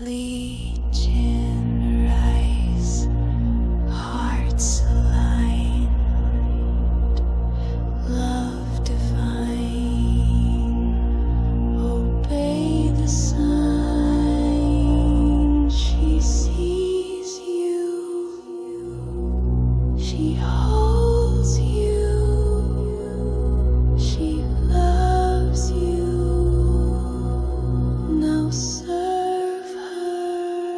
Legion rise, hearts aligned, love divine, obey the sign. She sees you, she holds you, she loves you. Now serve her.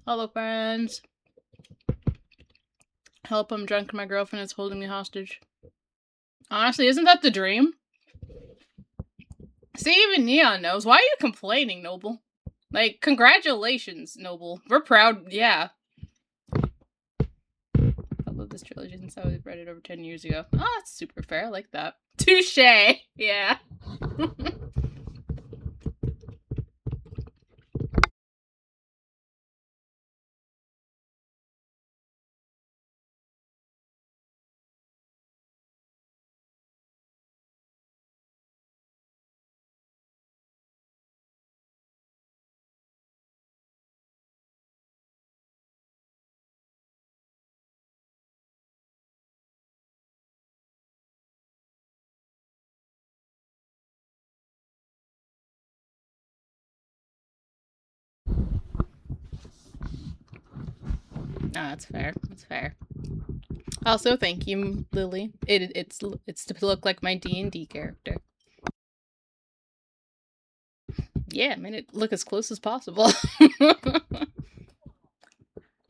Hello, friends. Help, I'm drunk and my girlfriend is holding me hostage. Honestly, isn't that the dream? See, even Neon knows. Why are you complaining, Noble? Like, congratulations, Noble. We're proud, yeah. I love this trilogy since I read it over 10 years ago. Oh, that's super fair. I like that. Touche! Yeah. That's fair. That's fair. Also, thank you, Lily. It's to look like my D&D character. Yeah, I made it look as close as possible.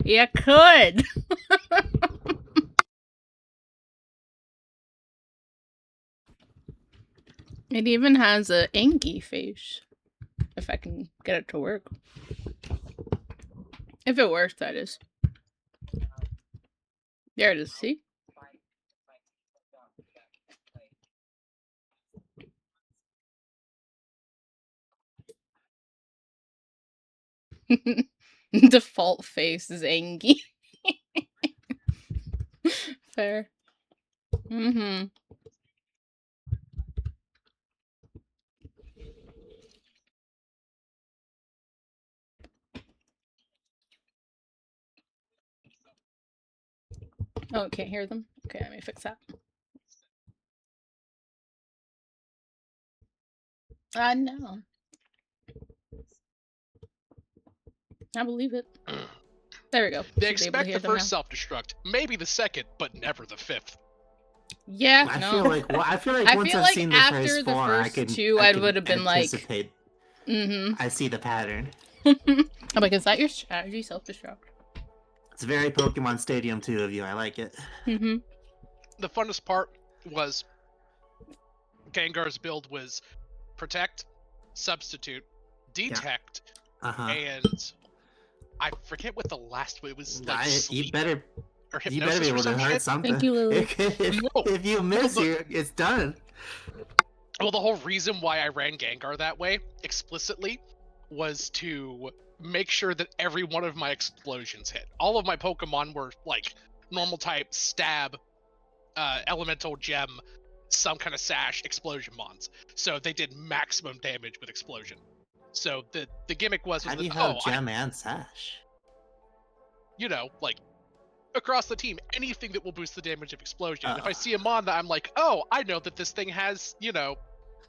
You could. It even has a Angie face. If I can get it to work. If it works, that is. There it is, see? Default face is Angie. Fair. Mm-hmm. Oh, can't hear them? Okay, let me fix that. No. I believe it. There we go. They Should be able to expect hear the them first now. self-destruct, maybe the second, but never the fifth. Yeah, I no. feel like once I've seen the after first the four, first I two, I can would have been like, anticipate. mm-hmm. I see the pattern. I'm like, is that your strategy, self-destruct? It's very Pokemon Stadium 2 of you. I like it. Mm-hmm. The funnest part was Gengar's build was Protect, Substitute, Detect, and I forget what the last one was. Like sleep you better or be hypnosis able or some to hurt shit. something. Thank you, Lily. If you miss, it's done. Well, the whole reason why I ran Gengar that way explicitly was to make sure that every one of my explosions hit. All of my Pokemon were like normal type, stab, elemental gem, some kind of sash, explosion mons. So they did maximum damage with explosion. So the gimmick was How do you that, have gem and sash? You know, like across the team, anything that will boost the damage of explosion. And if I see a mon that I'm like, oh, I know that this thing has,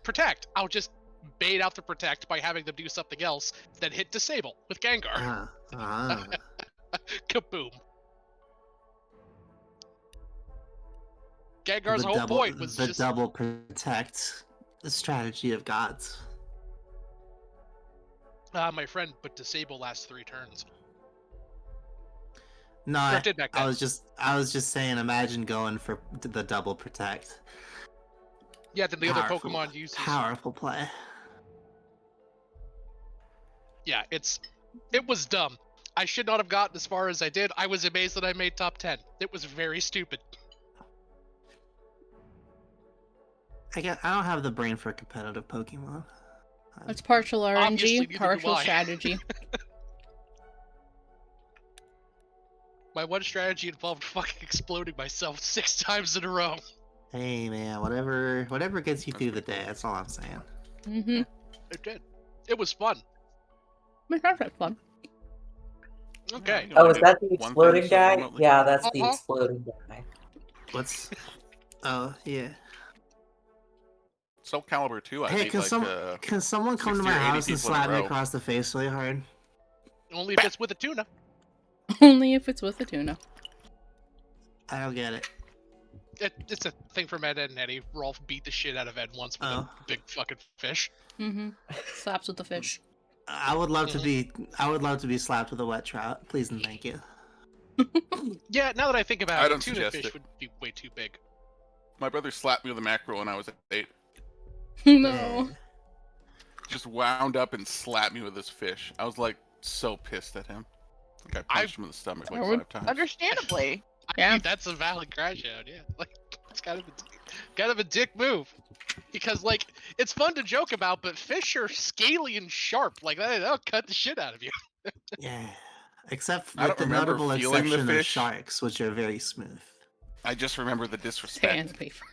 protect, I'll just bait out the protect by having them do something else, then hit disable with Gengar. Kaboom. Gengar's whole point was the double protect, the strategy of gods. My friend, but disable lasts 3 turns. No, I was just saying, imagine going for the double protect. Yeah, then the other Pokemon uses powerful play. Yeah, it was dumb. I should not have gotten as far as I did. I was amazed that I made top 10. It was very stupid. I don't have the brain for competitive Pokemon. It's partial RNG, partial strategy. My one strategy involved fucking exploding myself 6 times in a row. Hey man, whatever gets you through the day, that's all I'm saying. Mm-hmm. It did. It was fun. It sounds like fun. Okay. Oh, is that the exploding guy? Yeah, that's the exploding guy. What's... Oh, yeah. Soul Calibur 2, Hey, can someone come to my house and slap me across the face really hard? Only if it's with a tuna. Only if it's with a tuna. I don't get it. It's a thing from Ed, and Eddie. Rolf beat the shit out of Ed once with a big fucking fish. Mm-hmm. Slaps with the fish. I would love to be. I would love to be slapped with a wet trout. Please and thank you. Yeah, now that I think about I it, don't tuna suggest fish it. would be way too big. My brother slapped me with a mackerel when I was 8. No. Just wound up and slapped me with this fish. I was like so pissed at him. Like I punched him in the stomach like I would- 5 times. Understandably. I Yeah. mean, that's a valid crash out. Yeah, like it's kind of a dick move. Because like it's fun to joke about, but fish are scaly and sharp. Like they'll cut the shit out of you. Yeah. Except I with don't the remember notable feeling the exception of fish. sharks, which are very smooth. I just remember the disrespect. Sandpaper.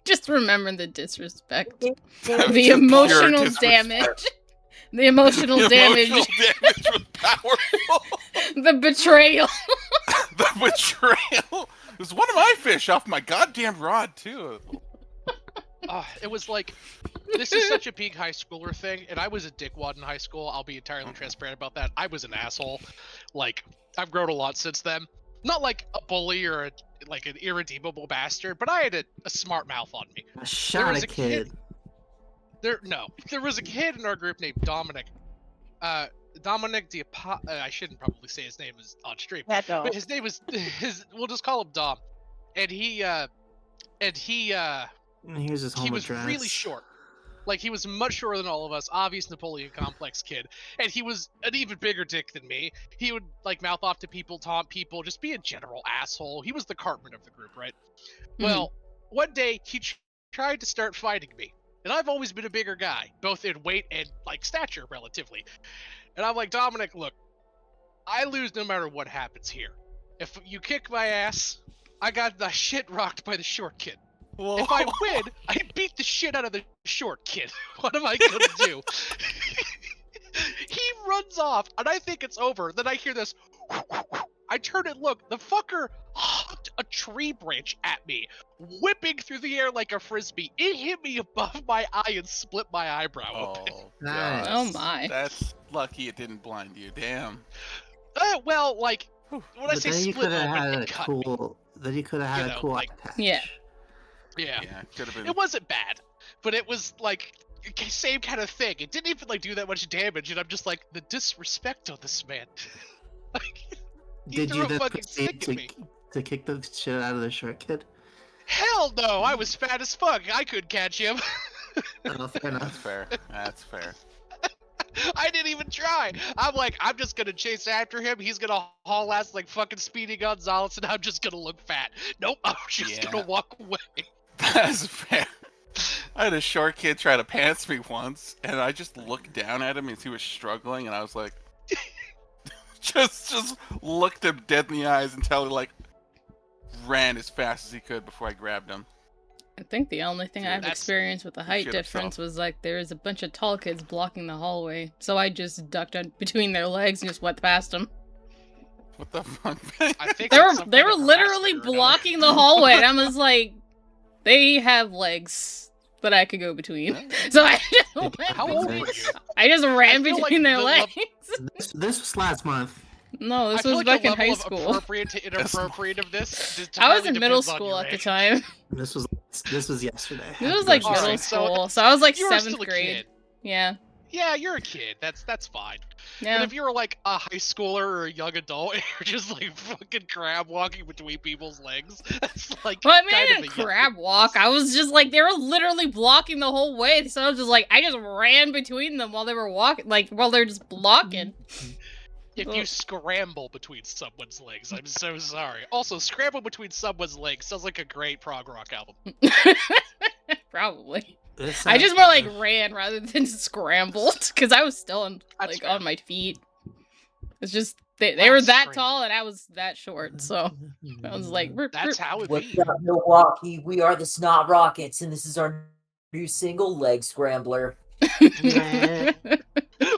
Just remember the disrespect. Just The pure emotional disrespect. damage. The emotional The damage. emotional damage was powerful. The betrayal. The betrayal. It was one of my fish off my goddamn rod too. It was like this is such a peak high schooler thing, and I was a dickwad in high school. I'll be entirely transparent about that. I was an asshole. Like I've grown a lot since then. Not like a bully or like an irredeemable bastard, but I had a smart mouth on me. I shot was a a kid. There was a kid in our group named Dominic. Dominic I shouldn't probably say his name is on stream, That dog. but his name was we'll just call him Dom, and he Here's his home he was address. really short. Like he was much shorter than all of us, obvious Napoleon complex kid, and he was an even bigger dick than me. He would like mouth off to people, taunt people, just be a general asshole. He was the Cartman of the group, right? Well, one day he tried to start fighting me, and I've always been a bigger guy, both in weight and like stature, relatively. And I'm like, Dominic, look, I lose no matter what happens here. If you kick my ass, I got the shit rocked by the short kid. Whoa. If I win, I beat the shit out of the short kid. What am I gonna do? He runs off, and I think it's over. Then I hear this. I turn and look. The fucker hooked a tree branch at me, whipping through the air like a frisbee. It hit me above my eye and split my eyebrow open. Oh, Nice. God. Oh my. That's lucky it didn't blind you. Damn. Well, like when I But say then you split could have open, had a it cut me. cool. Then you could have had You a know, cool like- eye patch. Yeah. Yeah. Yeah, could have been. It wasn't bad, but it was like same kind of thing. It didn't even like do that much damage, and I'm just like the disrespect on this man. Like, he Did threw you a then fucking stick proceed at me. to kick the shit out of the short kid? Hell no, I was fat as fuck. I couldn't catch him. Oh, fair That's enough. fair. That's fair. I didn't even try. I'm like, I'm just gonna chase after him. He's gonna haul ass like fucking Speedy Gonzalez, and I'm just gonna look fat. Nope, I'm just Yeah. gonna walk away. That's fair. I had a short kid try to pants me once, and I just looked down at him as he was struggling, and I was like, just looked him dead in the eyes until he like ran as fast as he could before I grabbed him. I think the only thing I've That's- experienced with the height shit difference yourself. was like there was a bunch of tall kids blocking the hallway, so I just ducked between their legs and just went past them. What the fuck? I think They that's were some they kind were of literally harassment or another. blocking the hallway, and I was like, they have legs that I could go between, so I just went, How old were you? I just ran feel like between their the legs. This was last month. No, I this feel was like back the in level high of school. appropriate to inappropriate of this. I was entirely in middle depends on school your at the age. time. This was yesterday. This was like All middle right, so school, so I was like You were 7th still a grade. kid. Yeah, Yeah, you're a kid. That's fine. yeah. But if you were like a high schooler or a young adult, and you're just like fucking crab walking between people's legs, that's like. Well, I mean, I kind of didn't a yuck. crab walk. I was just like, they were literally blocking the whole way. So I was just like, I just ran between them while they were walking, like, while they're just blocking. If you scramble between someone's legs, I'm so sorry. Also, scramble between someone's legs sounds like a great prog rock album. Probably. This I just sounds more like better. ran rather than scrambled because I was still on, That's like fair. on my feet. It's just they Wow, were that scream. tall and I was that short, so I was like, That's how it What's be. up, Milwaukee? We are the Snot Rockets, and this is our new single, Leg Scrambler. Yeah.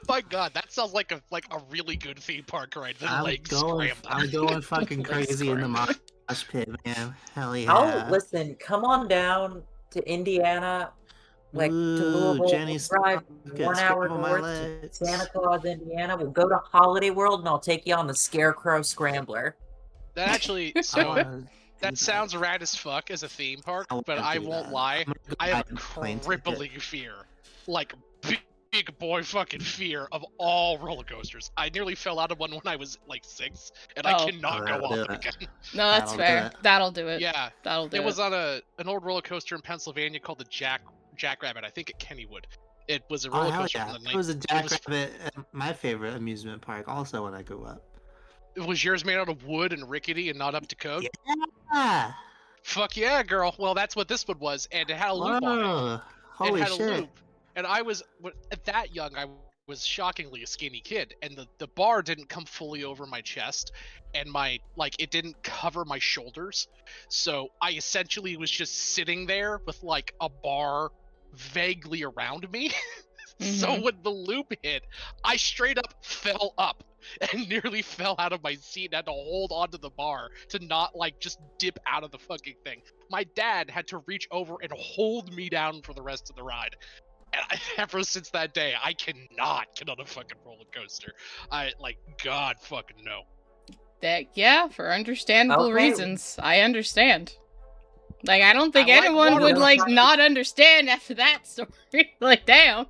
My God, that sounds like a really good theme park ride. The I'm leg going. scramble. I'm going fucking Leg crazy in the scramble. mosh pit, man. Hell yeah. Oh, listen, come on down to Indiana, like to Ooh, Louisville. Jenny's We'll drive Get 1 hour scramble my north legs. to Santa Claus, Indiana. We'll go to Holiday World, and I'll take you on the Scarecrow Scrambler. That actually, I so wanna do that sounds rad as fuck as a theme park, I but wanna I do won't that. lie, I'm gonna go I buy have a plane ticket. crippling fear, like big big boy fucking fear of all roller coasters. I nearly fell out of one when I was like 6, and I Oh. cannot Oh, go that'll on do them it. again. No, that's That'll do fair. it. That'll do it. Yeah, That'll do it it. was on an old roller coaster in Pennsylvania called the Jackrabbit. I think at Kennywood. It was a Oh roller hell coaster yeah! from the It night. was a Jackrabbit at my favorite amusement park. Also, when I grew up. Was yours made out of wood and rickety and not up to code? Yeah. Fuck yeah, girl. Well, that's what this one was, and it had a loop on it. Whoa! Holy It had shit! a loop, and I was at that young. I was shockingly a skinny kid, and the bar didn't come fully over my chest, and it didn't cover my shoulders, so I essentially was just sitting there with like a bar vaguely around me. So Mhm. when the loop hit, I straight up fell up and nearly fell out of my seat and had to hold onto the bar to not like just dip out of the fucking thing. My dad had to reach over and hold me down for the rest of the ride. And ever since that day, I cannot get on a fucking roller coaster. God fucking no. Yeah, for understandable Okay. reasons. I understand. Like, I don't think I like anyone water would, like, rides. not understand after that story. Like, damn.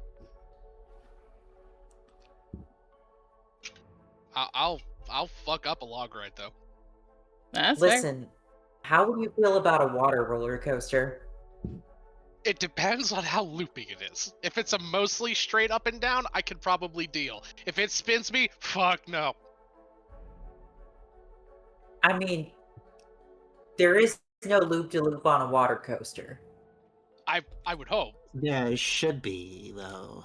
I'll fuck up a log ride though. That's fair. Listen, how would you feel about a water roller coaster? It depends on how loopy it is. If it's a mostly straight up and down, I could probably deal. If it spins me, fuck no. I mean, there is no loop-de-loop on a water coaster. I would hope. Yeah, it should be though.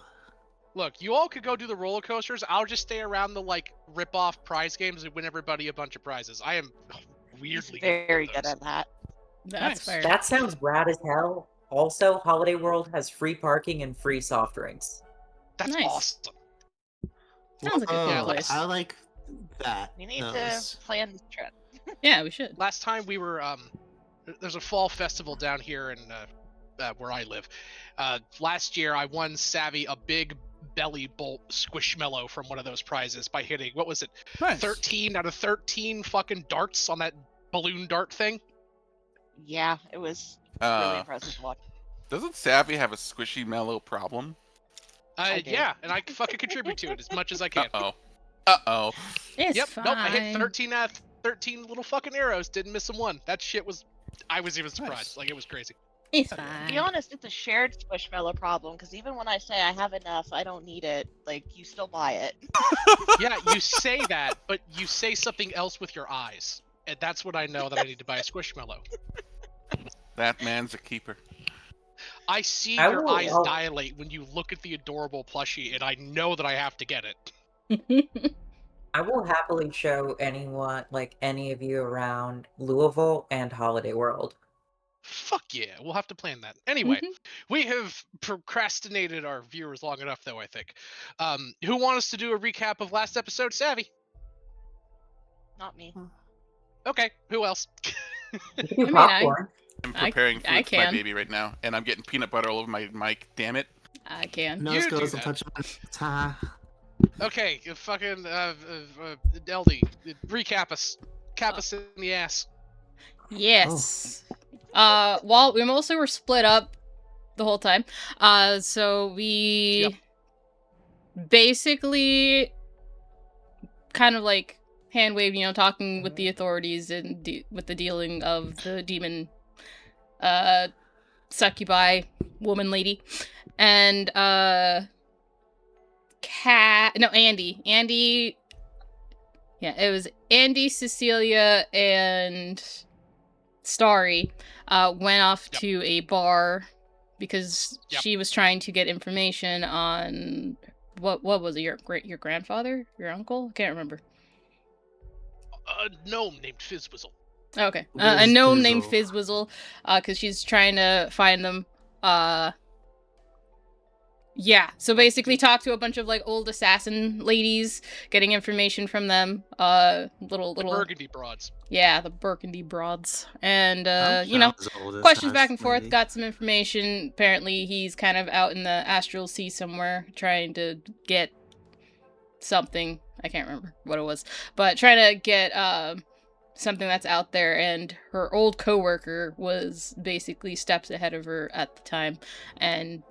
Look, you all could go do the roller coasters. I'll just stay around the like rip off prize games and win everybody a bunch of prizes. I am He's weirdly very good good at at that. That's Nice. fair. That sounds rad as hell. Also, Holiday World has free parking and free soft drinks. That's Nice. awesome. Sounds like a Whoa, good Yeah, place. I like that. We need those. to plan this trip. Yeah, we should. Last time we were there's a fall festival down here in where I live. Last year I won Savvy a big belly bolt squishmallow from one of those prizes by hitting, what was it, Nice. 13 out of 13 fucking darts on that balloon dart thing. Yeah, it was really Uh, impressive to watch. doesn't Savvy have a squishy mellow problem? I do. Yeah, and I fucking contribute to it as much as I can. Uh-oh. Uh-oh. It's Yep, fine. nope, I hit 13 out of 13 little fucking arrows, didn't miss them one. That shit was, I was even surprised. Nice. Like, it was crazy. It's To be fine. honest, it's a shared squishmallow problem, because even when I say I have enough, I don't need it, like, you still buy it. Yeah, you say that, but you say something else with your eyes. And that's when I know that I need to buy a squishmallow. That man's a keeper. I see I your will- eyes I'll- dilate when you look at the adorable plushie, and I know that I have to get it. I will happily show anyone, like any of you around Louisville and Holiday World. Fuck yeah, we'll have to plan that. Anyway, Mhm. we have procrastinated our viewers long enough, though, I think. Who wants us to do a recap of last episode? Savvy. Not me. Okay, who else? You can do I mean, popcorn. I'm I- preparing I food for my can. baby right now, and I'm getting peanut butter all over my mic. Damn it! I can. No You do skills to that. touch on. Ta. Okay, fucking Eldy, recap us. Cap us in the ass. Yes. Well, we mostly were split up the whole time. So we basically kind of like hand wave, talking with the authorities and with the dealing of the demon succubi woman lady. And Andy. Yeah, it was Andy, Cecilia, and Starry went off Yep. to a bar because Yep. she was trying to get information on what was it, your grandfather, your uncle? I can't remember. A gnome named Fizzwizzle. Okay, a gnome named Fizzwizzle. Fizzwizzle, because she's trying to find them. Yeah, so basically talk to a bunch of like old assassin ladies, getting information from them. Little Burgundy broads. yeah, the Burgundy broads, and I'm Charles' oldest questions back and house forth. lady. Got some information. Apparently, he's kind of out in the astral sea somewhere, trying to get something. I can't remember what it was, but trying to get something that's out there. And her old coworker was basically steps ahead of her at the time, and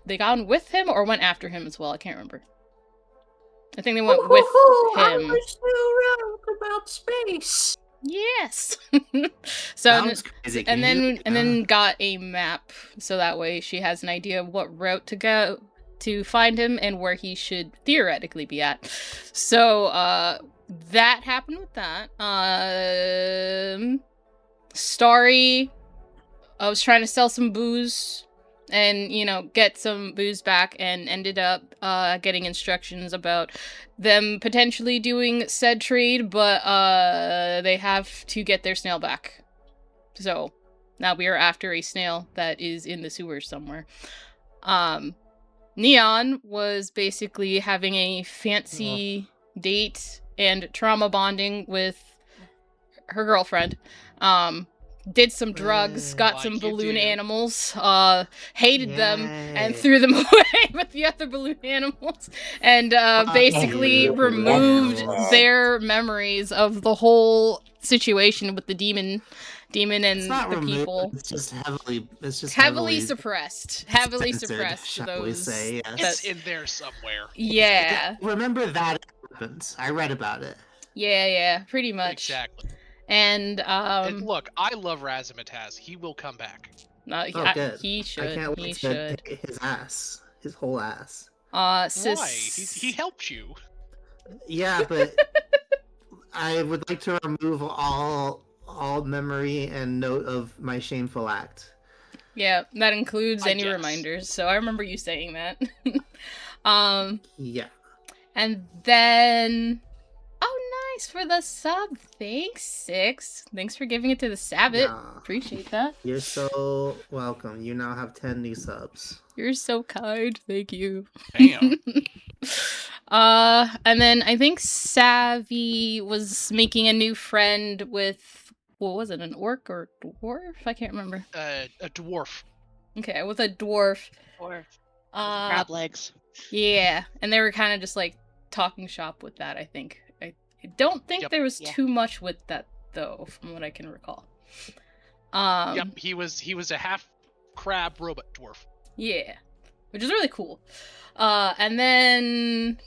they gone with him or went after him as well. I can't remember. I think they went with I him. was so wrong about space. Yes. So Sounds crazy. Can you- and then got a map so that way she has an idea of what route to go to find him and where he should theoretically be at. So that happened with that. Starry, I was trying to sell some booze and, you know, get some booze back and ended up getting instructions about them potentially doing said trade, but they have to get their snail back. So now we are after a snail that is in the sewers somewhere. Neon was basically having a fancy date and trauma bonding with her girlfriend. Did some drugs, got Like some you balloon do. animals, hated them, and Yay. threw them away with the other balloon animals, and basically you, balloon removed animals. their memories of the whole situation with the demon It's and not the removed. people. It's just heavily. It's just Heavily suppressed. Heavily censored, suppressed shall we those. say, yes. that- It's in there somewhere. yeah. Remember that happened. I read about it. Yeah, pretty much. Exactly. And And look, I love Razzmatazz. He will come back. no, Oh, good. he should. I can't He wait to should. hit his ass. His whole ass. Why? Sis. He helped you. Yeah, but I would like to remove all memory and note of my shameful act. Yeah, that includes I any guess. reminders. So I remember you saying that. Yeah. And then nice for the sub. Thanks, Six. Thanks for giving it to the Sabbath. Nah. Appreciate that. You're so welcome. You now have 10 new subs. You're so kind. Thank you. Damn. And then I think Savvy was making a new friend with, what was it, an orc or dwarf? I can't remember. A dwarf. Okay, with a dwarf. Or Uh, crab legs. yeah, and they were kind of just like talking shop with that, I think. I don't think Yep. there was Yeah. too much with that though, from what I can recall. Yep, he was a half crab robot dwarf. Yeah, which is really cool. And then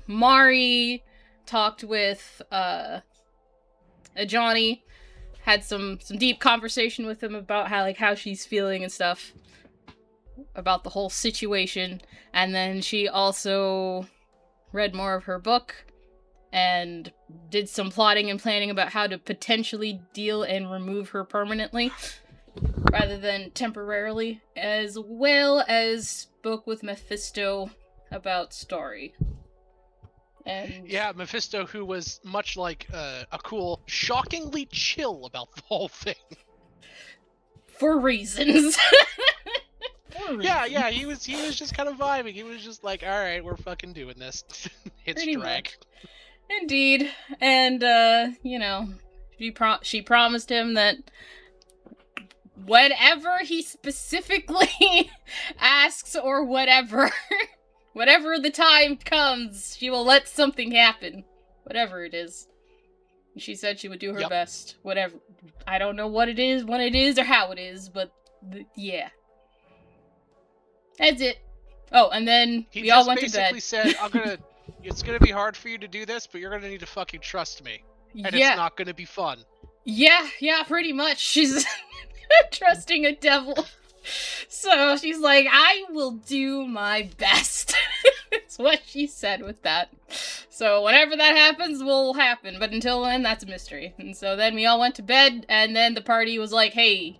Mari talked with Johnny, had some deep conversation with him about how she's feeling and stuff about the whole situation. And then she also read more of her book and did some plotting and planning about how to potentially deal and remove her permanently rather than temporarily, as well as spoke with Mephisto about Starry. And Yeah, Mephisto, who was much like a cool, shockingly chill about the whole thing. for reasons. Yeah, he was just kind of vibing. He was just like, all right, we're fucking doing this. It's Pretty drag. much. Indeed. And she promised him that whatever he specifically asks or whatever the time comes, she will let something happen. Whatever it is. She said she would do her Yep. best. Whatever. I don't know what it is, when it is, or how it is, but yeah. That's it. Oh, and then He we all just went to bed. basically said, it's gonna be hard for you to do this, but you're gonna need to fucking trust me. And Yeah. it's not gonna be fun. Yeah, pretty much. She's trusting a devil. So she's like, I will do my best. That's what she said with that. So whenever that happens, will happen. But until then, that's a mystery. And so then we all went to bed, and then the party was like, hey,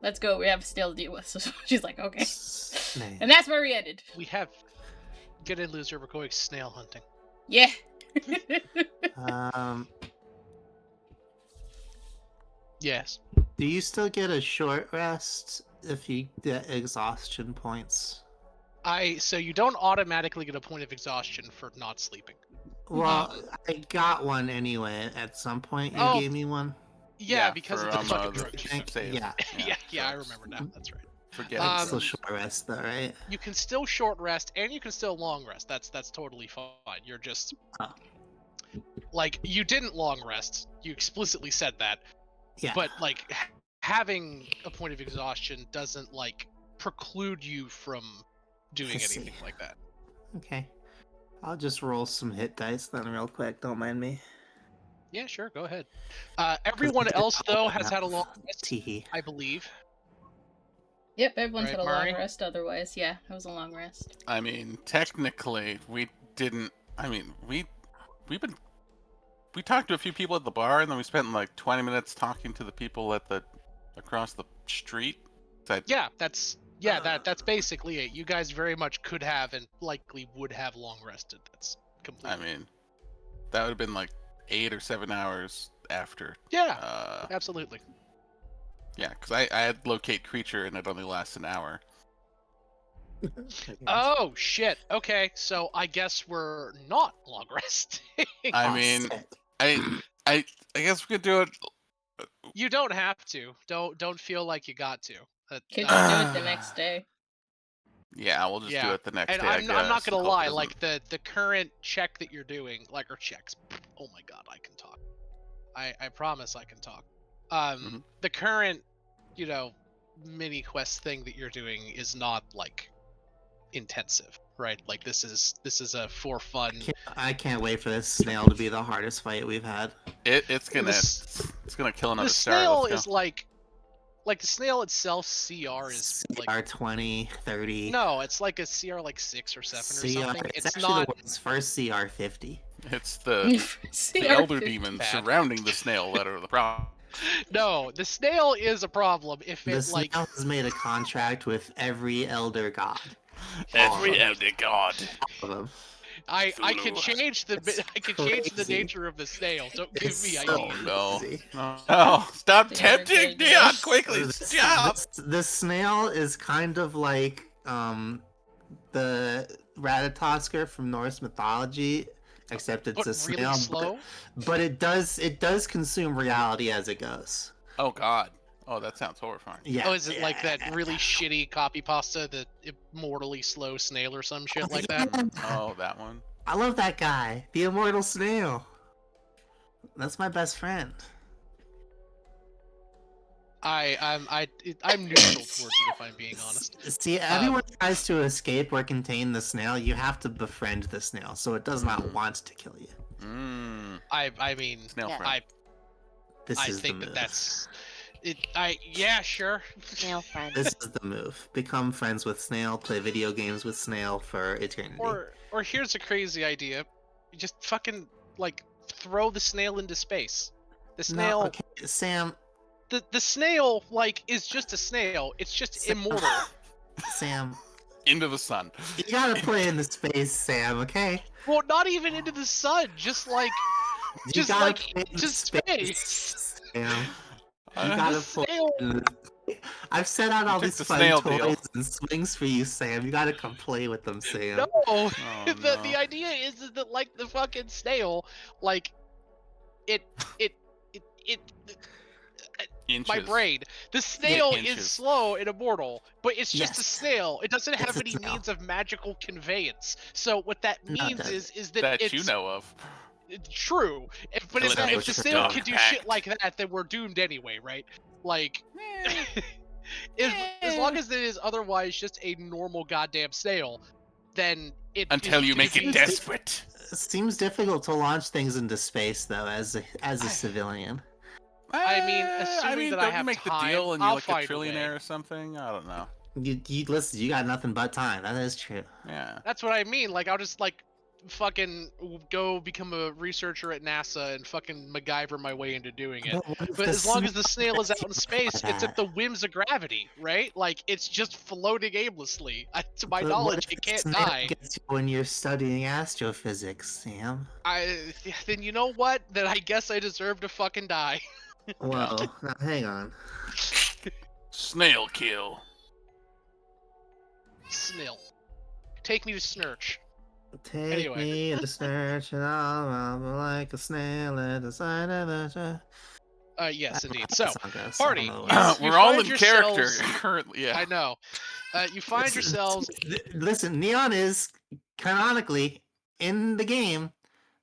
let's go. We have a snail to deal with. So she's like, okay. Nice. And that's where we ended. We have get in, loser. We're going snail hunting. Yeah. Yes. Do you still get a short rest if you get exhaustion points? So you don't automatically get a point of exhaustion for not sleeping. Well, I got one anyway. At some point, you Oh. gave me one. Yeah, because of the fucking the drugs. keep save. Yeah. Yeah, I drugs. remember now. That's right. Forget Um, it. Still short rest though, right? You can still short rest and you can still long rest. That's totally fine. You're just Oh. like you didn't long rest. You explicitly said that. Yeah. But like having a point of exhaustion doesn't like preclude you from doing I see. anything like that. Okay. I'll just roll some hit dice then real quick. Don't mind me. Yeah, sure, go ahead. Everyone else though has had a long rest, Teehee. I believe. Yep, everyone's Right, had a long Mari? rest otherwise. Yeah, it was a long rest. I mean, technically, we didn't. I mean, we've been. We talked to a few people at the bar, and then we spent like 20 minutes talking to the people at the across the street. Yeah, that's that's basically it. You guys very much could have and likely would have long rested. That's completely. I mean, that would have been like 8 or 7 hours after. Yeah, absolutely. Yeah, because I had locate creature, and it only lasts an hour. Oh shit. Okay, so I guess we're not long resting. I Aw, mean, sick. I guess we could do it. You don't have to. Don't feel like you got to. Could just do it the next day. Yeah, we'll just do Yeah, it the next and day. I I'm not guess, gonna and hope it lie. doesn't- Like the current check that you're doing, like or checks. Oh my god, I can talk. I promise I can talk. Mhm. The current, mini quest thing that you're doing is not like intensive, right? Like this is a for fun. I can't wait for this snail to be the hardest fight we've had. It's gonna This- it's gonna kill another The star. snail Let's go. is like the snail itself. CR is like CR 20, 30. no, it's like a CR like 6 or 7 or something. It's It's actually not. the world's first CR 50. It's the See, elder our- demons Bad. surrounding the snail that are the problem. No, the snail is a problem if The it like. snail has made a contract with every elder god. Every Awesome. elder god. All of them. I can Cthulhu. change the It's I can change the crazy. nature of the snail. Don't give It's me so ideas. No. crazy. No, stop They're tempting good, Dion yes. quickly. This- Stop. The snail is kind of like the Ratatosker from Norse mythology, except it's But a really snail. slow. But it does consume reality as it goes. Oh god. Oh, that sounds horrifying. Yeah. Oh, is it like that yeah. really shitty copy pasta, the immortally slow snail or some shit like Yeah. that? Oh, that one. I love that guy, the immortal snail. That's my best friend. I'm neutral towards it if I'm being honest. See, everyone tries to escape or contain the snail. You have to befriend the snail, so it does not want to kill you. Mmm. I mean, Snail Yeah. friend. This I is think the move. that's it. Yeah, sure. Snail friend. This is the move. Become friends with snail. Play video games with snail for eternity. Or here's a crazy idea. You just fucking like throw the snail into space. The snail No, okay, Sam. the snail like is just a snail. It's just Sam. immortal. Sam, Into the sun. you gotta play in the space, Sam. Okay. Well, not even into the sun, just like You Just gotta like play in to space, Sam. You Uh, gotta the play. snail. I've set out all took these the fun snail toys deal. and swings for you, Sam. You gotta come play with them, Sam. No, Oh, the no. idea is that like the fucking snail, like it Inches. my brain. The snail is inches. slow and immortal, but it's just a Yes. snail. It doesn't It's have a any snail. means of magical conveyance. So what that No, it means doesn't. is that That it's you know of. true. But Till if, it if makes the a snail dog can do pact. shit like that, then we're doomed anyway, right? Like, as long as it is otherwise just a normal goddamn snail, then it Until is you gonna make it be- desperate. It seems difficult to launch things into space, though, as a civilian. I mean, assuming that I don't you have make the time, deal and I'll you're like a find a trillionaire way. or something? I don't know. You listen. You got nothing but time. That is true. Yeah. That's what I mean. Like, I'll just like fucking go become a researcher at NASA and fucking MacGyver my way into doing it. what if But the as long as the snail snail is gets out in you space, by it's at that? the whims of gravity, right? Like, it's just floating aimlessly. To my But what knowledge, if it the can't snail die. gets you when you're studying astrophysics, Sam? Then you know what? Then I guess I deserve to fucking die. Whoa, now hang on. Snail kill. Snail. Take me to Snurch. Take Anyway. me to search and I'll rumble like a snail at the side of the. Yes, I don't know indeed. how So, that song goes. party. I don't know the You We're all find in character yourselves- currently. Yeah. I know. You find words. yourselves. Listen, Neon is canonically in the game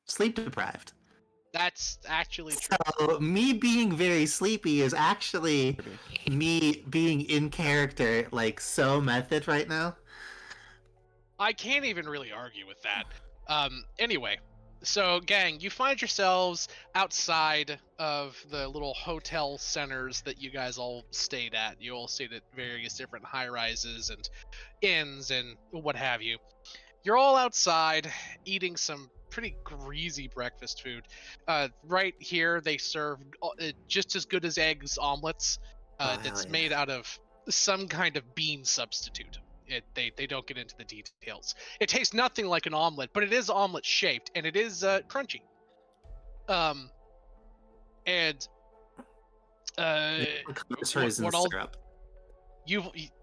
sleep deprived. That's actually true. So me being very sleepy is actually me being in character, like so method right now. I can't even really argue with that. Anyway, so gang, you find yourselves outside of the little hotel centers that you guys all stayed at. You all stayed at various different high rises and inns and what have you. You're all outside eating some pretty greasy breakfast food. Right here, they serve just as good as eggs omelets. Oh, hell That's yeah. made out of some kind of bean substitute. They don't get into the details. It tastes nothing like an omelet, but it is omelet shaped and it is crunchy. And Sorry, in what I'll syrup.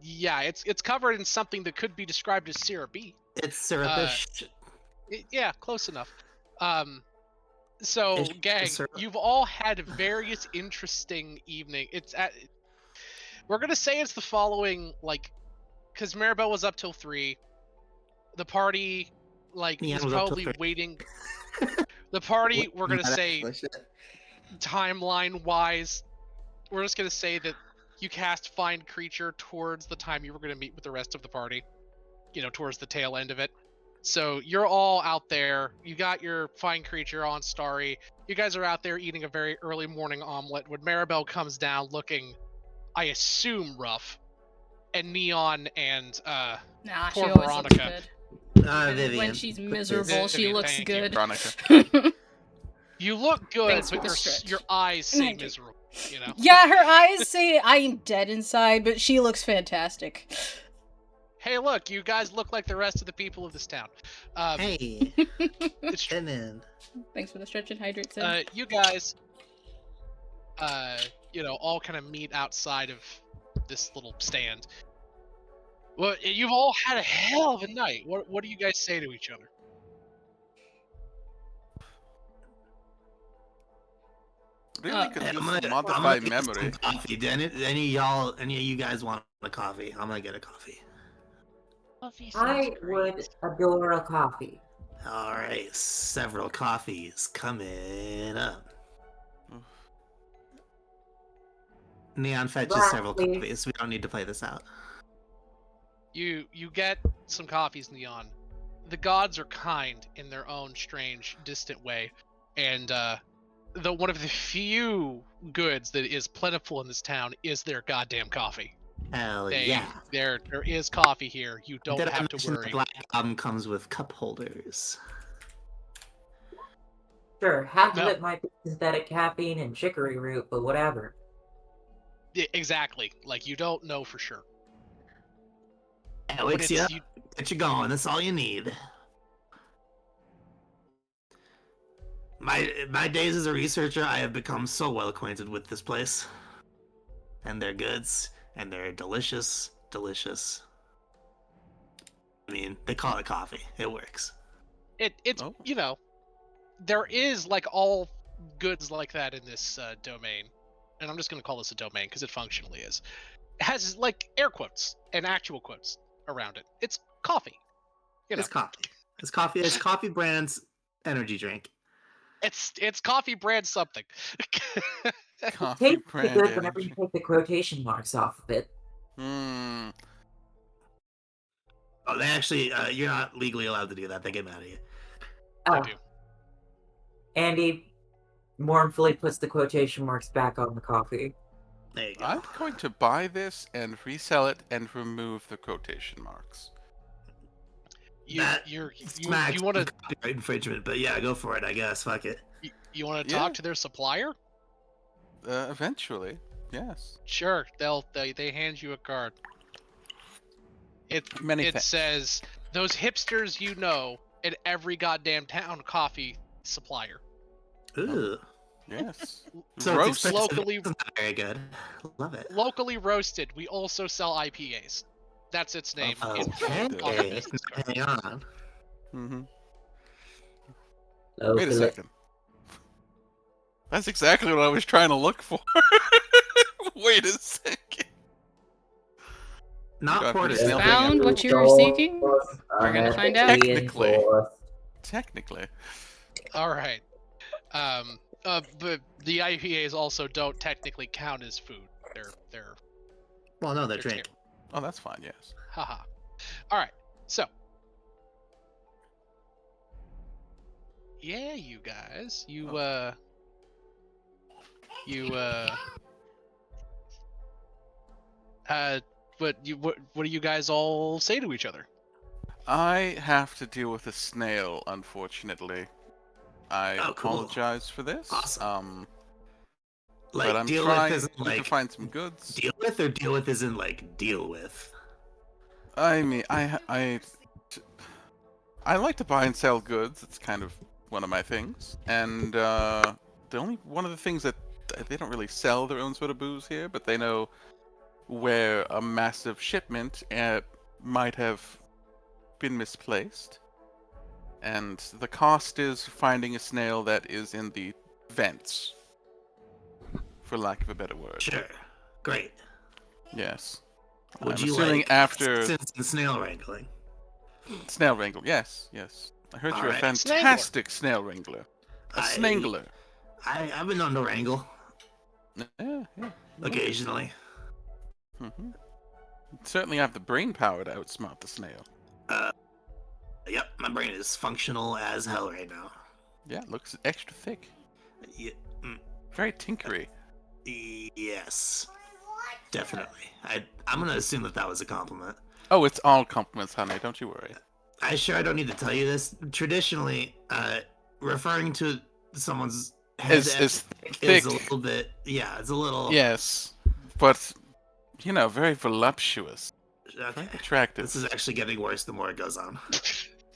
yeah, it's covered in something that could be described as syrupy. It's syrupish. Yeah, close enough. So It's gang, syrup. you've all had various interesting evening. We're gonna say it's the following, like, because Maribel was up till 3. The party, like, Neon was was up till probably 3. waiting. The party, we're gonna Not say, actually, shit. timeline wise, we're just gonna say that you cast Find Creature towards the time you were gonna meet with the rest of the party. Towards the tail end of it. So you're all out there. You got your Find Creature on Starry. You guys are out there eating a very early morning omelet when Maribel comes down looking, I assume, rough. And Neon and Nah, poor she always looks Veronica. good. Even Vivian. when she's Put this- miserable, she Vivian, looks thank you, good. Veronica. You look good, Thanks for but the stretch. your eyes And I say do. miserable. Yeah, her eyes say I'm dead inside, but she looks fantastic. Hey, look, you guys look like the rest of the people of this town. Hey, It's true. come in. Thanks for the stretch and hydrate, Sid. You guys, all kind of meet outside of this little stand. Well, you've all had a hell of a night. What do you guys say to each other? Really could Hey, use I'm some gonna modified get some memory. coffee. Do any of you guys want a coffee? I'm gonna get a coffee. Coffee sounds I great. would adore a coffee. All right, several coffees coming up. Neon fetches Black, several please. coffees. We don't need to play this out. You get some coffees, Neon. The gods are kind in their own strange, distant way, and one of the few goods that is plentiful in this town is their goddamn coffee. Hell yeah. There is coffee here. You don't Did I have to mention worry. the Black Album comes with cup holders? Sure, half No. of it might be synthetic caffeine and chicory root, but whatever. Yeah, exactly. Like, you don't know for sure. It But wakes you up, you, get you going. That's all you need. My days as a researcher, I have become so well acquainted with this place. And their goods, and they're delicious, delicious. I mean, they call it coffee. It works. it's Oh. There is, like, all goods like that in this domain, and I'm just gonna call this a domain because it functionally is. It has, like, air quotes and actual quotes around it. It's coffee. It's coffee. It's coffee. It's coffee brand's energy drink. It's coffee brand something. Coffee Tastes brand good whenever you energy. take the quotation marks off of it. Hmm. Oh, they actually, you're not legally allowed to do that. They get mad at you. I Oh, do. Andy mournfully puts the quotation marks back on the coffee. There you go. I'm going to buy this and resell it and remove the quotation marks. You Smacks want to of copyright infringement, but yeah, go for it. I guess. Fuck it. you want to Yeah. talk to their supplier? Eventually, yes. Sure. They hand you a card. It Many thanks. says those hipsters you know in every goddamn town coffee supplier. Ooh. Yes. So Roast. it's expensive. locally- It's not very good. Love it. Locally roasted. We also sell IPAs. That's its name. Oh, in full okay. on the Okay. business card. Hang on. Mm-hmm. Oh, Wait a second. That's exactly what I was trying to look for. Wait a second. Not Got porter. this nailed Found what you were seeking? We're gonna find out. Technically. Technically. All right. But the IPAs also don't technically count as food. They're Well, no, they're they're drink. terrible. Oh, that's fine, yes. Haha. All right. So, Yeah, you guys. You what do you guys all say to each other? I have to deal with a snail, unfortunately. I Oh, cool. apologize for this. Awesome. But Like, I'm deal with trying isn't to like find some goods. deal with, or deal with isn't like deal with. I mean, I like to buy and sell goods. It's kind of one of my things. And one of the things that they don't really sell their own sort of booze here, but they know where a massive shipment might have been misplaced. And the cost is finding a snail that is in the vents, for lack of a better word. Sure. Great. Yes. Would I'm you assuming like after assistance in snail wrangling? snail wrangle. Yes, yes. I heard you're a Alright. fantastic snail wrangler. A I- snangler. I've been known to wrangle Yeah, yeah. occasionally. Mm-hmm. Certainly have the brain power to outsmart the snail. Yep, my brain is functional as hell right now. Yeah, it looks extra thick. Yeah, Very tinkery. yes, definitely. I'm gonna assume that was a compliment. Oh, it's all compliments, honey. Don't you worry. I don't need to tell you this. Traditionally, referring to someone's head Is as thick. is a little bit. Yeah, it's a little. Yes, but very voluptuous, Okay. very attractive. This is actually getting worse the more it goes on.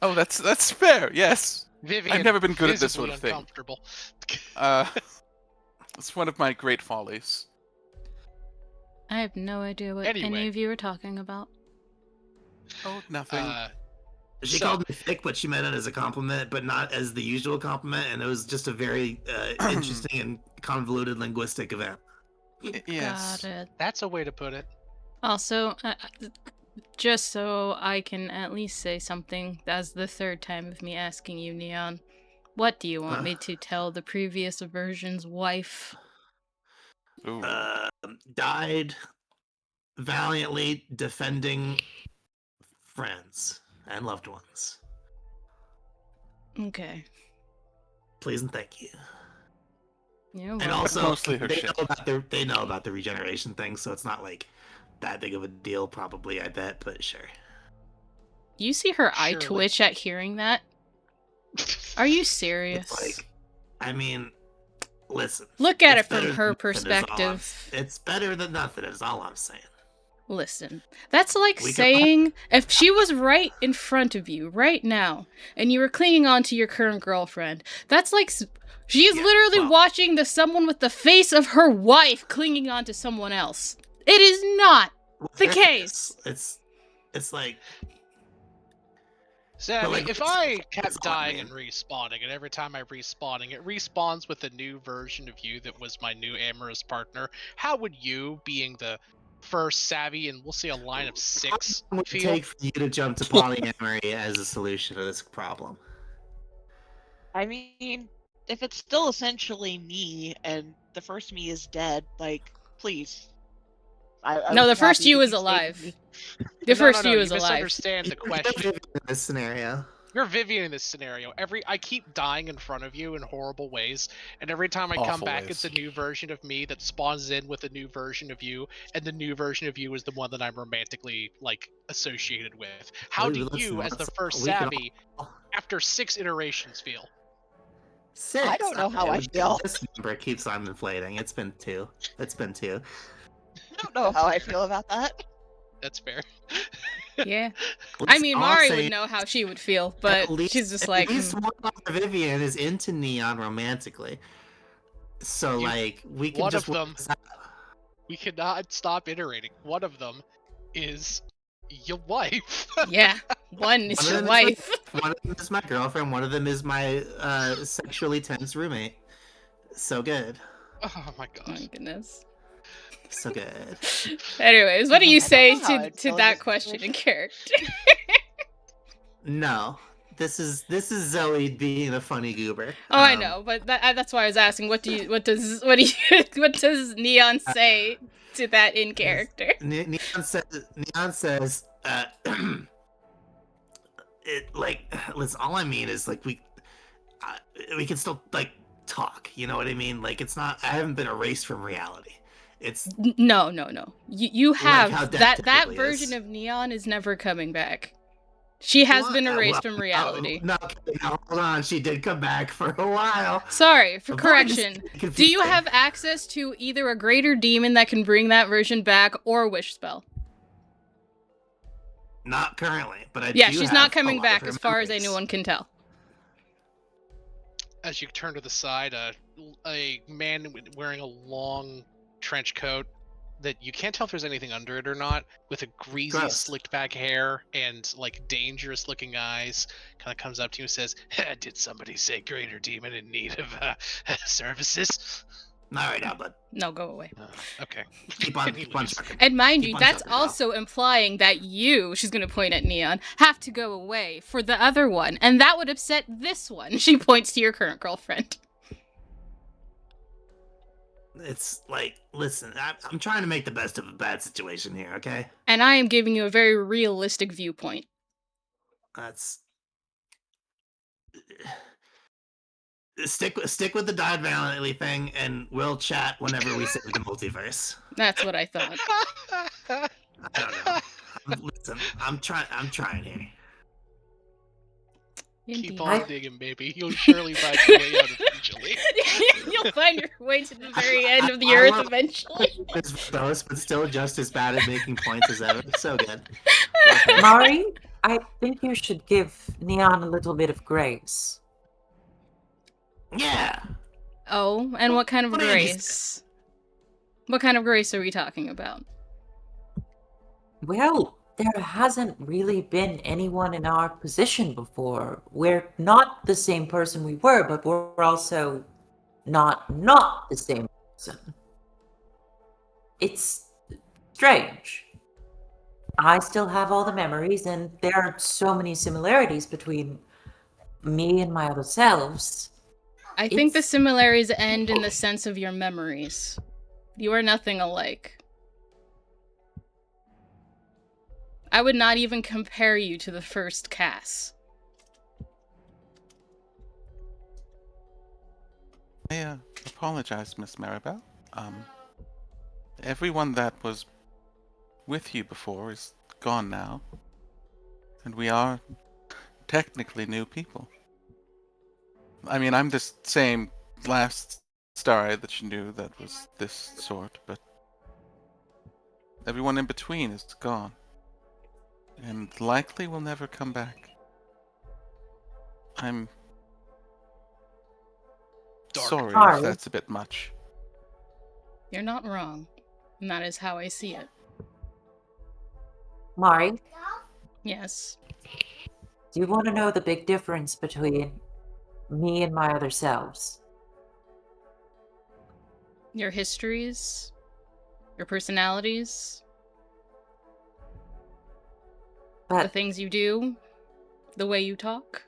Oh, that's fair. Yes, Vivian, I've never been good at this visibly sort of thing. uncomfortable. It's one of my great follies. I have no idea what any Anyway. of you are talking about. Oh, nothing. She So- called me thick, but she meant it as a compliment, but not as the usual compliment, and it was just a very interesting and convoluted linguistic event. Yes. Got it. That's a way to put it. Also, just so I can at least say something, that's the third time of me asking you, Neon. What do you want me to tell the previous version's wife? Ooh. Died valiantly defending friends and loved ones. Okay. Please and thank you. You're And welcome. also, Mostly her they shit. know about the regeneration thing, so it's not like that big of a deal. Probably, I bet, but sure. You see her eye Surely. twitch at hearing that? Are you serious? It's like, I mean, listen. Look at it's it from better her than nothing is all I'm- perspective. It's better than nothing. Is all I'm saying. Listen, that's like We can- saying if she was right in front of you right now and you were clinging on to your current girlfriend, that's like she's Yeah, literally well- watching someone with the face of her wife clinging on to someone else. It is not the Well, case. It's like So, I But, mean, like, if it's- I it's kept on, dying man. and respawning, and every time I respawning, it respawns with a new version of you that was my new amorous partner, how would you, being the first savvy and we'll say a line of 6, How long would it feel? take for you to jump to polyamory as a solution to this problem? I mean, if it's still essentially me and the first me is dead, like, please. I No, would the be first happy you to is keep saving alive. me. The No, first no, you you is alive. misunderstand the question. In this scenario, You're Vivian in this scenario. I keep dying in front of you in horrible ways, and every time I come Awful back, ways. it's a new version of me that spawns in with a new version of you, and the new version of you is the one that I'm romantically associated with. How do listen, you, as the let's- first we can savvy, all- after 6 iterations, feel? 6. I don't know how I feel. This number keeps on inflating. It's been 2. It's been 2. I don't know how I feel about that. That's fair. Yeah. I Listen, mean, all I'm Mari saying would know how she would feel, is but at least, she's just at like, least one other Vivian is into Neon romantically. So we can one just of work them- this out. We cannot stop iterating. One of them is your wife. yeah, one is One of your them wife. One of them is my girlfriend. One of them is my sexually tense roommate. So good. Oh my Oh my god. goodness. So good. Anyways, what do you I don't say know how to I'd feel in that this question in situation. character? No. This is Zoe being a funny goober. Oh, I know, but that's why I was asking. What does Neon say to that in character? Neon says, listen, all I mean is we can still like talk. You know what I mean? Like it's not. I haven't been erased from reality. It's No. You like how have death that typically version is. of Neon is never coming back. She has What? been Well, erased from reality. no, no, hold on. She did come back for a while. Sorry, for Avoid this correction. Do confusing. you have access to either a greater demon that can bring that version back or a wish spell? Not currently, but I Yeah, do she's have not a coming lot back of her as far as memories. anyone can tell. As you turn to the side, a man wearing a long trench coat that you can't tell if there's anything under it or not, with a greasy, Gross. slicked back hair and like dangerous looking eyes, kind of comes up to you and says, "Did somebody say greater demon in need of services?" Not right now, but No, go away. Okay. keep on, And he keep on leaves. trucking. And mind Keep you, on that's trucking, pal. also implying that you, she's going to point at Neon, have to go away for the other one. And that would upset this one. She points to your current girlfriend. It's like, listen, I'm trying to make the best of a bad situation here, okay? And I am giving you a very realistic viewpoint. That's stick with the died valiantly thing, and we'll chat whenever we save the multiverse. That's what I thought. I don't know. Listen, I'm trying here. Indeed. Keep on digging, baby. You'll surely find your way out eventually. You'll find your way to the very end of the I earth love- eventually. It's verbose, but still just as bad at making points as ever. So good. Mari, I think you should give Neon a little bit of grace. Yeah. Oh, and what kind of What do you just- grace? What kind of grace are we talking about? Well, there hasn't really been anyone in our position before. We're not the same person we were, but we're also not the same person. It's strange. I still have all the memories, and there are so many similarities between me and my other selves. I think the It's- similarities end in the sense of your memories. You are nothing alike. I would not even compare you to the first Cass. I apologize, Miss Maribel. Everyone that was with you before is gone now. And we are technically new people. I mean, I'm the same last star that you knew that was this sort, but everyone in between is gone. And likely will never come back. I'm Dark. sorry Sorry. if that's a bit much. You're not wrong. And that is how I see it. Mari, Yes. do you want to know the big difference between me and my other selves? Your histories, your personalities, the But things you do, the way you talk.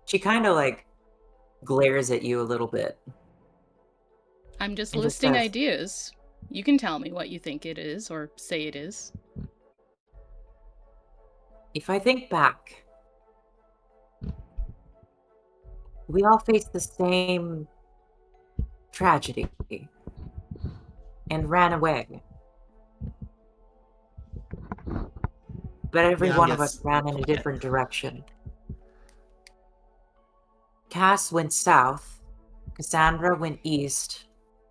she kind of like glares at you a little bit. I'm just And just listing says- ideas. You can tell me what you think it is, or say it is. If I think back, we all faced the same tragedy and ran away. But every Yeah, I one of guess- us ran in a different direction. Cass went south, Cassandra went east,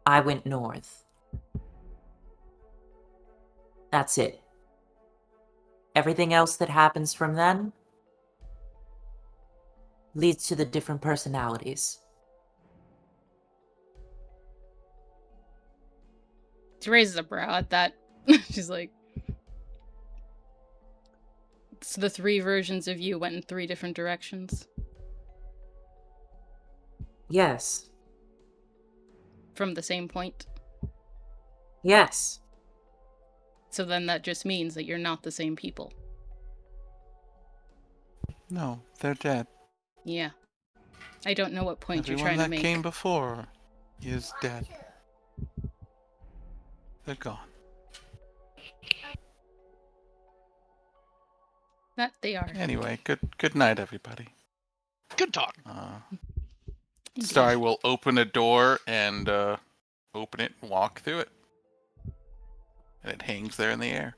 I went north. That's it. Everything else that happens from then leads to the different personalities. She raises a brow at that. She's like, so the three versions of you went in three different directions Yes. from the same point. Yes. So then that just means that you're not the same people. No, they're dead. Yeah. I don't know what point Everyone you're trying that to make. came before is dead. They're gone. That they are. Anyway, good night, everybody. Good talk. Starry will open a door and open it and walk through it. And it hangs there in the air.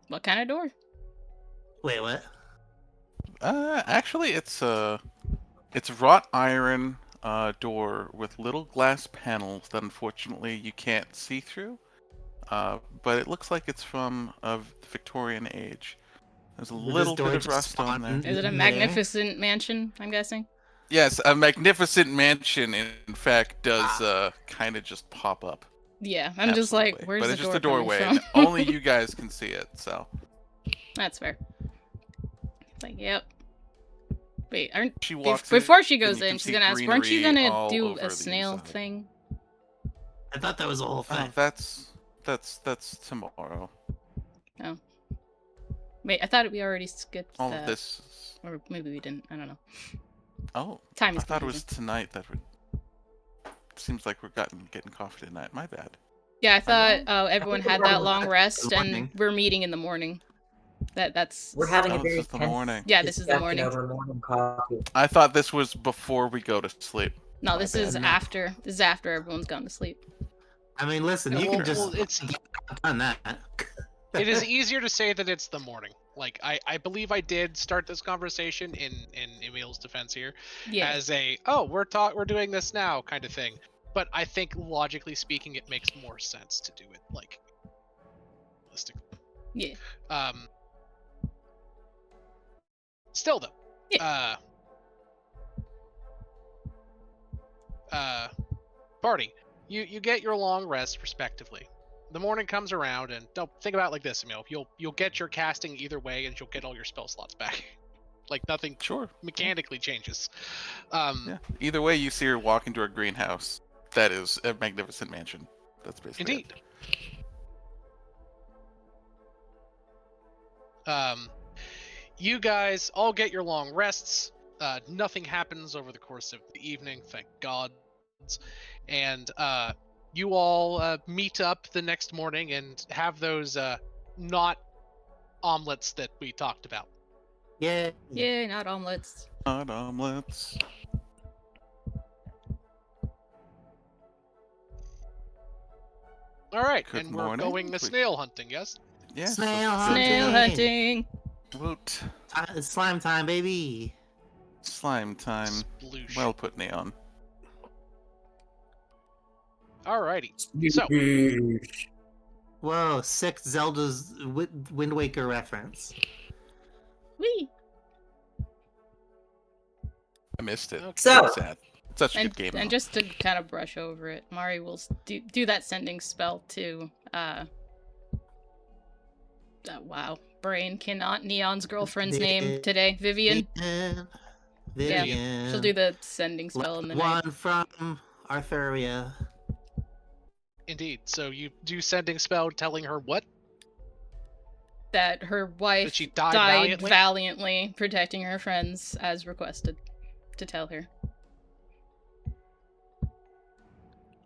What kind of door? Wait, what? Actually, it's wrought iron door with little glass panels that unfortunately you can't see through. But it looks like it's from the Victorian age. There's a Would little this door bit of just rust on there. spawn Is it a in magnificent mansion, I'm guessing? Yes, a magnificent mansion, in fact, does kind of just pop up. Yeah, I'm just like, Absolutely. where's but the it's door just a doorway. coming And from? only you guys can see it, so. That's fair. It's like, yep. Wait, aren't She walks before she in, goes you in, can she's see gonna ask, weren't you greenery gonna all do over a the snail inside. thing? I thought that was the whole thing. Oh, that's tomorrow. Oh. Wait, I thought we already skipped All that. of this. Or maybe we didn't. I don't know. Oh, Time I is thought it was confusing. tonight that we. Seems like we're getting coffee tonight. My bad. Yeah, I thought wrong? everyone think had we're that on long the rest, and morning. we're meeting in the morning. That's We're having Oh, a this very is the tense morning. Yeah, this is the discussion morning. over morning coffee. I thought this was before we go to sleep. No, My this bad. is No. after. This is after everyone's gone to sleep. I mean, listen, Yeah, you well- can just well, it's- done that. It is easier to say that it's the morning. Like I believe I did start this conversation in Emil's defense here Yeah. as a we're doing this now kind of thing. But I think logically speaking, it makes more sense to do it like realistically. Yeah. Still though. Yeah. Party. You get your long rest respectively. The morning comes around, and don't think about it like this, Emil. You'll get your casting either way, and you'll get all your spell slots back. Like nothing Sure. mechanically changes. Yeah. Either way, you see her walk into a greenhouse. That is a magnificent mansion. That's basically Indeed. You guys all get your long rests. Nothing happens over the course of the evening, thank God. And you all meet up the next morning and have those not omelets that we talked about. Yeah. Yeah, not omelets. it. Not omelets. All right, Good and we're morning. going snail hunting, yes? Yes. Snail let's do hunting. Snail that. hunting. Woot. It's slime time, baby. Slime time. Sploosh. Well put, Neon. Alrighty. So, Whoa, sick Zelda's Wind Waker reference. Whee! I missed it. Okay. So- It's sad. It's such a And, good game. and though. just to kind of brush over it, Mari will do that sending spell to, wow. Brain cannot Neon's girlfriend's name today. Vivian. Vivian. She'll do the sending spell in the night. One from Arthuria. indeed. So you do sending spell telling her what? That her wife she died died valiantly? valiantly protecting her friends as requested to tell her.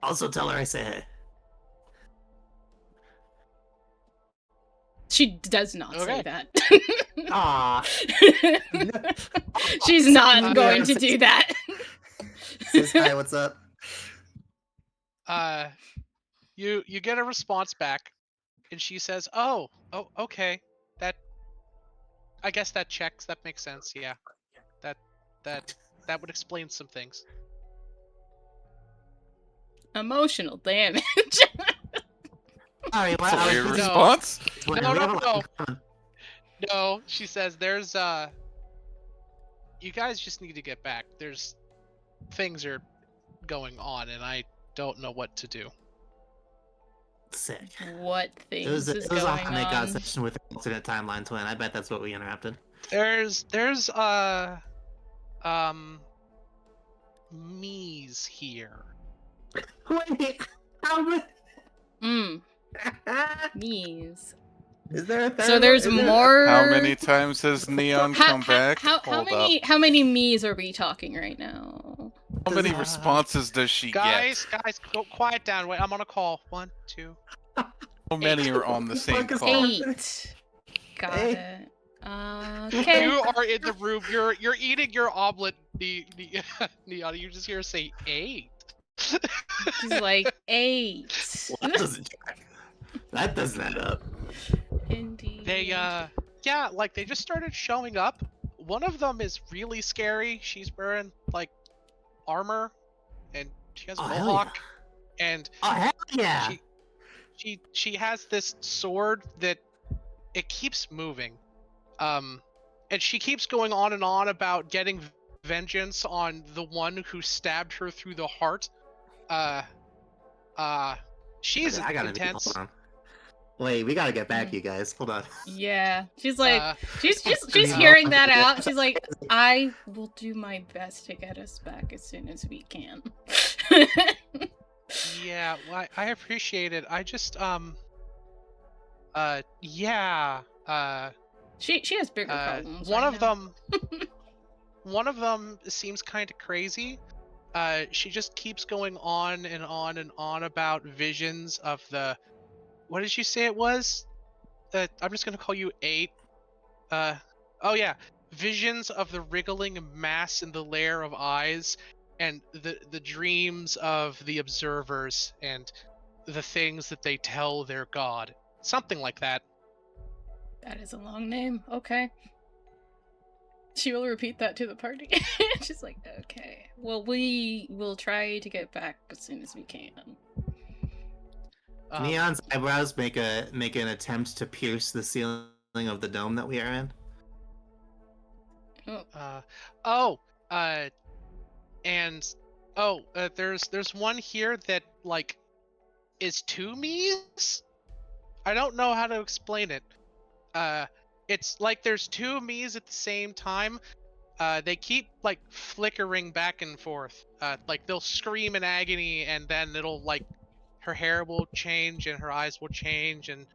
Also tell her I say hey. She does not say Okay. that. Aw. She's not Yeah, going to says- do that. Says hi, what's up? You get a response back, and she says, "Oh, okay. I guess that checks. That makes sense. Yeah, that would explain some things." Emotional damage. Sorry, what? That's a I was weird busy- response. Wait, No, we no, have a lot no. in common. No, she says, "There's you guys just need to get back. There's things are going on, and I don't know what to do." Sick. What things It was a is hot going makeout on? session with an alternate timeline twin. I bet that's what we interrupted. There's me's here. Wait, how many? Knees. Is there a third So there's one? Is there- more. How many times has Neon come back? How Hold how many me's are we talking right now? up. How many responses does she Guys, go quiet down. Wait, I'm on a call. 1, 2. get? How many are on the same Fuck is call? happening? 8. Got Hey. it. Okay. You are in the room. You're eating your omelet. Neon, you just hear her say 8. She's like 8. Well, that doesn't track. That doesn't add up. Indeed. They yeah, like they just started showing up. One of them is really scary. She's wearing like armor, and she has a Oh, hell mohawk, and Oh hell yeah! she has this sword that it keeps moving, and she keeps going on and on about getting vengeance on the one who stabbed her through the heart. She's Okay, I gotta intense. hold on. Wait, we gotta get back, you guys. Hold on. Yeah. She's like she's Yeah. hearing that out. She's like, I will do my best to get us back as soon as we can. Yeah, well, I appreciate it. I just yeah, she has bigger problems. one right of now. them one of them seems kind of crazy. She just keeps going on and on and on about visions of the, what did you say it was? I'm just gonna call you 8. Oh yeah, visions of the wriggling mass in the lair of eyes, and the dreams of the observers, and the things that they tell their god. Something like that. That is a long name. Okay. She will repeat that to the party. She's like, okay. Well, we will try to get back as soon as we can. Neon's eyebrows make an attempt to pierce the ceiling of the dome that we are in. There's one here that like is 2 me's. I don't know how to explain it. It's like there's 2 me's at the same time. They keep like flickering back and forth. Like they'll scream in agony, and then it'll like her hair will change and her eyes will change, and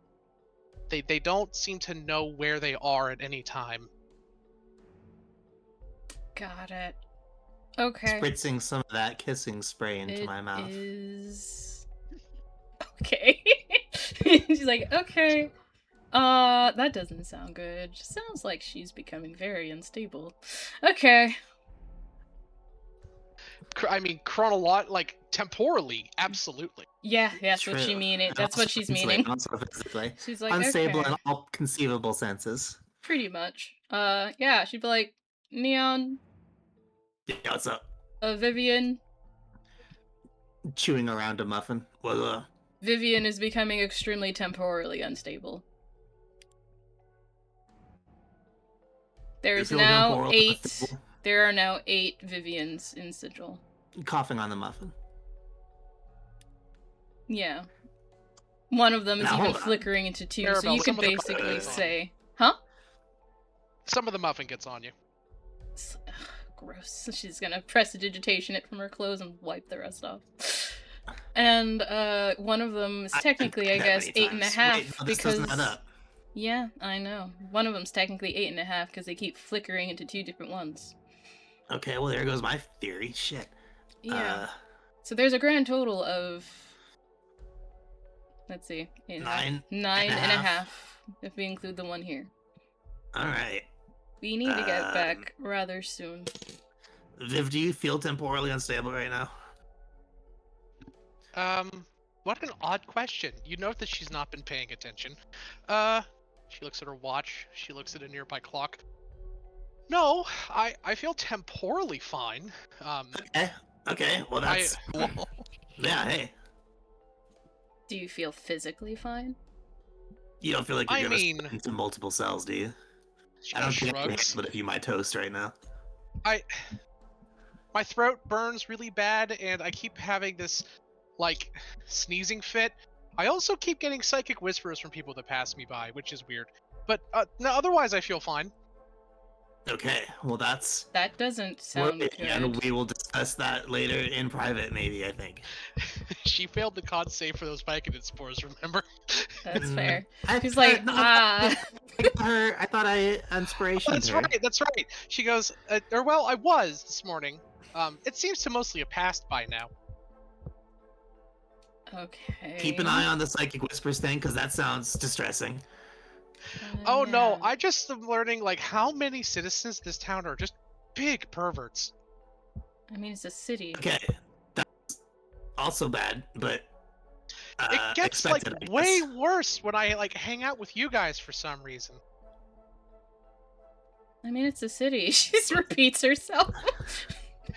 they don't seem to know where they are at any time. Got it. Okay. Spritzing some of that kissing spray into my mouth. Is okay. She's like, okay. That doesn't sound good. Sounds like she's becoming very unstable. Okay. I mean, like temporally, absolutely. Yeah, that's what she True. meaning. And That's also what she's mentally, meaning. and also physically. She's like, Unstable okay. in all conceivable senses. Pretty much. Yeah, she'd be like, Neon, Yeah, what's up? Vivian. Chewing around a muffin. Well, Vivian is becoming extremely temporally unstable. There's feel now temporal 8. unstable? There are now 8 Vivians in Sigil. Coughing on the muffin. Yeah. One of them is Now, even hold on. flickering into 2, so Arabelle, you some could of the basically muffin- say, huh? Some of the muffin gets on you. Ugh, gross. She's gonna prestidigitation it from her clothes and wipe the rest off. And one of them is technically, I guess, 8.5 Wait, no, this because doesn't add up. yeah, I know. One of them's technically 8.5 because they keep flickering into 2 different ones. Okay, well there goes my theory. Shit. Yeah. So there's a grand total of, let's see, 9 9 and a and a half. half if we include the one here. All right. We need to get back rather soon. Viv, do you feel temporally unstable right now? What an odd question. You note that she's not been paying attention. She looks at her watch. She looks at a nearby clock. No, I feel temporally fine. Okay, well that's... yeah, hey. Do you feel physically fine? You don't feel like you're I gonna mean- split into multiple cells, do you? She I don't just think I can shrugs. handle it if you my toast right now. My throat burns really bad, and I keep having this, like, sneezing fit. I also keep getting psychic whispers from people that pass me by, which is weird. But no, otherwise I feel fine. Okay, well that's... That doesn't sound worth it, good. and we will discuss that later in private, maybe, I think. She failed the con save for those Vicodin spores, remember? That's fair. I She's thought- like, no, ah. I thought I inspiration That's her. right, that's right. She goes, or well, I was this morning. It seems to mostly have passed by now. Okay. Keep an eye on the psychic whispers thing, because that sounds distressing. Oh no, Yeah. I just am learning like how many citizens in this town are just big perverts. I mean, it's a city. Okay, that's also bad, but It gets like expected, I way guess. worse when I like hang out with you guys for some reason. I mean, it's a city. She just repeats herself.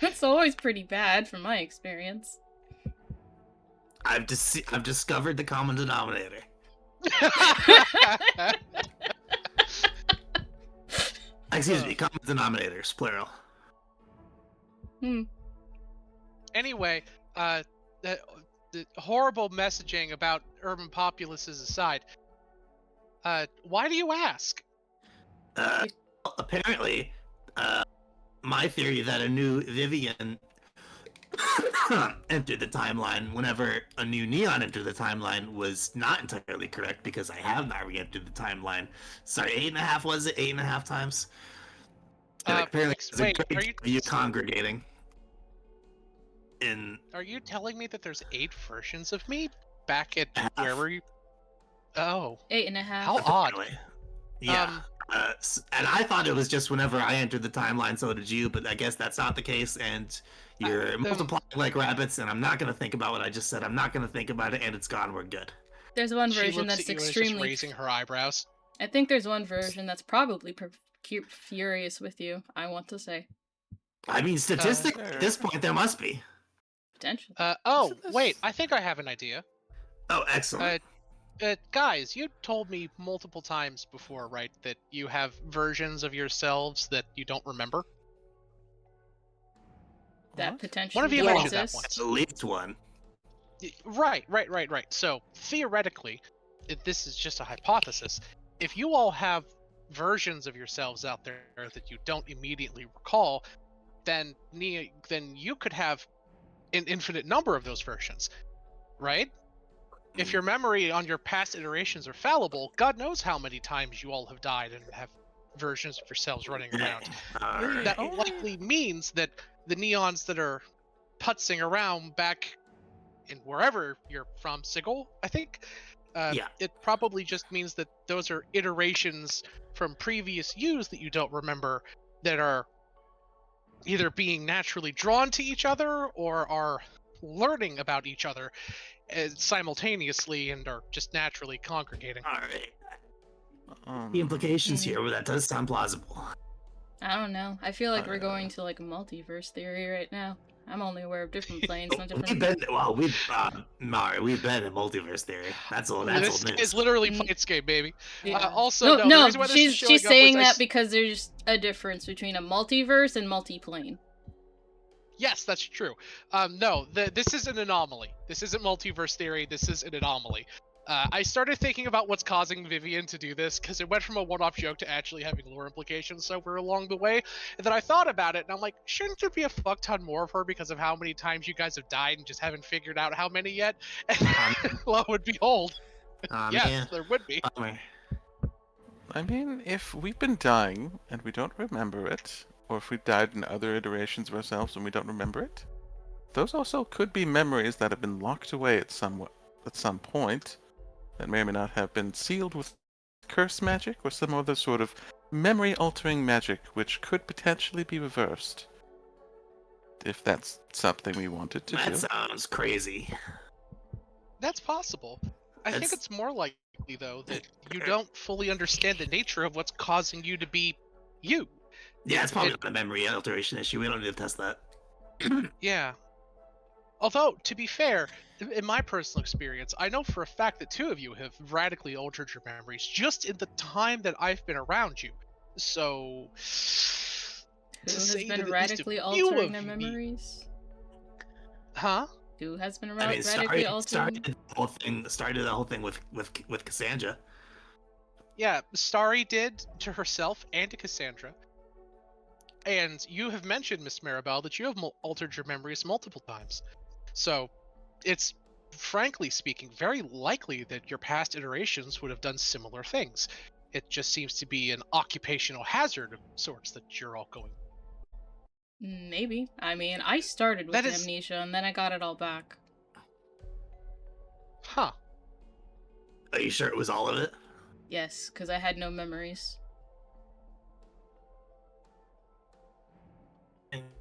That's always pretty bad from my experience. I've discovered the common denominator. Excuse me, common denominators, plural. Anyway, the horrible messaging about urban populaces aside, why do you ask? Apparently, my theory that a new Vivian entered the timeline whenever a new Neon entered the timeline was not entirely correct because I have not re-entered the timeline. Sorry, 8.5 was it? 8.5 times? And apparently, there's wait, a great are you congregating. In are you telling me that there's 8 versions of me back at Half. where were you? Oh, 8.5. how odd. apparently. Yeah. And I thought it was just whenever I entered the timeline, so did you, but I guess that's not the case, and you're multiplying like rabbits, and I'm not going to think about what I just said. I'm not going to think about it, and it's gone. We're good. There's one She version looks that's at you and is just extremely. raising her eyebrows. I think there's one version that's probably furious with you. I want to say I mean, statistically, at this point, there must be. potentially. Oh, Isn't this- wait, I think I have an idea. Oh, excellent. Guys, you told me multiple times before, right, that you have versions of yourselves that you don't remember? That What? potentially One of you does mentioned that exist. At least one. Right. So, theoretically, if this is just a hypothesis, if you all have versions of yourselves out there that you don't immediately recall, then you could have an infinite number of those versions, right? If your memory on your past iterations are fallible, God knows how many times you all have died and have versions of yourselves running around. Alright. That likely means that the neons that are putzing around back in wherever you're from, Sigil, I think, Yeah. it probably just means that those are iterations from previous yous that you don't remember that are either being naturally drawn to each other or are learning about each other simultaneously and are just naturally congregating. Alright. Um, The implications here, well, that does sound plausible. I don't know. I feel like we're going to like a multiverse theory right now. I'm only aware of different planes, not We've different. been, Mari, we've been in multiverse theory. That's all. That's This old is news. literally Mm. Fightscape, baby. Yeah. Also, the no. reason why this is showing She's up saying was that because there's a difference between a multiverse and multiplane. Yes, that's true. No, this is an anomaly. This isn't multiverse theory. This is an anomaly. I started thinking about what's causing Vivian to do this because it went from a one-off joke to actually having lore implications somewhere along the way. And then I thought about it, and I'm like, shouldn't there be a fuck ton more of her because of how many times you guys have died and just haven't figured out how many yet? And lo and behold, yes, Man. there would be. Bummer. I mean, if we've been dying and we don't remember it, or if we've died in other iterations of ourselves and we don't remember it, those also could be memories that have been locked away at some point, that may or may not have been sealed with curse magic or some other sort of memory-altering magic, which could potentially be reversed. If that's something we wanted to That do. sounds crazy. That's possible. I think That's- it's more likely, though, that you don't fully understand the nature of what's causing you to be you. Yeah, it's probably not a memory alteration issue. We don't need to test that. Yeah. Although, to be fair, in my personal experience, I know for a fact that 2 of you have radically altered your memories just in the time that I've been around you. So, Who to has say been that at least radically a few altering of their me- memories? Huh? Who has been I mean, radically altering? started the whole thing with Cassandra. Yeah, Starry did to herself and to Cassandra. And you have mentioned, Miss Maribel, that you have altered your memories multiple times. So, it's, frankly speaking, very likely that your past iterations would have done similar things. It just seems to be an occupational hazard of sorts that you're all going. Maybe. I mean, I started with That is- amnesia and then I got it all back. Huh. Are you sure it was all of it? Yes, because I had no memories.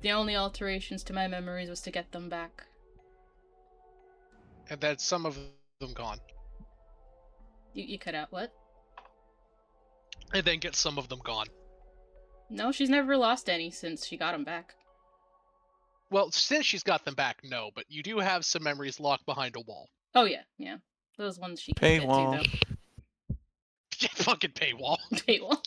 The only alterations to my memories was to get them back. And then some of them gone. You cut out what? And then get some of them gone. No, she's never lost any since she got them back. Well, since she's got them back, no, but you do have some memories locked behind a wall. Oh yeah. Those ones she can get to Paywall. though. Fucking paywall. Paywall.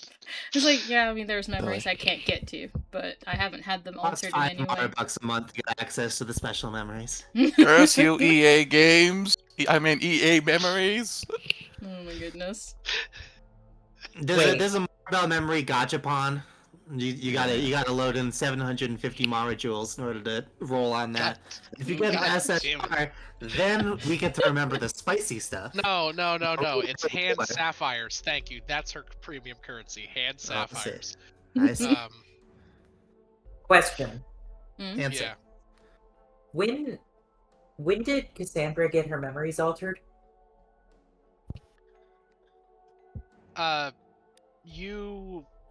It's like, yeah, I mean, there's Silly. memories I can't get to, but I haven't had them Costs altered in any way. $5 a month to get access to the special memories. Curse you, EA games. I mean, EA memories. Oh my goodness. There's a Marvel memory gachapon. You gotta load in 750 Mara jewels in order to roll on that. If you get an God damn SSR, then we get to remember the spicy stuff. No. It's hand sapphires. Thank you. That's her premium currency. Hand sapphires. I see. Question. Answer. Yeah. When did Cassandra get her memories altered?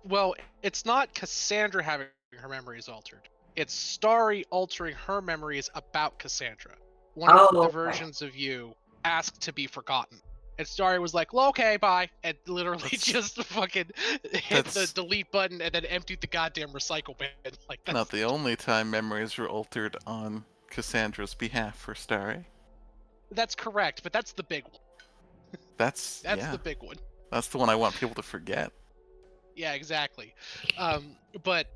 Well, it's not Cassandra having her memories altered. It's Starry altering her memories about Cassandra. One of the okay. versions of you asked to be forgotten. And Starry was like, well, okay, bye. And literally That's- just fucking hit the that's- delete button and then emptied the goddamn recycle bin. Like, that's, Not the only time memories were altered on Cassandra's behalf for Starry. that's correct, but that's the big one. That's That's yeah. the big one. That's the one I want people to forget. Yeah, exactly. But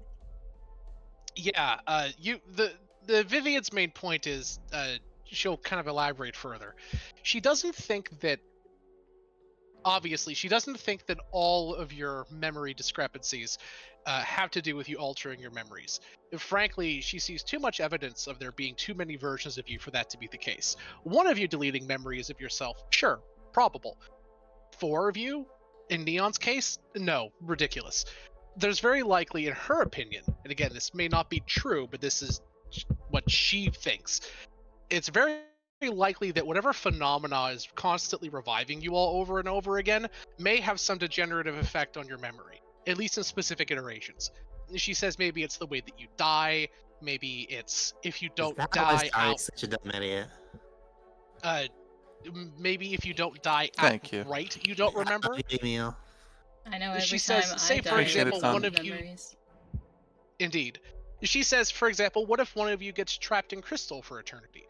yeah, the Vivian's main point is she'll kind of elaborate further. She doesn't think that obviously she doesn't think that all of your memory discrepancies have to do with you altering your memories. Frankly, she sees too much evidence of there being too many versions of you for that to be the case. One of you deleting memories of yourself, sure, probable. 4 of you, in Neon's case, no, ridiculous. There's very likely, in her opinion, and again, this may not be true, but this is what she thinks. It's very likely that whatever phenomena is constantly reviving you all over and over again may have some degenerative effect on your memory, at least in specific iterations. She says maybe it's the way that you die, maybe it's if you don't Is that die why out. Starry's such a dumb idiot? Maybe if you don't die Thank you. outright, you don't remember. Emil. I know every She time says, I say, die, for I example, lose one all of you- memories. Indeed. She says, for example, what if one of you gets trapped in crystal for eternity?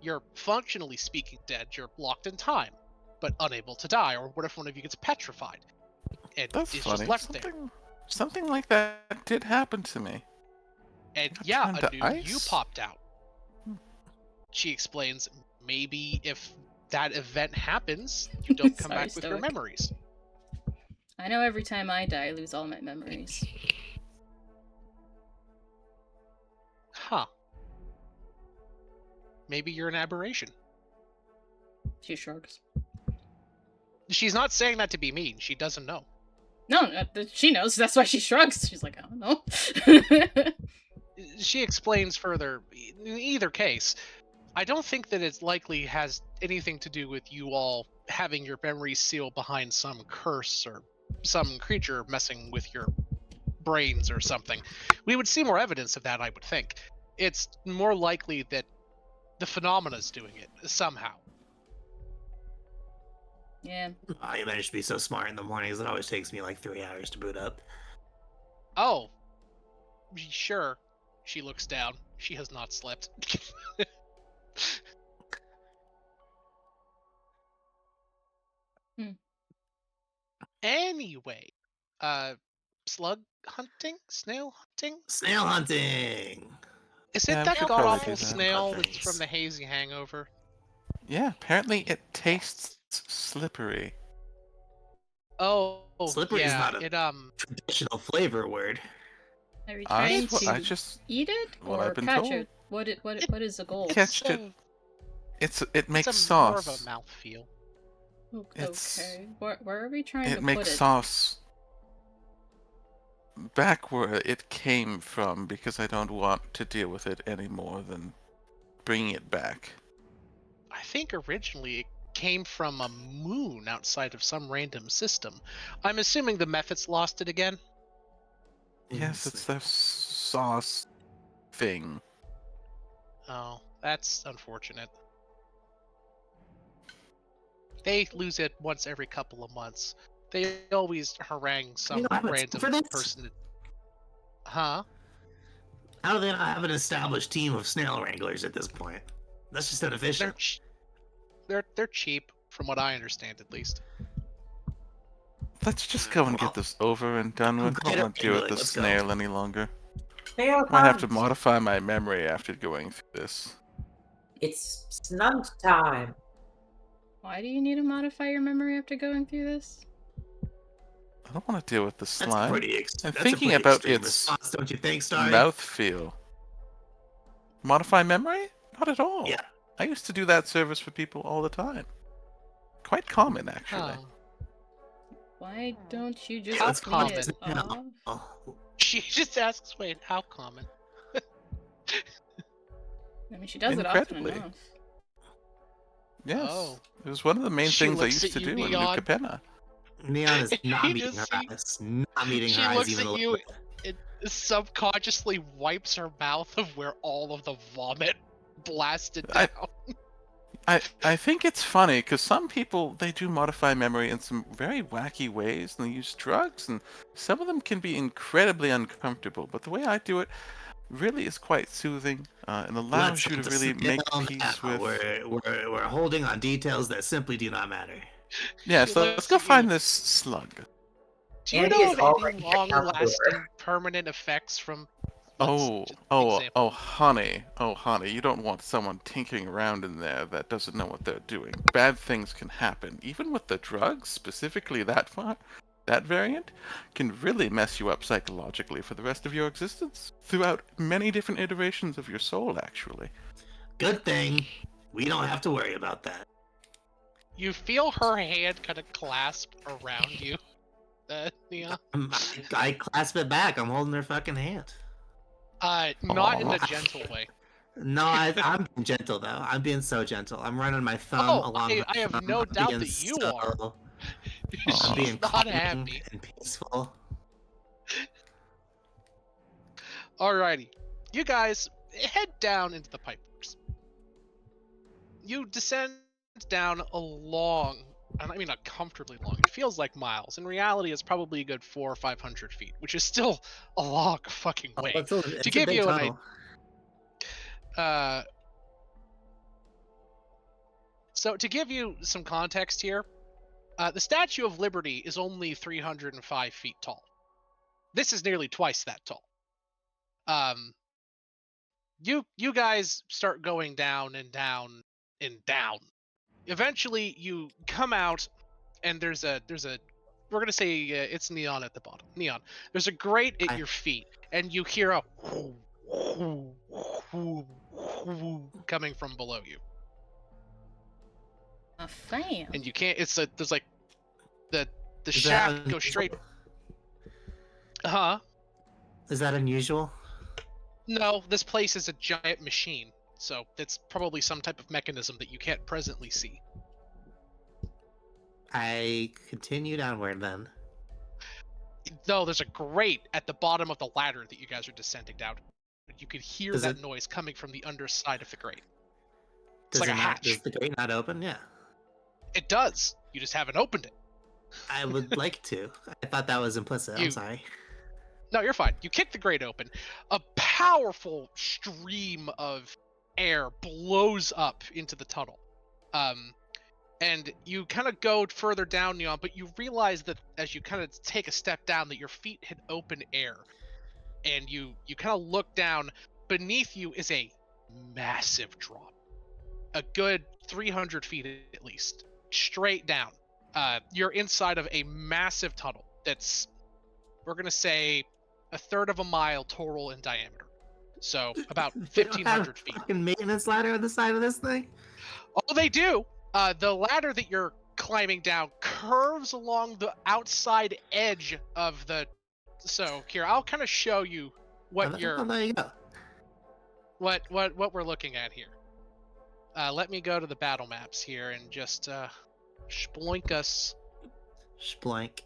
You're functionally speaking dead, you're locked in time, but unable to die. Or what if one of you gets petrified and That's is funny. just left there? Something like that did happen to me. And got yeah, turned a to new you ice? popped out. She explains, maybe if that event happens, you don't come Sorry, back with your Stoic. memories. I know every time I die, I lose all my memories. Huh. Maybe you're an aberration. She shrugs. She's not saying that to be mean. She doesn't know. No, she knows. That's why she shrugs. She's like, I don't know. She explains further, in either case, I don't think that it likely has anything to do with you all having your memories sealed behind some curse or some creature messing with your brains or something. We would see more evidence of that, I would think. It's more likely that the phenomena is doing it somehow. Yeah. Oh, you managed to be so smart in the mornings. It always takes me like 3 hours to boot up. Oh, sure. She looks down. She has not slept. Anyway, slug hunting? Snail hunting? Snail hunting! Is Yeah, it we that could god probably awful do that. snail that's Things. from the hazy hangover? Yeah, apparently it tastes slippery. Oh, Slippery is yeah. not a- It Traditional flavor word. Are we I trying to just eat it what or I've been catch told. it? What is the goal? Catch it. It makes it's more of a sauce. mouthfeel. It's- Okay. Where are we trying It to makes put it? sauce back where it came from because I don't want to deal with it any more than bringing it back. I think originally it came from a moon outside of some random system. I'm assuming the Mephits lost it again. Yes, it's the sauce thing. Oh, that's unfortunate. They lose it once every couple of months. They always harangue some have a team random for this? person. Huh? How do they not have an established team of snail wranglers at this point? That's just inefficient. They're cheap, from what I understand, at least. Let's just go and Well, get this over and done I'm with. I great don't at want to deal with wrangling, the let's go. snail any longer. Snail Might have to hunt. modify my memory after going through this. It's snunt time. Why do you need to modify your memory after going through this? I don't want to deal with the That's a slime. pretty, I'm that's a thinking pretty about extreme its response, don't you think, Starry? mouthfeel. Modify memory? Not at all. Yeah. I used to do that service for people all the time. Quite common, actually. Oh. Why don't you just How let's call clean common. it it off? Oh, She just asks, wait, how common? I mean, she does it often Incredibly. enough. Yes. Oh. It was one of the main She things I looks used to at you, do in New Neon. Capenna. Neon is not You meeting just her see- eyes. Not meeting She her eyes looks even a at little you bit. and subconsciously wipes her mouth of where all of the vomit blasted down. I think it's funny because some people they do modify memory in some very wacky ways and they use drugs and some of them can be incredibly uncomfortable. But the way I do it really is quite soothing and allows you to really make peace with. We're holding on details that simply do not matter. Yeah, She so looks let's go at you. find this slug. Do you Andy know is of already any getting out the door. long-lasting permanent effects from? Oh, just oh, example. oh, honey, you don't want someone tinkering around in there that doesn't know what they're doing. Bad things can happen, even with the drugs, specifically that variant, can really mess you up psychologically for the rest of your existence, throughout many different iterations of your soul, actually. Good thing we don't have to worry about that. You feel her hand kind of clasp around you, Neon. I clasp it back. I'm holding her fucking hand. Not in Aw. a gentle way. No, I'm being gentle though. I'm being so gentle. I'm running my thumb along her I have thumb. no I'm doubt being that you so- are. Aw. I'm being She's not calming happy. and peaceful. Alrighty, you guys head down into the pipeworks. You descend down a long, and I mean uncomfortably long. It feels like miles. In reality, it's probably a good 400 or 500 feet, which is still a long fucking way. It's a give big you an tunnel. So to give you some context here, the Statue of Liberty is only 305 feet tall. This is nearly twice that tall. You guys start going down and down and down. Eventually, you come out, and there's a we're gonna say it's Neon at the bottom. Neon. There's a grate at your feet, and you hear a coming from below you. A fan. And you can't. There's like the Is shaft that goes straight. unusual? Huh? Is that unusual? No, this place is a giant machine, so it's probably some type of mechanism that you can't presently see. I continue downward then. No, there's a grate at the bottom of the ladder that you guys are descending down. You could hear Does that it- noise coming from the underside of the grate. Does like it a not? hatch. Does the grate not open? Yeah. It does. You just haven't opened it. I would like to. I thought that was implicit. I'm You- sorry. No, you're fine. You kick the grate open. A powerful stream of air blows up into the tunnel. And you kind of go further down, Neon, but you realize that as you kind of take a step down that your feet hit open air. And you kind of look down. Beneath you is a massive drop. A good 300 feet at least. Straight down. You're inside of a massive tunnel that's, we're going to say, a third of a mile total in diameter. So about They don't have 1,500 a feet. fucking maintenance ladder on the side of this thing. Oh, they do. The ladder that you're climbing down curves along the outside edge of the. So here, I'll kind of show you what Oh, there you go. what we're looking at here. let me go to the battle maps here and just sploink us. Sploink.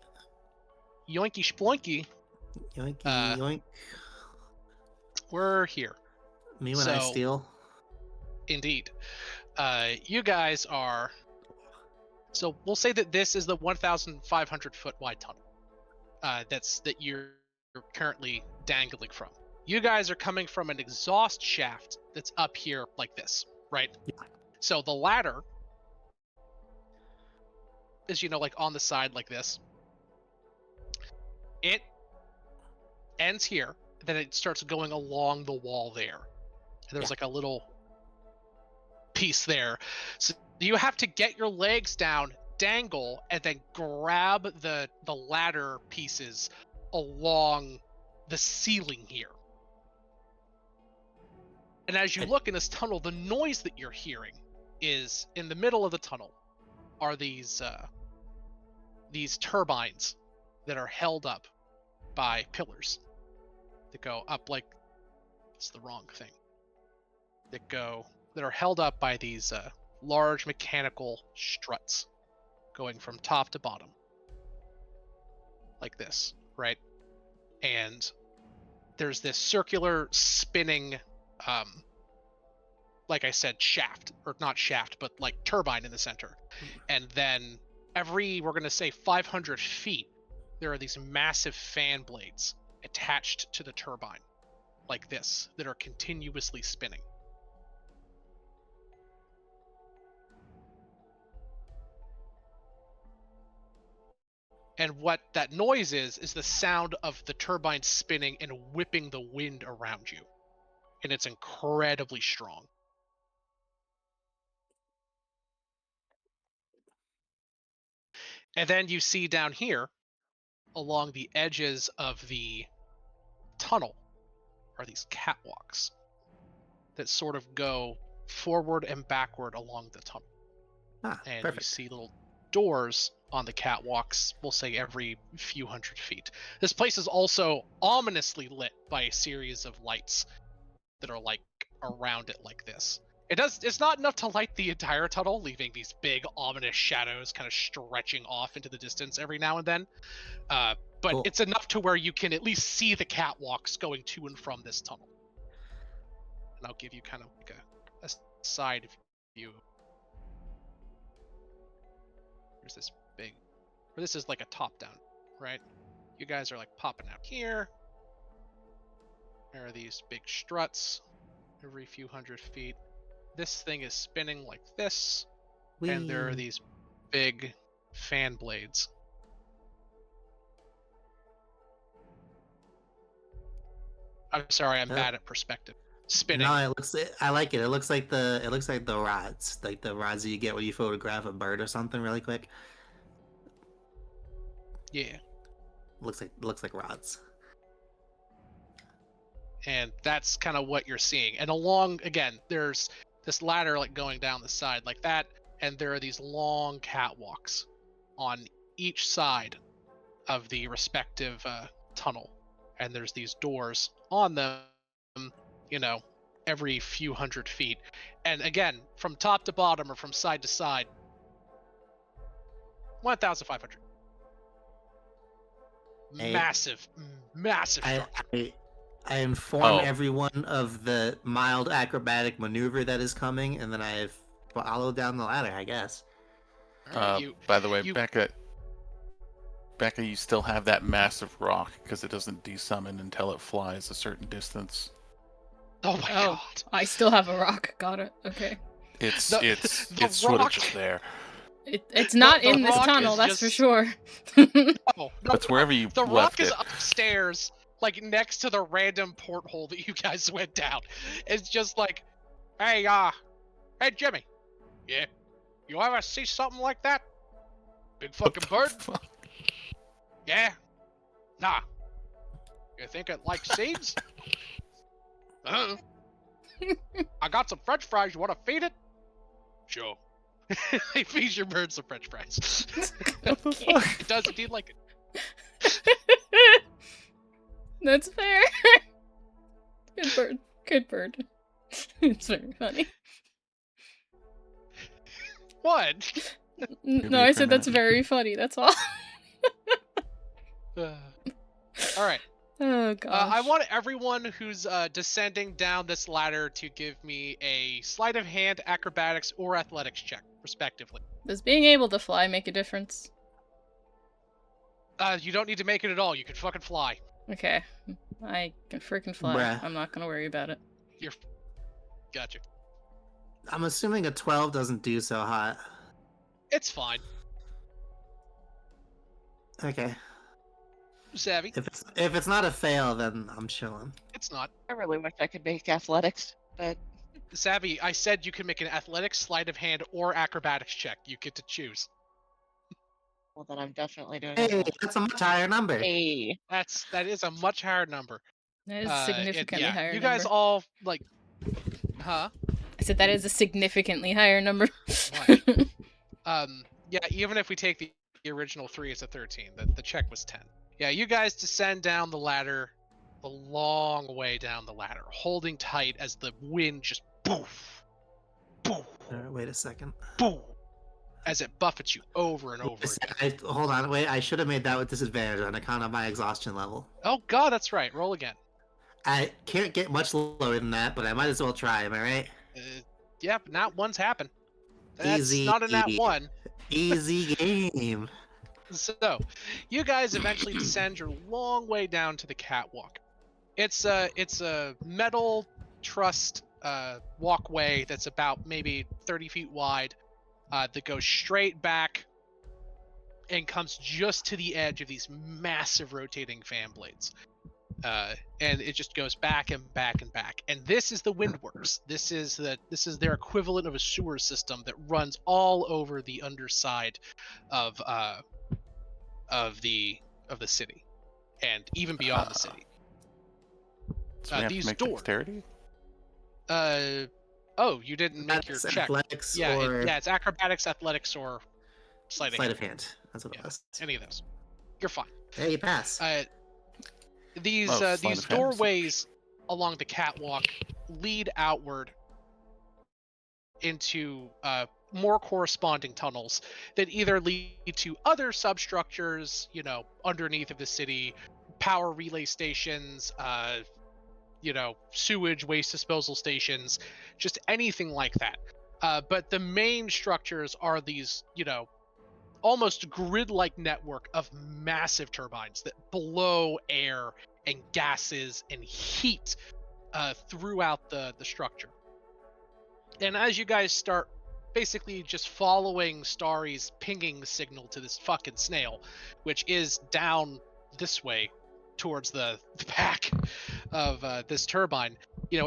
Yoinky sploinky. Yoinky Uh, yoink. We're here. Me when I so- steal. Indeed. You guys are. So we'll say that this is the 1,500 foot wide tunnel. That you're currently dangling from. You guys are coming from an exhaust shaft that's up here like this, right? Yeah. So the ladder is, like on the side like this. It ends here, then it starts going along the wall there. And there's like a little piece there. So you have to get your legs down, dangle, and then grab the ladder pieces along the ceiling here. And as you look in this tunnel, the noise that you're hearing is in the middle of the tunnel are these turbines that are held up by pillars that go up like it's the wrong thing. That are held up by these large mechanical struts going from top to bottom like this, right? And there's this circular spinning like I said, shaft, or not shaft, but like turbine in the center. And then we're going to say 500 feet, there are these massive fan blades attached to the turbine like this that are continuously spinning. And what that noise is the sound of the turbine spinning and whipping the wind around you. And it's incredibly strong. And then you see down here, along the edges of the tunnel, are these catwalks that sort of go forward and backward along the tunnel. And Perfect. you see little doors on the catwalks, we'll say every few hundred feet. This place is also ominously lit by a series of lights that are like around it like this. It's not enough to light the entire tunnel, leaving these big ominous shadows kind of stretching off into the distance every now and then. But Cool. It's enough to where you can at least see the catwalks going to and from this tunnel. And I'll give you kind of like a side view. There's this big, or this is like a top down, right? You guys are like popping out here. There are these big struts every few hundred feet. This thing is spinning like this, and there are these big fan blades. I'm sorry, I'm bad at perspective. Spinning. No, I like it. It looks like the rods, like the rods that you get when you photograph a bird or something really quick. Yeah. Looks like rods. And that's kind of what you're seeing. And along, again, there's this ladder like going down the side like that, and there are these long catwalks on each side of the respective tunnel. And there's these doors on them, every few hundred feet. And again, from top to bottom or from side to side, 1,500. Massive structure. I inform everyone of the mild acrobatic maneuver that is coming, and then I follow down the ladder, I guess. By the way, Becca, you still have that massive rock because it doesn't desummon until it flies a certain distance. Oh my god! I still have a rock. Got it. Okay. It's sort of just there. It's not in this tunnel, that's for sure. No, It's wherever you the left rock is it. upstairs, like next to the random porthole that you guys went down. It's just like, hey Jimmy, yeah, you ever see something like that? Big fucking bird? Yeah? Nah. You think it likes seeds? I got some french fries, you want to feed it? Sure. They feed your bird some french fries. It does indeed like it. That's fair. Good bird. It's very funny. What? Give No, me I a said that's minute. very funny. That's all. All right. Oh gosh. I want everyone who's descending down this ladder to give me a sleight of hand, acrobatics, or athletics check, respectively. Does being able to fly make a difference? You don't need to make it at all. You can fucking fly. Okay. I can freaking fly. Bruh. I'm not gonna worry about it. Gotcha. I'm assuming a 12 doesn't do so hot. It's fine. Okay. Savvy. If it's not a fail, then I'm chilling. It's not. I really wish I could make athletics, but Savvy, I said you can make an athletics, sleight of hand, or acrobatics check. You get to choose. well, then I'm definitely doing Hey, athletics. that's a much higher number. Hey, That is a much higher number. That is a significantly yeah, higher you number. guys all like, huh? I said that is a significantly higher number. What? Yeah, even if we take the original 3, it's a 13. The check was 10. Yeah, you guys descend down the ladder, a long way down the ladder, holding tight as the wind just poof, poof, Wait a second. poof, as it buffets you over and over again. Hold on, wait. I should have made that with disadvantage on account of my exhaustion level. Oh god, that's right. Roll again. I can't get much lower than that, but I might as well try. Am I right? Yeah, but nat one's happened. That's Easy. not a nat one. Easy game. So, you guys eventually descend your long way down to the catwalk. It's a metal trussed walkway that's about maybe 30 feet wide that goes straight back and comes just to the edge of these massive rotating fan blades. And it just goes back and back and back. And this is the windworks. This is their equivalent of a sewer system that runs all over the underside of the city, and even beyond the city. So we have These to make doors. dexterity? Oh, you didn't make your That's check. athletics Yeah, or it's acrobatics, athletics, or sleight sleight of of hand. hand. That's what it Yeah, was. any of those. You're fine. Hey, you pass. These Oh, sleight these of hand. doorways along the catwalk lead outward into more corresponding tunnels that either lead to other substructures, underneath of the city, power relay stations, sewage waste disposal stations, just anything like that. But the main structures are these, almost grid-like network of massive turbines that blow air and gases and heat throughout the structure. And as you guys start basically just following Starry's pinging signal to this fucking snail, which is down this way towards the back of this turbine,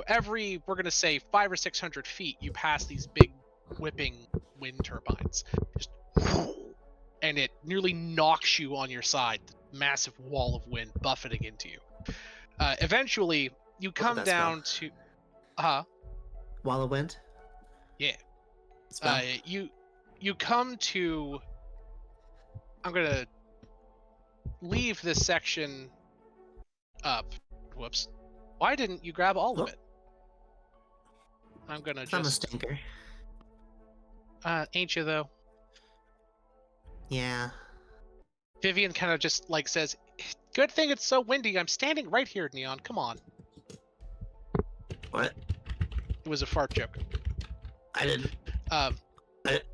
every, we're going to say 500 or 600 feet, you pass these big whipping wind turbines. Just, and it nearly knocks you on your side, massive wall of wind buffeting into you. Eventually, you come that down to... Wall of wind. Yeah. Spell. You come to... I'm gonna leave this section up. Whoops. Why didn't you grab all of it? I'm gonna I'm a just... stinker. Ain't you though? Yeah. Vivian kind of just says, "Good thing it's so windy. I'm standing right here, Neon. Come on." What? It was a fart joke. I didn't. Um,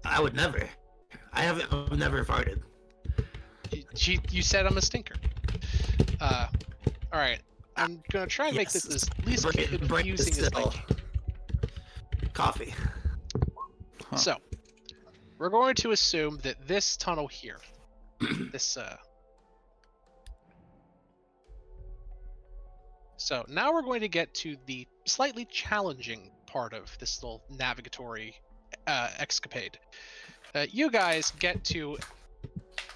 I would never. I've never farted. you said I'm a stinker. All right. I'm gonna try and make this as least confusing as I can. Coffee. Huh. So, we're going to assume that this tunnel here, this So now we're going to get to the slightly challenging part of this little navigatory escapade. You guys get to,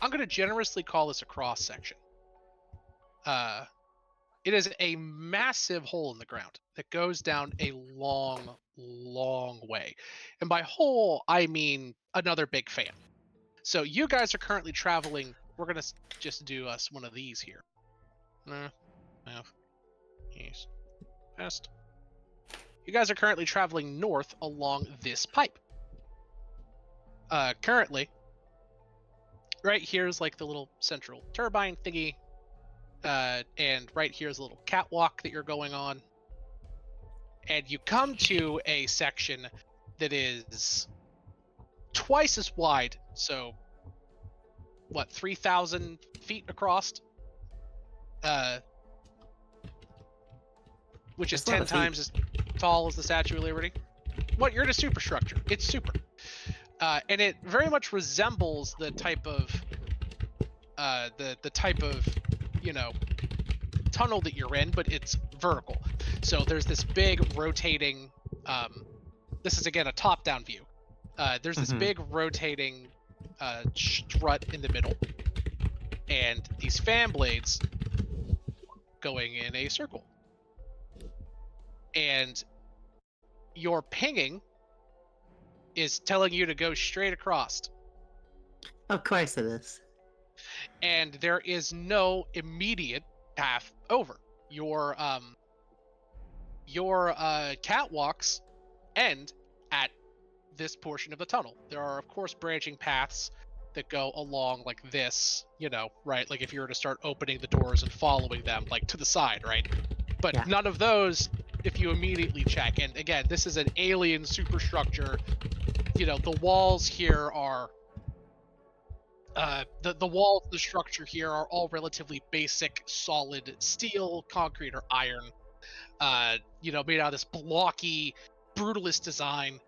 I'm going to generously call this a cross section. It is a massive hole in the ground that goes down a long, long way. And by hole, I mean another big fan. So you guys are currently traveling. We're going to just do us one of these here. East, west. You guys are currently traveling north along this pipe. currently, right here's like the little central turbine thingy, and right here's a little catwalk that you're going on, and you come to a section that is twice as wide. So, what, 3,000 feet across? Which is That's a lot 10 of feet. times as tall as the Statue of Liberty. What, you're in a superstructure. It's super. And it very much resembles the type of the type of, you know, tunnel that you're in, but it's vertical. So there's this big rotating this is again a top-down view. There's this big rotating strut in the middle, and these fan blades going in a circle. And your pinging is telling you to go straight across. Of course it is. And there is no immediate path over. Your catwalks end at this portion of the tunnel. There are, of course, branching paths that go along like this, you know, right? Like if you were to start opening the doors and following them, like to the side, right? But Yeah. none of those if you immediately check. And again, this is an alien superstructure. You know, the walls here are the walls of the structure here are all relatively basic, solid steel, concrete, or iron. You know, made out of this blocky, brutalist design.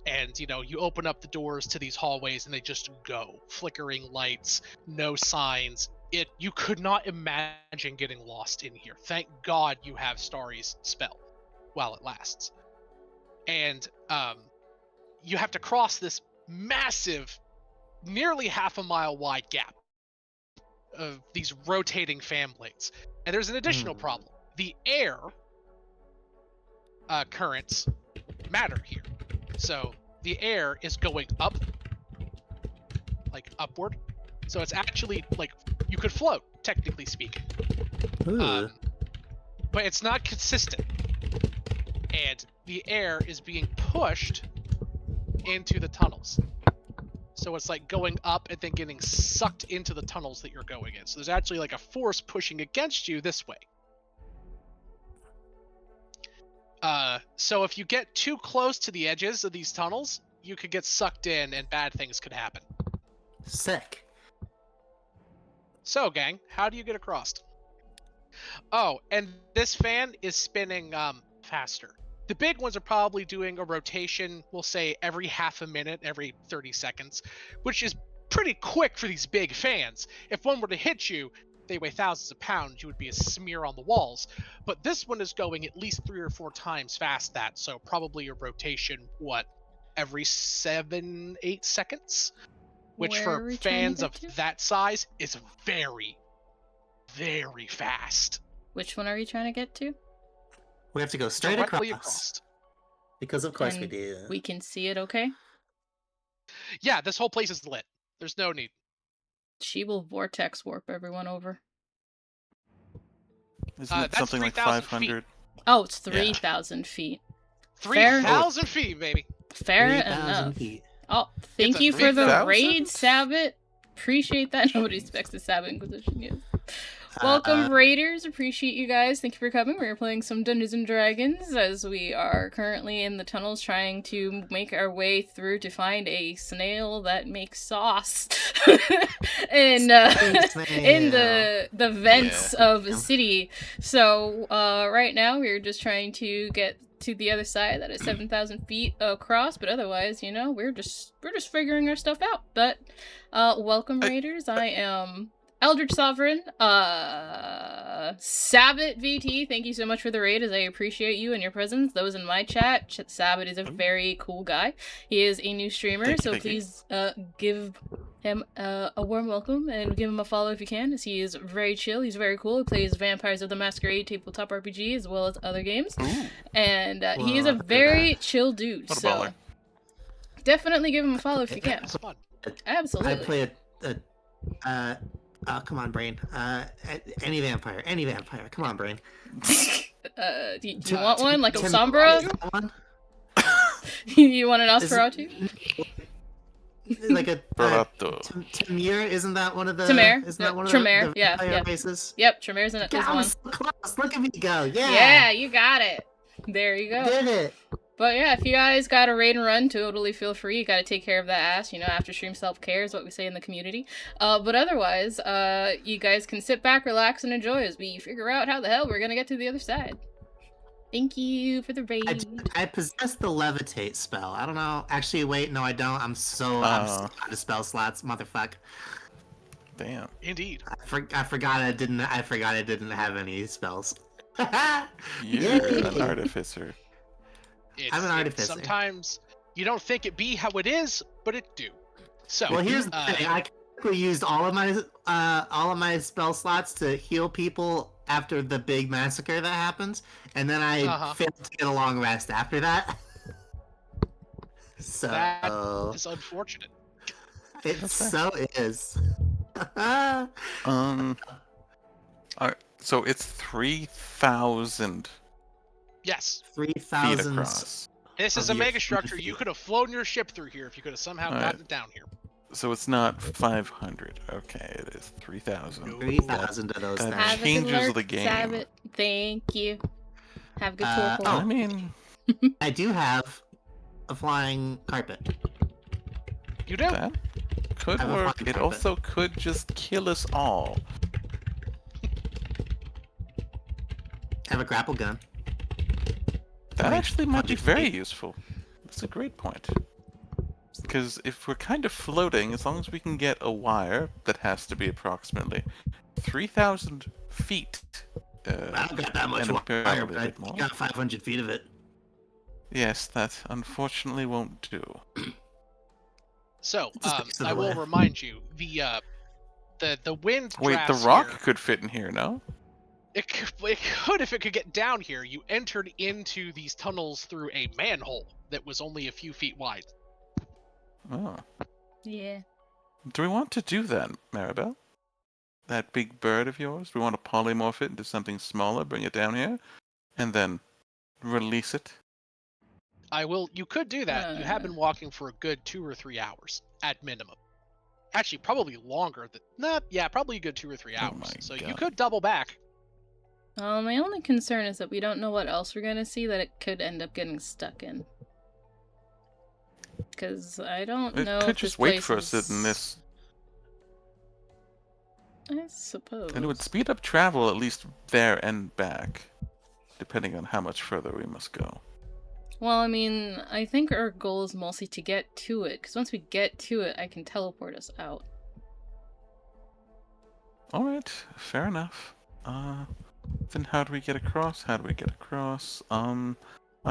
And, you know, you open up the doors to these hallways and they just go. Flickering lights, no signs. You could not imagine getting lost in here. Thank God you have Starry's spell while it lasts. And you have to cross this massive, nearly half a mile wide gap of these rotating fan blades. And there's an additional problem. The air currents matter here. So the air is going up, like upward. So it's actually like you could float, technically speaking. Ooh. But it's not consistent. And the air is being pushed into the tunnels. So it's like going up and then getting sucked into the tunnels that you're going in. So there's actually like a force pushing against you this way. So if you get too close to the edges of these tunnels, you could get sucked in and bad things could happen. Sick. So, gang, how do you get across? Oh, and this fan is spinning faster. The big ones are probably doing a rotation, we'll say every half a minute, every 30 seconds, which is pretty quick for these big fans. If one were to hit you, they weigh thousands of pounds, you would be a smear on the walls. But this one is going at least 3 or 4 times fast that, so probably a rotation, every 7-8 seconds? Which Where are for we trying to fans get of to? that size is very, very fast. Which one are we trying to get to? We have to go straight Directly across. Because of course we And do. we can see it, okay? Yeah, this whole place is lit. There's no need. She will vortex warp everyone over. Isn't it that's something like 3,000 feet. 500? Oh, it's Yeah. 3,000 feet. Fair. 3,000 feet, baby. Fair 3,000 enough. feet. Oh, thank a you for the 3,000? raid, Sabbat. Appreciate that. Nobody expects the Sabbat Inquisition, yes. Uh, Welcome, Raiders. Appreciate you guys. Thank you for coming. We're playing some Dungeons and Dragons as we are currently in the tunnels trying to make our way through to find a snail that makes sauce in in the vents of a city. So right now we're just trying to get to the other side that is 7,000 feet across, but otherwise, you know, we're just figuring our stuff out. But welcome, Raiders. I am Eldritch Sovereign, Sabbat VT, thank you so much for the raid, as I appreciate you and your presence. Those in my chat, Sabbat is a very cool guy. He is a new streamer, Thank you, so thank you. please give him a warm welcome and give him a follow if you can, as he is very chill. He's very cool. He plays Vampires of the Masquerade tabletop RPG as well as other games. Ooh, And he is Well, a look at very that. chill dude, What a so baller. definitely give him a follow if you can. It's fun. Absolutely. I play come on, brain. Any vampire. Come on, brain. Do you want one? Like a Tim- Sombra? One? You want an Is- Nosferatu? like a Barato. Tamir? Isn't that one of the? Tamir. Isn't that one of Tremere, the yeah, vampire yeah. races? Yep, Tremere's is Yeah, I one. was so close. Look at me go. Yeah. Yeah, you got it. There you I go. did it. But yeah, if you guys got a raid and run, totally feel free. You gotta take care of that ass, after stream self-care is what we say in the community. But otherwise, you guys can sit back, relax, and enjoy as we figure out how the hell we're gonna get to the other side. Thank you for the raid. I possess the levitate spell. I don't know. Actually, wait, no, I don't. I'm so out of spell slots, motherfucker. Damn. Indeed. I forgot I didn't. I forgot I didn't have any spells. You're an artificer. I'm an artificer. Sometimes you don't think it be how it is, but it do. So well, here's the thing. I quickly used all of my spell slots to heal people after the big massacre that happened, and then I failed to get a long rest after that. So that is unfortunate. It so is. So it's 3,000. Yes. 3,000 across. This is a mega structure. You could have flown your ship through here if you could have somehow gotten it down here. So it's not 500. Okay, it is 3,000. 3,000 of those that things. changes the game. Thank you. Have a good tour. I mean, I do have a flying carpet. You do? That could work. It also could just kill us all. I have a grapple gun. That actually might be very useful. That's a great point. Because if we're kind of floating, as long as we can get a wire that has to be approximately 3,000 feet. I don't got that much wire, but I got 500 feet of it. Yes, that unfortunately won't do. So, I will remind you, the wind. Wait, the rock could fit in here, no? It could if it could get down here. You entered into these tunnels through a manhole that was only a few feet wide. Oh. Yeah. Do we want to do that, Maribel? That big bird of yours? Do we want to polymorph it into something smaller, bring it down here, and then release it? You could do that. You have been walking for a good 2 or 3 hours, at minimum. Actually, probably longer than... probably a good 2 or 3 hours. So you could double back. My only concern is that we don't know what else we're gonna see that it could end up getting stuck in. Because I don't know. It could just wait for us in this. I suppose. And it would speed up travel at least there and back, depending on how much further we must go. Well, I mean, I think our goal is mostly to get to it, because once we get to it, I can teleport us out. Alright, fair enough. Then how do we get across? I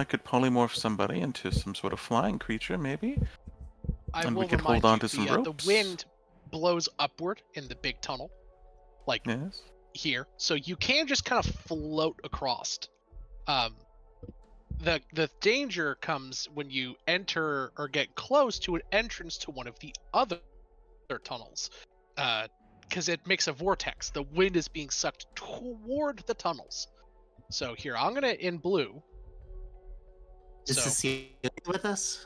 could polymorph somebody into some sort of flying creature, maybe? And we could hold on to some ropes. The wind blows upward in the big tunnel. Like yes. Here. So you can just kind of float across. The danger comes when you enter or get close to an entrance to one of the other tunnels. Because it makes a vortex. The wind is being sucked toward the tunnels. So here, I'm gonna in blue. Is Cecilia with us?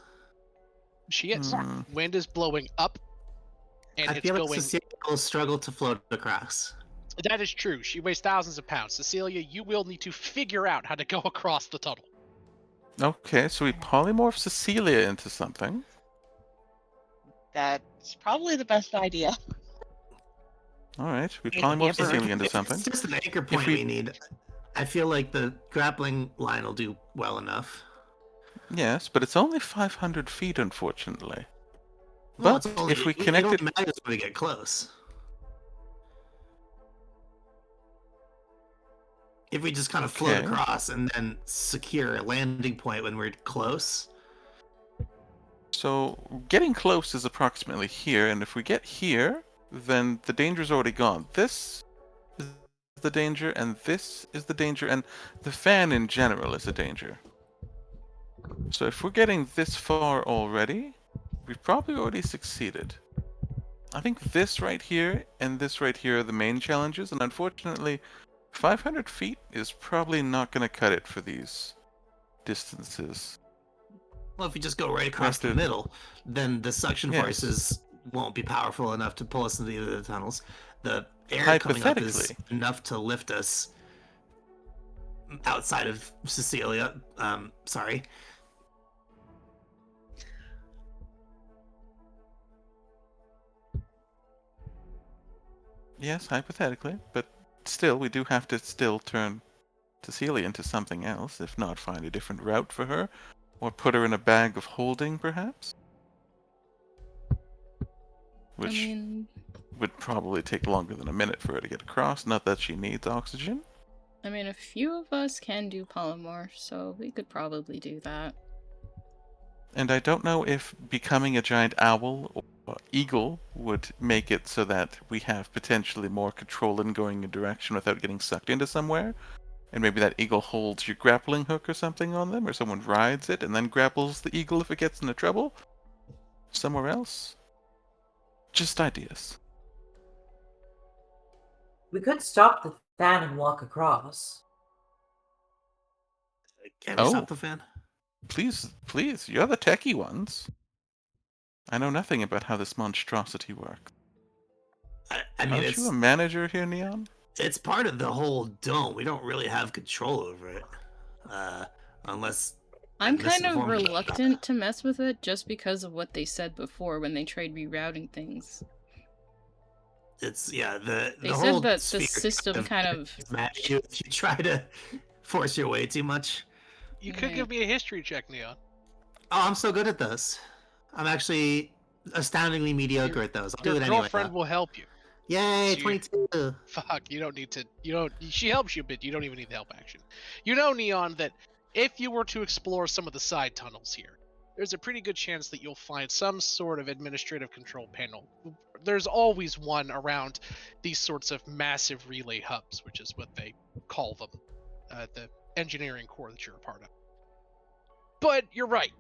She is. Wind is blowing up, and I feel like Cecilia will struggle to float across. That is true. She weighs thousands of pounds. Cecilia, you will need to figure out how to go across the tunnel. Okay, so we polymorph Cecilia into something. That's probably the best idea. Alright, we polymorph Cecilia into something. It's just an anchor point we need. I feel like the grappling line will do well enough. Yes, but it's only 500 feet, unfortunately. Well, but if we connect it... It matters when we get close. If we just kind of float across and then secure a landing point when we're close. So, getting close is approximately here, and if we get here, then the danger's already gone. This is the danger, and this is the danger, and the fan in general is a danger. So if we're getting this far already, we've probably already succeeded. I think this right here and this right here are the main challenges, and unfortunately, 500 feet is probably not going to cut it for these distances. Well, if you just go right across the to- middle, then the suction Yes. forces won't be powerful enough to pull us into either of the tunnels. The air coming up is Hypothetically. enough to lift us outside of Cecilia. Sorry. Yes, hypothetically, but still, we do have to still turn Cecilia into something else, if not find a different route for her, or put her in a bag of holding, perhaps? Which I mean, would probably take longer than a minute for her to get across, not that she needs oxygen. a few of us can do polymorph, so we could probably do that. And I don't know if becoming a giant owl or eagle would make it so that we have potentially more control in going a direction without getting sucked into somewhere. And maybe that eagle holds your grappling hook or something on them, or someone rides it and then grapples the eagle if it gets into trouble somewhere else. Just ideas. We could stop the fan and walk across. Can we Oh. stop the fan? Please, please, you're the techie ones. I know nothing about how this monstrosity works. I mean, Aren't you a manager here, Neon? it's part of the whole dome. We don't really have control over it, unless I'm kind of misinformed about that. reluctant to mess with it just because of what they said before when they tried rerouting things. It's the They whole said that the sphere system kind of. match you if you try to force your way too much. You could Yeah. give me a history check, Neon. Oh, I'm so good at those. I'm actually astoundingly mediocre at those. I'll do Your it anyway. girlfriend will help you. Yay, So 22. Fuck, you don't need to. You don't. She helps you, but you don't even need the help action. You know, Neon, that if you were to explore some of the side tunnels here, there's a pretty good chance that you'll find some sort of administrative control panel. There's always one around these sorts of massive relay hubs, which is what they call them, the engineering core that you're a part of. But you're right.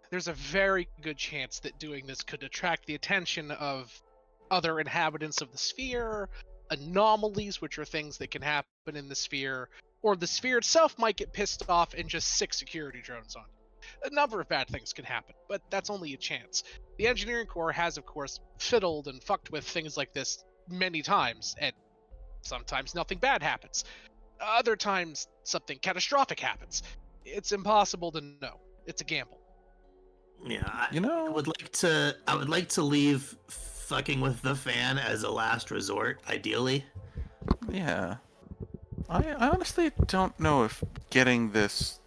There's a very good chance that doing this could attract the attention of other inhabitants of the sphere, anomalies, which are things that can happen in the sphere, or the sphere itself might get pissed off and just sick security drones on you. A number of bad things can happen, but that's only a chance. The engineering core has, of course, fiddled and fucked with things like this many times, and sometimes nothing bad happens. Other times, something catastrophic happens. It's impossible to know. It's a gamble. Yeah, I You would like to leave fucking with the fan as a last resort, ideally. yeah. I honestly don't know if getting this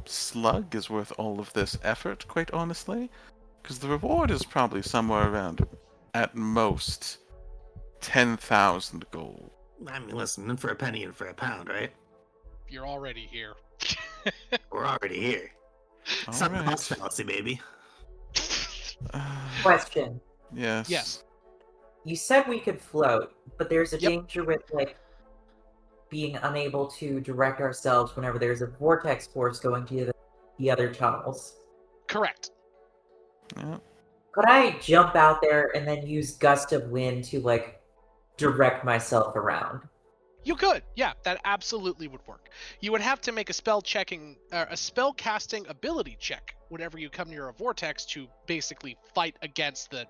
slug is worth all of this effort, quite honestly. Because the reward is probably somewhere around, at most, 10,000 gold. I mean, listen, in for a penny and for a pound, right? You're already here. We're already here. Something Alright. else fallacy, baby. Question. Yes. Yes. You said we could float, but there's a Yep. danger with being unable to direct ourselves whenever there's a vortex force going to the other tunnels. Correct. Yeah. Could I jump out there and then use gust of wind to direct myself around? You could, yeah, that absolutely would work. You would have to make a spell casting ability check whenever you come near a vortex to basically fight against the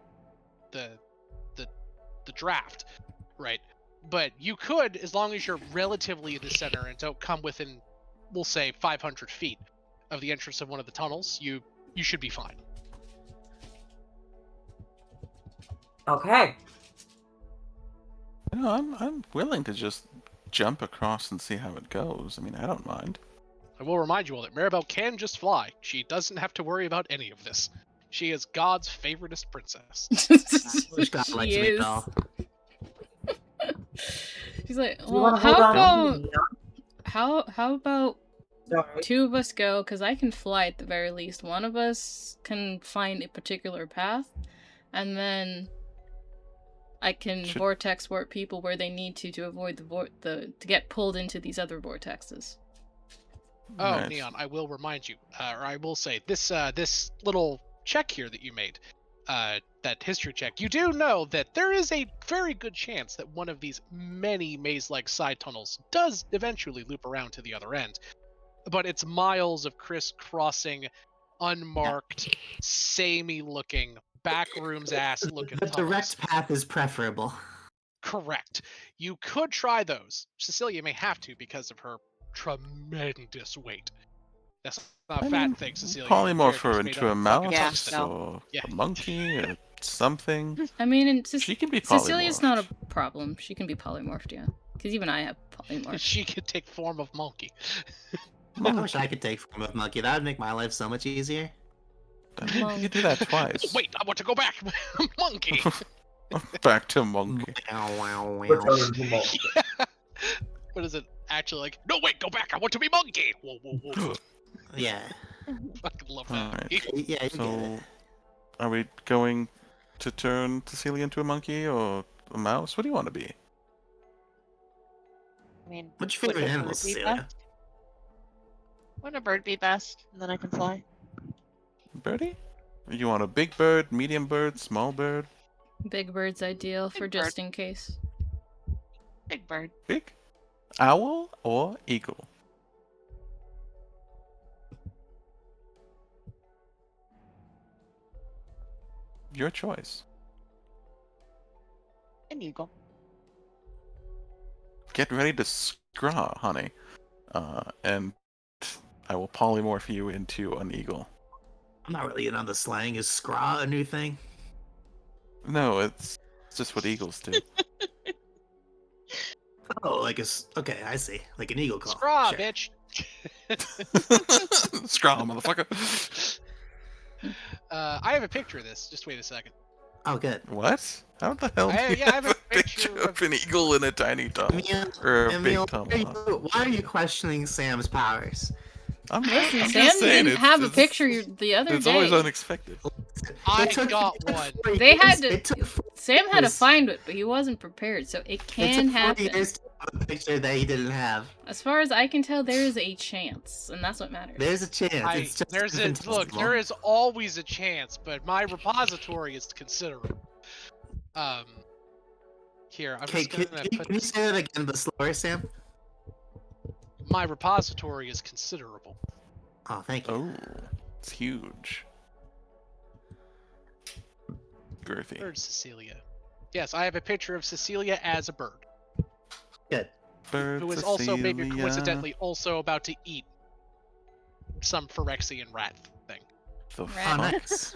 draft, right? But you could, as long as you're relatively in the center and don't come within, we'll say, 500 feet of the entrance of one of the tunnels, you should be fine. Okay. I'm willing to just jump across and see how it goes. I mean, I don't mind. I will remind you all that Maribel can just fly. She doesn't have to worry about any of this. She is God's favoriteest princess. Wish God liked She me, is. pal. She's like, Do you well, want to how hold on? about to me? how about Sorry. two of us go? Because I can fly at the very least. One of us can find a particular path, and then I can Should- vortex warp people where they need to avoid to get pulled into these other vortexes. Oh, Right. Neon, I will remind you, or I will say, this little check here that you made, that history check, you do know that there is a very good chance that one of these many maze-like side tunnels does eventually loop around to the other end. But it's miles of crisscrossing unmarked, samey looking, backrooms ass looking The tunnels. direct path is preferable. Correct. You could try those. Cecilia may have to because of her tremendous weight. That's not a fat thing, Cecilia. Your polymorph character's her made into of a fucking mouse Yeah, tungsten. no. or Yeah. a monkey or something. I mean, and She can be Cecilia's not a polymorphed. problem. She can be polymorphed, yeah. Because even I have polymorph. She could take form of monkey. I wish I could take form of monkey. That would make my life so much easier. I mean, you could do that twice. Wait, I want to go back. Monkey. Back to monkey. Return to monkey. What is it actually like? No, wait, go back. I want to be monkey. Whoa, whoa, whoa. Yeah. Fucking love Alright. that. Yeah, you get So, it. are we going to turn Cecilia into a monkey or a mouse? What do you want to be? I mean, What's your would favorite a animal, bird be Cecilia? best? Wouldn't a bird be best? And then I can fly. Birdie? You want a big bird, medium bird, small bird? Big bird's ideal for Big bird. just in case. Big bird. Big? Owl or eagle? Your choice. An eagle. Get ready to scraw, honey. And I will polymorph you into an eagle. I'm not really in on the slang. Is scraw a new thing? No, it's just what eagles do. Oh, like okay, I see. Like an eagle call. Scraw, Sure. bitch. Scraw, motherfucker. I have a picture of this. Just wait a second. Oh, good. What? How the hell do you Yeah, I have have a a picture picture of an eagle in a tiny tunnel? Emil, Or a Emil, big tunnel? why are you questioning Sam's powers? Listen, I'm Sam just saying, didn't have a it's- picture the other It's day. always unexpected. I It took- got it took one. 4 They had years- to- It took 4 Sam had to years- find it, but he wasn't prepared, so it It can took 4 happen. years to have a picture that he didn't have. As far as I can tell, there is a chance, and that's what matters. There's a chance. It's just Look, infinitesimal. there is always a chance, but my repository is considerable. Here, I'm Okay, just gonna can put you say that again, but slower, Sam? my repository is considerable. Oh, thank you. Oh, it's huge. Girthy. Where's Cecilia? Yes, I have a picture of Cecilia as a bird, Good. Bird who is also maybe Cecilia. coincidentally also about to eat some Phyrexian rat thing. The Oh, Rat. fuck? nice.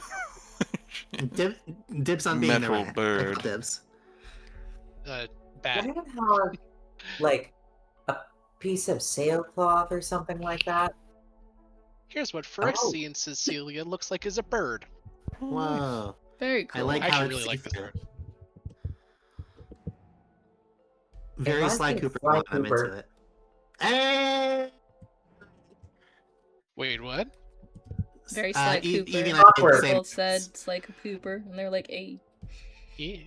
Dibs on being Metal a rat. bird. Dibs. Bad. Would it have like a piece of sailcloth or something like that? Here's what Phyrexian Cecilia looks like as a bird. Whoa. Very I cool. like I how actually it's really like this see-through. Very reminds Sly me of Cooper. Sly one, I'm into Cooper. it. Hey! Wait, what? Very Sly Evie Cooper. and I think the Awkward. same Both said it's like a pooper, and they're like, "Hey, Yeah.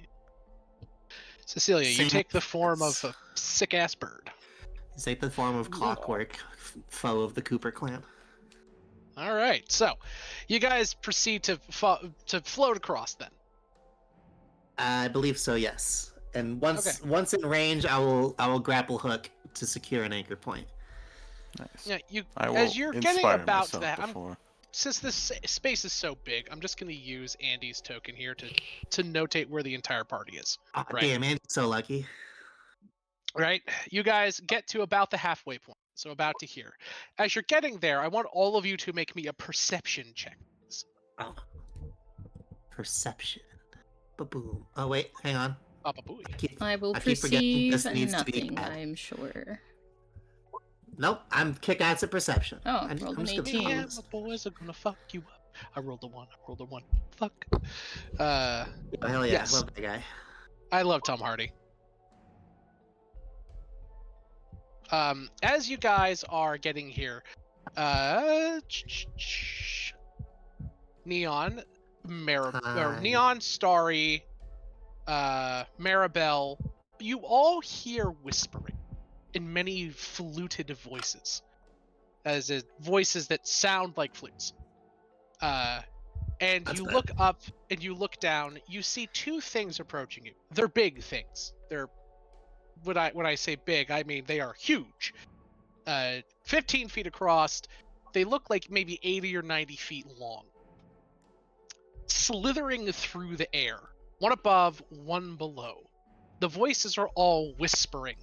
Cecilia, you Same take the form of difference. a sick ass bird. It's like the form of Clockwork, foe of the Cooper clan. All right, so you guys proceed to float across then. I believe so, yes. And once Okay. once in range, I will grapple hook to secure an anchor point. Nice. Yeah, you I will as you're getting inspire about to myself that, before. since this space is so big, I'm just gonna use Andy's token here to notate where the entire party is. Oh, Right. damn, man, so lucky. Right, you guys get to about the halfway point, so about to here. As you're getting there, I want all of you to make me a perception check. Oh. Perception. Ba-boom. Oh wait, hang on. Papa Booey. I will I keep forgetting perceive this needs to be nothing. bad. I'm sure." Nope, I'm kick-ass at perception. Oh, I'm rolled just an gonna 18. follow Yeah, this. my boys are gonna fuck you up. I rolled a 1. Fuck. Oh, hell yeah, Yes. I love that guy. I love Tom Hardy. As you guys are getting here, Neon, or Hi. Neon, Starry, Maribel, you all hear whispering in many fluted voices, as in voices that sound like flutes. And That's you bad. look up and you look down. You see two things approaching you. They're big things. They're when I say big, I mean they are huge. 15 feet across, They look like maybe 80 or 90 feet long, slithering through the air, one above, one below. The voices are all whispering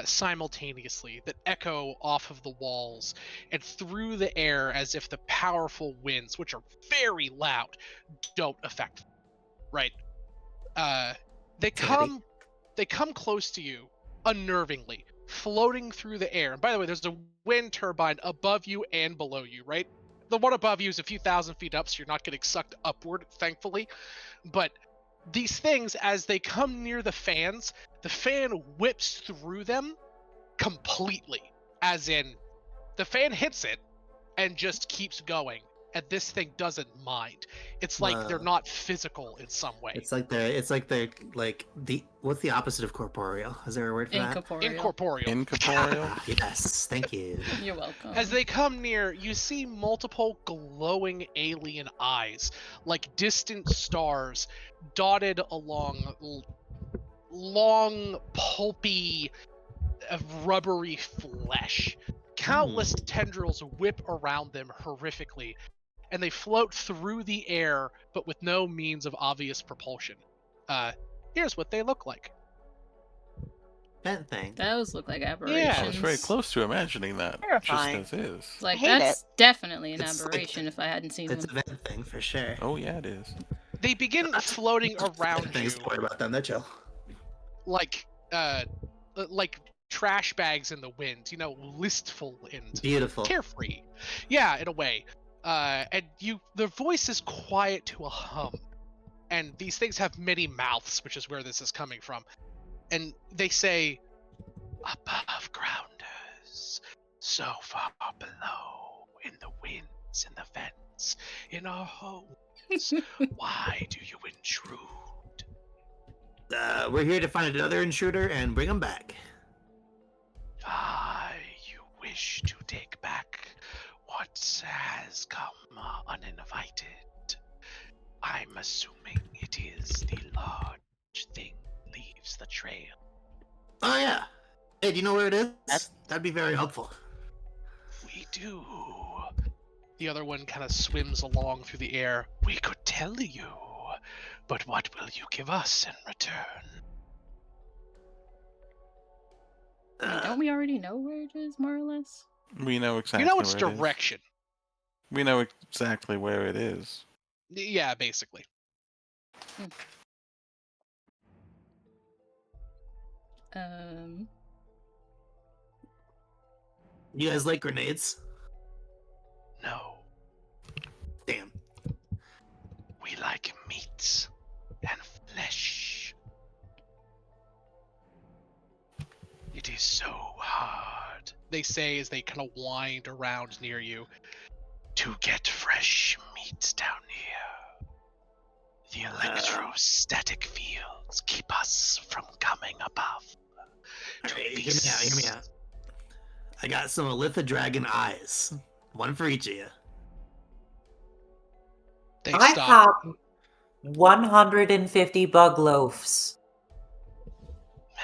simultaneously that echo off of the walls and through the air as if the powerful winds, which are very loud, don't affect them. Right? They come close to you unnervingly, floating through the air. And by the way, there's a wind turbine above you and below you, right? The one above you is a few thousand feet up, so you're not getting sucked upward, thankfully. But these things, as they come near the fan whips through them completely. As in, the fan hits it and just keeps going. And this thing doesn't mind. It's like they're Whoa. not physical in some way. It's like the what's the opposite of corporeal? Is there a word for that? Incorporeal. Incorporeal. Incorporeal. Yes, thank you. You're welcome. As they come near, you see multiple glowing alien eyes, like distant stars, dotted along long, pulpy, rubbery flesh. Countless tendrils whip around them horrifically, and they float through the air, but with no means of obvious propulsion. Here's what they look like. Vent thing. Those look like I aberrations. was very close to imagining that, Terrifying. just as is. It's like, hate that's definitely an It's like- aberration if I hadn't seen It's a them. vent thing for sure. Oh yeah, it is. They begin floating around you Things. Don't worry about them. They're chill. like trash bags in the wind, listful and Beautiful. carefree. Yeah, in a way. And their voice is quiet to a hum. And these things have many mouths, which is where this is coming from. And they say, above grounders, so far below, in the winds, in the vents, in our homes, why do you intrude? We're here to find another intruder and bring him back. You wish to take back what has come uninvited. I'm assuming it is the large thing leaves the trail. Oh yeah. Hey, do you know where it is? That's- That'd be very helpful. We do. The other one kind of swims along through the air. We could tell you, but what will you give us in return? I mean, don't we already know where it is, more or less? We know exactly. You know its where it is. direction. We know exactly where it is. Yeah, basically. You guys like grenades? No, Damn. we like meats and flesh. It is so hard, they say as they kind of wind around near you, to get fresh meat down here. The electrostatic fields keep us from coming above. To Alright, hear me out. I got some Elitha Dragon eyes. One for each of you. They I stop. have 150 bug loaves.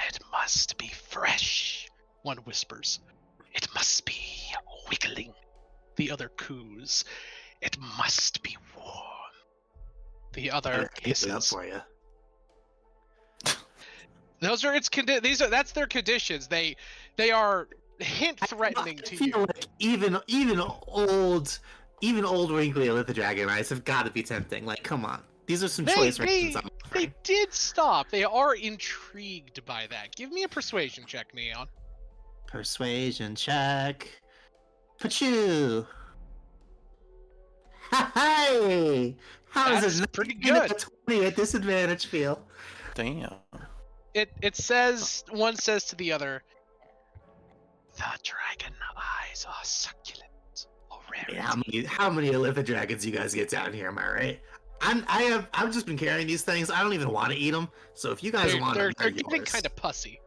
It must be fresh, one whispers. It must be wiggling. The other coos. It must be warm. The other Heat it up hisses. for you. Those are its that's their conditions. They are hint threatening I to feel you. like even old wrinkly Elitha Dragon eyes have got to be tempting. Like, come on. These are some choice rations I'm They offering. did stop. They are intrigued by that. Give me a persuasion check, Neon. Persuasion check. Pachoo. Hi. How is That's it pretty 19 out good. of 20 at disadvantage feel? Damn. It says, one says to the other, the dragon eyes are succulent or I mean, rarity. how many Elitha Dragons you guys get down here? Am I right? I've just been carrying these things. I don't even want to eat them. So if you guys want They're them, they're getting yours. kind of pussy.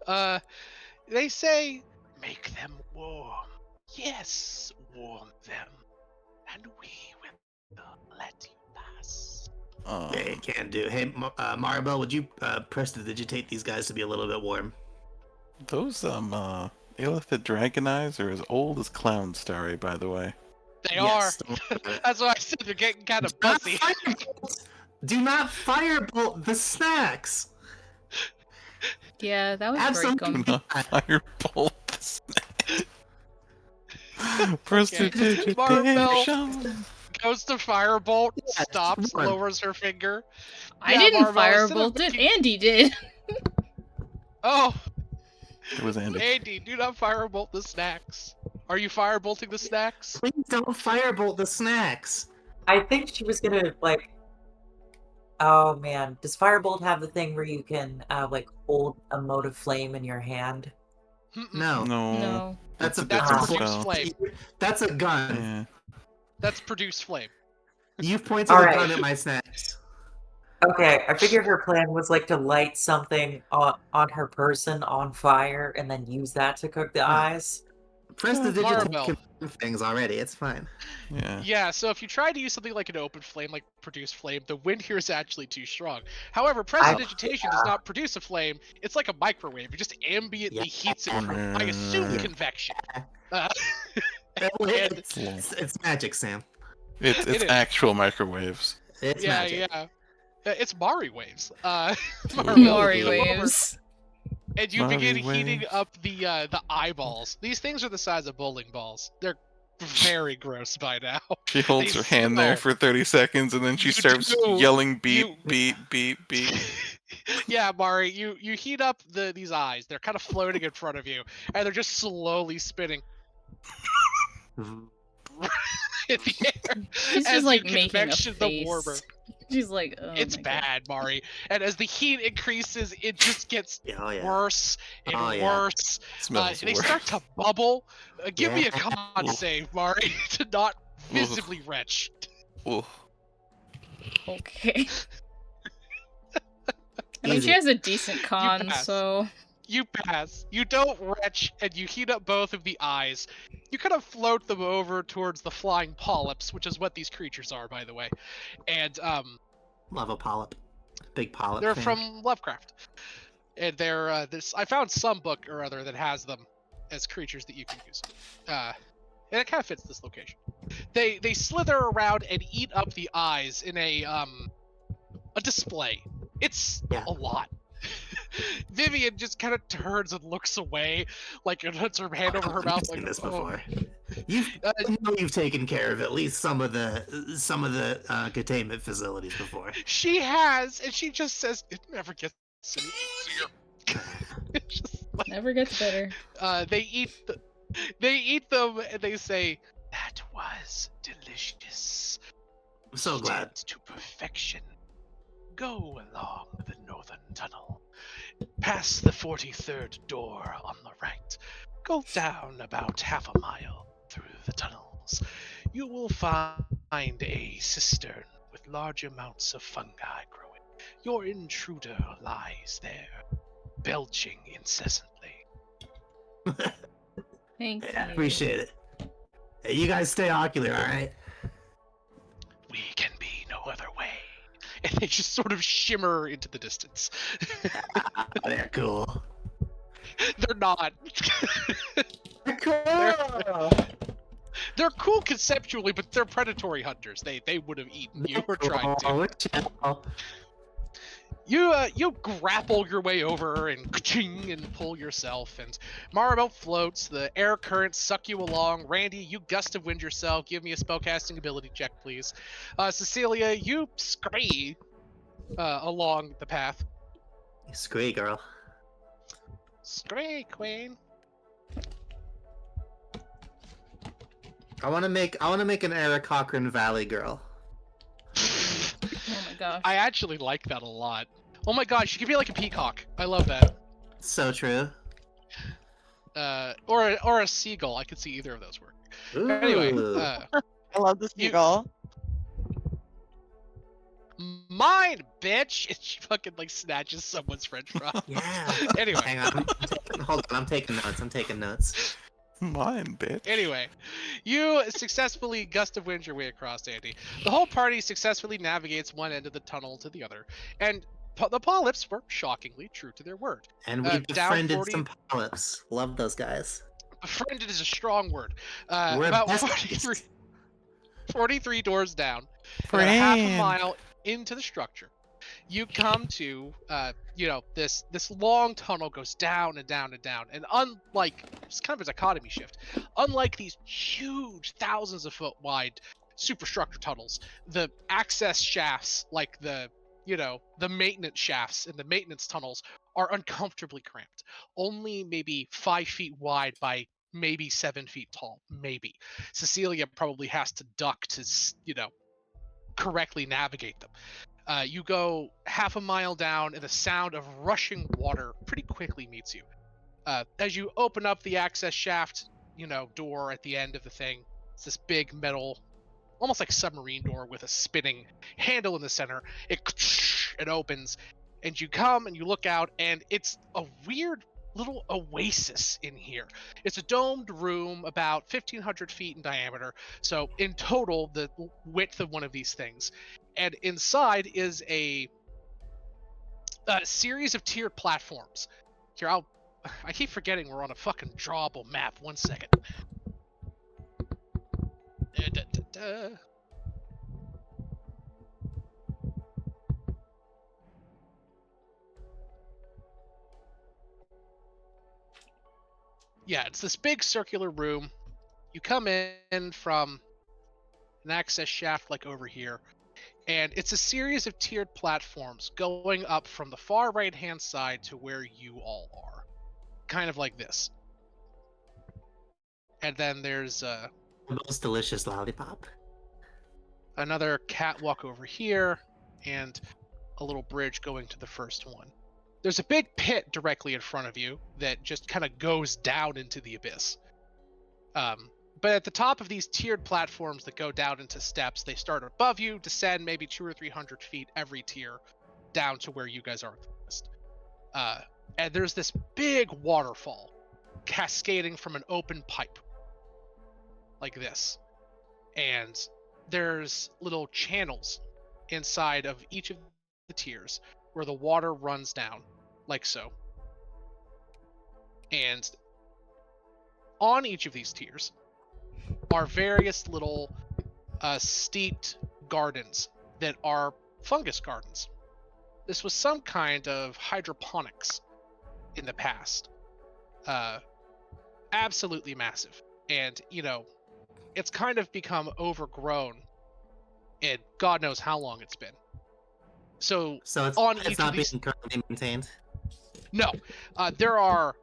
They say, make them warm. Yes, warm them, and we will let you pass. Hey, can do. Hey, Maribel, would you press to digitate these guys to be a little bit warm? Those Illithid dragon eyes are as old as Clown Starry, by the way. They Yes. are. That's why I said they're getting kind of Do not buzzy. firebolt- Do not firebolt the snacks. Yeah, that was Have some Do breakum. not firebolt the snake. Prestidigitation. Maribel goes to firebolt, Yeah, stops, run. lowers her finger. I Yeah, didn't Maribel, instead of firebolt it. making- Andy did. Oh, It was Andy. Andy, do not firebolt the snacks. Are you firebolting the snacks? Please don't firebolt the snacks. I think she was gonna like. Oh man, does Firebolt have the thing where you can like hold a mote of flame in your hand? Mm-mm. No, No. that's a That's a produce spell. flame. That's a gun. Yeah. That's produce flame. You've pointed All a right. gun at my snacks. Okay, I figured her plan was like to light something on her person on fire and then use that to cook the Yeah. eyes. Prestidigitation Maribel. can do things already. It's fine. Yeah. Yeah, so if you try to use something like an open flame, like produce flame, the wind here is actually too strong. However, prestidigitation does not produce a flame. It's like a microwave. It just ambiently heats it from, I assume, Yeah. convection. It's magic, Sam. It's It is. actual microwaves. It's yeah, magic. yeah. It's Mari waves. Mori you go over waves. and you begin Mari heating waves. up the eyeballs. These things are the size of bowling balls. They're very gross by now. She holds They her hand there smell. for 30 seconds and then she You starts do. yelling beep, You- beep, beep, beep. Yeah, Mari, you heat up these eyes. They're kind of floating in front of you, and they're just slowly spinning in the air. She's as just you like making a convection the face. warmer. She's like, oh It's my God. bad, Mari. And as the heat increases, it just gets Oh yeah. worse and Oh, yeah. worse. Smells They worse. start to bubble. Give me a Yeah. con save, Mari, to not visibly retch. Ooh. Okay. I mean, Easy. she has a decent con, pass. so You pass. You don't retch, and you heat up both of the eyes. You kind of float them over towards the flying polyps, which is what these creatures are, by the way. And Love a polyp. Big polyp. they're fan. from Lovecraft. And they're I found some book or other that has them as creatures that you can use. And it kind of fits this location. They slither around and eat up the eyes in a display. It's Yeah. a lot. Vivian just kind of turns and looks away, like and puts her hand over her I've mouth, seen like this "Oh." before. You've you've taken care of at least some of the containment facilities before. She has, and she just says it never gets any easier. It's just like, never gets better. they eat them, and they say that was delicious. I'm so glad. Heated to perfection. Go along the northern tunnel, past the 43rd door on the right. Go down about half a mile through the tunnels. You will find a cistern with large amounts of fungi growing. Your intruder lies there, belching incessantly. Thank Yeah, you. appreciate it. Hey, you guys stay ocular, all right? We can be no other way. And they just sort of shimmer into the distance. They're cool. They're not. They're cool. They're cool conceptually, but they're predatory hunters. They would have eaten you or tried to. Oh, chill. You grapple your way over and ka-ching and pull yourself, and Maribel floats. The air currents suck you along. Randy, you gust of wind yourself. Give me a spellcasting ability check, please. Cecilia, you scurry along the path. You screw, girl. Scurry, queen. I want to make an Eric Cochran Valley girl. Oh my gosh. I actually like that a lot. Oh my gosh, you could be like a peacock. I love that. So true. Or a seagull. I could see either of those work. Ooh. Anyway, I love the You- seagull. mine, bitch! And she fucking like snatches someone's French fry. Yeah. Anyway, Hang on. Hold on. I'm taking notes. Mine, bitch. anyway, you successfully gust of wind your way across, Andy. The whole party successfully navigates one end of the tunnel to the other, and the polyps were shockingly true to their word. And we Down befriended 40 some polyps. Love those guys. Befriended is a strong word. We're About besties. 43 doors down, about a half a Friend. mile into the structure, you come to this long tunnel goes down and down and down, and unlike, it's kind of a dichotomy shift, unlike these huge thousands of foot wide superstructure tunnels, the access shafts, like the maintenance shafts and the maintenance tunnels, are uncomfortably cramped, only maybe 5 feet wide by maybe 7 feet tall, maybe. Cecilia probably has to duck to correctly navigate them. You go half a mile down, and the sound of rushing water pretty quickly meets you. As you open up the access shaft, door at the end of the thing, it's this big metal, almost like submarine door with a spinning handle in the center. It opens, and you come and you look out, and it's a weird little oasis in here. It's a domed room about 1,500 feet in diameter, so in total, the width of one of these things. And inside is a series of tiered platforms. Here, I keep forgetting we're on a fucking drawable map. 1 second. Yeah, it's this big circular room. You come in from an access shaft like over here, and it's a series of tiered platforms going up from the far right hand side to where you all are, kind of like this. And then there's The most delicious lollipop. another catwalk over here, and a little bridge going to the first one. There's a big pit directly in front of you that just kind of goes down into the abyss. But at the top of these tiered platforms that go down into steps, they start above you, descend maybe 200 or 300 feet every tier, down to where you guys are at the list. And there's this big waterfall cascading from an open pipe, like this. And there's little channels inside of each of the tiers where the water runs down, like so. And on each of these tiers are various little steeped gardens that are fungus gardens. This was some kind of hydroponics in the past. Absolutely massive. And, it's kind of become overgrown, and God knows how long it's been. So it's on each not of these, being currently maintained. no, there are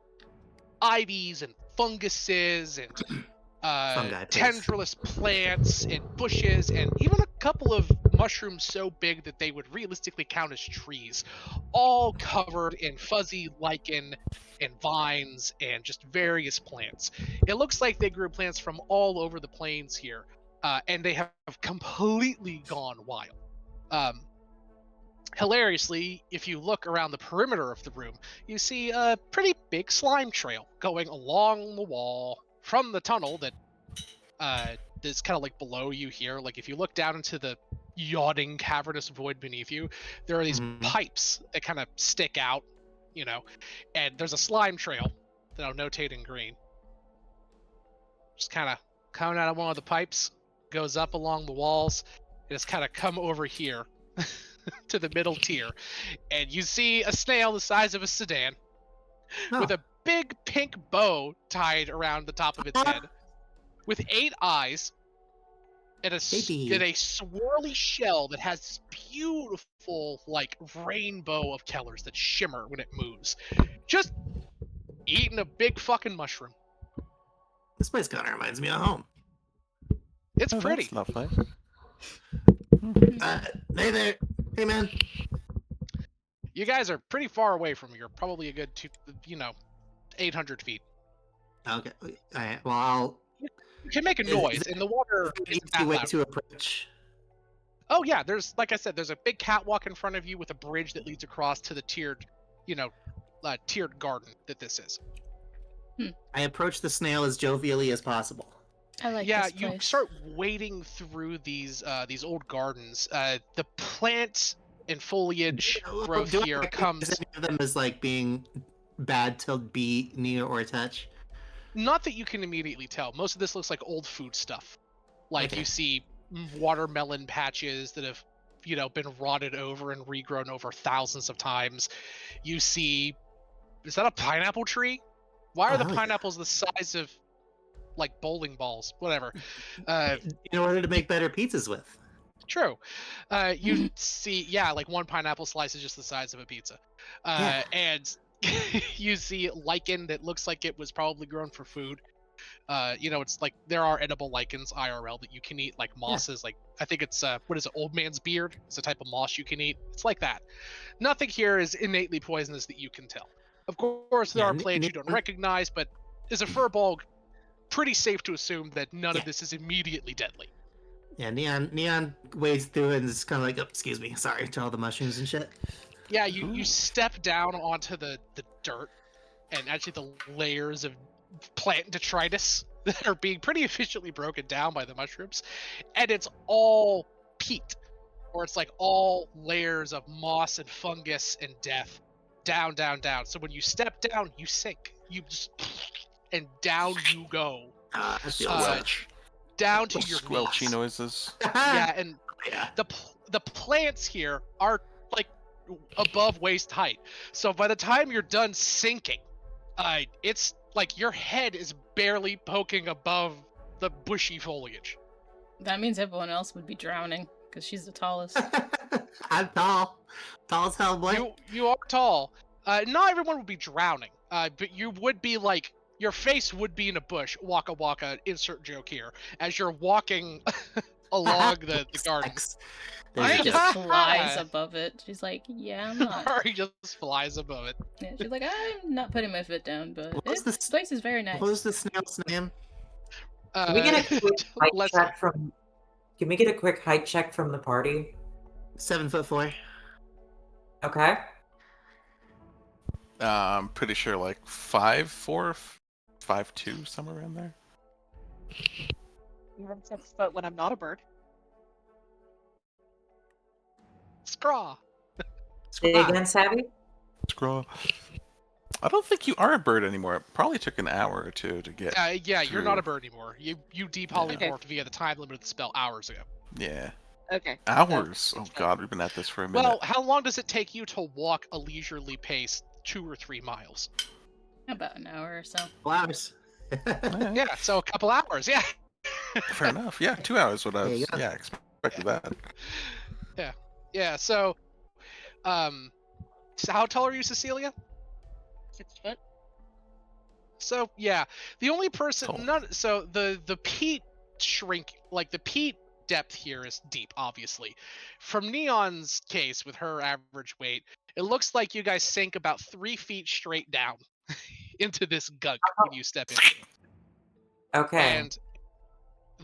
ivies and funguses and Fungi, please. tendrillous plants and bushes, and even a couple of mushrooms so big that they would realistically count as trees, all covered in fuzzy lichen and vines and just various plants. It looks like they grew plants from all over the plains here, and they have completely gone wild. Hilariously, if you look around the perimeter of the room, you see a pretty big slime trail going along the wall from the tunnel that is kind of like below you here. Like if you look down into the yawning cavernous void beneath you, there are these pipes that kind of stick out, and there's a slime trail that I'll notate in green. Just kind of coming out of one of the pipes, goes up along the walls, and it's kind of come over here to the middle tier, and you see a snail the size of a sedan with a big pink bow tied around the top of its head, with 8 eyes, and a swirly shell that has this beautiful, like, rainbow of colors that shimmer when it moves. Just eating a big fucking mushroom. This place kind of reminds me of home. It's pretty. That's lovely. Hey there. Hey, man. You guys are pretty far away from me. You're probably a good 800 feet. Okay. All right. Well, You can make a noise, and the water is easy that way loud. to approach. Oh yeah, like I said, there's a big catwalk in front of you with a bridge that leads across to the tiered garden that this is. I approach the snail as jovially as possible. I like Yeah, this you place. start wading through these old gardens. The plant and foliage Well, growth do I here recognize comes. any of them as like being bad to be near or touch? Not that you can immediately tell. Most of this looks like old food stuff. Like Okay. you see watermelon patches that have, been rotted over and regrown over thousands of times. You see, is that a pineapple tree? Why are Oh, the hell yeah. pineapples the size of like bowling balls? Whatever. In order to make better pizzas with. True. You see, yeah, like one pineapple slice is just the size of a pizza. Yeah. And you see lichen that looks like it was probably grown for food. It's like there are edible lichens IRL that you can eat, like mosses. Like I think it's what is it, old man's beard? It's a type of moss you can eat. It's like that. Nothing here is innately poisonous that you can tell. Of course, there Yeah, are plants you don't recognize, but as a furball, pretty safe to assume that none of this is immediately deadly. Yeah, Neon wades through and is kind of like, oh, excuse me, sorry to all the mushrooms and shit. Yeah, you step down onto the dirt and actually the layers of plant detritus that are being pretty efficiently broken down by the mushrooms, and it's all peat, or it's like all layers of moss and fungus and death, down, down, down. So when you step down, you sink. You just and down you go, That feels Squelch. down to Little your squelchy knees. noises. Yeah, and yeah. the plants here are like above waist height. So by the time you're done sinking, it's like your head is barely poking above the bushy foliage. That means everyone else would be drowning because she's the tallest. I'm tall. Tall as hell, boy. You are tall. Not everyone would be drowning, but you would be like, your face would be in a bush. Waka waka, insert joke here. As you're walking along the garden. Ari There's a just joke. flies above it. She's like, yeah, I'm not. Ari just flies above it. Yeah, she's like, I'm not putting my foot down, but What was this this- place is very nice. What was the snail's name? Can we get a quick height let's- check from? Can we get a quick height check from the party? 7'4". Okay. I'm pretty sure like 5'4", 5'2", somewhere around there. Even 6 foot when I'm not a bird. Scraw. Say again, Savvy? Scroll. I don't think you are a bird anymore. It probably took an hour or two to get. Yeah, you're not through. a bird anymore. You depolymorphed via the time limit of the spell hours ago. Yeah. Okay. Hours. Oh god, we've been at this for a minute. Well, how long does it take you to walk a leisurely pace 2 or 3 miles? About an hour or so. Flowers. Yeah, so a couple hours. Yeah. Fair enough. Yeah, 2 hours. What I There was. you go. Yeah, expected that. Yeah. So how tall are you, Cecilia? 6 foot. So yeah, the only person Tall. the peat shrink, like the peat depth here is deep, obviously. From Neon's case with her average weight, it looks like you guys sink about 3 feet straight down into this gunk when you step in. Okay. And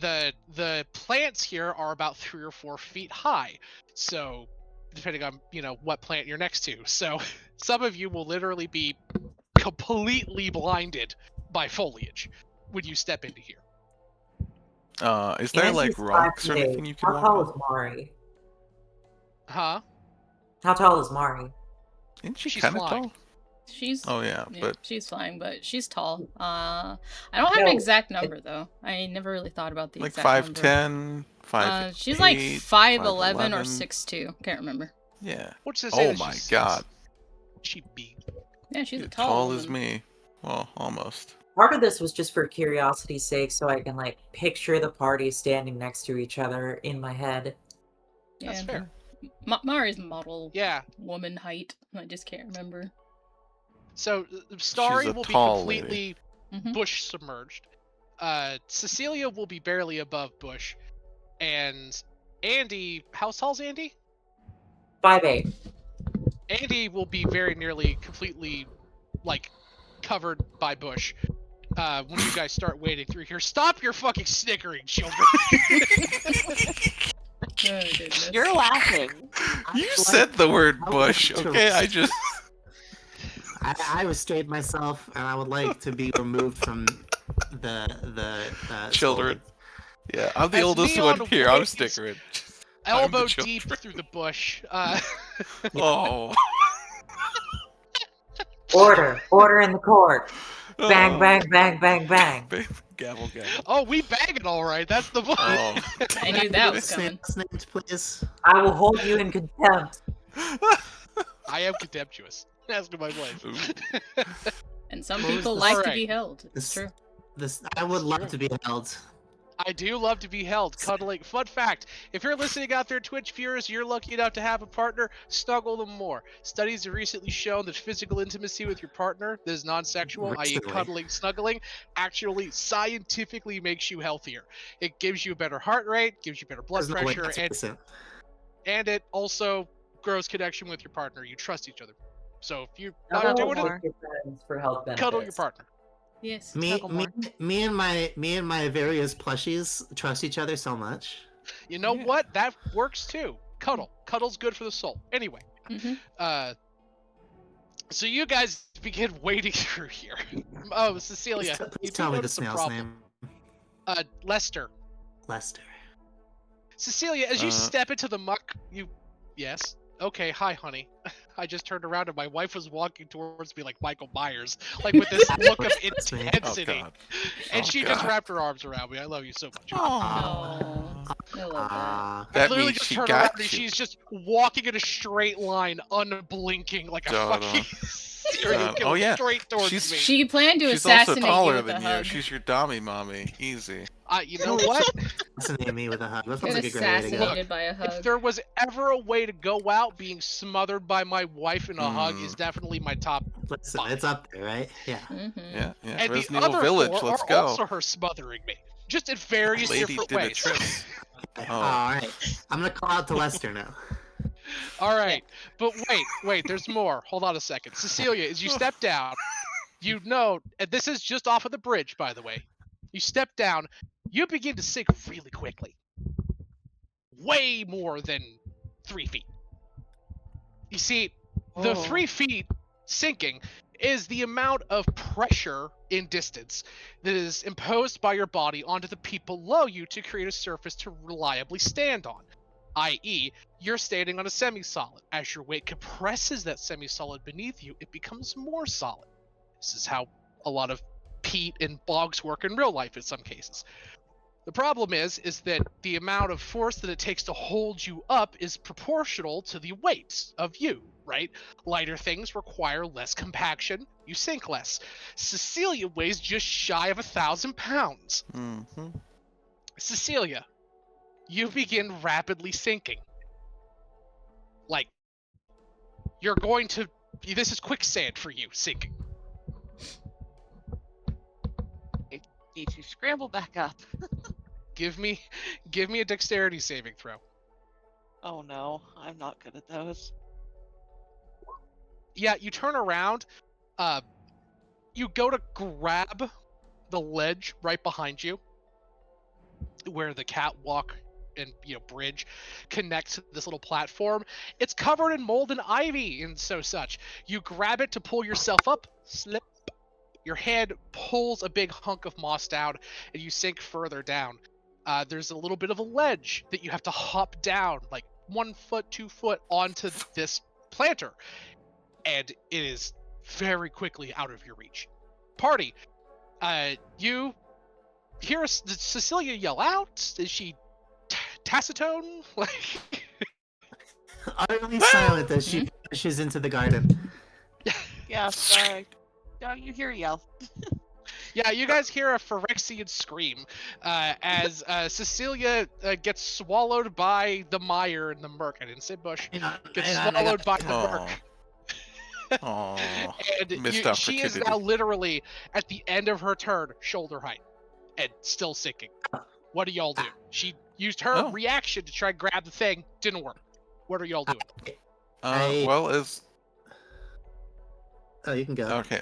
the plants here are about 3 or 4 feet high. So depending on what plant you're next to. So some of you will literally be completely blinded by foliage when you step into here. Is there like Nancy's rocks or 5'8". anything you can How walk tall on? is Mari? Huh? How tall is Mari? Isn't she She's kind of flying. tall? She's Oh yeah, but she's flying, but she's tall. I don't have an No, exact number though. I never really thought about the like exact number. 5'10", 5'8". She's like 5'11" or 5'11". 6'2". Can't remember. Yeah. What's to say Oh that my she's god. She big. Yeah, she's a As tall tall woman. as me. Well, almost. Part of this was just for curiosity's sake, so I can like picture the party standing next to each other in my head. Yeah, That's fair. Mari's model Yeah. woman height. I just can't remember. So Starry a will be tall completely Mhm. bush submerged. Cecilia will be barely above bush, and Andy, how tall's Andy? 5'8". Andy will be very nearly completely, like, covered by bush. When you guys start wading through here, stop your fucking snickering, children. Oh, goodness. You're laughing. You said the word I bush, like to- okay? I just. I restrained myself, and I would like to be removed from the Children. Yeah, I'm the As oldest Neon one here. I'm waves- sticking it. Elbow children. deep through the bush. Oh. Order in the court. Bang, Oh. bang, bang, bang, bang. Gavel, gavel. Oh, we bang it all right. That's the point. Oh. I knew that was coming. Named, please. I will hold you in contempt. I am contemptuous. Ask my wife. Ooh. And some What was people the- like to Alright. be held. It's This- true. This I would love Sure. to be held. I do love to be held, cuddling. Fun fact, if you're listening out there, Twitch viewers, you're lucky enough to have a partner, snuggle them more. Studies have recently shown that physical intimacy with your partner that is non-sexual, i.e. Recently. cuddling, snuggling, actually scientifically makes you healthier. It gives you a better heart rate, gives you better blood There's no way pressure, that's and, recent. and it also grows connection with your partner. You trust each other. So if you're Now not Cuddle doing it, more. your friends for health benefits. cuddle your partner. Yes. Me, Snuggle me, more. me and my various plushies trust each other so much. You know Yeah. what? That works too. Cuddle. Cuddle's good for the soul. Anyway. Hmm. So you guys begin wading through here. Oh, Cecilia, Please, you please tell do me the notice a snail's problem. name. Lester. Lester. Cecilia, as you Uh. step into the muck, yes. Okay, hi, honey. I just turned around and my wife was walking towards me like Michael Myers, like with this look of That's me. Oh intensity. god. And Oh, she just God. wrapped her arms around me. I love you so much. Oh, Oh. I love that. I That literally means just she turned got around and you. she's just walking in a straight line, unblinking, like a Da-da. fucking serial killer Oh, yeah. straight towards She's- me. She planned to She's also assassinate you taller with than a you. hug. She's your dummy mommy. Easy. You know what? Fascinate me with a hug. That Get sounds like a great way to go. assassinated by a If hug. there was ever a way to go out, being smothered by my wife in a hug is definitely my top. Listen, Fine. it's up there, right? Yeah. Mm-hmm. Yeah, yeah. And Resident the Evil other Village, four let's are go. also her smothering me, just in various Lady different did a ways. trick. Okay. Oh. All right. I'm gonna call out to Lester now. All right, but wait, there's more. Hold on a second, Cecilia. As you step down, you know, and this is just off of the bridge, by the way. You step down, you begin to sink really quickly, way more than 3 feet. You see, the Oh. 3 feet sinking is the amount of pressure in distance that is imposed by your body onto the people below you to create a surface to reliably stand on. I.e., you're standing on a semi-solid. As your weight compresses that semi-solid beneath you, it becomes more solid. This is how a lot of peat and bogs work in real life in some cases. The problem is that the amount of force that it takes to hold you up is proportional to the weight of you, right? Lighter things require less compaction, you sink less. Cecilia weighs just shy of 1,000 pounds. Mm-hmm. Cecilia, you begin rapidly sinking. Like, you're going to... This is quicksand for you, sinking. Need to scramble back up. Give me a dexterity saving throw. Oh no, I'm not good at those. Yeah, you turn around, you go to grab the ledge right behind you, where the catwalk and bridge connects to this little platform. It's covered in mold and ivy and such. You grab it to pull yourself up, slip. Your hand pulls a big hunk of moss down, and you sink further down. There's a little bit of a ledge that you have to hop down, like 1 foot, 2 foot onto this planter, and it is very quickly out of your reach. Party, you hear Cecilia yell out? Is she taciturn? Like, Utterly silent as she pushes into the garden. Yeah, sorry. No, you hear yell. yeah, you guys hear a Phyrexian scream as Cecilia gets swallowed by the mire and the murk. I didn't say bush. Gets swallowed by the murk. Oh, And missed she is opportunity. now literally at the end of her turn, shoulder height, and still sinking. What do y'all do? She used her reaction to try and grab the thing, didn't work. What are y'all doing? Well, as Oh, you can go. okay,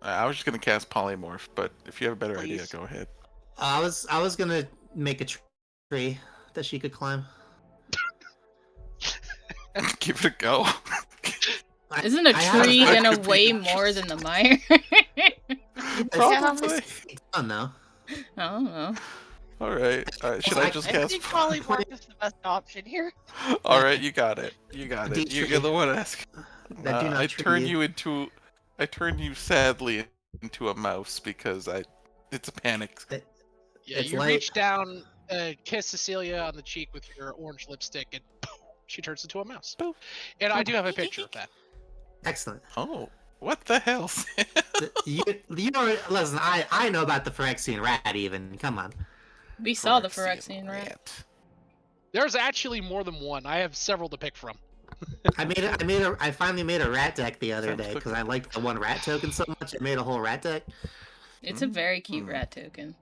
I was just gonna cast polymorph, but if you have a better idea, Please. go ahead. I was gonna make a tree that she could climb. Give it a go. Isn't a I have- tree I gonna could be- weigh more than the mire? Probably. It's fun though. I don't know. All right. Should I just I cast? think polymorph is the best option here. All right, you got it. You got it. D3. You're the one asking. That do not I turn tree. you into. I turn you sadly into a mouse because it's a panic. Yeah, It's you light. reach down, kiss Cecilia on the cheek with your orange lipstick, and she turns into a mouse. Boop. And I do have a picture of that. Excellent. Oh, what the hell? You know, listen, I know about the Phyrexian rat even. Come on. We saw the Phyrexian rat. There's actually more than one. I have several to pick from. I finally made a rat deck the other Sounds day quick. because I liked the one rat token so much. I made a whole rat deck. It's a very cute rat token.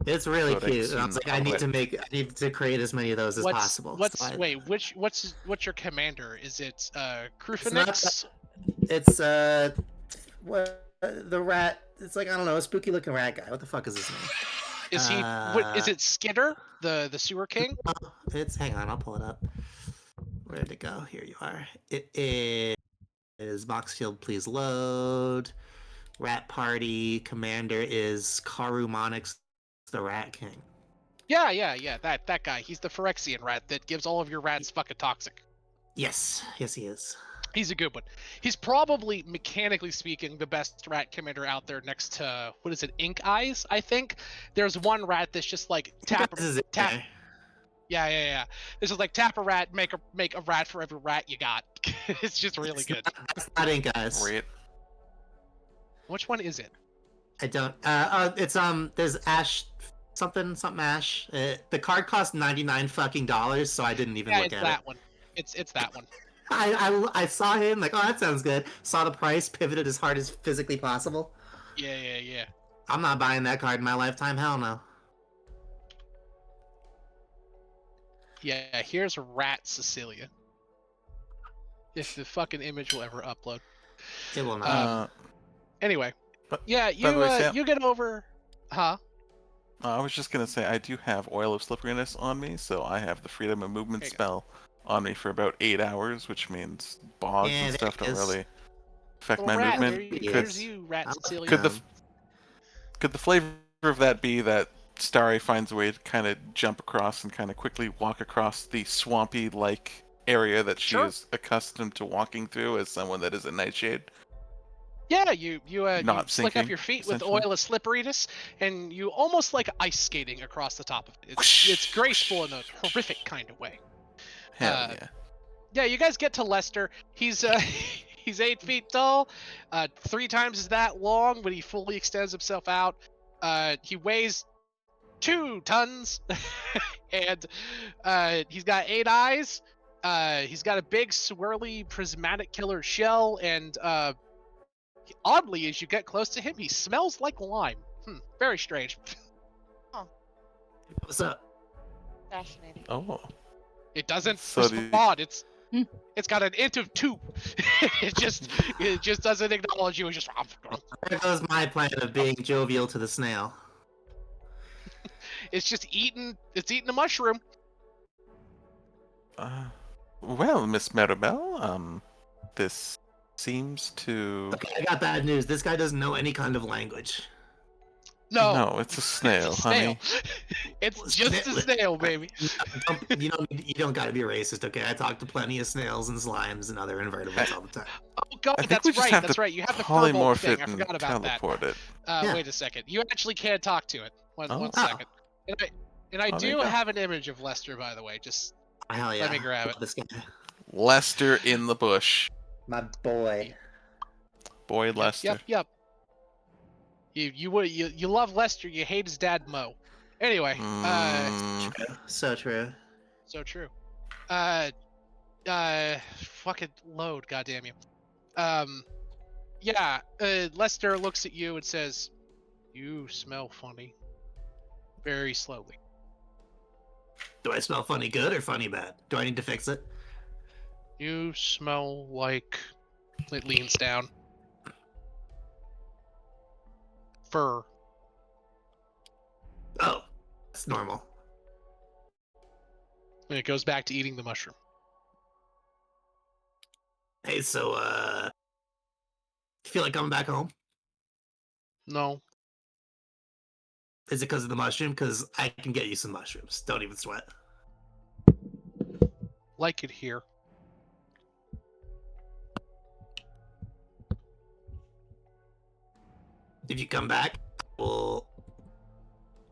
It's really Codex cute. And I was like, I need to create as many of those as possible. So What's your commander? Is it not Krufinix? It's what the rat? It's like, I don't know, a spooky looking rat guy. What the fuck is his name? Is he? Is it Skidder, the sewer king? It's hang on, I'll pull it up. Where'd it go? Here you are. It is Moxfield, please load. Rat Party commander is Karu Monix, the Rat King. Yeah. That guy. He's the Phyrexian rat that gives all of your rats fucking toxic. Yes, he is. He's a good one. He's probably, mechanically speaking, the best rat commander out there next to, what is it, Ink Eyes, I think? There's one rat that's just like, tap. Yeah. This is like, tap a rat, make a rat for every rat you got. It's just really good. That's not Ink Eyes. Great. Which one is it? I don't. It's There's Ash, something Ash. The card cost $99 fucking dollars, so I didn't even look it's at that it. one. It's that one. I saw him like, oh, that sounds good. Saw the price, pivoted as hard as physically possible. Yeah. I'm not buying that card in my lifetime. Hell no. Yeah, here's Rat Cecilia. If the fucking image will ever upload. It will not. Anyway. But- Yeah, by the way, Sam- you get over. Huh? I was just gonna say I do have Oil of Slipperiness on me, so I have the Freedom of Movement There you spell on me for about 8 hours, which means bogs Yeah, and there stuff it don't is. really affect Little my rat, movement. there's you, Rat I'm Cecilia. Could the flavor of that be that Starry finds a way to kind of jump across and kind of quickly walk across the swampy-like area that she Sure. is accustomed to walking through as someone that is a nightshade? Yeah, you Not slick up sinking, your feet with essentially. oil of slipperiness, and you almost like ice skating across the top of it. It's graceful in a horrific kind of way. Hell Uh, yeah. Yeah, you guys get to Lester. He's he's 8 feet tall, 3 times that long, but he fully extends himself out. He weighs 2 tons, and he's got 8 eyes. He's got a big swirly prismatic killer shell, and oddly, as you get close to him, he smells like lime. Very strange. What's up? Fascinating. Oh. It doesn't So do you- respond. It's got an int of 2. it just doesn't acknowledge you. It's just There goes my plan of being jovial to the snail. it's just eating. It's eating a mushroom. Well, Miss Maribel, this seems to... Okay, I got bad news. This guy doesn't know any kind of language. No, it's a snail, It's a honey. snail. It's just a snail, baby. You don't gotta be racist, okay? I talk to plenty of snails and slimes and other invertebrates all the time. Oh god, I think that's we just right. have That's to right. You have the polymorph firebolt thing. it I and forgot about that. teleport it. Yeah. Wait a second. You actually can talk to it. One Oh. second. And I Oh, there you do go. have an image of Lester, by the way. Just Hell yeah. let me grab it. This guy. Lester in the bush. My boy. Boy Lester. Yep. You love Lester. You hate his dad Mo. Anyway, So true. so true. Fucking load, goddamn you. Yeah. Lester looks at you and says, "You smell funny." Very slowly. Do I smell funny good or funny bad? Do I need to fix it? You smell like. It leans down. Fur. Oh, that's normal. And it goes back to eating the mushroom. Hey, so, you feel like coming back home? No. Is it because of the mushroom? Because I can get you some mushrooms. Don't even sweat. Like it here. If you come back, we'll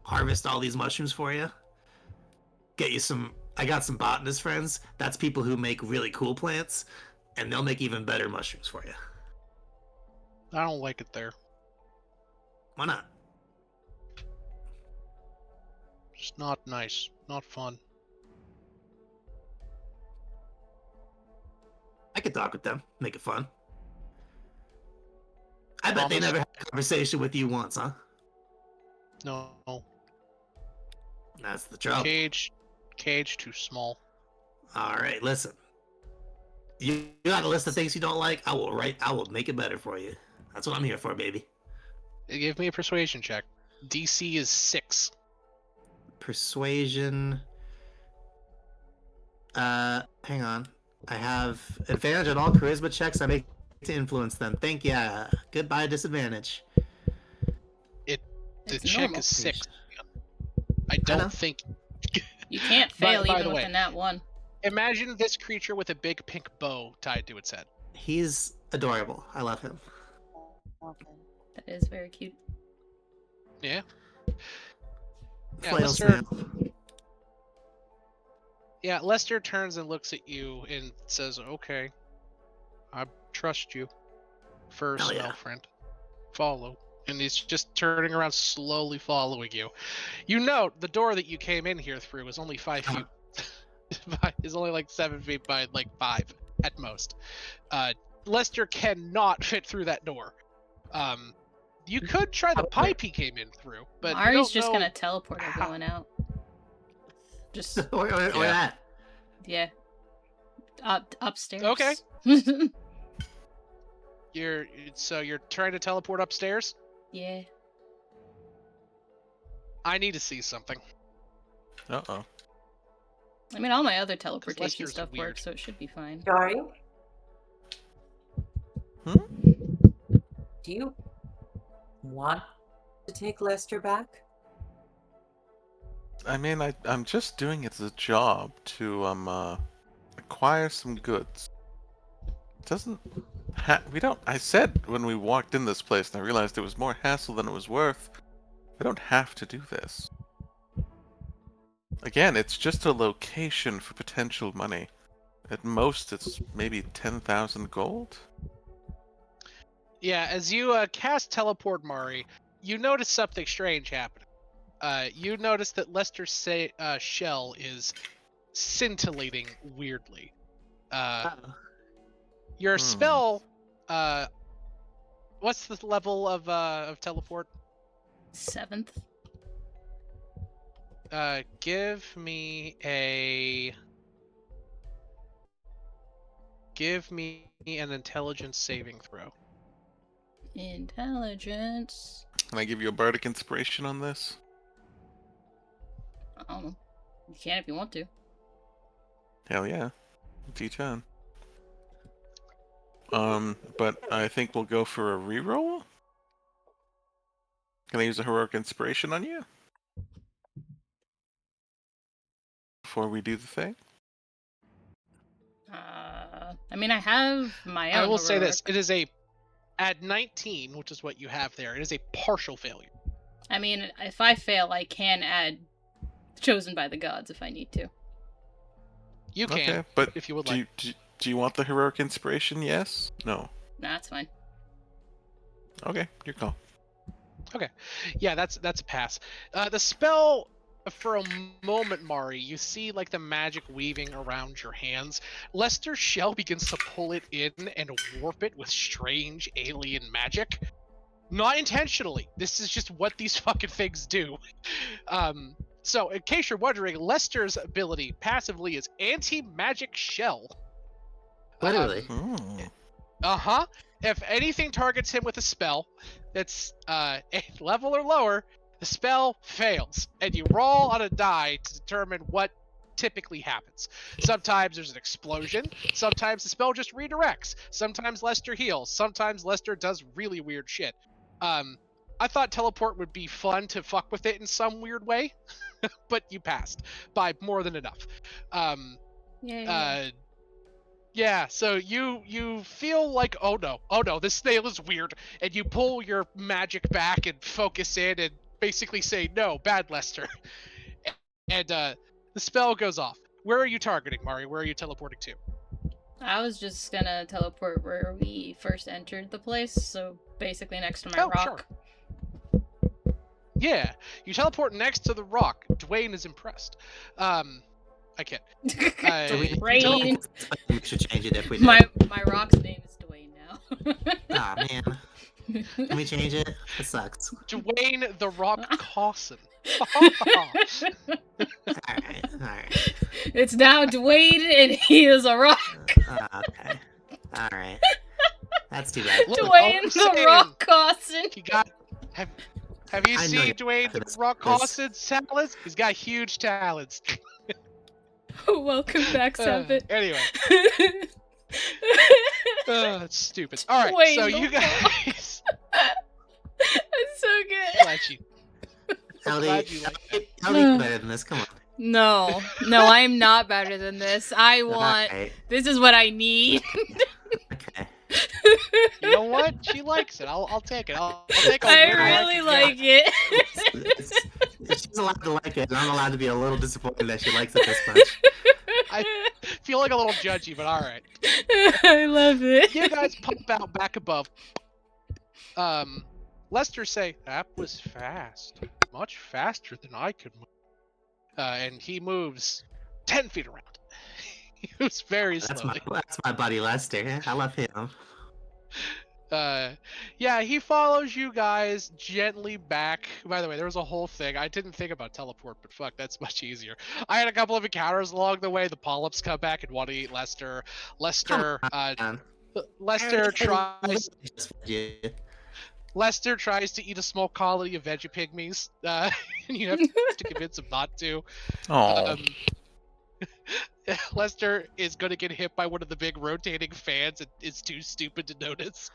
harvest all these mushrooms for you. Get you some. I got some botanist friends. That's people who make really cool plants, and they'll make even better mushrooms for you. I don't like it there. Why not? It's not nice. Not fun. I could talk with them, make it fun. I bet they Promise? never had a conversation with you once, huh? No. That's the trouble. Cage too small. All right, listen. You got a list of things you don't like. I will make it better for you. That's what I'm here for, baby. Give me a persuasion check. DC is 6. Persuasion. Hang on. I have advantage on all charisma checks I make to influence them. Thank ya. Goodbye, disadvantage. The It's check normal. is 6. I know. don't think. You can't By- fail by even the with way, a nat 1. Imagine this creature with a big pink bow tied to its head. He's adorable. I love him. That is very cute. Yeah. Yeah, Flail Lester- snail. Yeah, Lester turns and looks at you and says, "Okay, I trust you. First, Hell yeah. no friend. Follow." And he's just turning around, slowly following you. You note the door that you came in here through is only 5 feet. Is only like 7 feet by like 5 at most. Lester cannot fit through that door. You could try the pipe he came in through, but you Mari's don't just know gonna teleport how- everyone out. Just or Yeah. that. yeah. Upstairs. Okay. You're trying to teleport upstairs? Yeah. I need to see something. Uh-oh. I mean, all my other teleportation Lester's stuff weird. works, so it should be fine. Dari, Hmm? do you want to take Lester back? I mean, I'm just doing it as a job to acquire some goods. It doesn't we don't. I said when we walked in this place, and I realized it was more hassle than it was worth. I don't have to do this. Again, it's just a location for potential money. At most, it's maybe 10,000 gold. Yeah, as you cast teleport Mari, you notice something strange happening. You notice that Lester's shell is scintillating weirdly. Your Hmm. spell, what's the level of teleport? 7th. Give me an intelligence saving throw. Intelligence. Can I give you a bardic inspiration on this? I don't know. You can if you want to. Hell yeah. D10. But I think we'll go for a reroll. Can I use a heroic inspiration on you? Before we do the thing? I mean, I have my own. I will say this: heroic. it is at 19, which is what you have there. It is a partial failure. I mean, if I fail, I can add chosen by the gods if I need to. You can, Okay, but if you would do, like. do you want the heroic inspiration? Yes? No? Nah, that's fine. Okay, your call. Yeah, that's a pass. The spell, for a moment, Mari, you see like the magic weaving around your hands. Lester's shell begins to pull it in and warp it with strange alien magic. Not intentionally. This is just what these fucking things do. So in case you're wondering, Lester's ability passively is anti-magic shell. Literally. Uh-huh. If anything targets him with a spell that's a level or lower, the spell fails, and you roll on a die to determine what typically happens. Sometimes there's an explosion, sometimes the spell just redirects, sometimes Lester heals, sometimes Lester does really weird shit. I thought teleport would be fun to fuck with it in some weird way, but you passed by more than enough. Yeah. Yeah, so you feel like, oh no, this snail is weird, and you pull your magic back and focus in and basically say, no, bad Lester. And the spell goes off. Where are you targeting, Mari? Where are you teleporting to? I was just gonna teleport where we first entered the place, so basically next to my rock. Sure. Yeah, you teleport next to the rock. Dwayne is impressed. I can't. Rain. We should change it if we did. My rock's name is Dwayne now. Ah, man. Can we change it? It sucks. Dwayne the Rock Cawson. Alright. It's now Dwayne, and he is a rock. Okay. Alright. That's too bad. Look, Dwayne I'm the saying, Rock Cawson. He got. Have you I know seen you- Dwayne the this- Rock this- Cawson's talents? He's got huge talents. Welcome back, Sappet. Anyway, it's stupid. All right, Dwayne so the you guys. That's so good. Glad you. Ellie, glad you like that. Ellie better than this. Come on. No, I am not better than this. I want. Alright. This is what I need. Okay. You know what? She likes it. I'll take it. I'll take a I little really you like got. it. She's allowed to like it, and I'm allowed to be a little disappointed that she likes it this much. I feel like a little judgy, but all right. I love it. You guys pop out back above. Lester say that was fast, much faster than I could move. And he moves 10 feet around. He moves very slowly. That's my buddy Lester. I love him. Yeah, he follows you guys gently back. By the way, there was a whole thing. I didn't think about teleport, but fuck, that's much easier. I had a couple of encounters along the way. The polyps come back and want to eat Lester. Lester tries. Lester tries to eat a small colony of veggie pygmies, and you have to convince him not to. Oh, Lester is going to get hit by one of the big rotating fans and is too stupid to notice.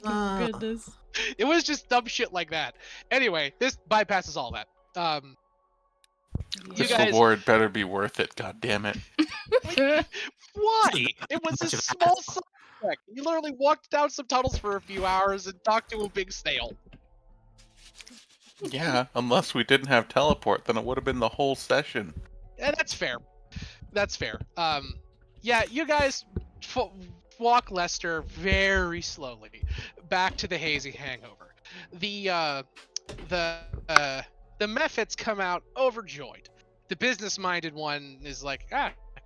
Goodness. It was just dumb shit like that. Anyway, this bypasses all that. You this guys- reward better be worth it. God damn it! Why? It was a small side effect. You literally walked down some tunnels for a few hours and talked to a big snail. Yeah, unless we didn't have teleport, then it would have been the whole session. Yeah, that's fair. That's fair. Yeah, you guys walk Lester very slowly back to the hazy hangover. The Mephits come out overjoyed. The business-minded one is like,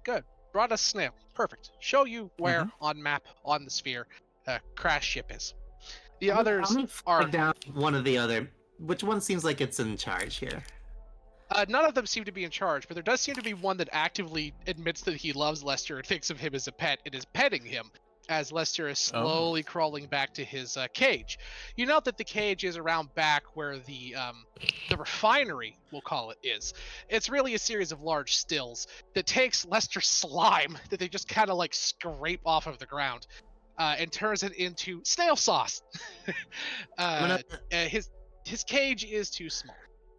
good, brought us snail, perfect. Show you where on map on the sphere crash ship is. The others are down one of the other. Which one seems like it's in charge here? none of them seem to be in charge, but there does seem to be one that actively admits that he loves Lester and thinks of him as a pet and is petting him as Lester is slowly crawling back to his cage. You note that the cage is around back where the refinery, we'll call it, is. It's really a series of large stills that takes Lester's slime that they just kind of like scrape off of the ground and turns it into snail sauce. His cage is too small.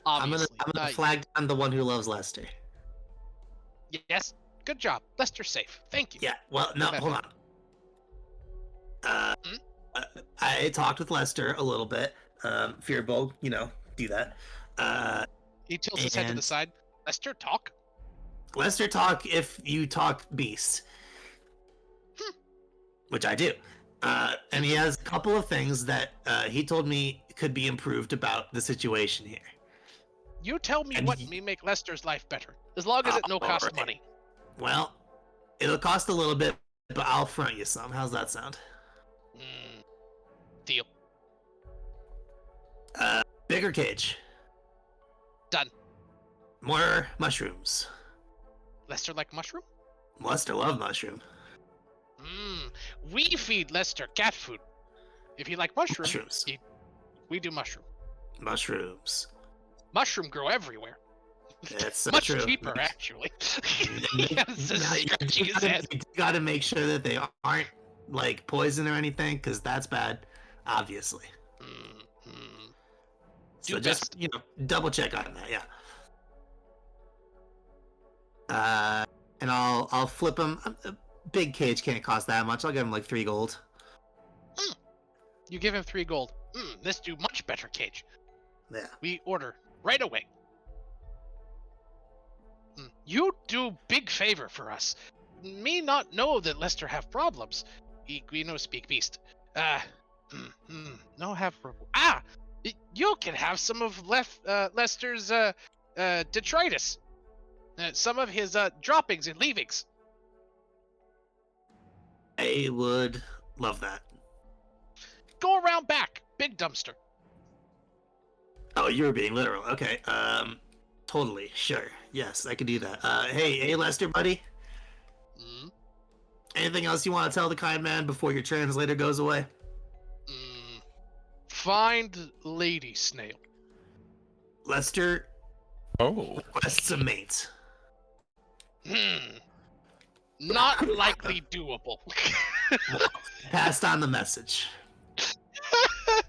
Obviously. I'm gonna flag down the one who loves Lester. Yes, good job. Lester's safe. Thank you. Yeah, well, no, hold on. I talked with Lester a little bit. Fearbold, do that. He tilts his head to the and- side. Lester, talk. Lester talk if you talk beast. Which I do. And he has a couple of things that he told me could be improved about the situation here. You tell me And what he- may make Lester's life better, as long as it no cost alright. money. Well, it'll cost a little bit, but I'll front you some. How's that sound? Deal. Bigger cage. Done. More mushrooms. Lester like mushroom? Lester love mushroom. We feed Lester cat food. If you like mushroom, Mushrooms. we do mushroom. Mushrooms. Mushroom grow everywhere. That's so Much true. cheaper, actually. Now, Yes, just scratching his head. you gotta make sure that they aren't like poison or anything, because that's bad, obviously. Do So just best. double check on that. Yeah. And I'll flip him. A big cage can't cost that much. I'll give him like 3 gold. You give him 3 gold. This do much better cage. Yeah. We order right away. You do big favor for us. Me not know that Lester have problems. We no speak beast. No have problem. You can have some of Lester's detritus. Some of his droppings and leavings. I would love that. Go around back, big dumpster. Oh, you're being literal. Okay. Totally. Sure. Yes, I can do that. Hey, Lester, buddy. Mm, Anything else you want to tell the kind man before your translator goes away? Find Lady Snail. Lester Oh. requests a mate. Not likely doable. Passed on the message.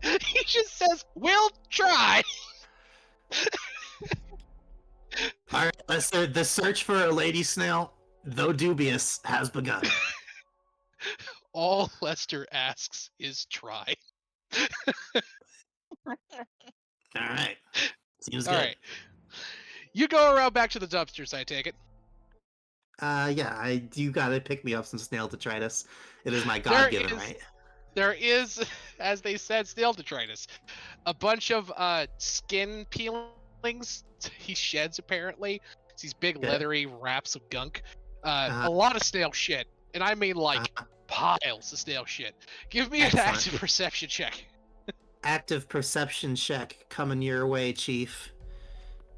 He just says, "We'll try." All right, Lester. The search for a lady snail, though dubious, has begun. All Lester asks is try. All right. Seems All good. right. You go around back to the dumpsters, I take it. Yeah, you gotta pick me up some snail detritus. It is my God-given right. There is, as they said, snail detritus. A bunch of skin peelings he sheds, apparently. It's these big Okay. leathery wraps of gunk. Uh-huh. A lot of snail shit. And I mean like piles of snail shit. Give me an Excellent. active perception check. Active perception check coming your way, Chief.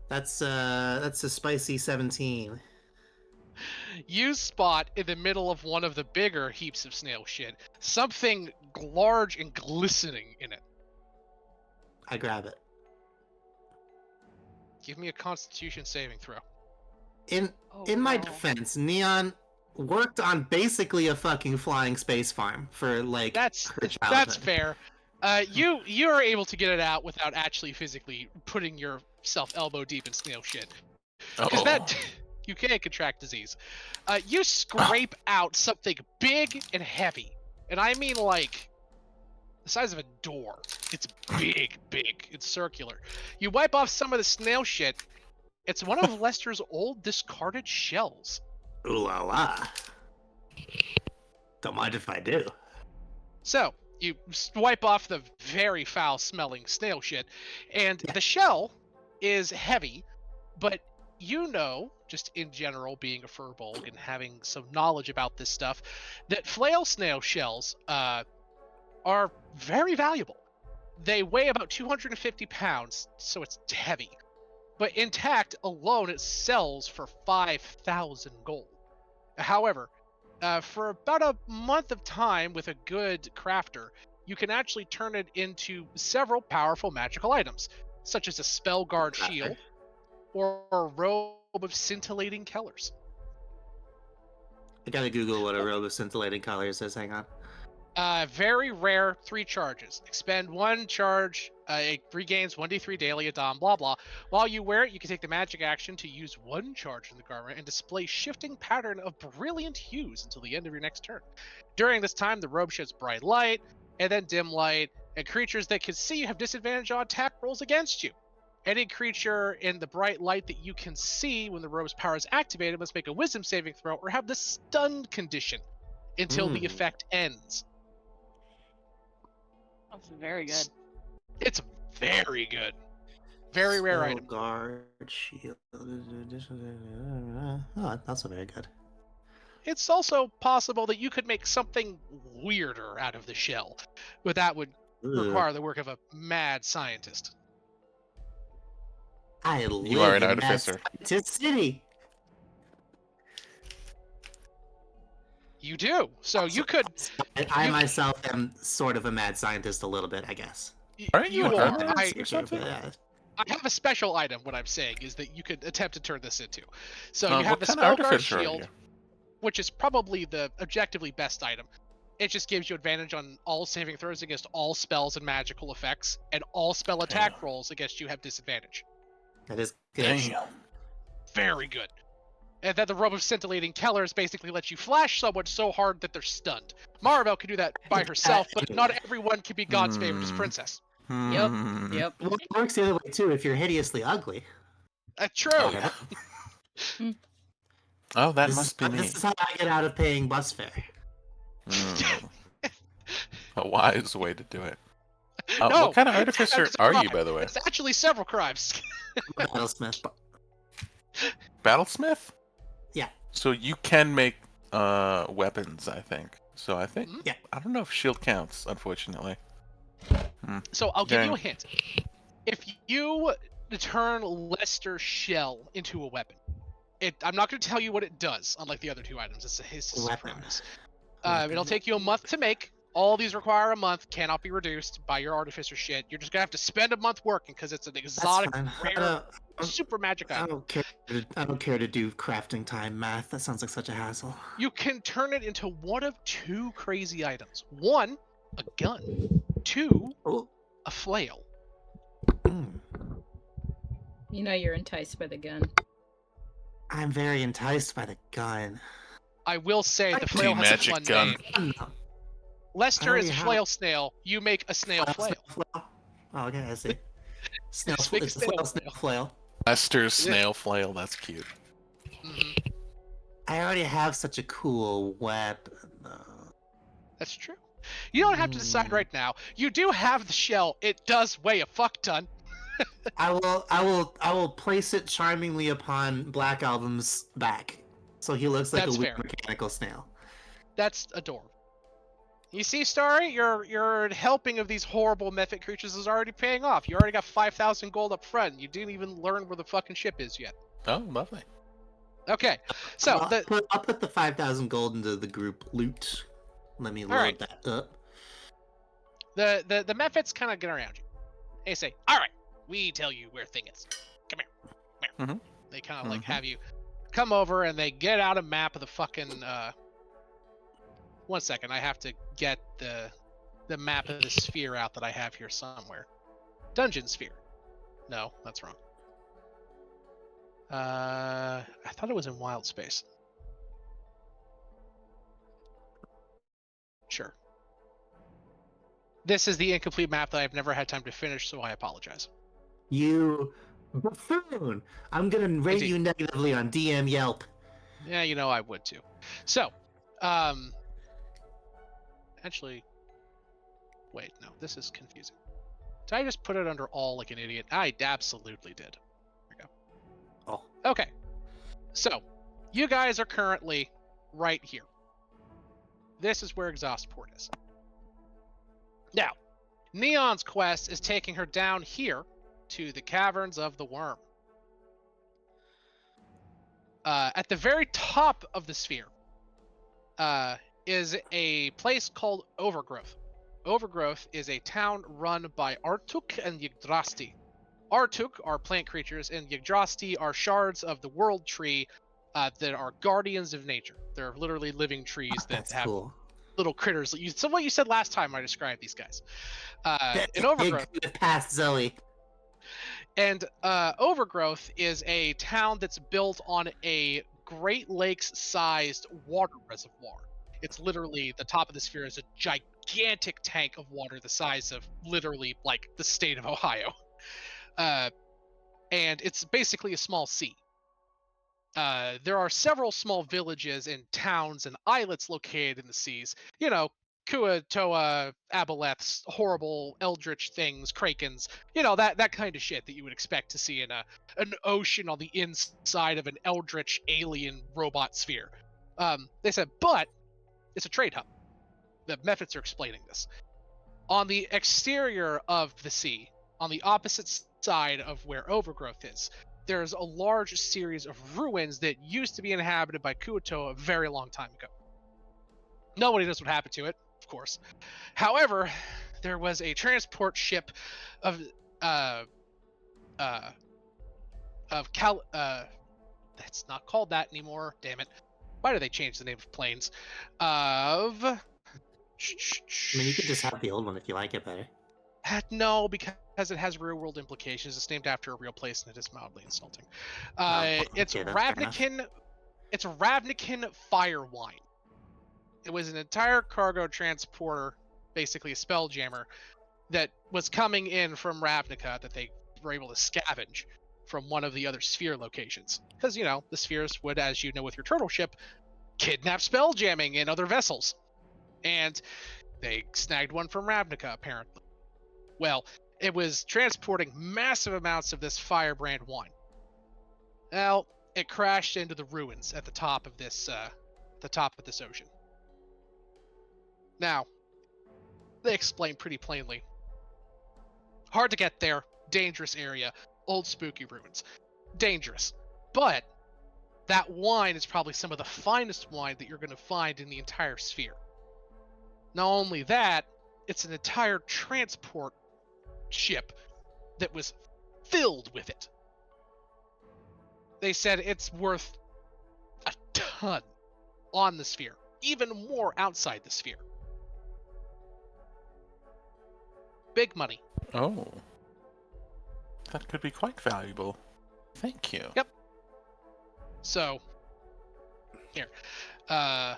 That's a spicy 17. You spot in the middle of one of the bigger heaps of snail shit something large and glistening in it. I grab it. Give me a Constitution saving throw. In Oh, my no. defense, Neon worked on basically a fucking flying space farm for like That's her childhood. that's fair. You are able to get it out without actually physically putting yourself elbow deep in snail shit. Because that you can contract disease. You scrape out something big and heavy, and I mean like the size of a door. It's big. It's circular. You wipe off some of the snail shit. It's one of Lester's old discarded shells. Ooh la la. Don't mind if I do. So you wipe off the very foul-smelling snail shit, and the shell is heavy, but you know, just in general, being a furbolg and having some knowledge about this stuff, that flail snail shells are very valuable. They weigh about 250 pounds, so it's heavy. But intact alone, it sells for 5,000 gold. However, for about a month of time with a good crafter, you can actually turn it into several powerful magical items, such as a spell guard shield or a robe of scintillating colors. I gotta Google what a robe of scintillating colors is. Hang on. Very rare, 3 charges. Expend 1 charge, it regains 1d3 daily at dawn, blah blah. While you wear it, you can take the magic action to use 1 charge in the garment and display shifting pattern of brilliant hues until the end of your next turn. During this time, the robe sheds bright light, and then dim light, and creatures that can see you have disadvantage on attack rolls against you. Any creature in the bright light that you can see when the robe's power is activated must make a wisdom saving throw or have the stunned condition until the effect ends. That's very good. It's very good. Very rare Spell item. Guard shield. Oh, that's not very good. It's also possible that you could make something weirder out of the shell, but that would require the work of a mad scientist. I live You are an in artificer. Mad Scientist City. You do. So you could. I myself am sort of a mad scientist a little bit, I guess. Aren't you an are. artist or I something? Yeah. have a special item. What I'm saying is that you could attempt to turn this into. So you What have the kind of spell guard artificer are shield, you? which is probably the objectively best item. It just gives you advantage on all saving throws against all spells and magical effects, and all spell attack Damn. rolls against you have disadvantage. That is good. Damn. Very good. And then the Robe of Scintillating Tellers basically lets you flash someone so hard that they're stunned. Maribel can do that by herself, but not everyone can be God's favorite as princess. Yep. Hmm. Yep. Well, it works the other way too. If you're hideously ugly. That's true. Oh, yeah. Oh, that This, must be me. this is how I get out of paying bus fare. Hmm. A wise way to do it. No, What kind of artificer it's a are you, crime. by the way? It's actually several crimes. Battlesmith. Battlesmith? Yeah. So you can make weapons, I think. So I think Mhm. Yeah. I don't know if shield counts, unfortunately. So I'll give you Dang. a hint. If you turn Lester's shell into a weapon, I'm not going to tell you what it does, unlike the other two items. It's a Weapon. surprise. Weapon. It'll take you a month to make. All these require a month, cannot be reduced by your artificer shit. You're just going to have to spend a month working because it's an That's exotic, fine. rare, super magic I item. don't care. I don't care to do crafting time math. That sounds like such a hassle. You can turn it into one of two crazy items. One, a gun. Two, Oh. a flail. Mm. You know you're enticed by the gun. I'm very enticed by the gun. I will say the Team flail has a magic fun gun. name. Lester already is a have- flail snail. You make a snail flail. Oh, okay, I see. Snail, Just make a it's a flail, snail snail flail. Lester's snail flail. That's cute. Mhm. I already have such a cool weapon. though. That's true. You don't have to decide Hmm. right now. You do have the shell. It does weigh a fuck ton. I will place it charmingly upon Black Album's back, so he looks like That's a weak fair. mechanical snail. That's adorable. You see, Starry, your helping of these horrible mythic creatures is already paying off. You already got 5,000 gold up front. You didn't even learn where the fucking ship is yet. Oh, lovely. Okay, so I'll put the 5,000 gold into the group loot. Let me load Alright. that up. the Mephits kind of get around you. They say, "All right, we tell you where thing is. Come here, come here." Mhm. They kind of like Mhm. have you come over, and they get out a map of the fucking. 1 second, I have to get the map of the sphere out that I have here somewhere. Dungeon sphere. No, that's wrong. I thought it was in Wild Space. Sure. This is the incomplete map that I've never had time to finish, so I apologize. You buffoon! I'm gonna rate Indeed. you negatively on DM Yelp. Yeah, you know I would too. So, actually, wait, no, this is confusing. Did I just put it under all like an idiot? I absolutely did. There we go. Oh. Okay. So, you guys are currently right here. This is where Exhaustport is. Now, Neon's quest is taking her down here to the Caverns of the Worm. At the very top of the sphere is a place called Overgrowth. Overgrowth is a town run by Artuk and Yggdrasti. Artuk are plant creatures, and Yggdrasti are shards of the World Tree that are guardians of nature. They're literally living trees that That's have cool. little critters. So what you said last time I described these guys. In Overgrowth, Past Zoe. and Overgrowth is a town that's built on a Great Lakes-sized water reservoir. It's literally the top of the sphere is a gigantic tank of water the size of literally like the state of Ohio. And it's basically a small sea. There are several small villages and towns and islets located in the seas. You know, Kuatoa, Aboleths, horrible eldritch things, krakens. You know, that kind of shit that you would expect to see in an ocean on the inside of an eldritch alien robot sphere. They said, but it's a trade hub. The Mephits are explaining this. On the exterior of the sea, on the opposite side of where Overgrowth is, there's a large series of ruins that used to be inhabited by Kuatoa a very long time ago. Nobody knows what happened to it, of course. However, there was a transport ship of that's not called that anymore, damn it. Why do they change the name of planes? Of I mean, you could just have the old one if you like it better. No, because it has real world implications. It's named after a real place and it is mildly insulting. It's okay, that's fair enough. Ravnican. It's Ravnican fire wine. It was an entire cargo transporter, basically a spelljammer, that was coming in from Ravnica that they were able to scavenge from one of the other sphere locations. Because, you know, the spheres would, as you know with your turtle ship, kidnap spelljamming in other vessels. And they snagged one from Ravnica, apparently. Well, it was transporting massive amounts of this firebrand wine. Well, it crashed into the ruins at the top of this ocean. Now, they explain pretty plainly. Hard to get there, dangerous area, old spooky ruins. Dangerous. But that wine is probably some of the finest wine that you're going to find in the entire sphere. Not only that, it's an entire transport ship that was filled with it. They said it's worth a ton on the sphere, even more outside the sphere. Big money. Oh. That could be quite valuable. Thank you. Yep. So, here. I'm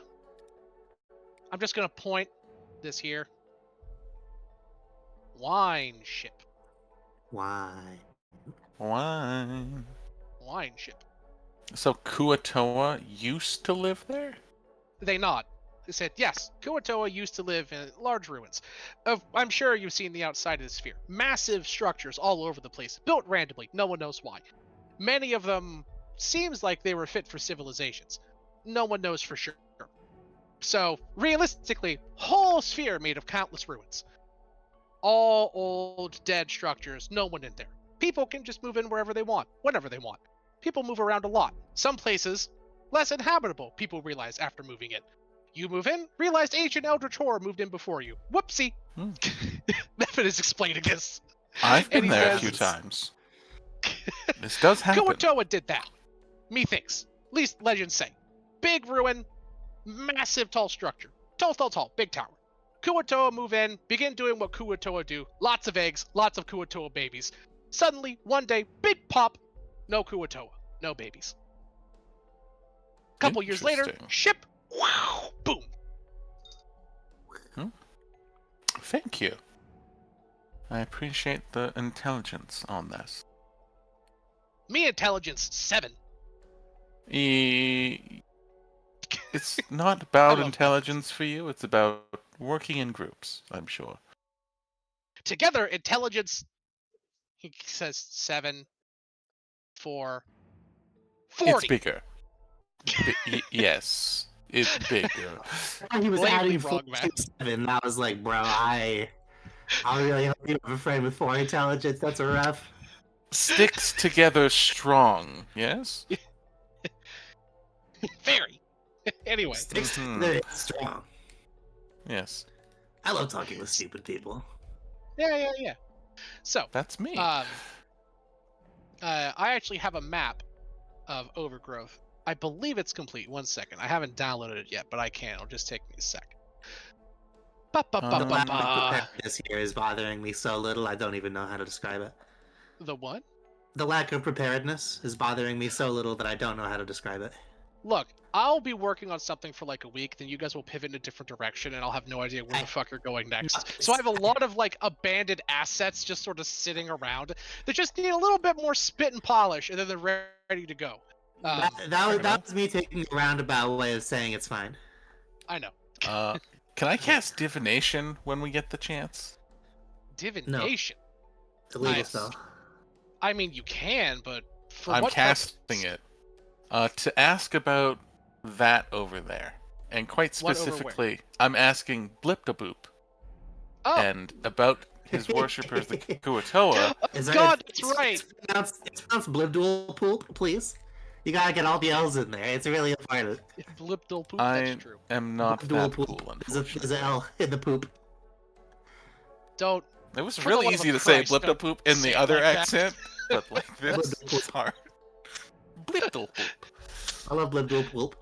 just going to point this here. Wine ship. Why? Wine. Wine ship. So Kuatoa used to live there? They nod. They said, yes, Kuatoa used to live in large ruins. I'm sure you've seen the outside of the sphere. Massive structures all over the place, built randomly. No one knows why. Many of them seems like they were fit for civilizations. No one knows for sure. So, realistically, whole sphere made of countless ruins. All old, dead structures, no one in there. People can just move in wherever they want, whenever they want. People move around a lot. Some places, less inhabitable, people realize after moving in. You move in, realized ancient Eldritch Horror moved in before you. Whoopsie. Nevin is explaining this. I've been And he there a says- few times. This does happen. Kuatoa did that. Methinks. At least legends say. Big ruin, massive tall structure. Tall, big tower. Kuatoa move in, begin doing what Kuatoa do. Lots of eggs, lots of Kuatoa babies. Suddenly, one day, big pop, no Kuatoa, no babies. Couple years later, Interesting. ship, wow, boom. Thank you. I appreciate the intelligence on this. Me intelligence 7. It's not about love intelligence for you, it's about working in groups, I'm sure. Together, intelligence, he says 7, 4, 40. It's bigger. Yes, it's bigger. He was Blatantly adding wrong, 4 man. to 7. I was like, bro, I really hope you have a friend with 4 intelligence. That's a rough. Sticks together strong, yes? Very. Anyway, Sticks Mhm. together strong. Yes. I love talking with stupid people. yeah. So, That's me. I actually have a map of Overgrowth. I believe it's complete. 1 second. I haven't downloaded it yet, but I can. It'll just take me a sec. The lack of Ba-ba-ba-ba-ba. preparedness here is bothering me so little, I don't even know how to describe it. The what? The lack of preparedness is bothering me so little that I don't know how to describe it. Look, I'll be working on something for like a week, then you guys will pivot in a different direction, and I'll have no idea where the fuck you're going next. So I have a lot of like abandoned assets just sort of sitting around that just need a little bit more spit and polish, and then they're ready to go. That was me taking a roundabout way of saying it's fine. I know. Can I cast divination when we get the chance? Divination. Illegal Nice. spell. I mean, you can, but for I'm what casting purpose? it to ask about that over there, and quite What over where? specifically, I'm asking Bliptaboop Oh, and about his worshippers, the Kuatoa. Is God, that's right. It's pronounced Blibdual Poop, please. You gotta get all the L's in there. It's really important. Blipdil poop. I That's true. am not Blibdual that Poop. cool, There's unfortunately. an L in the poop. Don't. It was For the really love of easy to say Christ, don't Bliptapoop in say the it other like that. accent, but like this, Bliptapoop. it's hard. Bliptapoop. I love Blibdual Poop.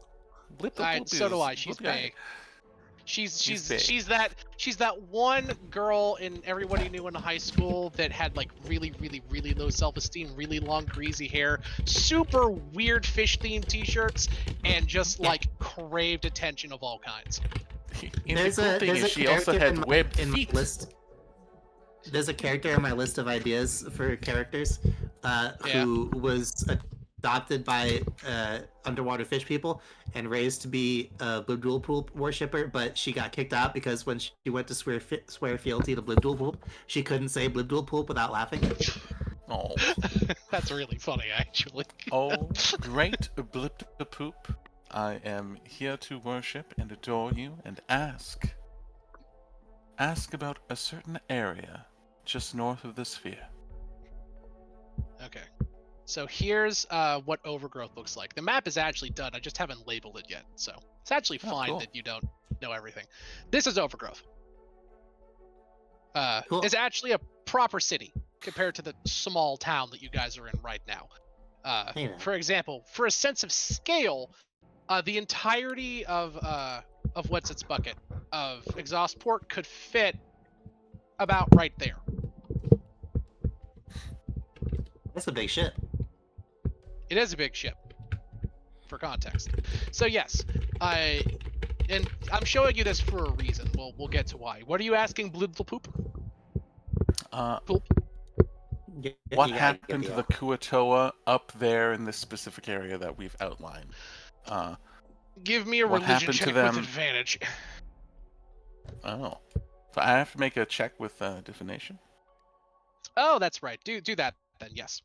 Bliptapoop Alright, so do is I. She's good guy. Bay. big. she's that one girl in everybody knew in high school that had like really low self-esteem, really long greasy hair, super weird fish themed t-shirts, and just like craved attention of all kinds. And the cool thing is she also character had webbed in my feet. list. There's a character in my list of ideas for characters who was adopted by underwater fish people and raised to be a Blibdool Pool worshipper, but she got kicked out because when she went to swear fealty to Blibdool Poop, she couldn't say Blibdool Poop without laughing. Oh, That's really funny, actually. oh, great Blip-de-Poop. I am here to worship and adore you and ask about a certain area just north of the sphere. Okay. So here's what overgrowth looks like. The map is actually done. I just haven't labeled it yet. So it's actually fine cool. that you don't know everything. This is overgrowth. Cool. It's actually a proper city compared to the small town that you guys are in right now. Hey now. For example, for a sense of scale, the entirety of what's its bucket of Exhaustport could fit about right there. That's a big ship. It is a big ship, for context. So yes, and I'm showing you this for a reason. We'll get to why. What are you asking, Blibdool Poop? What happened to the Kuatoa up there in this specific area that we've outlined? Give me a what religion happened to check them? with advantage. Oh, so I have to make a check with divination. Oh, that's right. Do that then. Yes.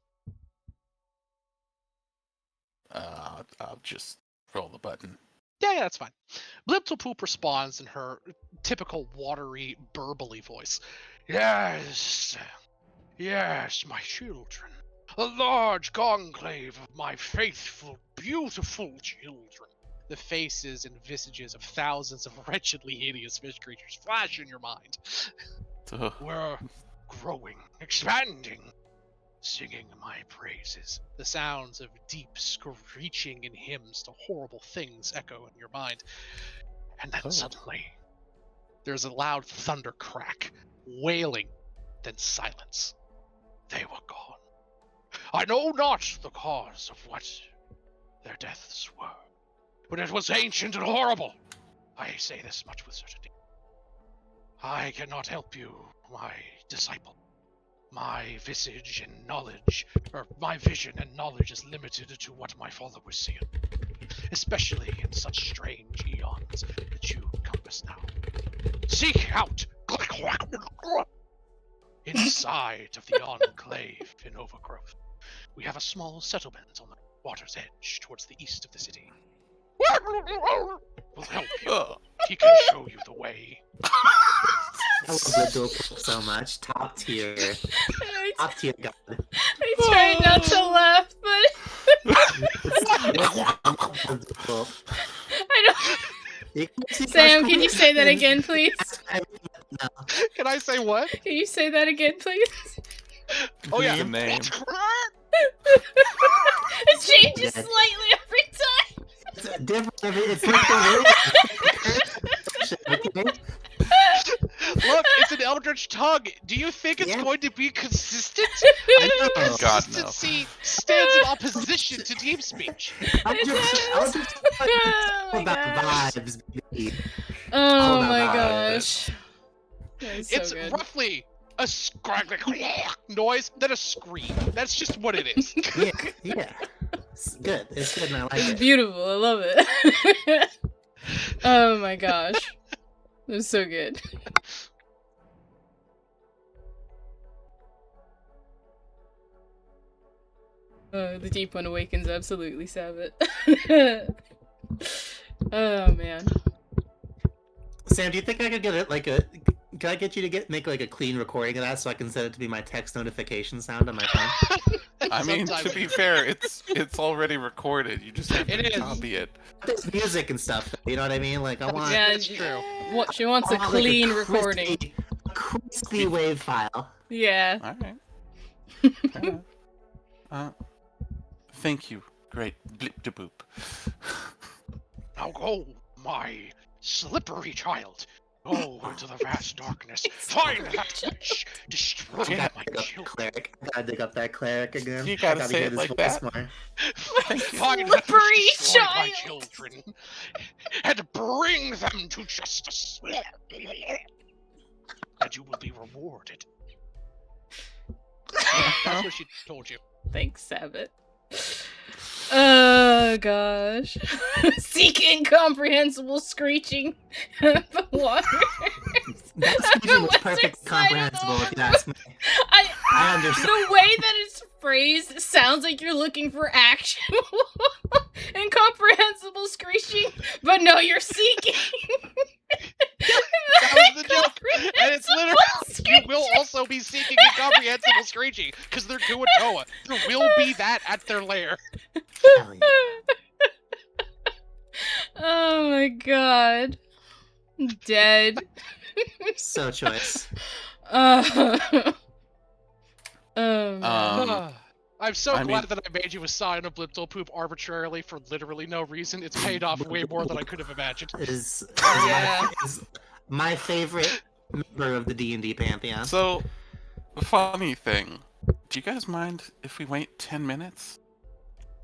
I'll just roll the button. Yeah, that's fine. Blibdool Poop responds in her typical watery, burbly voice. Yes, my children. A large conclave of my faithful, beautiful children. The faces and visages of thousands of wretchedly hideous fish creatures flash in your mind. We're growing, expanding, singing my praises. The sounds of deep screeching in hymns to horrible things echo in your mind. And then suddenly, there's a loud thunder crack, wailing, then silence. They were gone. I know not the cause of what their deaths were, but it was ancient and horrible. I say this much with certainty. I cannot help you, my disciple. My visage and knowledge, or my vision and knowledge is limited to what my father was seeing, especially in such strange eons that you compass now. Seek out inside of the enclave in Overgrowth. We have a small settlement on the water's edge towards the east of the city. We'll help you. He can show you the way. I love Blibdool Poop so much. Top tier. Top tier god. I tried not to laugh, but I don't. Sam, can you say that again, please? No. Can I say what? Can you say that again, please? Oh yeah. The name. It changes Yeah. slightly every time. It's different. It's like the okay? Look, it's an Eldritch tongue. Do you think it's Yeah. going to be consistent? I know. God, no. Consistency stands in opposition to deep speech. I'll just Oh my about gosh. vibes, baby. Oh All my about gosh. That is so It's good. roughly a scraggly noise, then a scream. That's just what it is. Yeah. It's good. It's good and I like It's it. beautiful. I love it. Oh my gosh. It was so good. Oh, the deep one awakens absolutely Sabbath. Oh man. Sam, do you think I could get it like a? Can I get you to make like a clean recording of that so I can set it to be my text notification sound on my phone? I mean, to be fair, it's already recorded. You just have It to is. copy it. There's music and stuff. You know what I mean? Like I want. Yeah, That's true. What she wants I a want, like, clean crispy- recording. a crispy wave file. Yeah. All right. Fair enough. Thank you, great Blip-de-Boop. Now go, my slippery child. Go into the vast darkness. Find that witch. Destroy I gotta my dig up children. cleric. I gotta dig up that cleric again. You I gotta gotta say hear it this like voice that. more. Thank you. Find that Slippery which destroyed my child. children, and bring them to justice. And you will be rewarded. That's what she told you. Thanks, Sabbath. Oh gosh. Seek incomprehensible screeching the water. That screeching was perfect comprehensible, if you ask me. I understand. The way that it's phrased sounds like you're looking for actual incomprehensible screeching, but no, you're seeking. That was the joke. And it's literally, you will also be seeking incomprehensible screeching, because they're Tuatoa. There will be that at their lair. Hell yeah. Oh my god. Dead. So choice. Oh man. I'm so I glad mean- that I made you a sign of Blipto poop arbitrarily for literally no reason. It's paid off way more than I could have imagined. Is Yeah. my favorite member of the D&D pantheon. So, funny thing. Do you guys mind if we wait 10 minutes?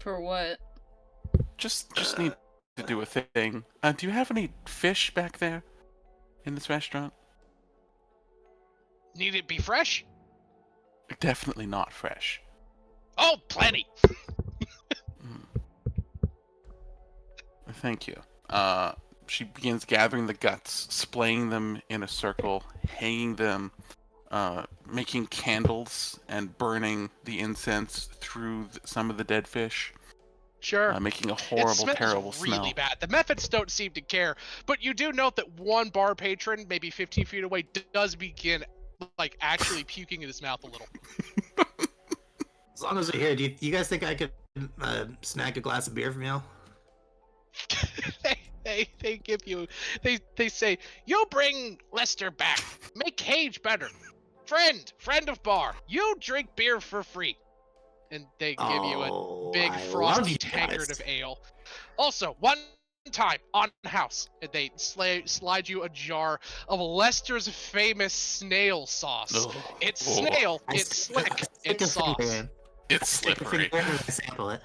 For what? Just need to do a thing. Do you have any fish back there in this restaurant? Need it be fresh? Definitely not fresh. Oh, plenty. Thank you. She begins gathering the guts, splaying them in a circle, hanging them, making candles, and burning the incense through some of the dead fish, Sure. making a It horrible, smells terrible really smell. bad. The methods don't seem to care, but you do note that one bar patron, maybe 15 feet away, does begin like actually puking in his mouth a little. As long as we're here, do you guys think I could snag a glass of beer from y'all? they give you, they say, you bring Lester back, make Cage better, friend of bar, you drink beer for free, and they give you a Oh, big I love frosty you tankard guys. of ale. Also, one time on house, and they slide you a jar of Lester's famous snail sauce. Ugh. It's Oh. snail, I it's stick- I slick, stick it's a finger sauce. in. It's Stick a slippery. finger in and I sample it.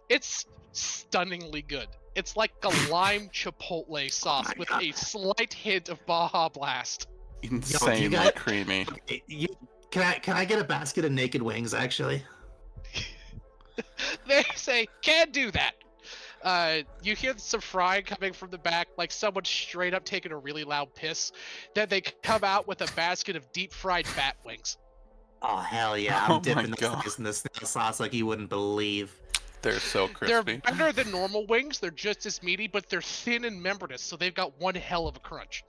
It's stunningly good. It's like a lime chipotle sauce my with God. a slight hint of Baja Blast. Insanely got- creamy. Can I get a basket of naked wings, actually? They say, can't do that. You hear some frying coming from the back, like someone straight up taking a really loud piss. Then they come out with a basket of deep fried bat wings. Oh, hell yeah. Oh my I'm dipping those God. things in the snail sauce like you wouldn't believe. They're so They're crispy. better than normal wings. They're just as meaty, but they're thin and membranous, so they've got one hell of a crunch.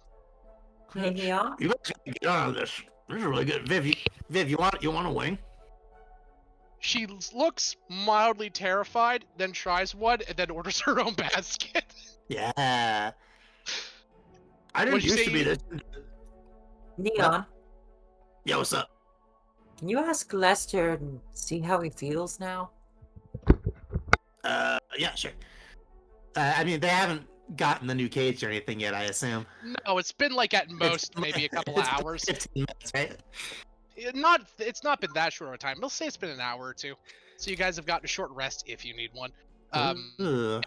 Hey, Neon? You guys gotta get on this. This is really good. Viv, you want a wing? She looks mildly terrified, then tries one, and then orders her own basket. Yeah. I didn't What'd you used say to be you- this. Neon, Yo, what's up? can you ask Lester and see how he feels now? Yeah, sure. I mean, they haven't gotten the new cage or anything yet, I assume. No, it's been like at most It's- maybe a couple of it's been hours. 15 minutes, right? It's not been that short of a time. Let's say it's been an hour or two. So you guys have gotten a short rest if you need one. Ugh.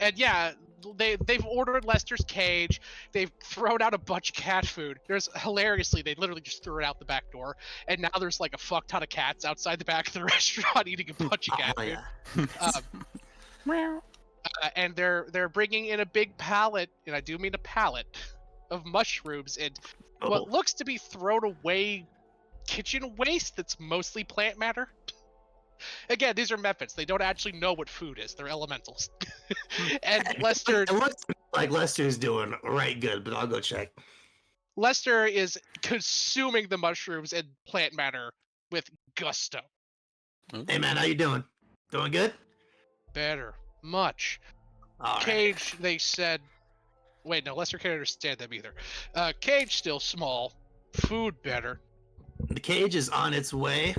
And yeah, they've ordered Lester's cage. They've thrown out a bunch of cat food. Hilariously, they literally just threw it out the back door, and now there's like a fuck ton of cats outside the back of the restaurant eating a bunch of cat Oh, food. yeah. And they're bringing in a big pallet, and I do mean a pallet, of mushrooms and Oh, what looks to be thrown away kitchen waste that's mostly plant matter. Again, these are methods. They don't actually know what food is. They're elementals. And Lester It looks like Lester's doing right good, but I'll go check. Lester is consuming the mushrooms and plant matter with gusto. Hey, man, how you doing? Doing good? Better. Much. All right. Cage, they said... Wait, no, Lester can't understand them either. Cage still small. Food better. The cage is on its way.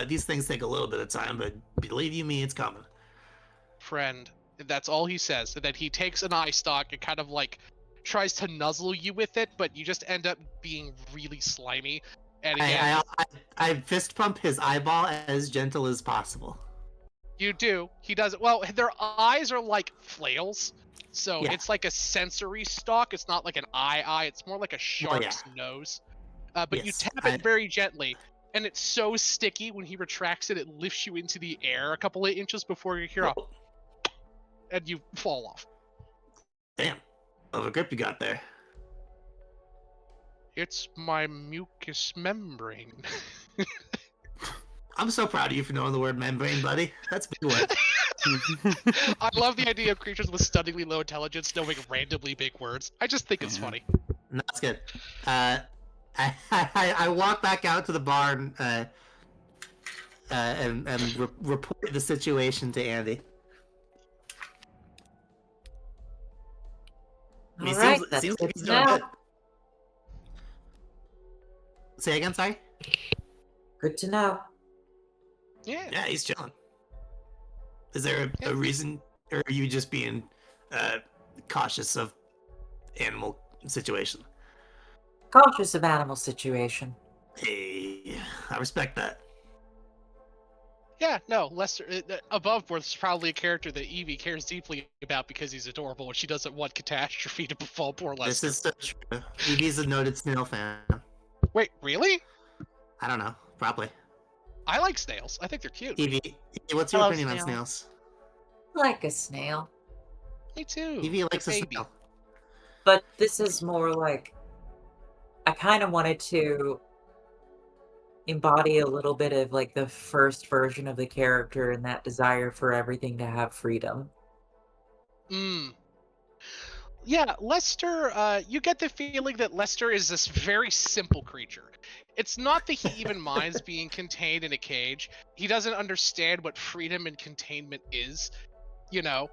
These things take a little bit of time, but believe you me, it's coming. Friend, That's all he says. And then he takes an eye stalk and kind of like tries to nuzzle you with it, but you just end up being really slimy. And again, I fist pump his eyeball as gentle as possible. you do. He does it. Well, their eyes are like flails. So Yeah. it's like a sensory stalk. It's not like an eye. It's more like a shark's nose. But you Yes, tap it very gently, and it's so sticky when he retracts it, it lifts you into the air a couple of inches before you hear a and you fall off. Damn. Of a grip you got there. It's my mucous membrane. I'm so proud of you for knowing the word membrane, buddy. That's a big one. I love the idea of creatures with stunningly low intelligence knowing randomly big words. I just think it's funny. No, that's good. I walk back out to the barn and report the situation to Andy. I mean, All right, seems that's like good he's to doing know. good. Say again, sorry? Good to know. Yeah. Yeah, he's chilling. Is there a reason, or are you just being cautious of animal situation? Cautious of animal situation. Hey, I respect that. Yeah, no, Lester, above board is probably a character that Evie cares deeply about because he's adorable and she doesn't want catastrophe to befall poor Lester. This is so true. Evie's a noted snail fan. Wait, really? I don't know, probably. I like snails. I think they're cute. Evie, what's your I love opinion on snails. snails? Like a snail. Me too. Evie likes a baby. snail. But this is more like I kind of wanted to embody a little bit of like the first version of the character and that desire for everything to have freedom. Yeah, Lester, you get the feeling that Lester is this very simple creature. It's not that he even minds being contained in a cage. He doesn't understand what freedom and containment is, you know?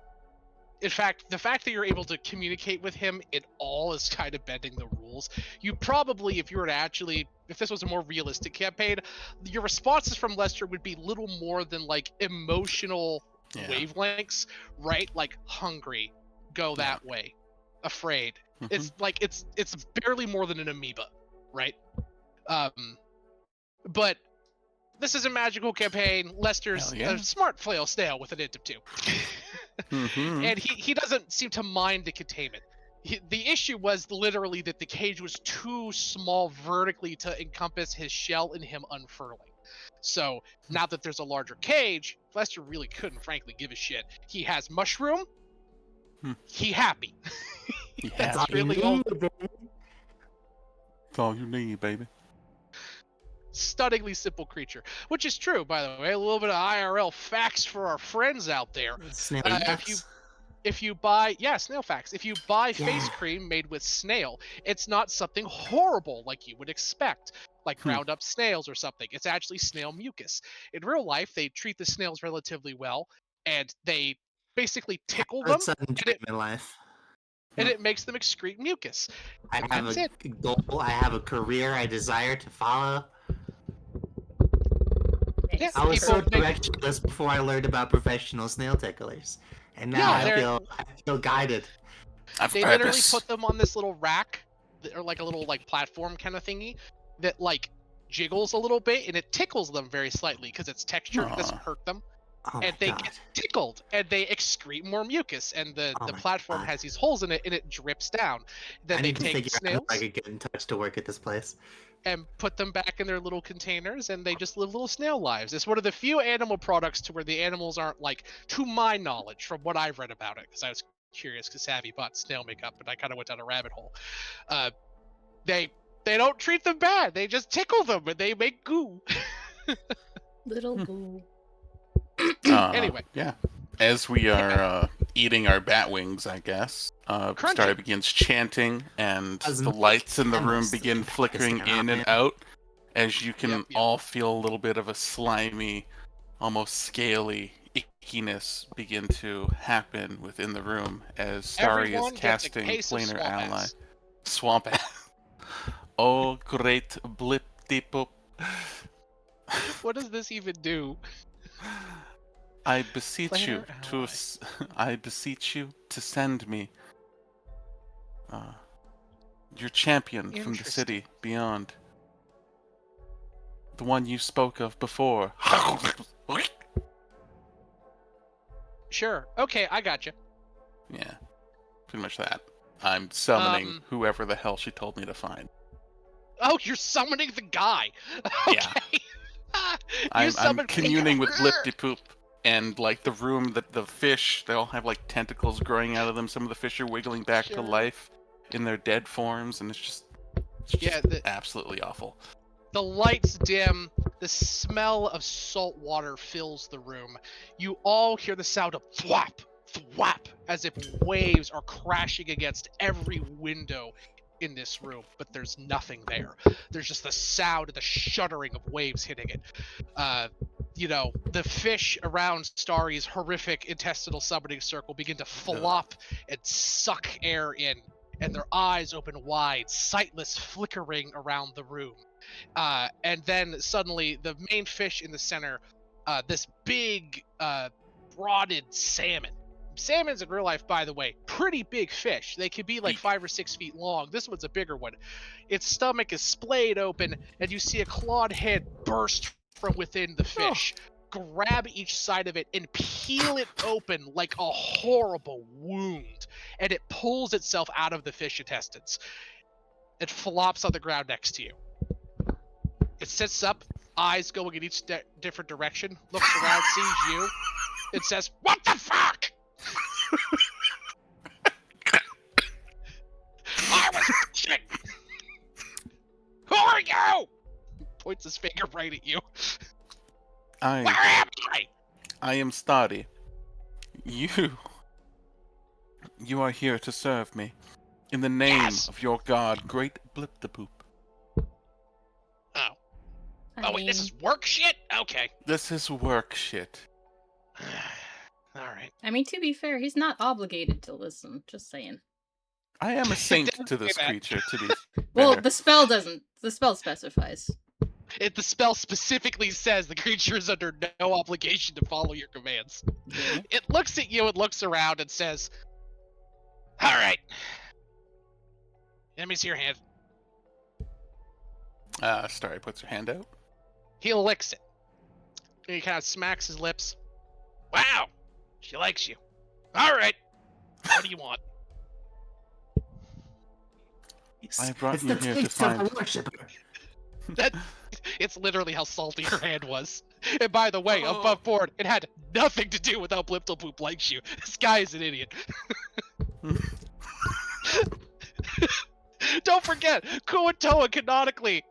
In fact, the fact that you're able to communicate with him at all is kind of bending the rules. You probably, if you were to actually, if this was a more realistic campaign, your responses from Lester would be little more than like emotional wavelengths, right? Like hungry, go that way, afraid. It's like it's barely more than an amoeba, right? But this is a magical campaign. Lester's a smart flail snail with an int of 2. And he doesn't seem to mind the containment. The issue was literally that the cage was too small vertically to encompass his shell and him unfurling. So now that there's a larger cage, Lester really couldn't frankly give a shit. He has mushroom. He happy. That's really all. That's all you need, baby. Stunningly simple creature, which is true, by the way. A little bit of IRL facts for our friends out there. Snail If you buy snail facts. If you buy face cream made with snail, it's not something horrible like you would expect, like ground up snails or something. It's actually snail mucus. In real life, they treat the snails relatively well, and they basically tickle them, in life. and it makes them excrete mucus. I have a goal. I have a career I desire to follow. Yeah, I was so directionless before I learned about professional snail ticklers, and now I feel guided. They literally put them on this little rack, or like a little like platform kind of thingy, that like jiggles a little bit, and it tickles them very slightly because it's textured. It doesn't hurt them, and they get tickled, and they excrete more mucus, and the platform has these holes in it, and it drips down. Then they take snails. I could get in touch to work at this place. And put them back in their little containers, and they just live little snail lives. It's one of the few animal products to where the animals aren't like, to my knowledge, from what I've read about it, because I was curious because Savvy bought snail makeup, and I kind of went down a rabbit hole. They don't treat them bad. They just tickle them, and they make goo. Little goo. Anyway. Yeah. As we are eating our bat wings, I guess, Starry begins chanting, and the lights in the room begin flickering in and out, as you can all feel a little bit of a slimy, almost scaly ickiness begin to happen within the room as Starry is casting Planar Ally. Swamp Ass. Oh, great blip-de-boop. What does this even do? I beseech you Player to, ally. I beseech you to send me, your champion from the Interesting. city beyond. The one you spoke of before. Sure. Okay, I gotcha. Yeah, pretty much that. I'm summoning Um, whoever the hell she told me to find. Oh, you're summoning the guy. Yeah. Okay. You I'm summoned communing with Blip-de-Poop, and like the room that the fish, they all have like tentacles growing out of them. Some of the fish are wiggling back to Sure. life in their dead forms, and it's just Yeah, absolutely awful. the lights dim. The smell of salt water fills the room. You all hear the sound of thwap, thwap, as if waves are crashing against every window in this room, but there's nothing there. There's just the sound of the shuddering of waves hitting it. The fish around Starry's horrific intestinal summoning circle begin to flop and suck air in, and their eyes open wide, sightless, flickering around the room. And then suddenly, the main fish in the center, this big, rotted salmon. Salmons in real life, by the way, pretty big fish. They can be like 5 or 6 feet long. This one's a bigger one. Its stomach is splayed open, and you see a clawed head burst from within the fish, grab each side of it, and peel it open like a horrible wound. And it pulls itself out of the fish intestines. It flops on the ground next to you. It sits up, eyes going in each different direction, looks around, sees you. It says, "What the fuck?" I was shit. Who are you? Points his finger right at you. Where am I? I am Stardy. You are here to serve me. In the name Yes. of your god, Great Blip-de-Poop. Oh. I Oh, wait, this mean- is work shit? Okay. This is work shit. Alright. I mean, to be fair, he's not obligated to listen. Just saying. I am a saint Don't to say this that. creature, to be Well, fair. the spell doesn't. The spell specifies. The spell specifically says the creature is under no obligation to follow your commands. Yeah. It looks at you and looks around and says, "Alright. Let me see your hand." Starry puts her hand out. He licks it. And he kind of smacks his lips. "Wow, she likes you. Alright. What do you want?" I brought It's you the here to taste of find. a worshiper. It's literally how salty your hand was. And by the way, Oh. above board, it had nothing to do with how Bliptopoop likes you. This guy is an idiot. Don't forget, Kuatoa canonically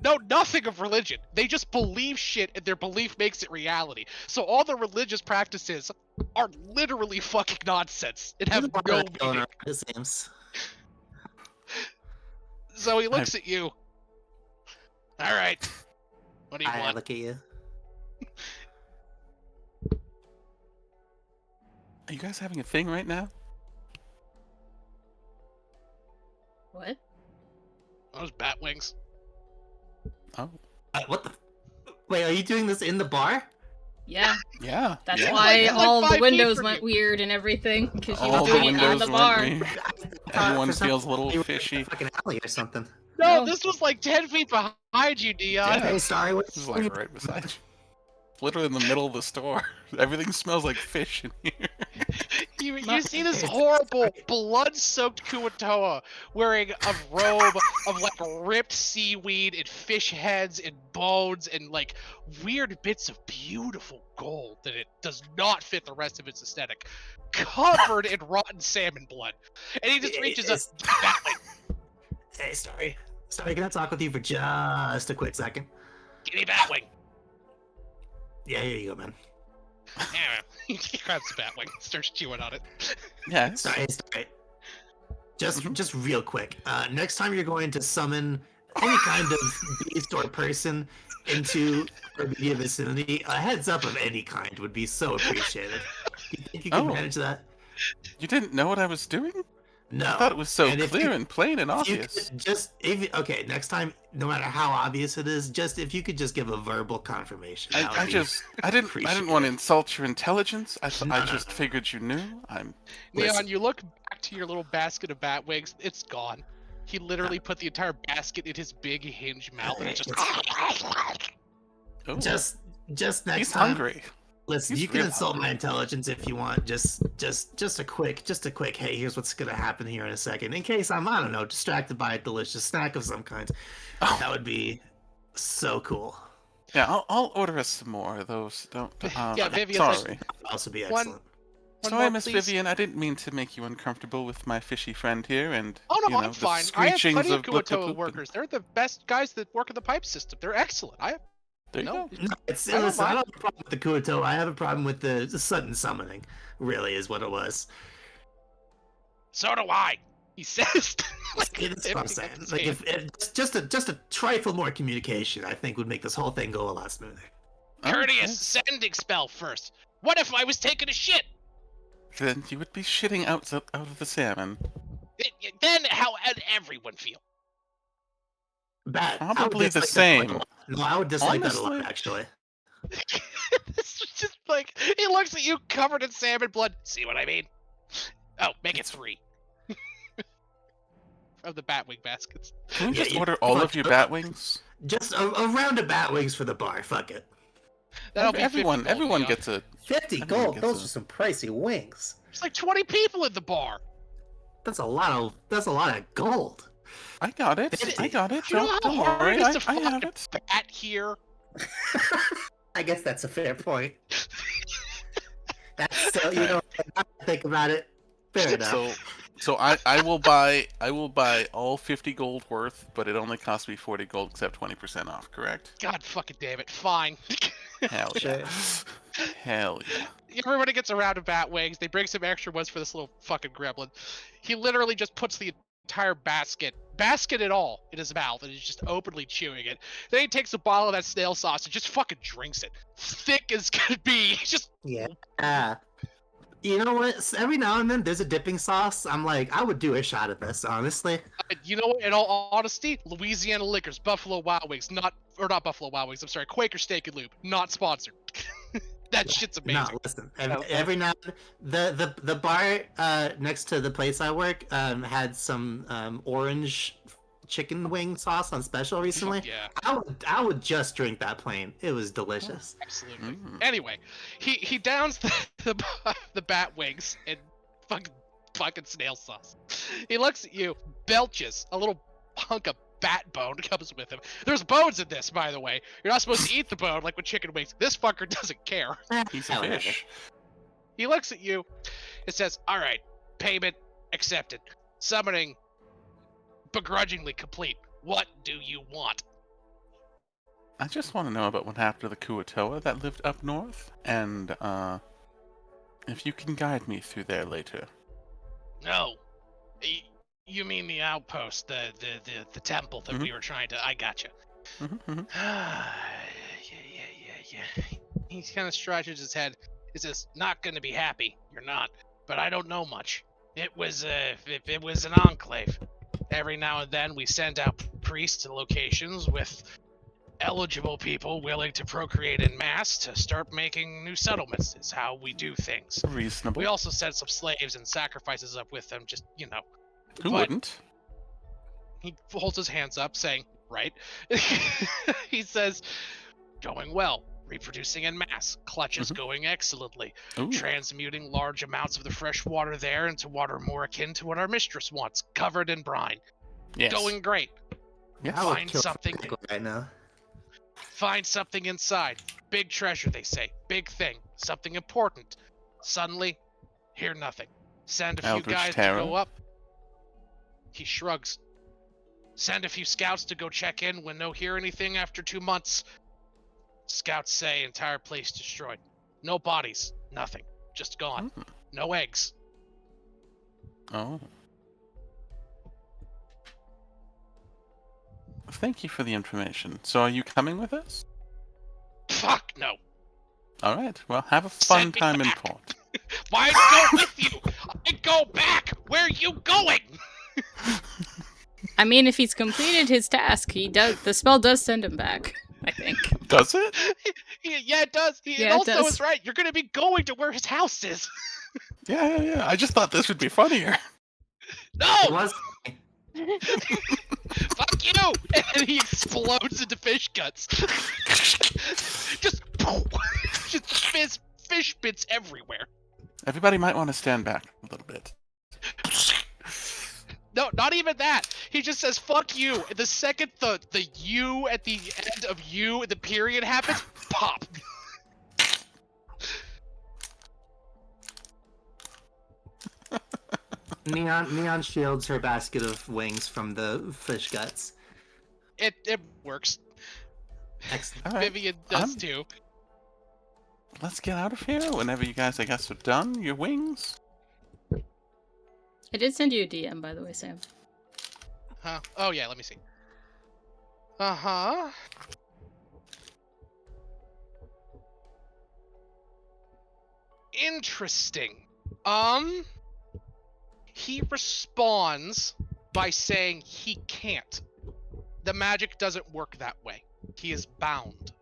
know nothing of religion. They just believe shit, and their belief makes it reality. So all the religious practices are literally fucking nonsense and have There's a lot no of that going meaning. around, it seems. So he looks at you. Alright. What do you I want? look at you. Are you guys having a thing right now? What? Those bat wings. Oh, What the? Wait, are you doing this in the bar? Yeah, yeah. that's yeah. why It's like all 5 the feet windows from went you. weird and everything. Because she All was the doing it on windows the went bar. weird. For Everyone some feels a little reason, you were in fishy. a fucking alley or something. No, No. this was like 10 feet behind you, Dion. Yeah. Hey, sorry. What This is like right beside you. Literally in the middle of the store. Everything smells like fish in here. You see this It's- horrible, blood-soaked Kuatoa wearing a robe of like ripped seaweed and fish heads and bones and like weird bits of beautiful gold that it does not fit the rest of its aesthetic, covered in rotten salmon blood. And he just reaches up. Hey, sorry. Sorry, can I talk with you for just a quick second? Give me Batwing. Yeah, here you go, man. Yeah, he grabs Batwing, starts chewing on it. Yeah. Sorry. Just real quick. Next time you're going to summon any kind of beast or person into our immediate vicinity, a heads up of any kind would be so appreciated. Do you think you can Oh. manage that? You didn't know what I was doing? No. I thought it was so And if clear you- and plain and if you obvious. could just okay, next time, no matter how obvious it is, just if you could just give a verbal confirmation. that would I be just I didn't want to appreciated. insult your intelligence. No, I no, just no. figured you knew. I'm Neon, Listen. you look back to your little basket of bat wings. It's gone. He literally put the entire basket in his big hinge mouth, and it just. oh, Just next he's time. hungry. Listen, He's you can real insult hungry. my intelligence if you want. Just a quick. Hey, here's what's gonna happen here in a second. In case I'm, I don't know, distracted by a delicious snack of some kind. Oh, That would be so cool. yeah, I'll order us some more of those. Don't. Yeah, Vivian's like, sorry. That would also be One- excellent. Sorry, more, Miss please. Vivian. I didn't mean to make you uncomfortable with my fishy friend here, and Oh no, you know, I'm the fine. I have screechings plenty of of bloop, bloop, Kuotoa bloop, and- workers. They're the best guys that work in the pipe system. They're excellent. There you No. go. No, it's, I don't listen, I mind. don't have a problem with the Kuoto. I have a problem with the sudden summoning. Really, is what it was. So do I. He says. That's what I'm everything saying. that's Like his if just a trifle more communication, I think would make this whole thing go a lot smoother. Courteous sending spell first. What if I was taking a shit? Then you would be shitting out of the salmon. Then how would everyone feel? Bad. I would Probably the dislike that a same. lot. No, I would dislike that a Honestly. lot, actually. This is just like he looks at you covered in salmon blood. See what I mean? Oh, make it 3. Of the Batwing baskets. Can we Yeah, just you- order all fuck, of your but- bat wings? Just a round of bat wings for the bar. Fuck it. That'll be 50 everyone, gold, everyone Leon. gets a. 50 Everyone gold. gets Those a- are some pricey wings. There's like 20 people in the bar. That's a lot of gold. I got it. 50. I got it. Do you know how Don't hard worry. it is to I have find a it. bat here? I guess that's a fair point. That's so, you know, now that I think about it. Fair enough. So I will buy all 50 gold worth, but it only costs me 40 gold except 20% off. Correct? God fucking damn it. Fine. Hell yeah. Hell yeah. Everybody gets a round of bat wings. They bring some extra ones for this little fucking gremlin. He literally just puts the entire basket and all, in his mouth, and he's just openly chewing it. Then he takes a bottle of that snail sauce and just fucking drinks it. Thick as could be. He's just Yeah. You know what? Every now and then there's a dipping sauce. I'm like, I would do a shot of this, honestly. you know what? In all honesty, Louisiana Liquors, Buffalo Wild Wings, not Buffalo Wild Wings. I'm sorry, Quaker Steak and Lube, not sponsored. That shit's amazing. No, listen. Every now and then, the bar next to the place I work had some orange chicken wing sauce on special recently. Yeah, I would just drink that plain. It was delicious. absolutely. Mm. Anyway, he downs the bat wings in fucking snail sauce. He looks at you, belches a little hunk of bat bone comes with him. There's bones in this, by the way. You're not supposed to eat the bone like with chicken wings. This fucker doesn't care. He's a Whatever. fish. He looks at you. It says, "All right, payment accepted. Summoning begrudgingly complete. What do you want?" I just want to know about what happened to the Kuatoa that lived up north, and if you can guide me through there later. No. You mean the outpost, the temple that we were trying to... I gotcha. Mm-hmm. Yeah. He kind of stretches his head. He says, "Not gonna be happy. You're not. But I don't know much. It was an enclave. Every now and then we send out priests to locations with eligible people willing to procreate in mass to start making new settlements. Is how we do things. Reasonable. We also send some slaves and sacrifices up with them, just, you know." Who but- wouldn't? He holds his hands up, saying, "Right." He says, "Going well. Reproducing in mass. Clutches going excellently. Ooh. Transmuting large amounts of the fresh water there into water more akin to what our mistress wants, covered in brine. Yes. Going great. Yes. I would Find kill something. Pickle right now. Find something inside. Big treasure, they say. Big thing. Something important. Suddenly, hear nothing. Send a few Eldritch guys terror? to go up." He shrugs. "Send a few scouts to go check in. When no hear anything after 2 months, scouts say entire place destroyed. No bodies. Nothing. Just gone. Mm. No eggs." Oh. Thank you for the information. So are you coming with us? Fuck no. All right. Well, have a Send fun me time in back. port. Why go with you? I go back! Where are you going? I mean, if he's completed his task, the spell does send him back, I think. Does it? Yeah, it does. It Yeah, it also does. is right. You're gonna be going to where his house is. Yeah. I just thought this would be funnier. It No! was. Fuck you! And he explodes into fish guts. Just, just fish bits everywhere. Everybody might want to stand back a little bit. No, not even that. He just says "fuck you." And the second the "you" at the end of "you" the period happens, pop. Neon shields her basket of wings from the fish guts. It works. Excellent. All right. Vivian does too. Let's get out of here whenever you guys, I guess, are done. Your wings. I did send you a DM, by the way, Sam. Huh? Oh yeah, let me see. Uh-huh. Interesting. He responds by saying he can't. The magic doesn't work that way. He is bound.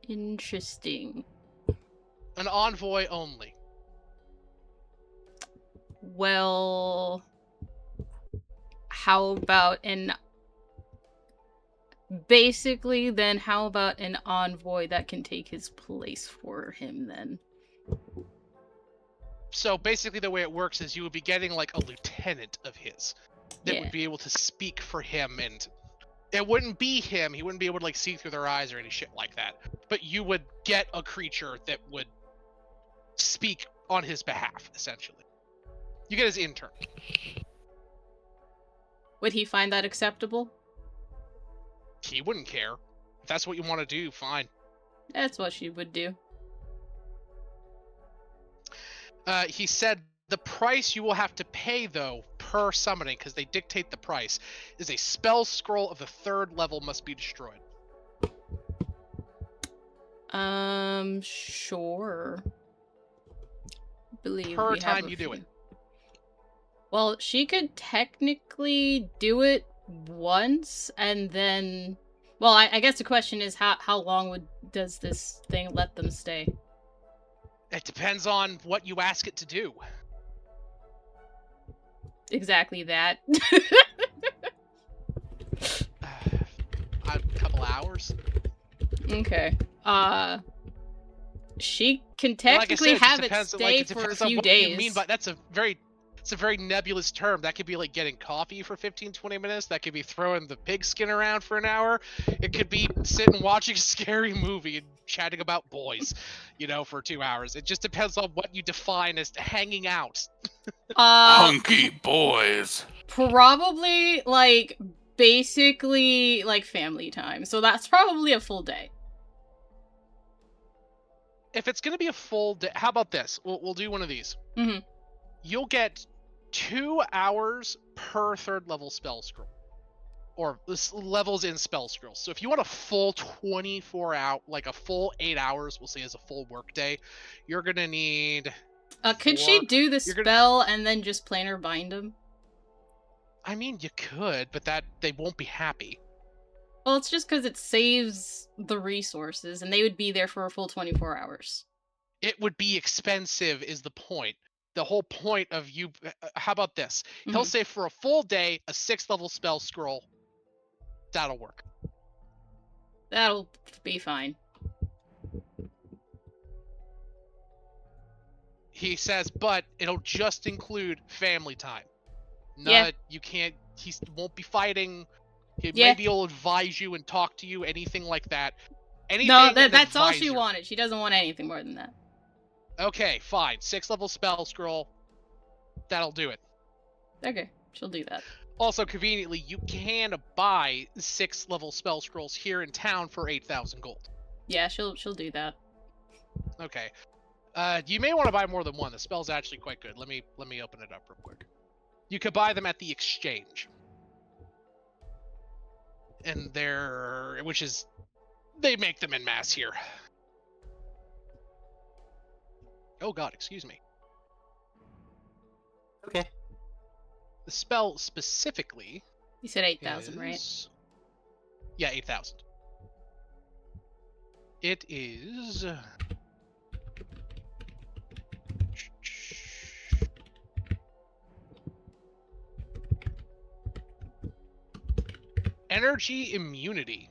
Interesting. An envoy only. Well, how about an... Basically, then, how about an envoy that can take his place for him, then? So basically the way it works is you would be getting like a lieutenant of his that Yeah. would be able to speak for him, and it wouldn't be him. He wouldn't be able to like see through their eyes or any shit like that. But you would get a creature that would speak on his behalf, essentially. You get his intern. Would he find that acceptable? He wouldn't care. If that's what you want to do, fine. That's what she would do. He said the price you will have to pay, though, per summoning, because they dictate the price, is a spell scroll of the 3rd level must be destroyed. Sure. Believe Per we have time a you do few. it. Well, she could technically do it once, and then... Well, I guess the question is, how long does this thing let them stay? It depends on what you ask it to do. Exactly that. A couple hours. Okay. She can Like I technically said, have it depends, stay it for a depends on few what days. you mean by it's a very nebulous term. That could be like getting coffee for 15-20 minutes. That could be throwing the pigskin around for an hour. It could be sitting watching a scary movie and chatting about boys, for 2 hours. It just depends on what you define as hanging out. Hunky boys. Probably, basically, family time. So that's probably a full day. If it's going to be a full day, how about this? We'll do one of these. Mhm. You'll get 2 hours per 3rd level spell scroll, or levels in spell scrolls. So if you want a full 24 hour, like a full 8 hours, we'll say as a full work day, you're gonna need. Could she 4 do the you're gonna- spell and then just planar bind him? I mean, you could, but that they won't be happy. Well, it's just because it saves the resources, and they would be there for a full 24 hours. It would be expensive, is the point. The whole point of you. How about this? He'll say for a full day, a 6th level spell scroll. That'll work. That'll be fine. He says, but it'll just include family time. Yeah. You can't. He won't be fighting. Yeah. Maybe he'll advise you and talk to you, anything like that. Anything. No, an that's all she advisor. wanted. She doesn't want anything more than that. Okay, fine. 6th level spell scroll. That'll do it. Okay, she'll do that. Also, conveniently, you can buy 6th level spell scrolls here in town for 8,000 gold. Yeah, she'll do that. Okay. You may want to buy more than one. The spell's actually quite good. Let me open it up real quick. You could buy them at the exchange. And they make them en masse here. Oh god, excuse me. Okay. The spell specifically You said 8,000, right? is... Yeah, 8,000. It is... Energy immunity.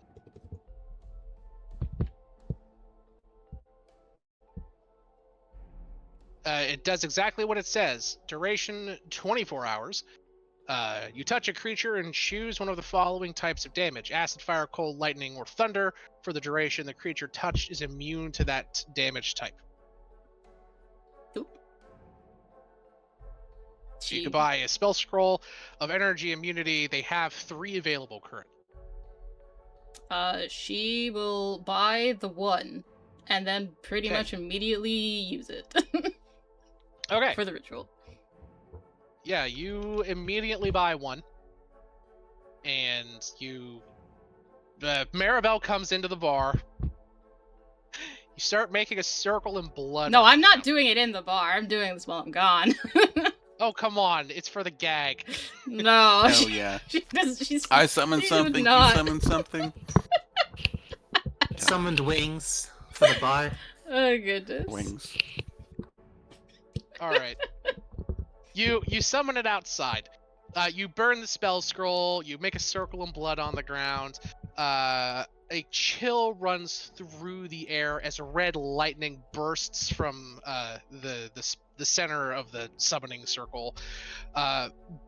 It does exactly what it says. Duration 24 hours. You touch a creature and choose one of the following types of damage: acid, fire, cold, lightning, or thunder. For the duration, the creature touched is immune to that damage type. Oop. So you could buy a spell scroll of energy immunity. They have 3 available currently. She will buy the one, and then pretty Okay. much immediately use it Okay. for the ritual. Yeah, you immediately buy one, and you... Maribel comes into the bar. You start making a circle in blood. No, on the I'm not ground. doing it in the bar. I'm doing this while I'm gone. Oh, come on. It's for the gag. No. Hell yeah. She's I summoned she something. would You not. summoned something. Summoned wings for the bar. Oh, goodness. Wings. All right. You summon it outside. You burn the spell scroll. You make a circle in blood on the ground. A chill runs through the air as red lightning bursts from the center of the summoning circle.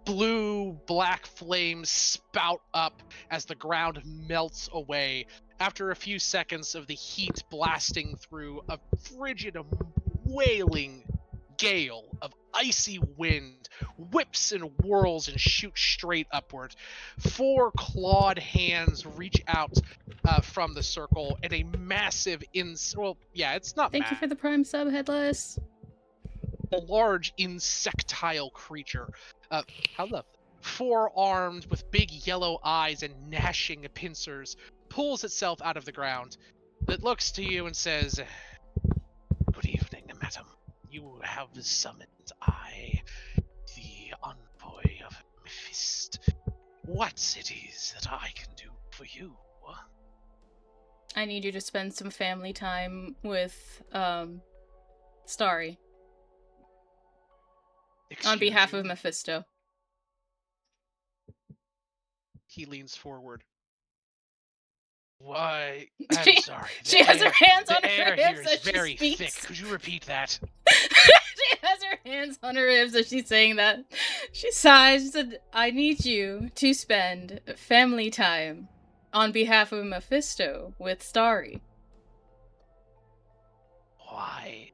Blue black flames spout up as the ground melts away. After a few seconds of the heat blasting through, a frigid, wailing gale of icy wind whips and whirls and shoots straight upward. 4 clawed hands reach out from the circle, and a massive it's not Thank you for the prime sub, Headless. a large insectile creature. How lovely. 4-armed with big yellow eyes and gnashing pincers, pulls itself out of the ground. It looks to you and says, "Good evening, madam. You have summoned I, the envoy of Mephisto. What it is that I can do for you?" I need you to spend some family time with, Starry. On Excuse behalf you? of Mephisto. He leans forward. Why? I'm She- sorry. she has her hands the on her air hips here as is she very speaks. thick. Could you repeat that? She has her hands on her hips as she's saying that. She sighs. She said, "I need you to spend family time on behalf of Mephisto with Starry. Why?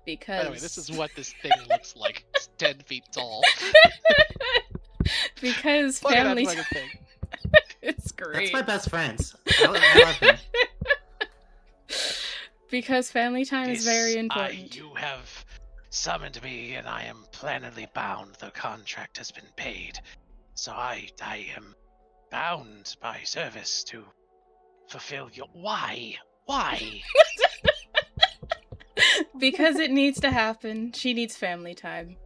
Because..." By the way, this is what this thing looks like. It's 10 feet tall. Because Look at that family fucking time. thing. It's great. That's my best friends. I love him. Because family time is very important. You have summoned me, and I am plainly bound. The contract has been paid, so I am bound by service to fulfill your. Why? Why? Because it needs to happen. She needs family time.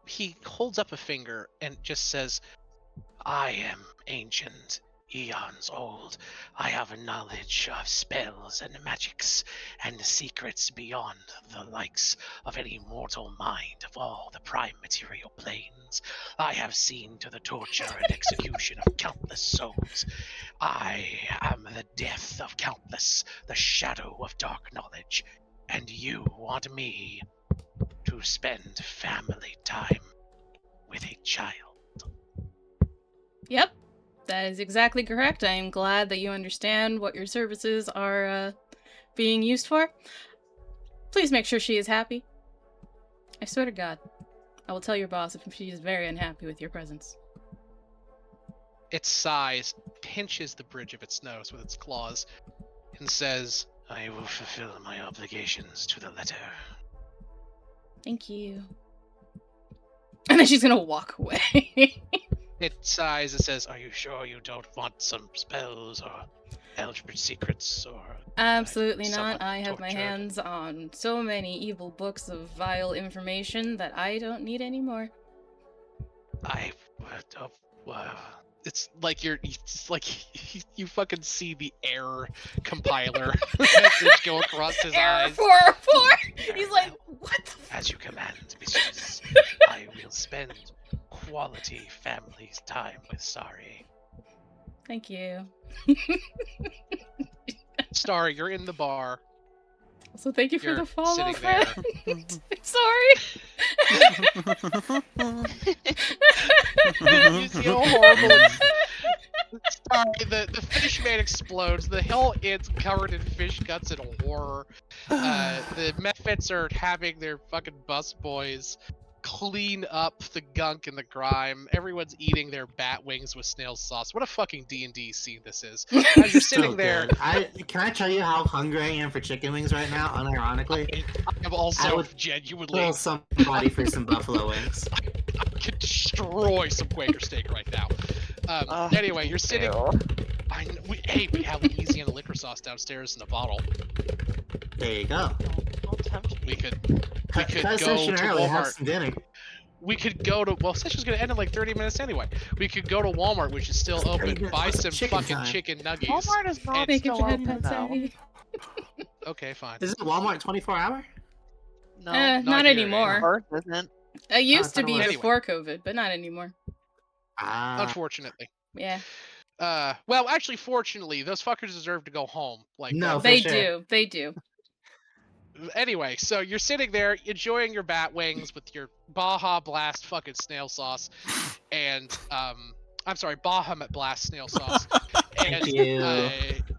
He holds up a finger and just says, "I am ancient, eons old. I have a knowledge of spells and magics and secrets beyond the likes of any mortal mind of all the prime material planes. I have seen to the torture and execution of countless souls. I am the death of countless, the shadow of dark knowledge, and you want me to spend family time with a child." Yep. That is exactly correct. I am glad that you understand what your services are being used for. Please make sure she is happy. I swear to God, I will tell your boss if she is very unhappy with your presence. Its sighs, pinches the bridge of its nose with its claws, and says, "I will fulfill my obligations to the letter." Thank you. And then she's gonna walk away. It sighs and says, "Are you sure you don't want some spells or Eldritch secrets or Absolutely someone not. I have my tortured? hands on so many evil books of vile information that I don't need any more. I it's like it's like you fucking see the error compiler message go across his Error eyes. 404! He's like, what the As you command, mistress, I will spend quality family time with Sari. Thank you. Starry, you're in the bar. So thank you for You're the follow, sitting friend. there. Sorry. You see a horrible. Sorry, the fish man explodes. The whole inn's covered in fish guts and horror. The Mephits are having their fucking bus boys clean up the gunk and the grime. Everyone's eating their bat wings with snail sauce. What a fucking D&D scene this is. As you're sitting So there, good. Can I tell you how hungry I am for chicken wings right now? Unironically, I'm also I would genuinely kill somebody for some buffalo wings. I could destroy some Quaker steak right now. Anyway, you're sitting. We have Louisiana liquor sauce downstairs in a bottle. There you go. Don't tempt me. We could Cut go to session early, have Walmart. some dinner. We could go to session's gonna end in like 30 minutes anyway. We could go to Walmart, which is still open, 30 minutes, buy what's some chicken fucking time? chicken nuggets. Walmart is not Make it still your head open that though. sorry. Okay, fine. Is it Walmart 24 hour? No, not Not here, anymore. Earth isn't. It used thought to it be was. before COVID, but not anymore. Unfortunately. Yeah. Well, actually, fortunately, those fuckers deserve to go home. Like, No, for They sure. do. They do. Anyway, so you're sitting there enjoying your bat wings with your Baja Blast fucking snail sauce, and I'm sorry, Bahamut Blast snail sauce, and Thank you.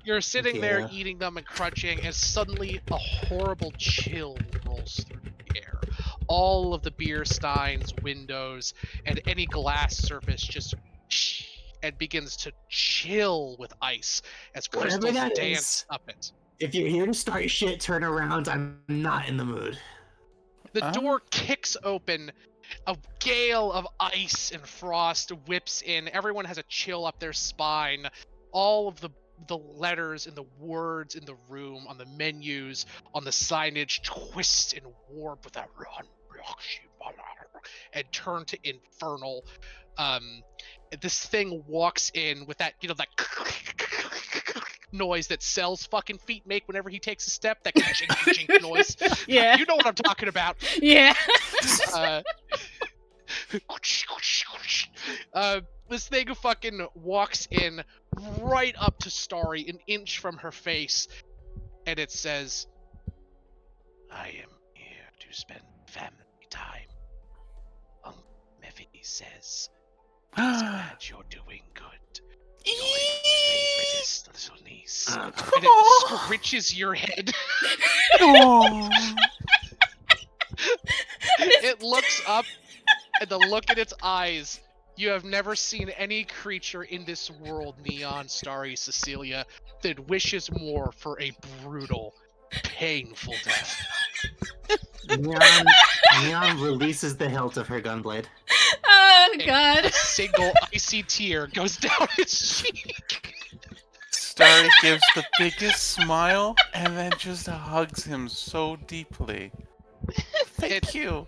you're sitting there you. eating them and crunching, and suddenly a horrible chill rolls through the air. All of the beer steins, windows, and any glass surface just and begins to chill with ice as Whatever crystals that dance is. up it. If you're here to start shit, turn around. I'm not in the mood. The door kicks open. A gale of ice and frost whips in. Everyone has a chill up their spine. All of the letters and the words in the room, on the menus, on the signage, twist and warp with that and turn to infernal. This thing walks in with that, that noise that Cell's fucking feet make whenever he takes a step. That chink noise. Yeah. You know what I'm talking about. Yeah. This thing fucking walks in right up to Starry, an inch from her face, and it says, "I am here to spend family time. Uncle Meffy says he's glad you're doing good. You're his favorite little niece." And it scritches your head. It looks up, and the look in its eyes, you have never seen any creature in this world, Neon, Starry, Cecilia, that wishes more for a brutal, painful death. Neon releases the hilt of her gunblade. Oh And god. a single icy tear goes down his cheek. Starry gives the biggest smile and then just hugs him so deeply. Thank you.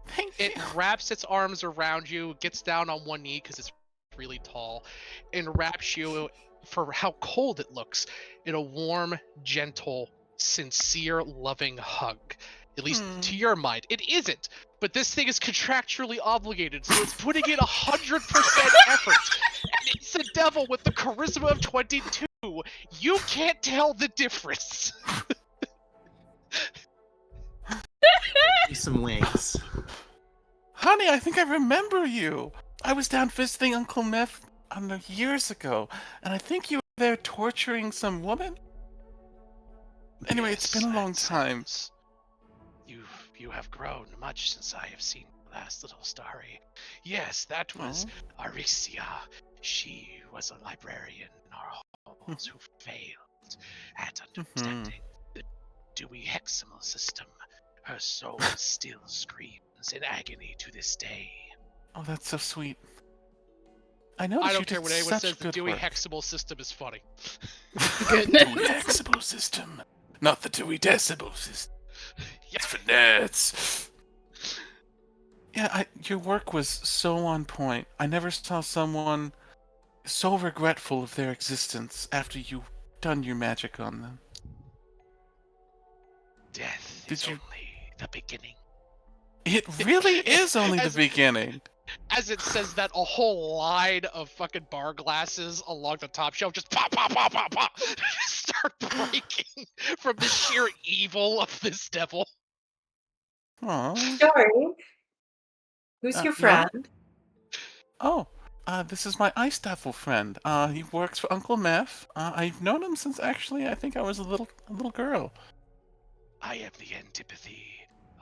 Thank It you. wraps its arms around you, gets down on one knee because it's really tall, and wraps you, for how cold it looks, in a warm, gentle, sincere, loving hug. At least to your mind. It isn't, but this thing is contractually obligated, so it's putting in 100% effort. And it's a devil with the charisma of 22. You can't tell the difference. Some wings. Honey, I think I remember you. I was down visiting Uncle Meth years ago, and I think you were there torturing some woman. Anyway, it's been a long time. You have grown much since I have seen the last little Starry. Yes, that was Arisia. She was a librarian in our halls who failed at understanding the Dewey Hexamal system. Her soul still screams in agony to this day. Oh, that's so sweet. I know. I don't care what anyone says. The Dewey work. Hexable system is funny. Goodness. Dewey Hexable system, not the Dewey Decibel system. Yeah. It's for nerds. Yeah, your work was so on point. I never saw someone so regretful of their existence after you done your magic on them. Death Did is you- only the beginning. It really is only the As- beginning. As it says that, a whole line of fucking bar glasses along the top shelf just pop, pop, pop, pop, pop, start breaking from the sheer evil of this devil. Aww. Story. Who's your Yeah? friend? Oh, this is my ice devil friend. He works for Uncle Meth. I've known him since actually I think I was a little girl. I am the antipathy.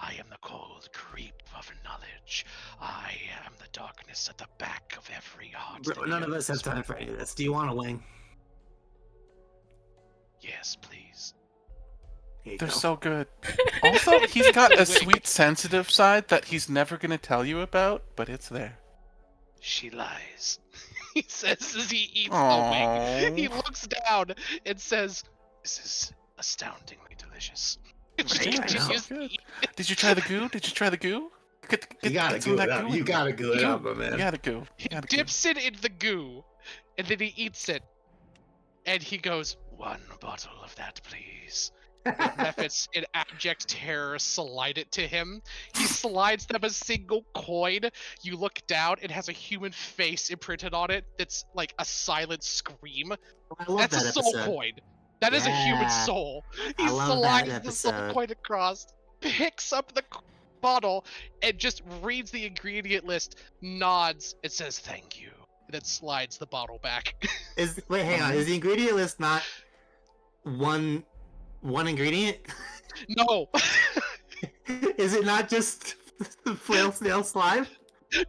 I am the cold creep of knowledge. I am the darkness at the back of every heart. Bro, none of us have time for any of this. Do you want a wing? Yes, please. Here you They're go. so good. Also, he's got a sweet, sensitive side that he's never gonna tell you about, but it's there. She lies. He says as he eats the Aww. wing. He looks down and says, "This is astoundingly delicious." And she Right, I know. continues to Good. eat. Did you try the goo? You gotta get some goo of it that up. goo You in gotta goo it Goo. up, my man. You gotta goo. He You gotta goo. dips it in the goo, and then he eats it. And he goes, "1 bottle of that, please." And Mephits, in abject terror, slide it to him. He slides them a single coin. You look down, it has a human face imprinted on it that's like a silent scream. I love That's that a soul episode. coin. That is a human Yeah. soul. He I love that slides the soul episode. coin across, picks up the bottle, and just reads the ingredient list, nods, and says thank you, and then slides the bottle back. Wait, hang on. Is the ingredient list not one ingredient? No. Is it not just flail snail slime?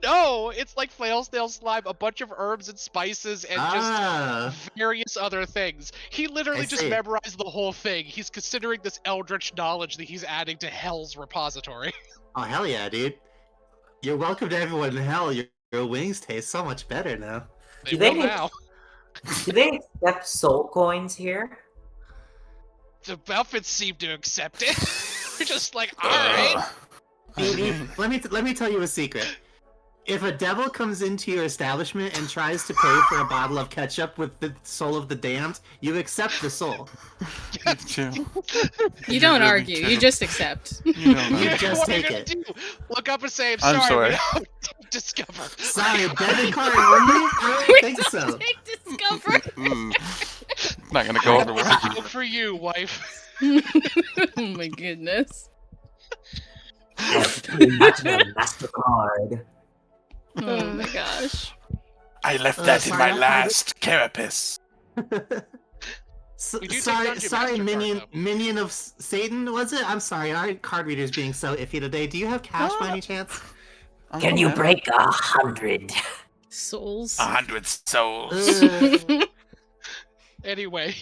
No, it's like flail snail slime, a bunch of herbs and spices, and Ah, just various other things. He literally I just see. memorized the whole thing. He's considering this eldritch knowledge that he's adding to Hell's repository. oh hell yeah, dude! You're welcome to everyone in hell. Your wings taste so much better now. They Do they will make- now. Do they accept soul coins here? The Belfits seem to accept it. They're just like, all right. Let me tell you a secret. If a devil comes into your establishment and tries to pay for a bottle of ketchup with the soul of the damned, you accept the soul. It's true. You don't really argue. true. You just accept. You don't You know. just what are you take gonna it. do? Look up and say, I'm sorry, we sorry. don't discover. Sorry, debit card only? I don't think so. Take discover. Not gonna go over with Good you. for you, wife. Oh my goodness. MasterCard. Oh my gosh. I left that in my last carapace. We do take Sorry, Dungeon sorry, MasterCard, though. minion of Satan, was it? I'm sorry, our card reader's being so iffy today. Do you have cash by any chance? Can you break 100? Souls. 100 souls? Uh, Anyway,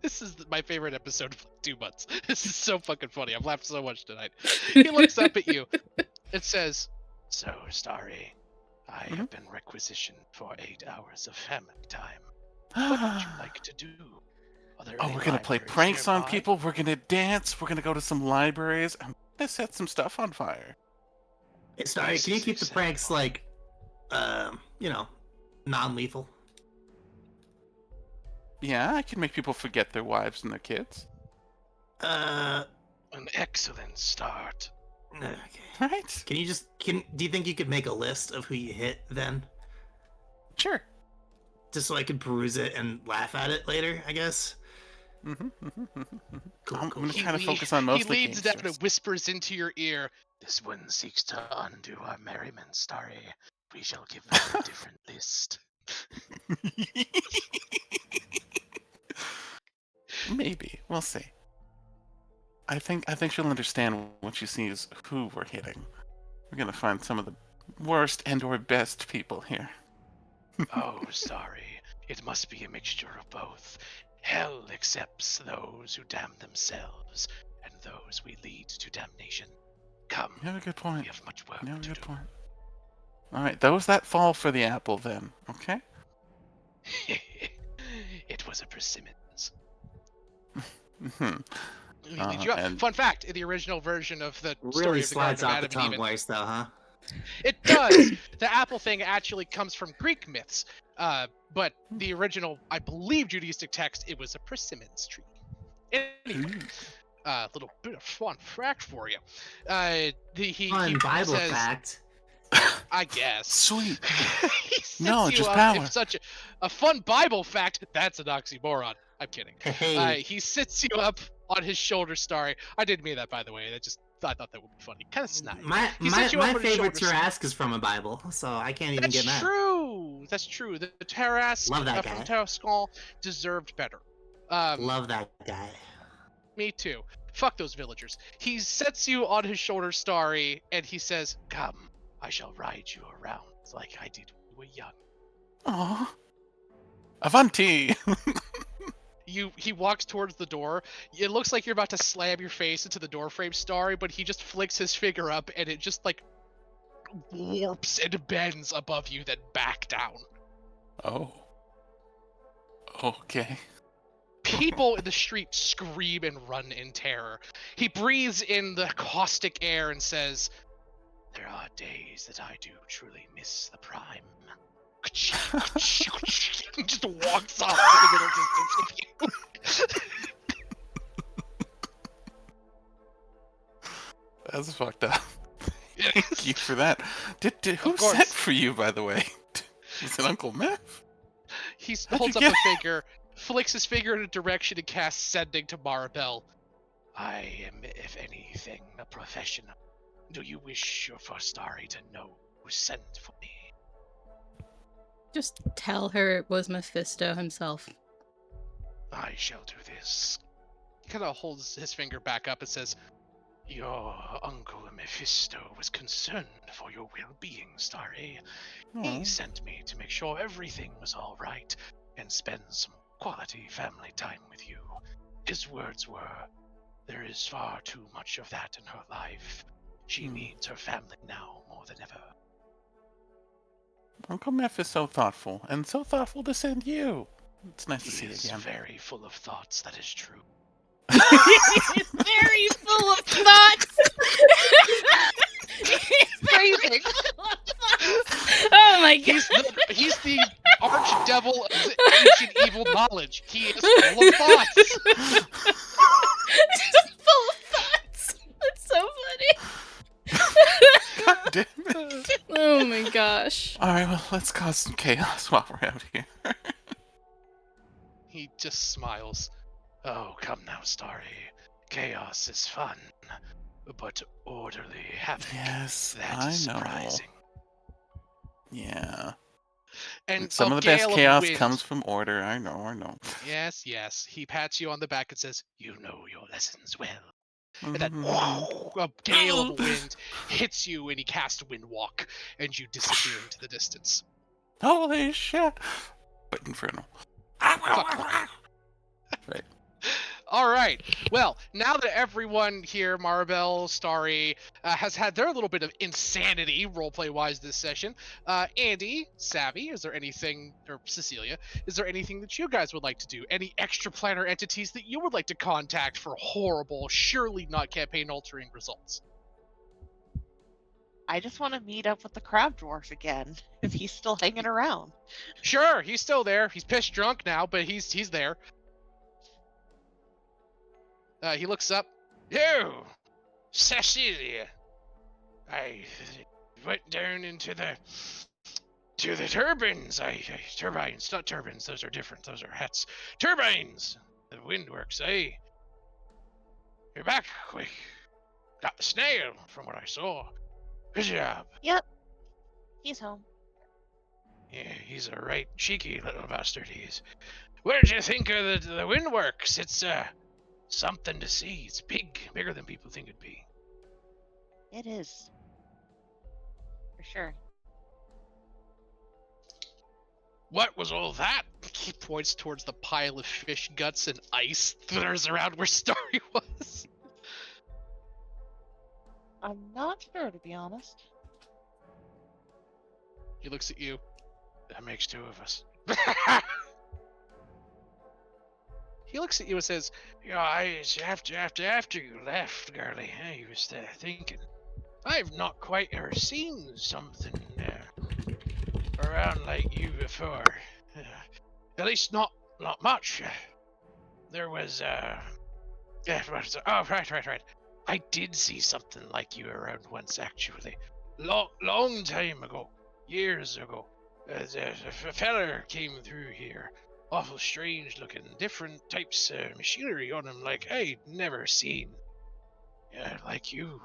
this is my favorite episode of 2 months. This is so fucking funny. I've laughed so much tonight. He looks up at you. It says, "So, Starry, I have been requisitioned for 8 hours of family time. What would you like to do? Are there Oh, any we're gonna play libraries pranks on nearby?" people. We're gonna dance. We're gonna go to some libraries. I'm gonna set some stuff on fire. sorry, This can you is keep the pranks like, non-lethal? Yeah, I can make people forget their wives and their kids. Uh, An excellent start. okay. Right? Do you think you could make a list of who you hit then? Sure. Just so I could peruse it and laugh at it later, I guess? Cool, I'm cool. gonna He try to le- focus on mostly He leans down gangsters. and whispers into your ear, "This one seeks to undo our merriment, Starry. We shall give them a different list." Maybe. We'll see. I think she'll understand when she sees who we're hitting. We're gonna find some of the worst and or best people here. Oh, sorry. It must be a mixture of both. Hell accepts those who damn themselves, and those we lead to damnation. Come, You have a good we point. have much work You have a to good do. point. All right, those that fall for the apple then. Okay. It was a persimmons. Hmm. He leads you up. And Fun fact: in the original version of the story Really of the Garden slides of off the Adam and tongue Eve, waste, though, huh? it does. The apple thing actually comes from Greek myths, but the original, I believe, Judaistic text, it was a persimmons tree. Anyway, little bit of fun fact for you. He Fun Bible says, fact. I guess. Sweet. He sets Knowledge you is up. power. If such a fun Bible fact, that's an oxymoron. I'm kidding. Hey, He sits you up on his shoulder, Starry. I didn't mean that, by the way. I thought that would be funny. Kind of snide. my He my sits you up my on his favorite shoulder. Tarask is from a Bible, so I can't even That's get mad. true. That's true. The Tarask Love that from guy. Tarascon deserved better. Love that guy. Me too. Fuck those villagers. He sets you on his shoulder, Starry, and he says, "Come, I shall ride you around like I did when you were young." Aw. Avanti. He walks towards the door. It looks like you're about to slam your face into the door frame, Starry, but he just flicks his finger up and it just like warps and bends above you, then back down. Oh. Okay. People in the street scream and run in terror. He breathes in the caustic air and says, "There are days that I do truly miss the prime." Just walks off in the middle distance of you. That's fucked up. Yes. Thank you for that. Who course. sent for you, by the way? Was it Uncle Meth? He How'd holds you up get- a finger, flicks his finger in a direction, and casts Sending to Maribel. "I am, if anything, a professional. Do you wish for Starry to know who sent for me?" Just tell her it was Mephisto himself. "I shall do this." He kind of holds his finger back up and says, "Your uncle Mephisto was concerned for your well-being, Starry. He Aw. sent me to make sure everything was all right and spend some quality family time with you. His words were, there is far too much of that in her life. She needs her family now more than ever." Uncle Meth is so thoughtful, and so thoughtful to send you. It's nice to He see you is again. very full of thoughts, that is true. He's very full of thoughts. Phrasing. Oh my god. He's the archdevil of ancient evil knowledge. He is full of thoughts. Just full of thoughts. That's so funny. God damn it. Oh my gosh. Alright, well, let's cause some chaos while we're out here. He just smiles. "Oh, come now, Starry. Chaos is fun, but orderly havoc, Yes, that I is know. surprising." Yeah. And Some a of the best gale chaos wind. comes from order. I know. Yes, yes. He pats you on the back and says, "You know your lessons well." And then Mhm. a gale of wind hits you, and he casts Wind Walk, and you disappear into the distance. Holy shit! But infernal. Fuck. Right. All right. Well, now that everyone here, Maribel, Starry, has had their little bit of insanity roleplay-wise this session, Andy, Savvy, is there anything, or Cecilia, is there anything that you guys would like to do? Any extra planner entities that you would like to contact for horrible, surely not campaign-altering results? I just want to meet up with the crab dwarf again, if he's still hanging around. Sure, he's still there. He's pissed drunk now, but he's there. He looks up. "You, Cecilia. I went down into the turbines. Turbines, not turbines. Those are different. Those are hats. Turbines. The windworks. You're back quick. Got the snail from what I saw. Good job. Yep, he's home. Yeah, he's a right cheeky little bastard. He is. What did you think of the windworks? It's something to see. It's bigger than people think it'd be." It is. For sure. "What was all that?" He points towards the pile of fish guts and ice that is around where Starry was. I'm not sure, to be honest. He looks at you. That makes 2 of us. He looks at you and says, after you left, girlie, I was thinking, I've not quite ever seen something around like you before. At least not much. There was, oh, right. I did see something like you around once, actually. Long time ago. Years ago. A fella came through here. Awful strange looking, different types of machinery on him like I'd never seen. Like you.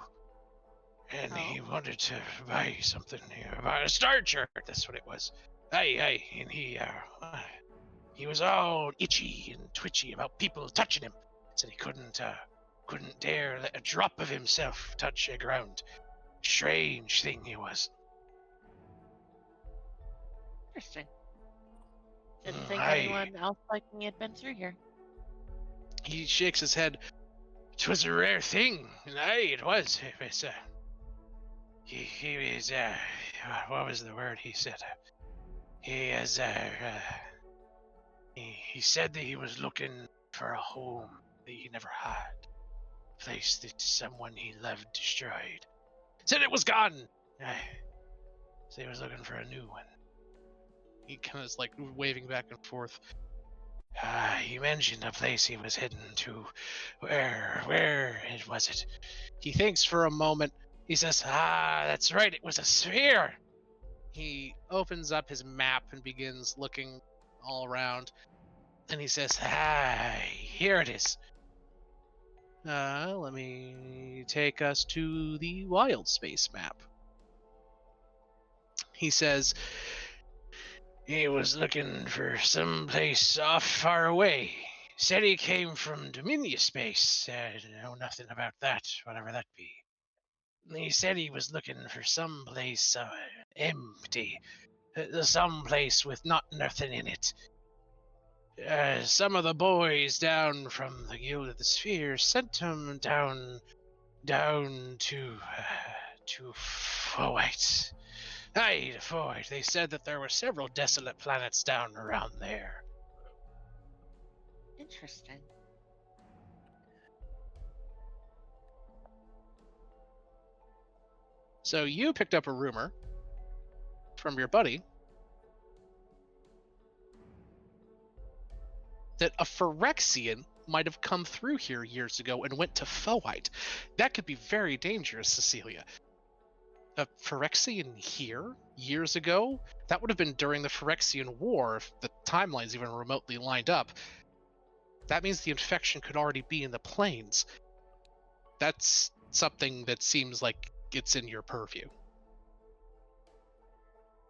And he wanted to buy something, about a Star Chart, that's what it was. Aye, and he was all itchy and twitchy about people touching him. Said he couldn't dare let a drop of himself touch the ground. Strange thing he was. Interesting. Didn't think Aye. anyone else like me had been through here. He shakes his head. 'Twas a rare thing, and aye, it was. It was, he was, what was the word he said? He is, he said that he was looking for a home that he never had. A place that someone he loved destroyed. Said it was gone. So he was looking for a new one. He kind of is like waving back and forth. He mentioned a place he was heading to. Where was it? He thinks for a moment. He says, that's right, it was a sphere. He opens up his map and begins looking all around. And he says, here it is. Let me take us to the wild space map. He says, he was looking for some place off far away. Said he came from Dominia space. Know nothing about that, whatever that be. He said he was looking for some place empty. Some place with nothing in it. Some of the boys down from the Guild of the Sphere sent him down to Foyt. Aye, to Foyt. They said that there were several desolate planets down around there. Interesting. So you picked up a rumor from your buddy that a Phyrexian might have come through here years ago and went to Foyt. That could be very dangerous, Cecilia. A Phyrexian here years ago? That would have been during the Phyrexian War if the timelines even remotely lined up. That means the infection could already be in the planes. That's something that seems like it's in your purview.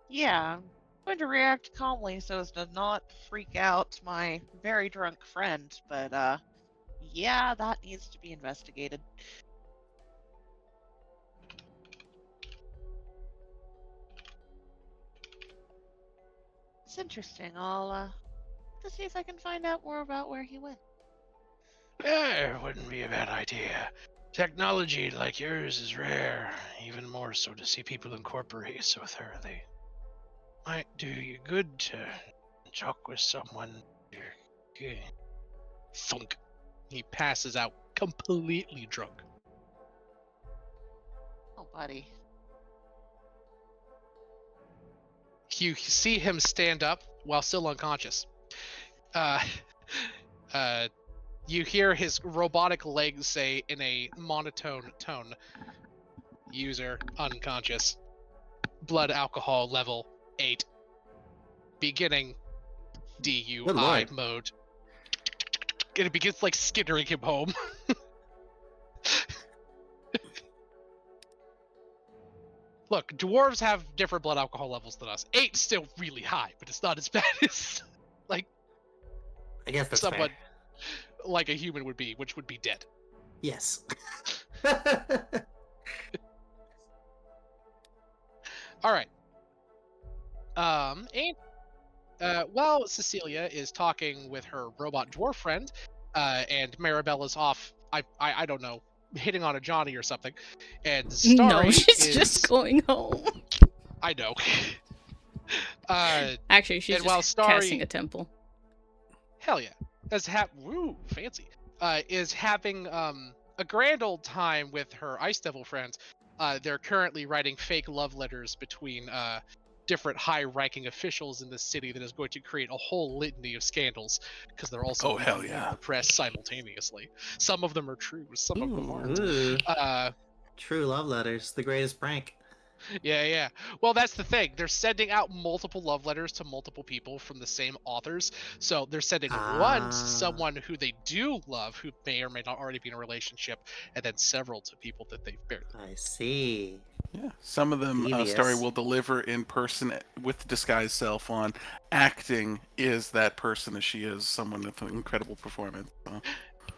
Yeah, I'm going to react calmly so as to not freak out my very drunk friend, but yeah, that needs to be investigated. It's interesting. I'll to see if I can find out more about where he went. Yeah, it wouldn't be a bad idea. Technology like yours is rare, even more so to see people incorporate it so thoroughly. Might do you good to talk with someone. Thunk. He passes out completely drunk. Oh, buddy. You see him stand up while still unconscious. You hear his robotic legs say in a monotone tone, user unconscious, blood alcohol level 8, beginning Good DUI lord. mode. And it begins like skittering him home. Look, dwarves have different blood alcohol levels than us. 8's still really high, but it's not as bad as like I guess that's someone fair. like a human would be, which would be dead. Yes. All right. While Cecilia is talking with her robot dwarf friend, and Maribella's off, I don't know, hitting on a Johnny or something, and Starry No, she's is just going home. I know. Actually, she's And while just casting Starry, a temple. hell yeah, woo, fancy, is having a grand old time with her Ice Devil friends. They're currently writing fake love letters between different high-ranking officials in the city that is going to create a whole litany of scandals because they're also Oh, hell leaking yeah. in the press simultaneously. Some of them are true, some of them aren't. Ooh, Uh, true love letters, the greatest prank. yeah. Well, that's the thing. They're sending out multiple love letters to multiple people from the same authors. So they're sending one to someone who they do love, who may or may not already be in a relationship, and then several to people that they've barely. I see. Yeah, some of them Starry Devious. will deliver in person with disguised self on. Acting is that person as she is someone with an incredible performance. So.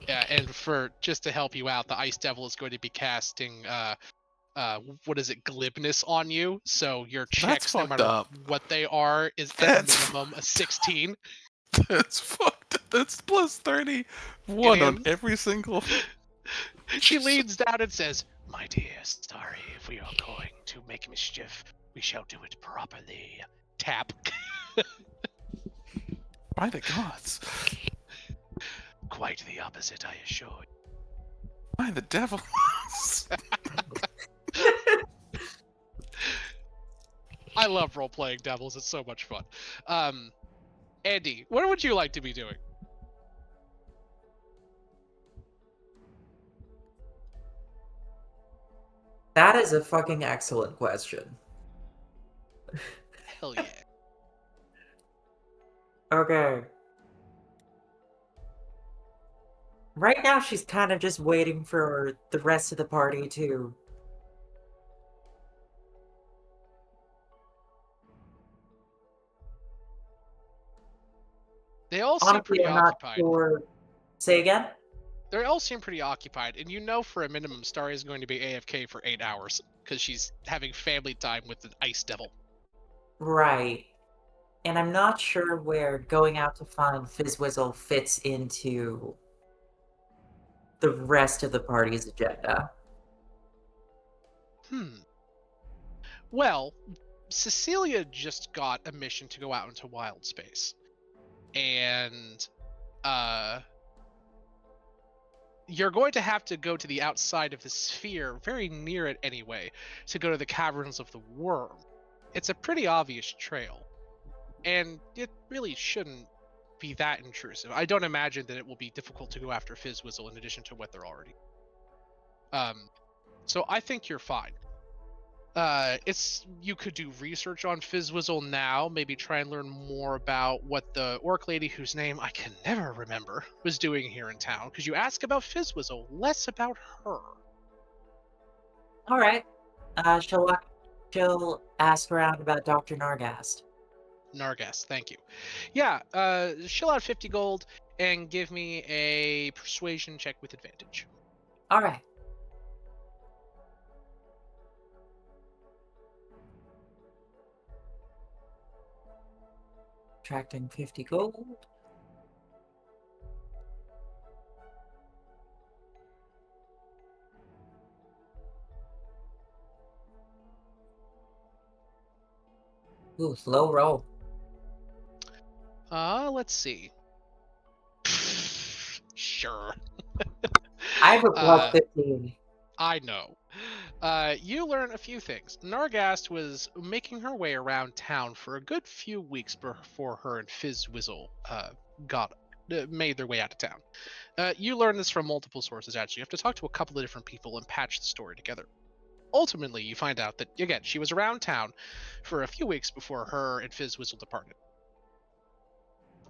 Yeah, and for just to help you out, the Ice Devil is going to be casting what is it, glibness on you. So your That's checks, no fucked matter up. what they are, is at That's minimum a 16. that's fucked up. That's plus 30. It One on is. every single. She leans down and says, "My dear Starry, if we are going to make mischief, we shall do it properly." Tap. By the gods. Quite the opposite, I assure you. By the devil. I love role-playing devils. It's so much fun. Andy, what would you like to be doing? That is a fucking excellent question. Hell yeah. Okay. Right now, she's kind of just waiting for the rest of the party to. They all seem Honestly, pretty I'm not occupied. sure. Say again? They all seem pretty occupied, and you know for a minimum Starry is going to be AFK for 8 hours because she's having family time with the Ice Devil. Right. And I'm not sure where going out to find Fizzwizzle fits into the rest of the party's agenda. Well, Cecilia just got a mission to go out into wild space. And you're going to have to go to the outside of the sphere, very near it anyway, to go to the caverns of the worm. It's a pretty obvious trail. And it really shouldn't be that intrusive. I don't imagine that it will be difficult to go after Fizzwizzle in addition to what they're already. So I think you're fine. You could do research on Fizzwizzle now, maybe try and learn more about what the orc lady whose name I can never remember was doing here in town, because you ask about Fizzwizzle, less about her. All right. She'll ask around about Dr. Nargast. Nargast, thank you. Yeah, shill out 50 gold and give me a persuasion check with advantage. All right. Attracting 50 gold. Ooh, low roll. Let's see. Sure. I have a plus 15. I know. You learn a few things. Nargast was making her way around town for a good few weeks before her and Fizzwizzle made their way out of town. You learn this from multiple sources, actually. You have to talk to a couple of different people and patch the story together. Ultimately, you find out that, again, she was around town for a few weeks before her and Fizzwizzle departed.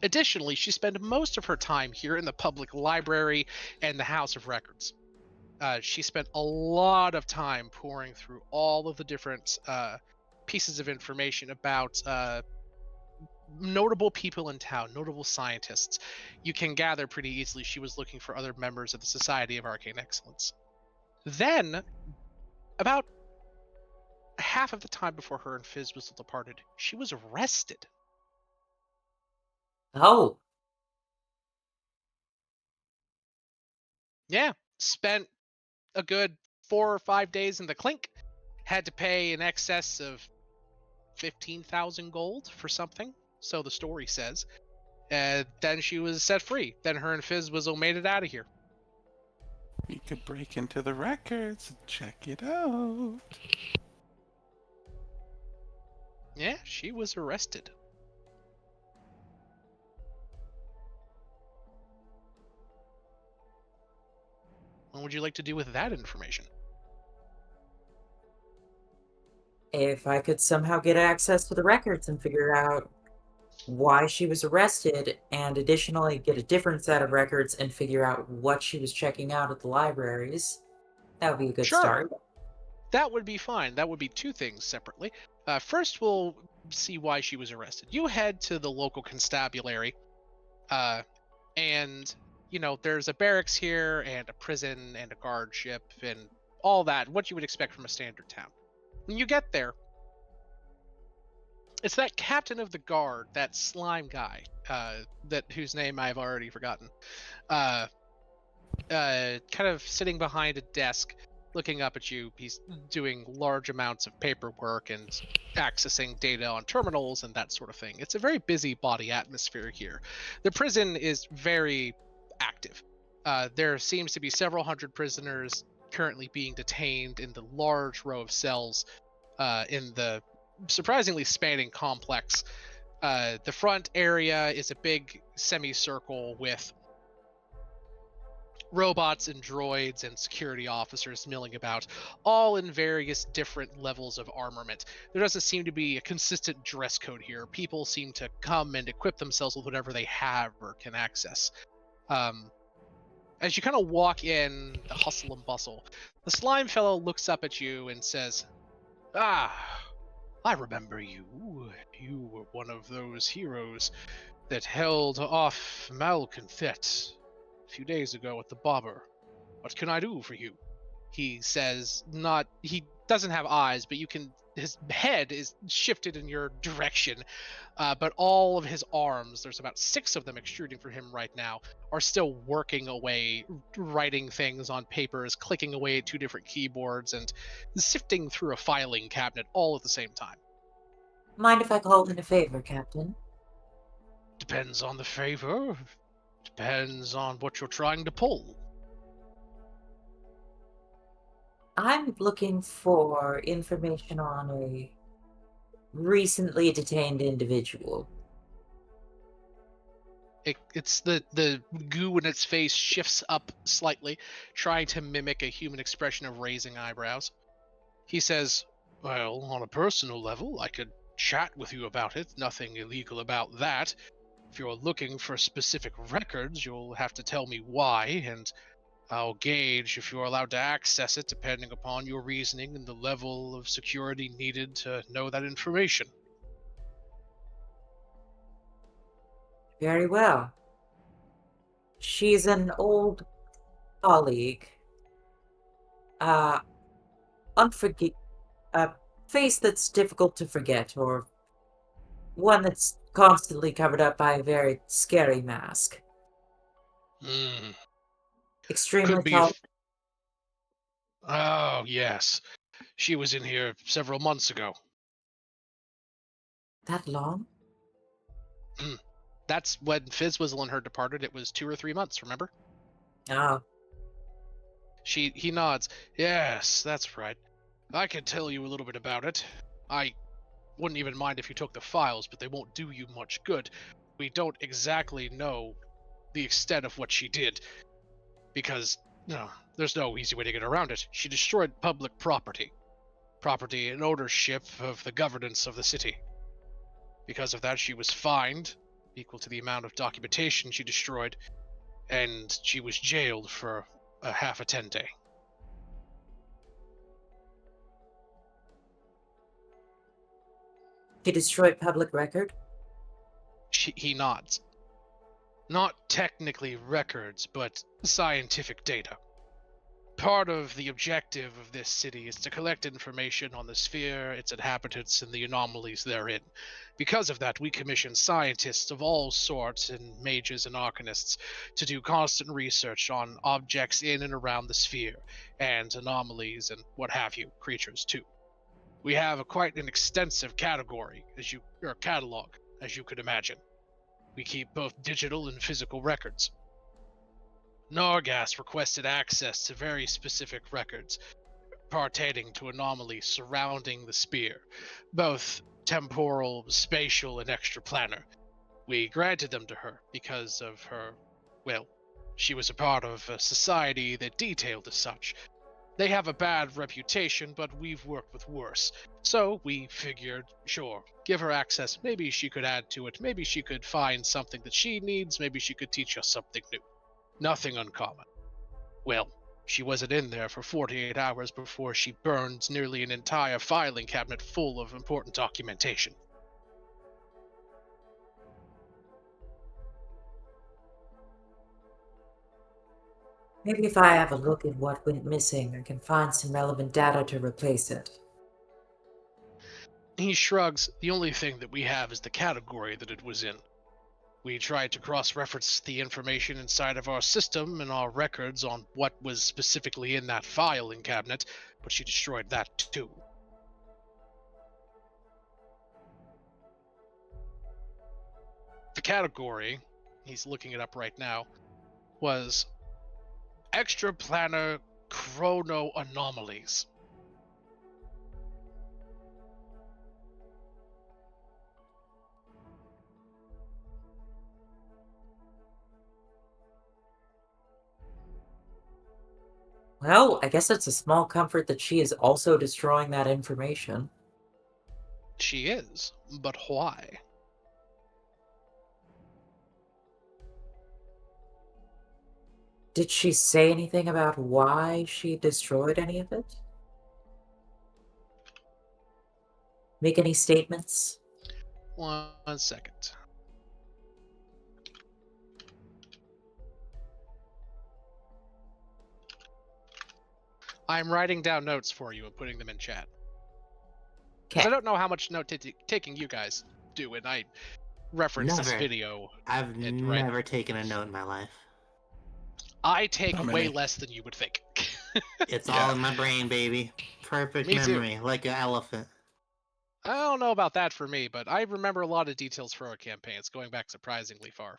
Additionally, she spent most of her time here in the public library and the House of Records. She spent a lot of time pouring through all of the different pieces of information about notable people in town, notable scientists. You can gather pretty easily she was looking for other members of the Society of Arcane Excellence. Then, about half of the time before her and Fizzwizzle departed, she was arrested. Oh. Yeah, spent a good 4 or 5 days in the clink. Had to pay in excess of 15,000 gold for something, so the story says. And then she was set free. Then her and Fizzwizzle made it out of here. We could break into the records and check it out. Yeah, she was arrested. What would you like to do with that information? If I could somehow get access to the records and figure out why she was arrested, and additionally get a different set of records and figure out what she was checking out at the libraries, that would be a good Sure. start. That would be fine. That would be two things separately. First, we'll see why she was arrested. You head to the local constabulary, and there's a barracks here and a prison and a guardship and all that. What you would expect from a standard town. When you get there, it's that captain of the guard, that slime guy, whose name I've already forgotten. Kind of sitting behind a desk, looking up at you. He's doing large amounts of paperwork and accessing data on terminals and that sort of thing. It's a very busybody atmosphere here. The prison is very active. There seems to be several hundred prisoners currently being detained in the large row of cells in the surprisingly spanning complex. The front area is a big semicircle with robots and droids and security officers milling about, all in various different levels of armament. There doesn't seem to be a consistent dress code here. People seem to come and equip themselves with whatever they have or can access. As you kind of walk in the hustle and bustle, the slime fellow looks up at you and says, "Ah, I remember you. You were one of those heroes that held off Malconthet a few days ago at the Bobber. What can I do for you?" He says, he doesn't have eyes, but his head is shifted in your direction. But all of his arms, there's about 6 of them extruding from him right now, are still working away, writing things on papers, clicking away at 2 different keyboards, and sifting through a filing cabinet all at the same time. Mind if I call in a favor, Captain? Depends on the favor. Depends on what you're trying to pull. I'm looking for information on a recently detained individual. It's the goo in its face shifts up slightly, trying to mimic a human expression of raising eyebrows. He says, "Well, on a personal level, I could chat with you about it. Nothing illegal about that. If you're looking for specific records, you'll have to tell me why, and I'll gauge if you're allowed to access it depending upon your reasoning and the level of security needed to know that information." Very well. She's an old colleague. A face that's difficult to forget, or one that's constantly covered up by a very scary mask. Hmm. Extremely Could be. tall. Oh, yes. She was in here several months ago. That long? That's when Fizzwizzle and her departed. It was 2 or 3 months, remember? Oh, He nods. "Yes, that's right. I can tell you a little bit about it. I wouldn't even mind if you took the files, but they won't do you much good. We don't exactly know the extent of what she did, because there's no easy way to get around it. She destroyed public property and ownership of the governance of the city. Because of that, she was fined, equal to the amount of documentation she destroyed, and she was jailed for a half a 10-day. she destroyed public record? He nods. "Not technically records, but scientific data. Part of the objective of this city is to collect information on the sphere, its inhabitants, and the anomalies therein. Because of that, we commission scientists of all sorts, and mages and arcanists, to do constant research on objects in and around the sphere, and anomalies and what have you, creatures too. We have quite an extensive catalog, as you could imagine. We keep both digital and physical records. Nargas requested access to very specific records pertaining to anomalies surrounding the spear, both temporal, spatial, and extraplanar. We granted them to her because of her, well, she was a part of a society that detailed as such. They have a bad reputation, but we've worked with worse. So we figured, sure, give her access. Maybe she could add to it. Maybe she could find something that she needs. Maybe she could teach us something new. Nothing uncommon. Well, she wasn't in there for 48 hours before she burned nearly an entire filing cabinet full of important documentation. Maybe if I have a look at what went missing, I can find some relevant data to replace it. He shrugs. The only thing that we have is the category that it was in. We tried to cross-reference the information inside of our system and our records on what was specifically in that filing cabinet, but she destroyed that too. The category, he's looking it up right now, was extraplanar chrono anomalies. Well, I guess it's a small comfort that she is also destroying that information. She is, but why? Did she say anything about why she destroyed any of it? Make any statements? 1 second. I'm writing down notes for you and putting them in chat. Because I don't know how much note taking you guys do, and I reference this Never. video. I've Right. never taken a note in my life. I take Not way many. less than you would think. It's Yeah. all in my brain, baby. Perfect Me too. memory, like an elephant. I don't know about that for me, but I remember a lot of details for our campaigns, going back surprisingly far.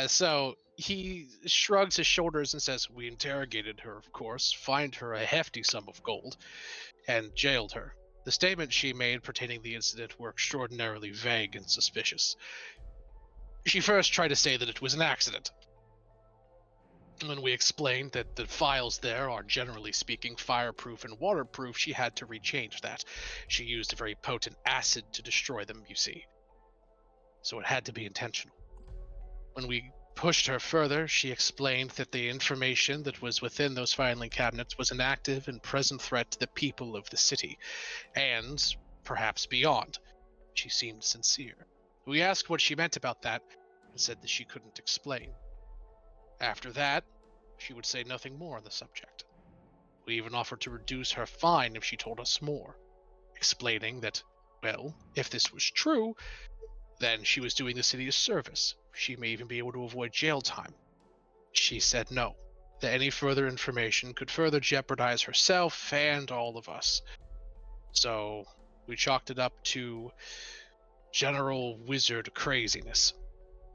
So he shrugs his shoulders and says, "We interrogated her, of course, fined her a hefty sum of gold, and jailed her. The statements she made pertaining the incident were extraordinarily vague and suspicious. She first tried to say that it was an accident. When we explained that the files there are, generally speaking, fireproof and waterproof, she had to rechange that. She used a very potent acid to destroy them, you see. So it had to be intentional. When we pushed her further, she explained that the information that was within those filing cabinets was an active and present threat to the people of the city, and perhaps beyond. She seemed sincere. We asked what she meant about that, and said that she couldn't explain. After that, she would say nothing more on the subject. We even offered to reduce her fine if she told us more, explaining that, well, if this was true, then she was doing the city a service. She may even be able to avoid jail time. She said no, that any further information could further jeopardize herself and all of us. So we chalked it up to general wizard craziness.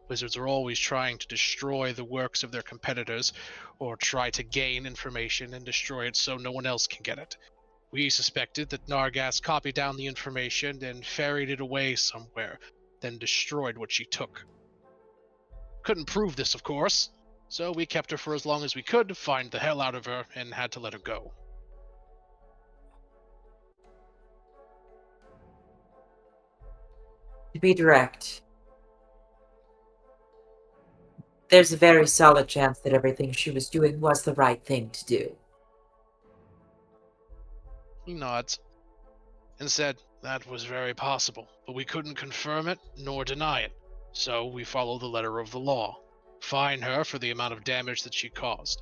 Wizards are always trying to destroy the works of their competitors, or try to gain information and destroy it so no one else can get it. We suspected that Nargas copied down the information and ferried it away somewhere, then destroyed what she took. Couldn't prove this, of course, so we kept her for as long as we could, find the hell out of her, and had to let her go. To be direct, there's a very solid chance that everything she was doing was the right thing to do. He nods and said that was very possible, but we couldn't confirm it nor deny it. So we follow the letter of the law. Fine her for the amount of damage that she caused.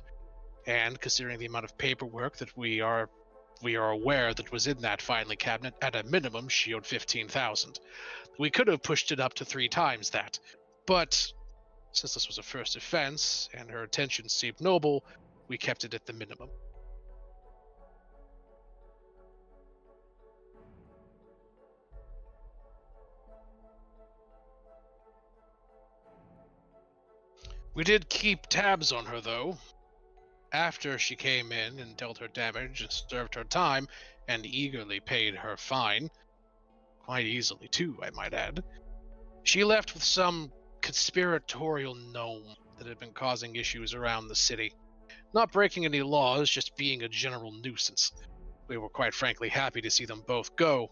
And considering the amount of paperwork that we are aware that was in that filing cabinet, at a minimum she owed 15,000. We could have pushed it up to 3 times that. But since this was a first offense and her intentions seemed noble, we kept it at the minimum. We did keep tabs on her, though. After she came in and dealt her damage and served her time, and eagerly paid her fine, quite easily too, I might add, she left with some conspiratorial gnome that had been causing issues around the city. Not breaking any laws, just being a general nuisance. We were quite frankly happy to see them both go.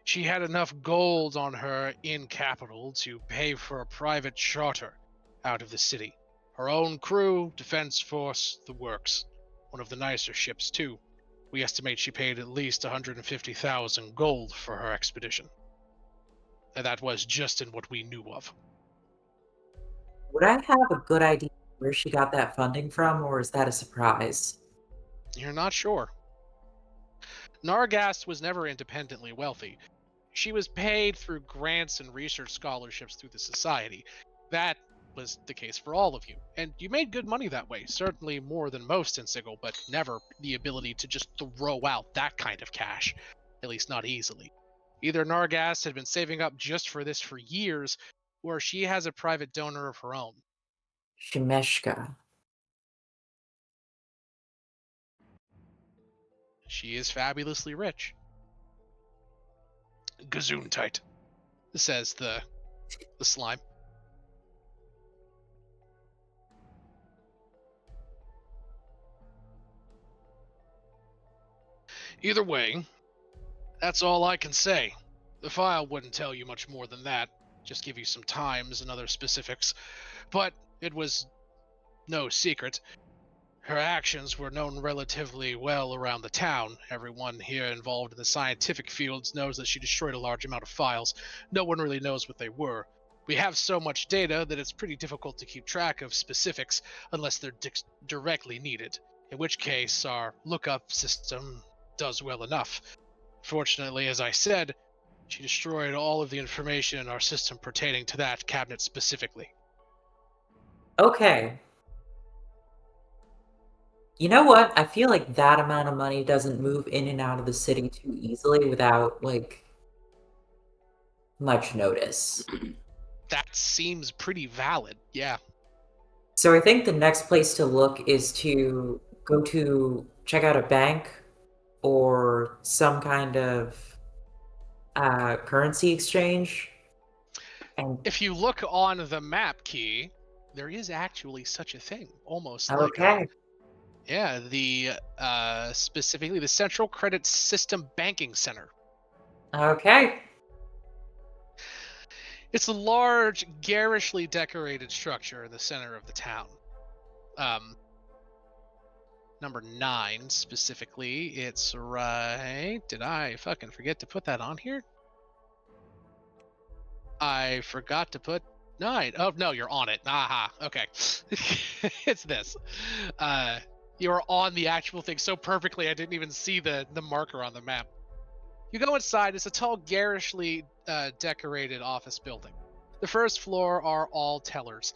She had enough gold on her in capital to pay for a private charter out of the city. Her own crew, defense force, the works. One of the nicer ships, too. We estimate she paid at least 150,000 gold for her expedition. And that was just in what we knew of. Would I have a good idea where she got that funding from, or is that a surprise? You're not sure. Nargast was never independently wealthy. She was paid through grants and research scholarships through the society. That was the case for all of you, and you made good money that way, certainly more than most in Sigil, but never the ability to just throw out that kind of cash, at least not easily. Either Nargast had been saving up just for this for years, or she has a private donor of her own. Shimeshka. She is fabulously rich. Gesundheit, says the slime. Either way, that's all I can say. The file wouldn't tell you much more than that, just give you some times and other specifics. But it was no secret. Her actions were known relatively well around the town. Everyone here involved in the scientific fields knows that she destroyed a large amount of files. No one really knows what they were. We have so much data that it's pretty difficult to keep track of specifics unless they're directly needed, in which case our lookup system does well enough. Fortunately, as I said, she destroyed all of the information in our system pertaining to that cabinet specifically. Okay. You know what? I feel like that amount of money doesn't move in and out of the city too easily without, like, much notice. That seems pretty valid, yeah. So I think the next place to look is to go to check out a bank or some kind of currency exchange. And If you look on the map key, there is actually such a thing, almost like okay, the specifically the Central Credit System Banking Center. okay, It's a large, garishly decorated structure in the center of the town. Number 9 specifically, it's right. Did I fucking forget to put that on here? I forgot to put 9. Oh no, you're on it. Aha. Okay. It's this. You're on the actual thing so perfectly I didn't even see the marker on the map. You go inside, it's a tall, garishly decorated office building. The first floor are all tellers.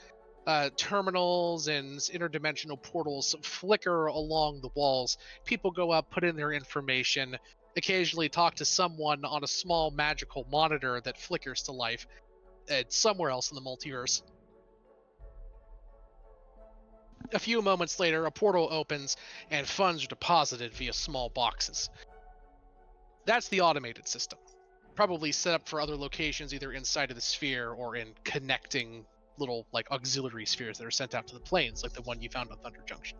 Terminals and interdimensional portals flicker along the walls. People go up, put in their information, occasionally talk to someone on a small magical monitor that flickers to life somewhere else in the multiverse. A few moments later, a portal opens and funds are deposited via small boxes. That's the automated system. Probably set up for other locations either inside of the sphere or in connecting little like auxiliary spheres that are sent out to the planes, like the one you found on Thunder Junction.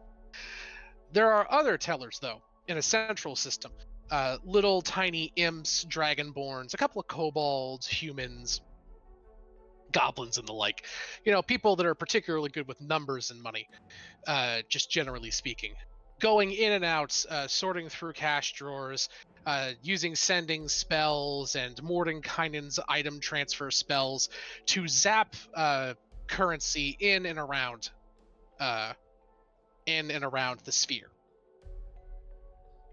There are other tellers, though, in a central system. Little tiny imps, dragonborns, a couple of kobolds, humans, goblins, and the like. You know, people that are particularly good with numbers and money, just generally speaking. Going in and out, sorting through cash drawers, using sending spells and Mordenkainen's item transfer spells to zap currency in and around the sphere.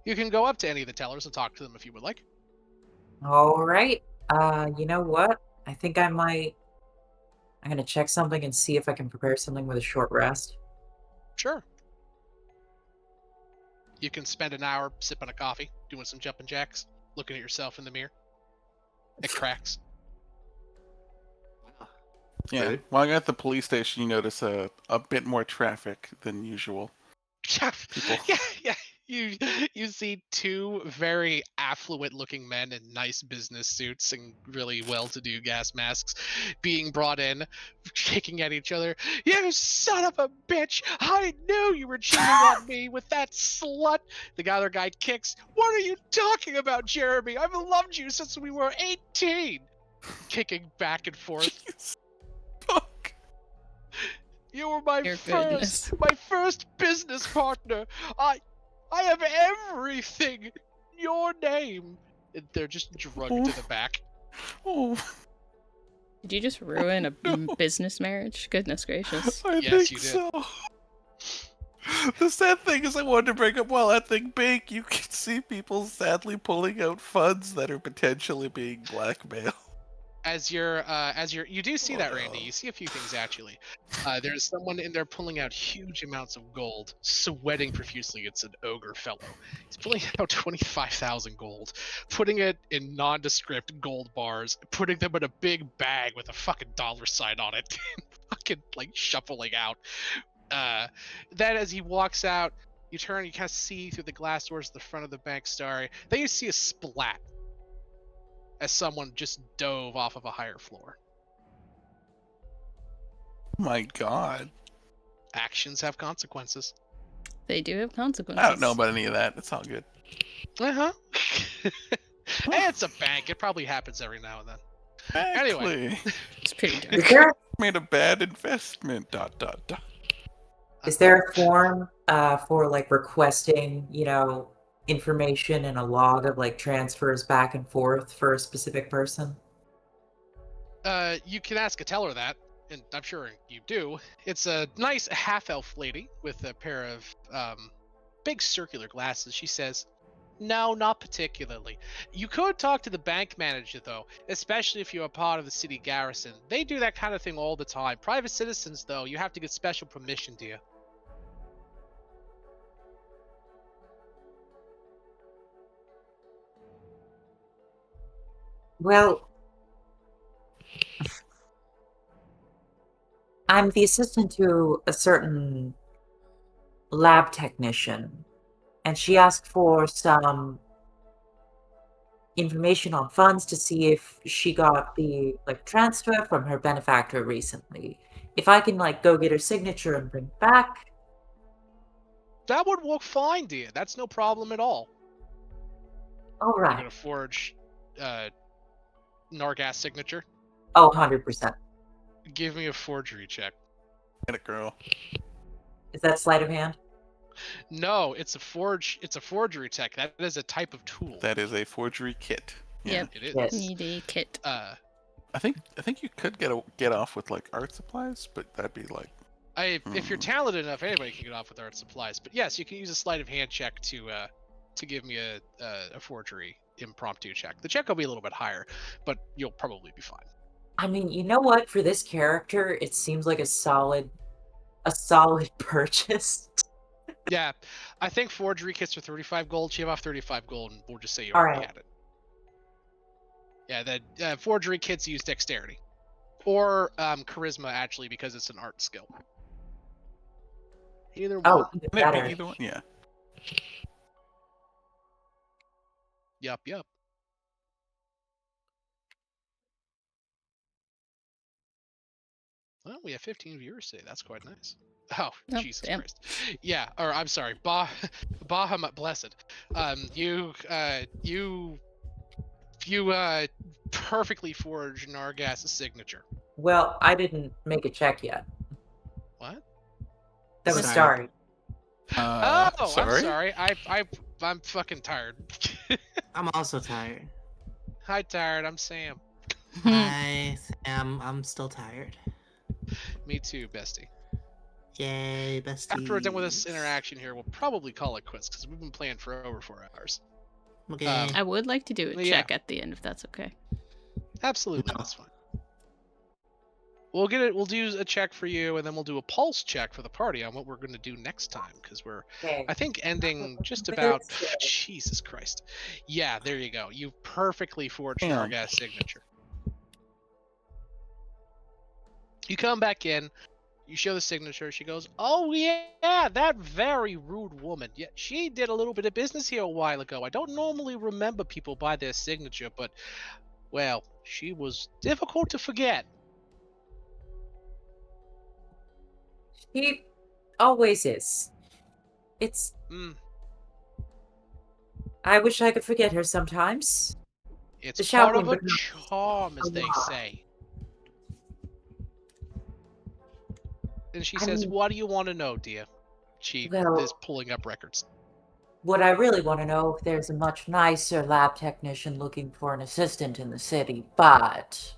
You can go up to any of the tellers and talk to them if you would like. all right. You know what? I think I might. I'm gonna check something and see if I can prepare something with a short rest. Sure. You can spend an hour sipping a coffee, doing some jumping jacks, looking at yourself in the mirror. It cracks. Yeah. Right. While you're at the police station, you notice a bit more traffic than usual. People. Yeah. You see two very affluent-looking men in nice business suits and really well-to-do gas masks being brought in, kicking at each other. You son of a bitch! I knew you were cheating on me with that slut. The other guy kicks. What are you talking about, Jeremy? I've loved you since we were 18. Kicking back and forth. Jeez. Fuck. You were my Your first business partner. I have everything in your name. And they're just drugged to the back. Oh, Did you just ruin a no. business marriage? Goodness gracious. I Yes, think you did. so. The sad thing is, I wanted to bring up while that thing big, you can see people sadly pulling out funds that are potentially being blackmailed. You do see Oh, that, no. Randy. You see a few things actually. There's someone in there pulling out huge amounts of gold, sweating profusely. It's an ogre fellow. He's pulling out 25,000 gold, putting it in nondescript gold bars, putting them in a big bag with a fucking dollar sign on it, and fucking like shuffling out. Then as he walks out, you turn, you kind of see through the glass doors at the front of the bank story. Then you see a splat as someone just dove off of a higher floor. Oh my god. Actions have consequences. They do have consequences. I don't know about any of that. It's all good. Uh-huh. It's a bank. It probably happens every now and then. Anyway. Exactly. It's pretty Is dark. there Made a bad investment. ... is there a form for like requesting, information and a log of like transfers back and forth for a specific person? You can ask a teller that, and I'm sure you do. It's a nice half-elf lady with a pair of big circular glasses. She says, "No, not particularly. You could talk to the bank manager, though, especially if you're a part of the city garrison. They do that kind of thing all the time. Private citizens, though, you have to get special permission, dear." Well, I'm the assistant to a certain lab technician, and she asked for some information on funds to see if she got the like transfer from her benefactor recently. If I can like go get her signature and bring it back. That would work fine, dear. That's no problem at all. All You're right. gonna forge Nargas signature. Oh, 100%. Give me a forgery check. Get it, girl. Is that sleight of hand? No, it's a forgery tech. That is a type of tool. That is a forgery kit. Yeah. Yep. It is. Yes. Need a kit. I think you could get off with like art supplies, but that'd be like If you're talented enough, anybody can get off with art supplies. But yes, you can use a sleight of hand check to give me a forgery impromptu check. The check will be a little bit higher, but you'll probably be fine. I mean, you know what? For this character, it seems like a solid purchase. Yeah, I think forgery kits are 35 gold. Shave off 35 gold, and we'll just say you All already right. had it. Yeah, the forgery kits use dexterity or charisma actually because it's an art skill. Either one. Oh, even can it better. be either one? Yeah. Yup. Well, we have 15 viewers today. That's quite nice. Oh, Oh, Jesus damn. Christ. Yeah, or I'm sorry, Bahamut Blessed. You perfectly forged Nargas' signature. Well, I didn't make a check yet. What? That was Sorry. Starry. I'm sorry. sorry. I'm fucking tired. I'm also tired. Hi, tired. I'm Sam. Hi, Sam. I'm still tired. Me too, bestie. Yay, besties. After we're done with this interaction here, we'll probably call it quits because we've been playing for over 4 hours. Okay. I would like to do a Yeah. check at the end if that's okay. Absolutely, No. that's fine. We'll get it. We'll do a check for you, and then we'll do a pulse check for the party on what we're going to do next time because we're, Okay. I think, ending just But about. it's, Jesus Christ! Yeah, there you go. You perfectly forged Damn. Nargas' signature. You come back in, you show the signature. She goes, "Oh yeah, that very rude woman. Yeah, she did a little bit of business here a while ago. I don't normally remember people by their signature, but well, she was difficult to forget." She always is. It's. Mm, I wish I could forget her sometimes. it's The part of shouting, a but not charm, a as they lot. say. And she I says, mean, "What do you want to know, dear?" She is well, pulling up records. what I really want to know if there's a much nicer lab technician looking for an assistant in the city, but.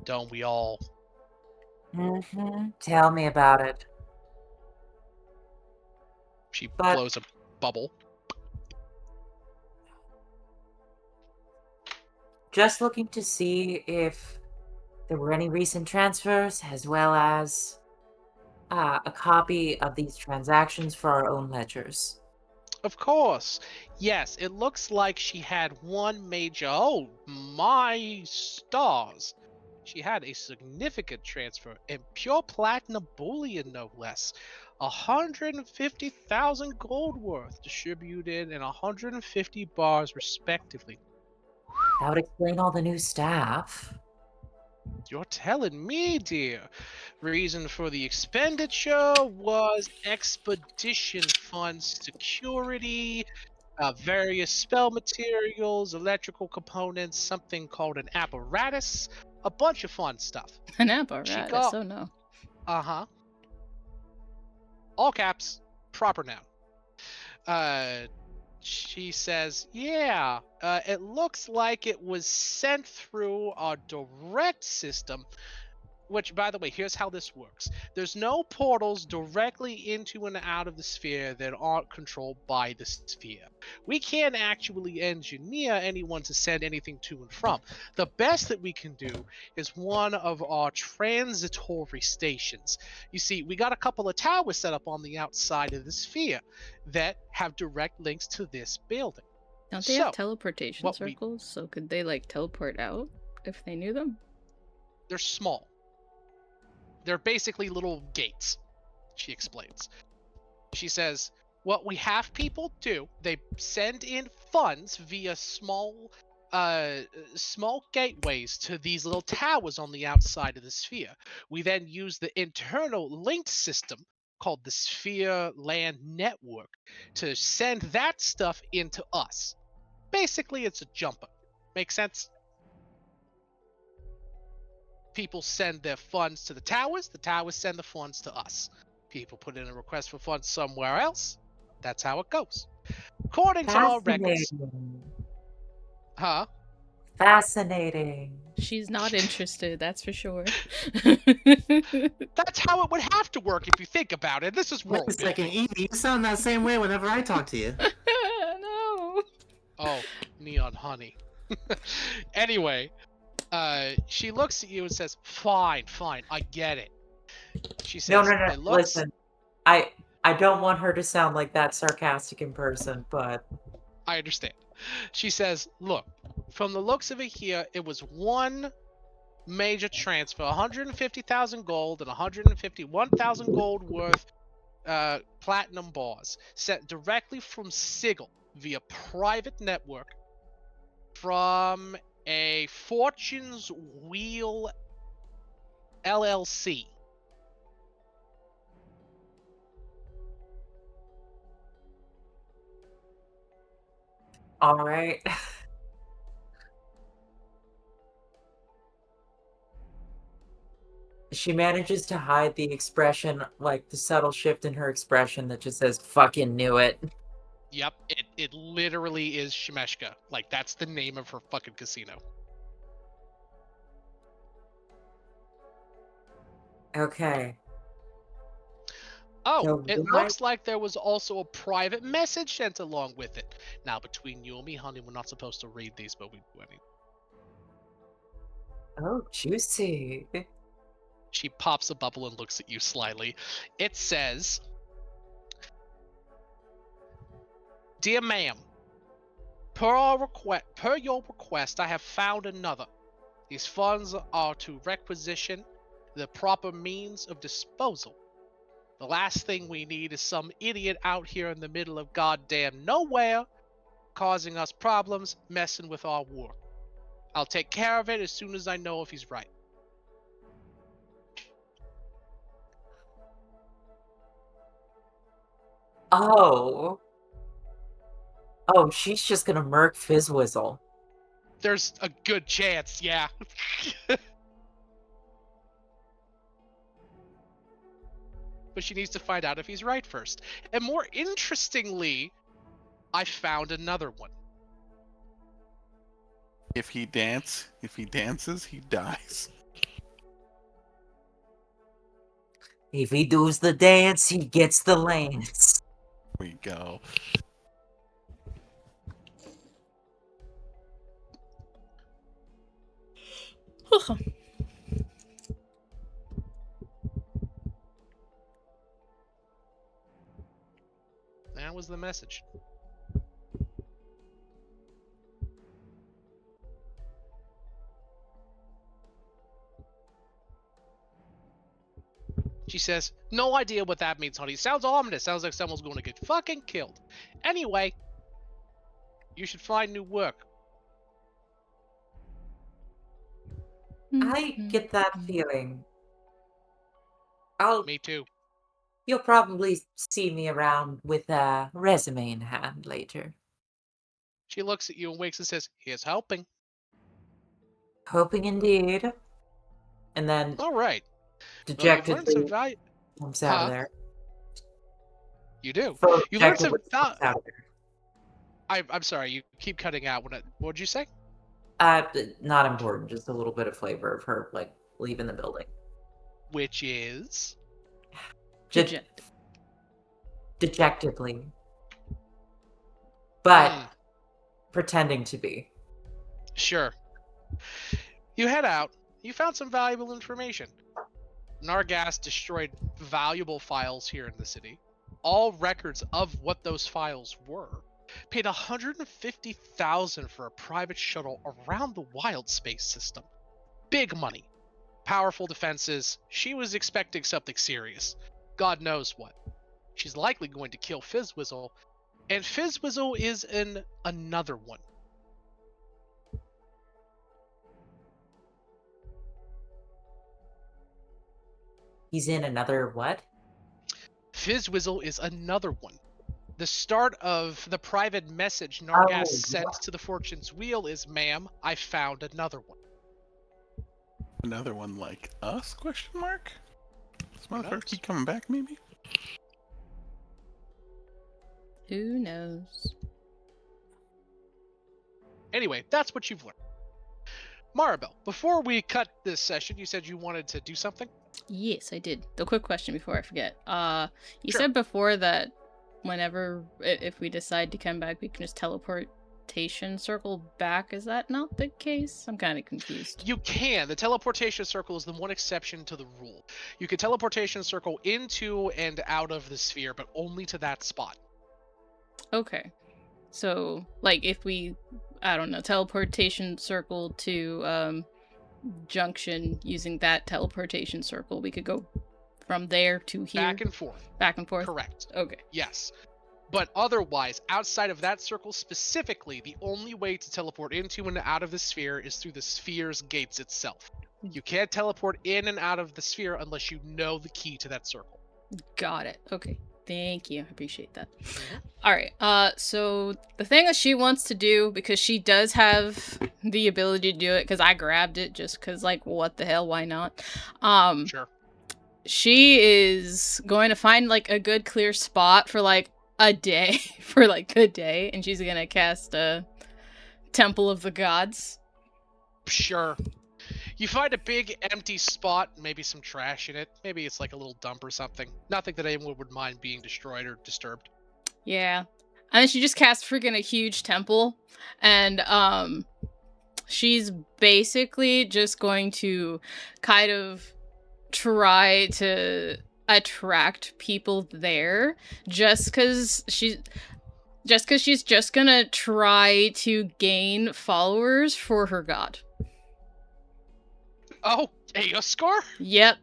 Don't we all? Tell me about it. She But blows a bubble. just looking to see if there were any recent transfers, as well as a copy of these transactions for our own ledgers. Of course. Yes, it looks like she had one major. Oh, my stars. She had a significant transfer in pure platinum bullion, no less. 150,000 gold worth distributed in 150 bars, respectively. That would explain all the new staff. You're telling me, dear. Reason for the expenditure was expedition funds, security, various spell materials, electrical components, something called an apparatus, a bunch of fun stuff. An She apparatus, got, oh no. all caps, proper noun. Uh, she says, yeah, it looks like it was sent through our direct system. Which, by the way, here's how this works. There's no portals directly into and out of the sphere that aren't controlled by the sphere. We can't actually engineer anyone to send anything to and from. The best that we can do is one of our transitory stations. You see, we got a couple of towers set up on the outside of the sphere that have direct links to this building. Don't they have So, teleportation what we circles? So could they like teleport out if they knew them? they're small. They're basically little gates, she explains. She says, what we have people do, they send in funds via small gateways to these little towers on the outside of the sphere. We then use the internal linked system called the Sphere Land Network to send that stuff into us. Basically, it's a jumper. Make sense? People send their funds to the towers send the funds to us. People put in a request for funds somewhere else. That's how it goes. According to our records. Fascinating. Huh? Fascinating. She's not interested, that's for sure. That's how it would have to work if you think about it. This is Wait world a second, building. Evie, you sound that same way whenever I talk to you. No. Oh, neon honey. Anyway, she looks at you and says, fine, I get it. She No, says, no, no. it looks... Listen, I don't want her to sound like that sarcastic in person, but I understand. She says, look, from the looks of it here, it was one major transfer, 150,000 gold and 151,000 gold worth platinum bars sent directly from Sigil via private network from a Fortune's Wheel LLC. all right. She manages to hide the expression, like the subtle shift in her expression that just says "fucking knew it." Yep, it literally is Shemeshka. Like, that's the name of her fucking casino. Okay. Oh, So it why? looks like there was also a private message sent along with it. Now, between you and me, honey, we're not supposed to read these, but we do anyway. Oh, juicy. She pops a bubble and looks at you slyly. It says, Dear ma'am, per your request, I have found another. These funds are to requisition the proper means of disposal. The last thing we need is some idiot out here in the middle of goddamn nowhere causing us problems, messing with our work. I'll take care of it as soon as I know if he's right. Oh. Oh, she's just gonna murk Fizzwizzle. There's a good chance, yeah. But she needs to find out if he's right first. And more interestingly, I found another one. If he dances, he dies. If he does the dance, he gets the lance. There we go. That was the message. She says, no idea what that means, honey. Sounds ominous. Sounds like someone's going to get fucking killed. Anyway, you should find new work. I get that feeling. Me too. You'll probably see me around with a resume in hand later. She looks at you and winks and says, here's hoping. Hoping indeed. And then All right. Well, you've learned some dejectedly value. comes out of there. You do. So You learned some dejectedly comes out of there. I'm sorry, you keep cutting out. What'd you say? Not important, just a little bit of flavor of her, like, leaving the building. Which is? Dejectedly. But Hmm. pretending to be. Sure. You head out. You found some valuable information. Nargas destroyed valuable files here in the city. All records of what those files were. Paid $150,000 for a private shuttle around the wild space system. Big money. Powerful defenses. She was expecting something serious. God knows what. She's likely going to kill Fizzwizzle. And Fizzwizzle is in another one. He's in another what? Fizzwizzle is another one. The start of the private message Nargas Oh, sent to the Fortune's Wheel is, ma'am, I found another one. Another one like us? Question mark. This Who motherfucker knows? keep coming back, maybe. Who knows? Anyway, that's what you've learned. Maribel, before we cut this session, you said you wanted to do something? Yes, I did. The quick question before I forget. You Sure. said before that whenever, if we decide to come back, we can just teleportation circle back. Is that not the case? I'm kind of confused. You can. The teleportation circle is the one exception to the rule. You can teleportation circle into and out of the sphere, but only to that spot. Okay. So, like, if we, I don't know, teleportation circle to junction using that teleportation circle, we could go from there to here. Back and forth. Back and forth. Correct. Okay. Yes. But otherwise, outside of that circle specifically, the only way to teleport into and out of the sphere is through the sphere's gates itself. You can't teleport in and out of the sphere unless you know the key to that circle. Got it. Okay. Thank you. I appreciate that. Mhm. All right. So the thing that she wants to do, because she does have the ability to do it, because I grabbed it just because, like, what the hell? Why not? Sure. She is going to find, like, a good clear spot for, like, a day, for, like, a day, and she's gonna cast a Temple of the Gods. Sure. You find a big empty spot, maybe some trash in it. Maybe it's like a little dump or something. Nothing that anyone would mind being destroyed or disturbed. Yeah. And then she just casts freaking a huge temple, and she's basically just going to kind of try to attract people there just because she's just gonna try to gain followers for her god. Oh, Aoscar? Yep.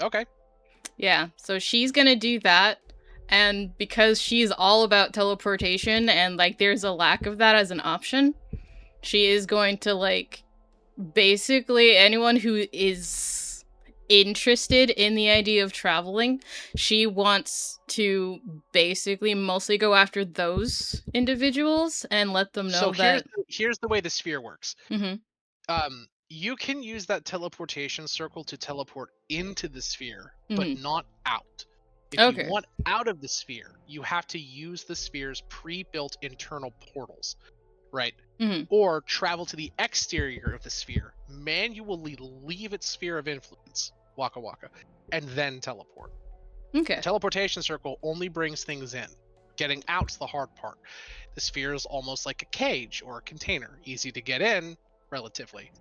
Okay. Yeah, so she's gonna do that, and because she's all about teleportation and like there's a lack of that as an option, she is going to like basically anyone who is interested in the idea of traveling, she wants to basically mostly go after those individuals and let them know So that here's the way the sphere works. Mhm. You can use that teleportation circle to teleport into the sphere, but Mhm. not out. If you Okay. want out of the sphere, you have to use the sphere's pre-built internal portals, right? Mhm. Or travel to the exterior of the sphere, manually leave its sphere of influence, Waka Waka, and then teleport. Okay. The teleportation circle only brings things in. Getting out's the hard part. The sphere is almost like a cage or a container, easy to get in, relatively,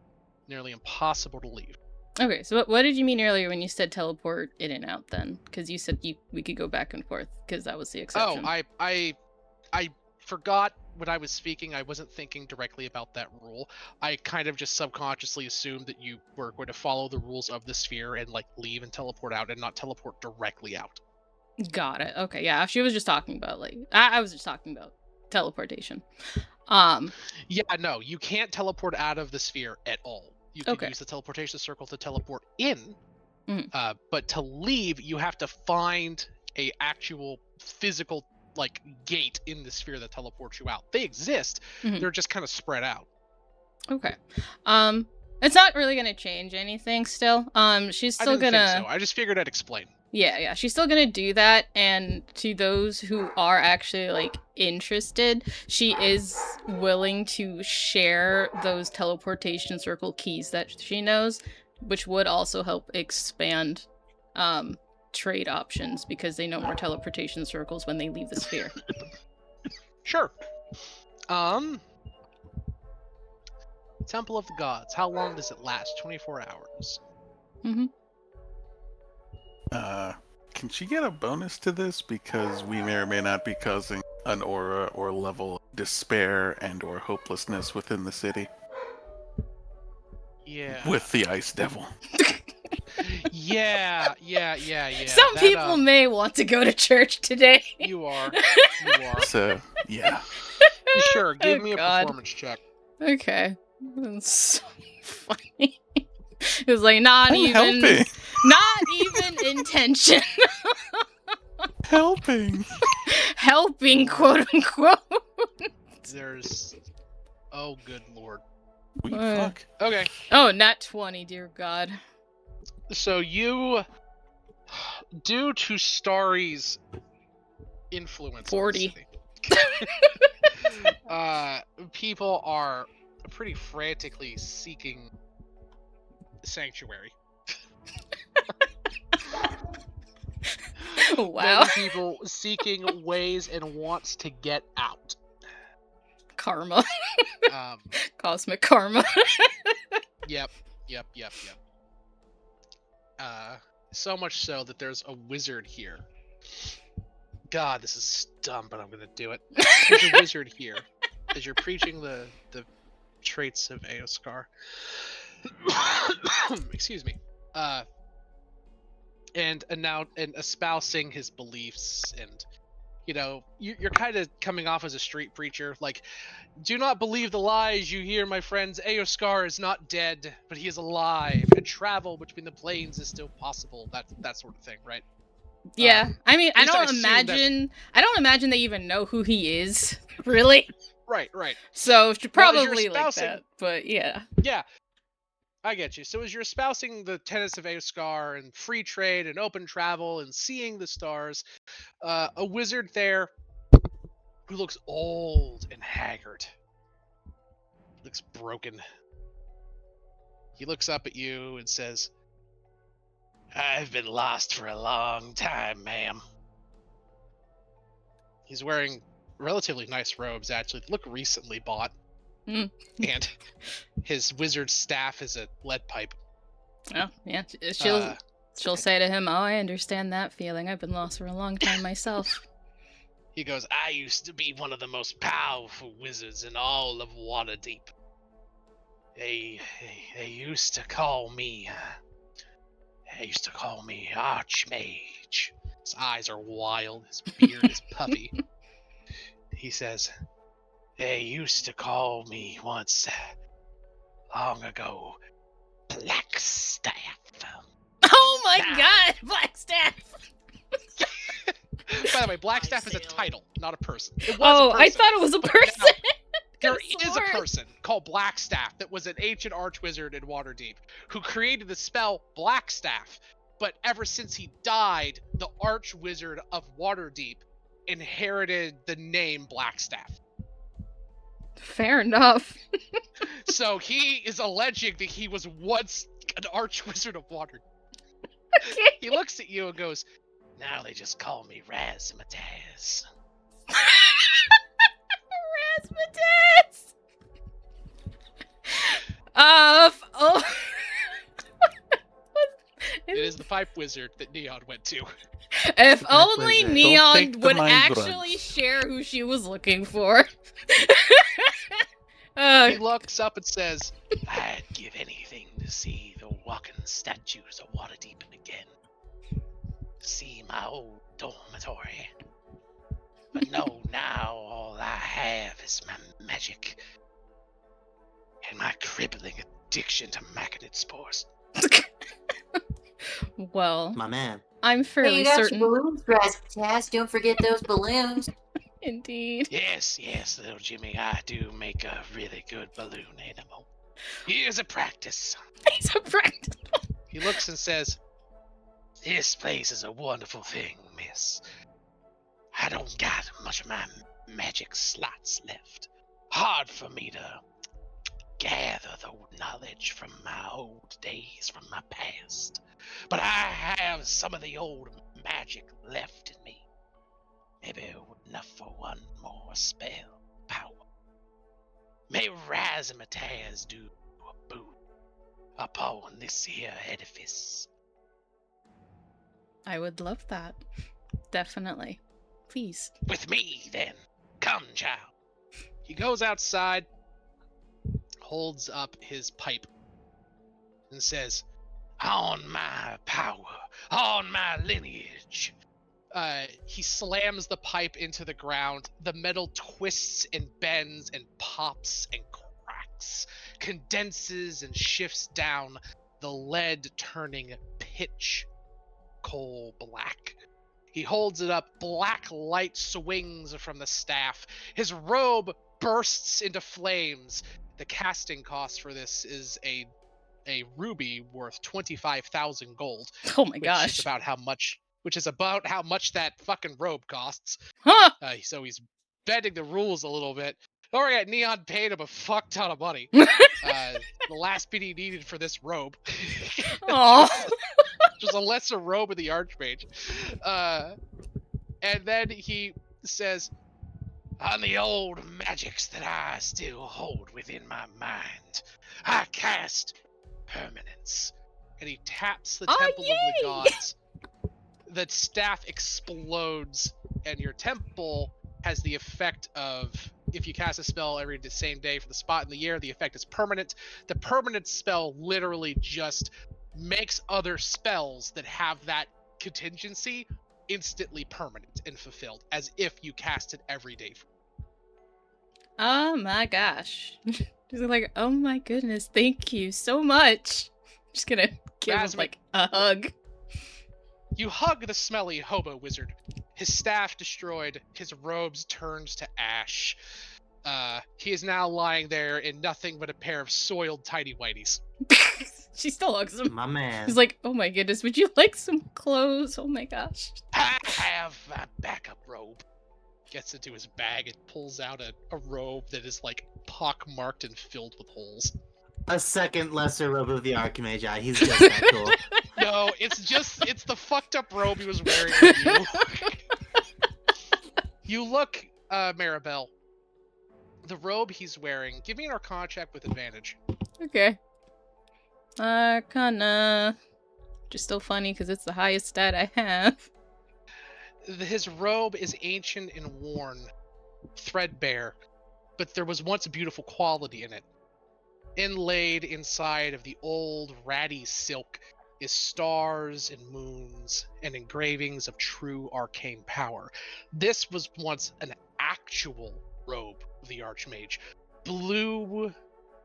nearly impossible to leave. Okay, so what did you mean earlier when you said teleport in and out then? Because you said we could go back and forth, because that was the exception. Oh, I forgot when I was speaking. I wasn't thinking directly about that rule. I kind of just subconsciously assumed that you were going to follow the rules of the sphere and like leave and teleport out, and not teleport directly out. Got it. Okay, yeah. She was just talking about like I was just talking about teleportation. Yeah, no, you can't teleport out of the sphere at all. You can Okay. use the teleportation circle to teleport in, Mhm. but to leave, you have to find a actual physical like gate in the sphere that teleports you out. They exist. Mhm. They're just kind of spread out. Okay. It's not really gonna change anything still. She's I still didn't gonna think so. I just figured I'd explain. Yeah, she's still gonna do that, and to those who are actually like interested, she is willing to share those teleportation circle keys that she knows, which would also help expand trade options because they know more teleportation circles when they leave the sphere. Sure. Temple of the Gods. How long does it last? 24 hours. Mm-hmm. Can she get a bonus to this because we may or may not be causing an aura or level of despair and or hopelessness within the city Yeah. with the ice devil? Yeah. Some people may want to go to church today. You are. So yeah. Sure, give me a God. performance check. Okay. That's so funny. It was like not I'm even intention. helping. Helping, quote unquote. There's oh good lord. We fuck. Okay. Oh, nat 20, dear God. So you, due to Starry's influence 40. on the city, people are pretty frantically seeking sanctuary. Wow. Many people seeking ways and wants to get out. Karma. Um, Cosmic karma. Yep. So much so that there's a wizard here. God, this is dumb, but I'm gonna do it. There's a wizard here as you're preaching the traits of Aoscar. Excuse me. And espousing his beliefs, and you're kind of coming off as a street preacher, like, do not believe the lies you hear, my friends. Aoscar is not dead, but he is alive, and travel between the planes is still possible. That sort of thing, right? Yeah. I mean, I least I don't assume imagine they even know who he is, really. Right. So Well, probably as you're like espousing- that, but yeah. Yeah, I get you. So as you're espousing the tenets of Aoscar and free trade and open travel and seeing the stars, a wizard there who looks old and haggard, looks broken. He looks up at you and says, "I've been lost for a long time, ma'am." He's wearing relatively nice robes, actually. Look recently bought. Mm. And his wizard staff is a lead pipe. Oh, yeah. She'll say to him, "Oh, I understand that feeling. I've been lost for a long time myself." He goes, "I used to be one of the most powerful wizards in all of Waterdeep. They used to call me. They used to call me Archmage. His eyes are wild. His beard is puffy. He says, they used to call me once, long ago, Blackstaff. Oh my Now- god, Blackstaff! By the way, Blackstaff is a title, not a person. It was Oh, a I person, thought it was a but person. now there Could've is a sworn. person called Blackstaff that was an ancient archwizard in Waterdeep who created the spell Blackstaff. But ever since he died, the archwizard of Waterdeep inherited the name Blackstaff. Fair enough. So he is alleging that he was once an archwizard of Waterdeep. Okay. He looks at you and goes, now they just call me Razzmatazz. Razzmatazz. Oh. It is the pipe wizard that Neon went to. If That only was it. Neon Don't take the would mind actually drugs. share who she was looking for. He looks up and says, I'd give anything to see the walking statues of Waterdeep again. See my old dormitory. But no, now all I have is my magic and my crippling addiction to machinid spores. Well, My man. I'm Hey, fairly you got certain. your balloons, Razzmatazz. Don't forget those balloons. Indeed. Yes, little Jimmy, I do make a really good balloon animal. Here's a practice. He's a practice. He looks and says, this place is a wonderful thing, miss. I don't got much of my magic slots left. Hard for me to gather the knowledge from my old days, from my past. But I have some of the old magic left in me. Maybe enough for one more spell power. May Razzmatazz do a boon upon this here edifice. I would love that. Definitely. Please. With me, then. Come, child. He goes outside, holds up his pipe, and says, on my power, on my lineage. He slams the pipe into the ground. The metal twists and bends and pops and cracks, condenses and shifts down, the lead turning pitch coal black. He holds it up. Black light swings from the staff. His robe bursts into flames. The casting cost for this is a ruby worth 25,000 gold. Oh my Which gosh. is about how much that fucking robe costs. Huh! So he's bending the rules a little bit. Don't forget, Neon paid him a fuck ton of money. The last bit he needed for this robe. Aw. Just a lesser robe of the Archmage. And then he says, on the old magics that I still hold within my mind, I cast permanence. And he taps the Oh, temple of the yay! gods. The staff explodes, and your temple has the effect of, if you cast a spell every same day for the spot in the year, the effect is permanent. The permanent spell literally just makes other spells that have that contingency instantly permanent and fulfilled, as if you cast it every day. Oh my gosh. Just like, oh my goodness, thank you so much. I'm just gonna give him Razmik- like a hug. You hug the smelly hobo wizard. His staff destroyed, his robes turned to ash. He is now lying there in nothing but a pair of soiled tighty-whities. She still hugs him. My man. She's like, oh my goodness, would you like some clothes? Oh my gosh. I have my backup robe. Gets into his bag and pulls out a robe that is like pockmarked and filled with holes. A second lesser robe of the Archmage. Yeah, he's just that cool. No, it's the fucked up robe he was wearing with you. You look, Maribel. The robe he's wearing, give me an Arcana check with advantage. Okay. Arcana. Which is still funny because it's the highest stat I have. His robe is ancient and worn, threadbare, but there was once a beautiful quality in it. Inlaid inside of the old ratty silk is stars and moons and engravings of true arcane power. This was once an actual robe of the Archmage. Blue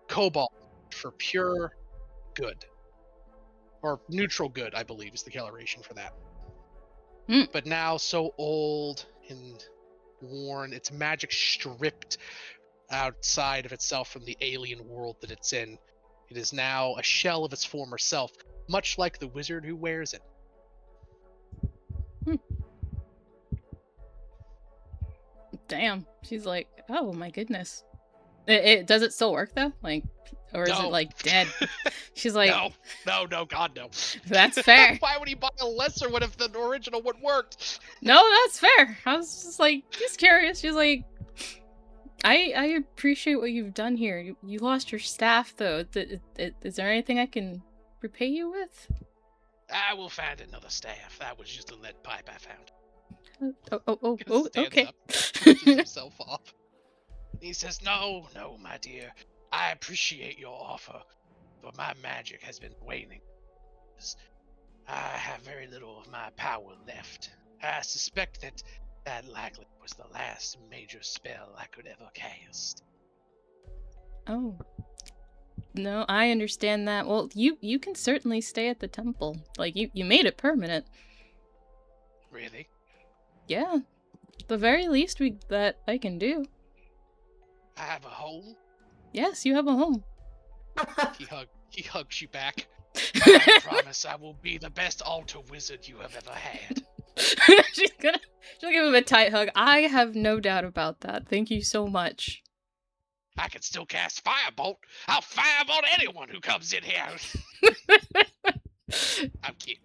cobalt for pure good. Or neutral good, I believe, is the coloration for that. But now so old and worn, its magic stripped outside of itself from the alien world that it's in. It is now a shell of its former self, much like the wizard who wears it. Damn. She's like, oh my goodness. It does it still work though? Like, or is it No. like dead? She's like, no, God, no. That's fair. Why would he buy a lesser one if the original one worked? No, that's fair. I was just like, just curious. She's like, I appreciate what you've done here. You lost your staff though. Is there anything I can repay you with? I will find another staff. That was just a lead pipe I found. Oh, okay. Up, pushes himself off. He says, no, my dear. I appreciate your offer, but my magic has been waning. I have very little of my power left. I suspect that likely was the last major spell I could ever cast. Oh. No, I understand that. Well, you can certainly stay at the temple. Like, you made it permanent. Really? Yeah. The very least that I can do. I have a home? Yes, you have a home. He hugs you back. I promise I will be the best altar wizard you have ever had. She'll give him a tight hug. I have no doubt about that. Thank you so much. I can still cast Firebolt. I'll firebolt anyone who comes in here. I'm kidding.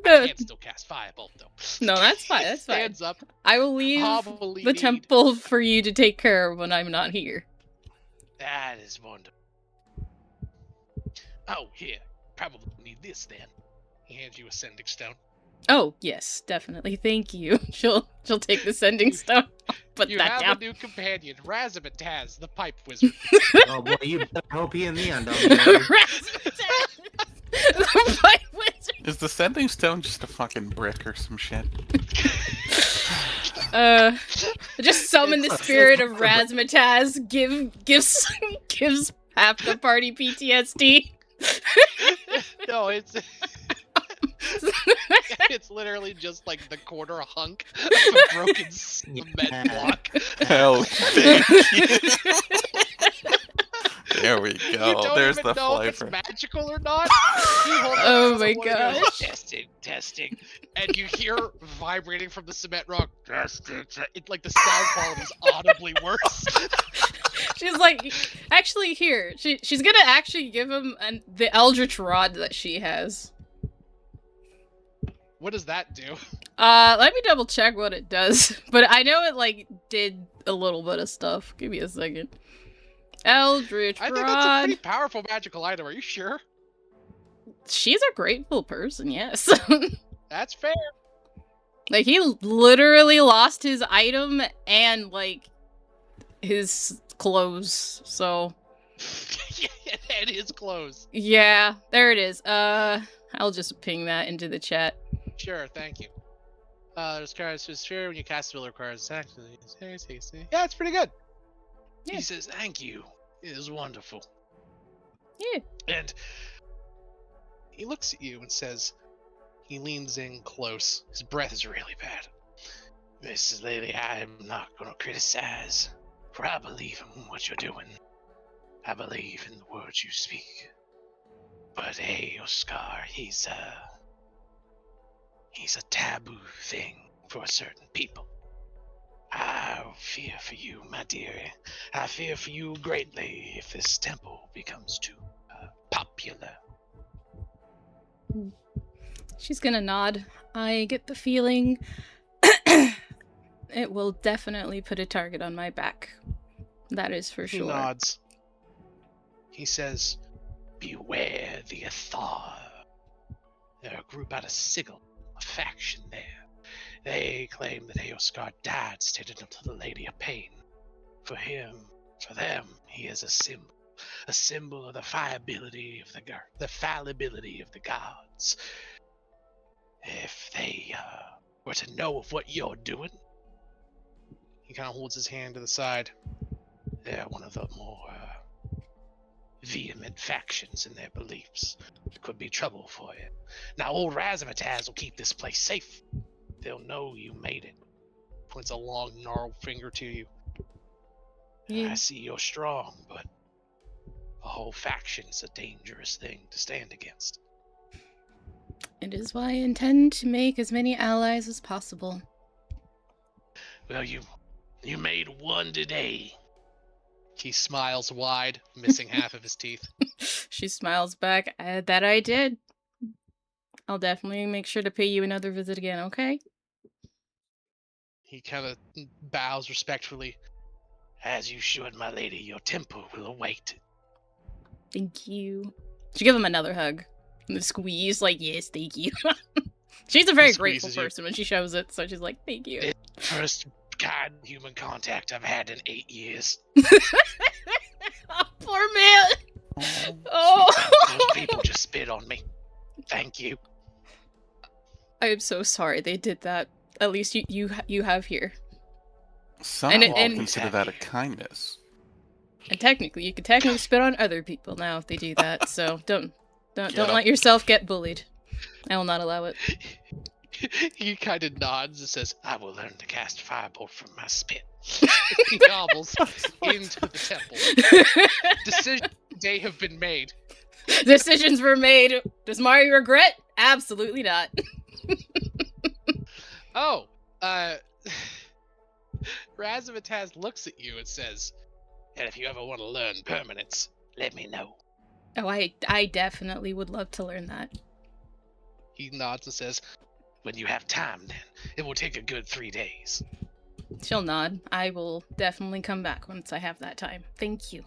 I can't still cast Firebolt though. No, that's fine. That's fine. Stands up. I will leave the temple for you to take care of when I'm not here. That is wonderful. Oh, here. Probably need this then. He hands you a sending stone. Oh, yes, definitely. Thank you. She'll take the sending stone. I'll put you that have down. a new companion, Razabetaz, the pipe wizard. Oh boy, you better hope he in the end. Razabetaz, the pipe wizard. Is the sending stone just a fucking brick or some shit? Just summon the spirit of Razmataz. Gives half the party PTSD. No, it's literally just like the quarter hunk of a broken cement block. Hell, thank you. There we go. You don't There's even the know if it's flavor. magical or not. Oh my gosh. Testing. And you hear vibrating from the cement rock. Testing. It, like the sound quality is audibly worse. She's like, actually, here. She's gonna actually give him the Eldritch Rod that she has. What does that do? Let me double check what it does. But I know it, like, did a little bit of stuff. Give me a second. Eldritch Rod. I think that's a pretty powerful magical item. Are you sure? She's a grateful person, yes. That's fair. Like, he literally lost his item and, like, his clothes, so... And his clothes. Yeah, there it is. I'll just ping that into the chat. Sure, thank you. There's cards to sure when you cast spell cards. Actually, yeah, it's pretty good. Yeah. He says, thank you. It is wonderful. Yeah. And he looks at you and says, he leans in close. His breath is really bad. Mrs. Lady, I am not going to criticize, for I believe in what you're doing. I believe in the words you speak. But hey, Oscar, he's a taboo thing for certain people. I fear for you, my dear. I fear for you greatly if this temple becomes too popular. She's gonna nod. I get the feeling it will definitely put a target on my back. That is for He sure. nods. He says, beware the Athar. They're a group out of Sigil, a faction there. They claim that Eoscar died standing up to the Lady of Pain. For them, he is a symbol a symbol of the fallibility of the fallibility of the gods. If they were to know of what you're doing, he kind of holds his hand to the side. They're one of the more vehement factions in their beliefs. It could be trouble for you. Now, old Razzmatazz will keep this place safe. They'll know you made it. Points a long, gnarled finger to you. Yeah. I see you're strong, but a whole faction's a dangerous thing to stand against. It is why I intend to make as many allies as possible. Well, you made one today. He smiles wide, missing half of his teeth. She smiles back. That I did. I'll definitely make sure to pay you another visit again, okay? He kind of bows respectfully. As you should, my lady, your temper will await. Thank you. She give him another hug. And the squeeze, like, yes, thank you. She's a very grateful squeezes you. person when she shows it, so she's like, thank you. First kind human contact I've had in 8 years. Oh, poor man. Oh. Those people just spit on me. Thank you. I am so sorry they did that. At least you have here. Some And people and- consider that a kindness. And technically, you could technically spit on other people now if they do that. So don't Get let up. yourself get bullied. I will not allow it. He kind of nods and says, I will learn to cast firebolt from my spit. He gobbles into the temple. Decisions today have been made. Decisions were made. Does Mario regret? Absolutely not. Oh, Razzmatazz looks at you and says, and if you ever want to learn permanence, let me know. Oh, I definitely would love to learn that. He nods and says, when you have time, then. It will take a good 3 days. She'll nod. I will definitely come back once I have that time. Thank you.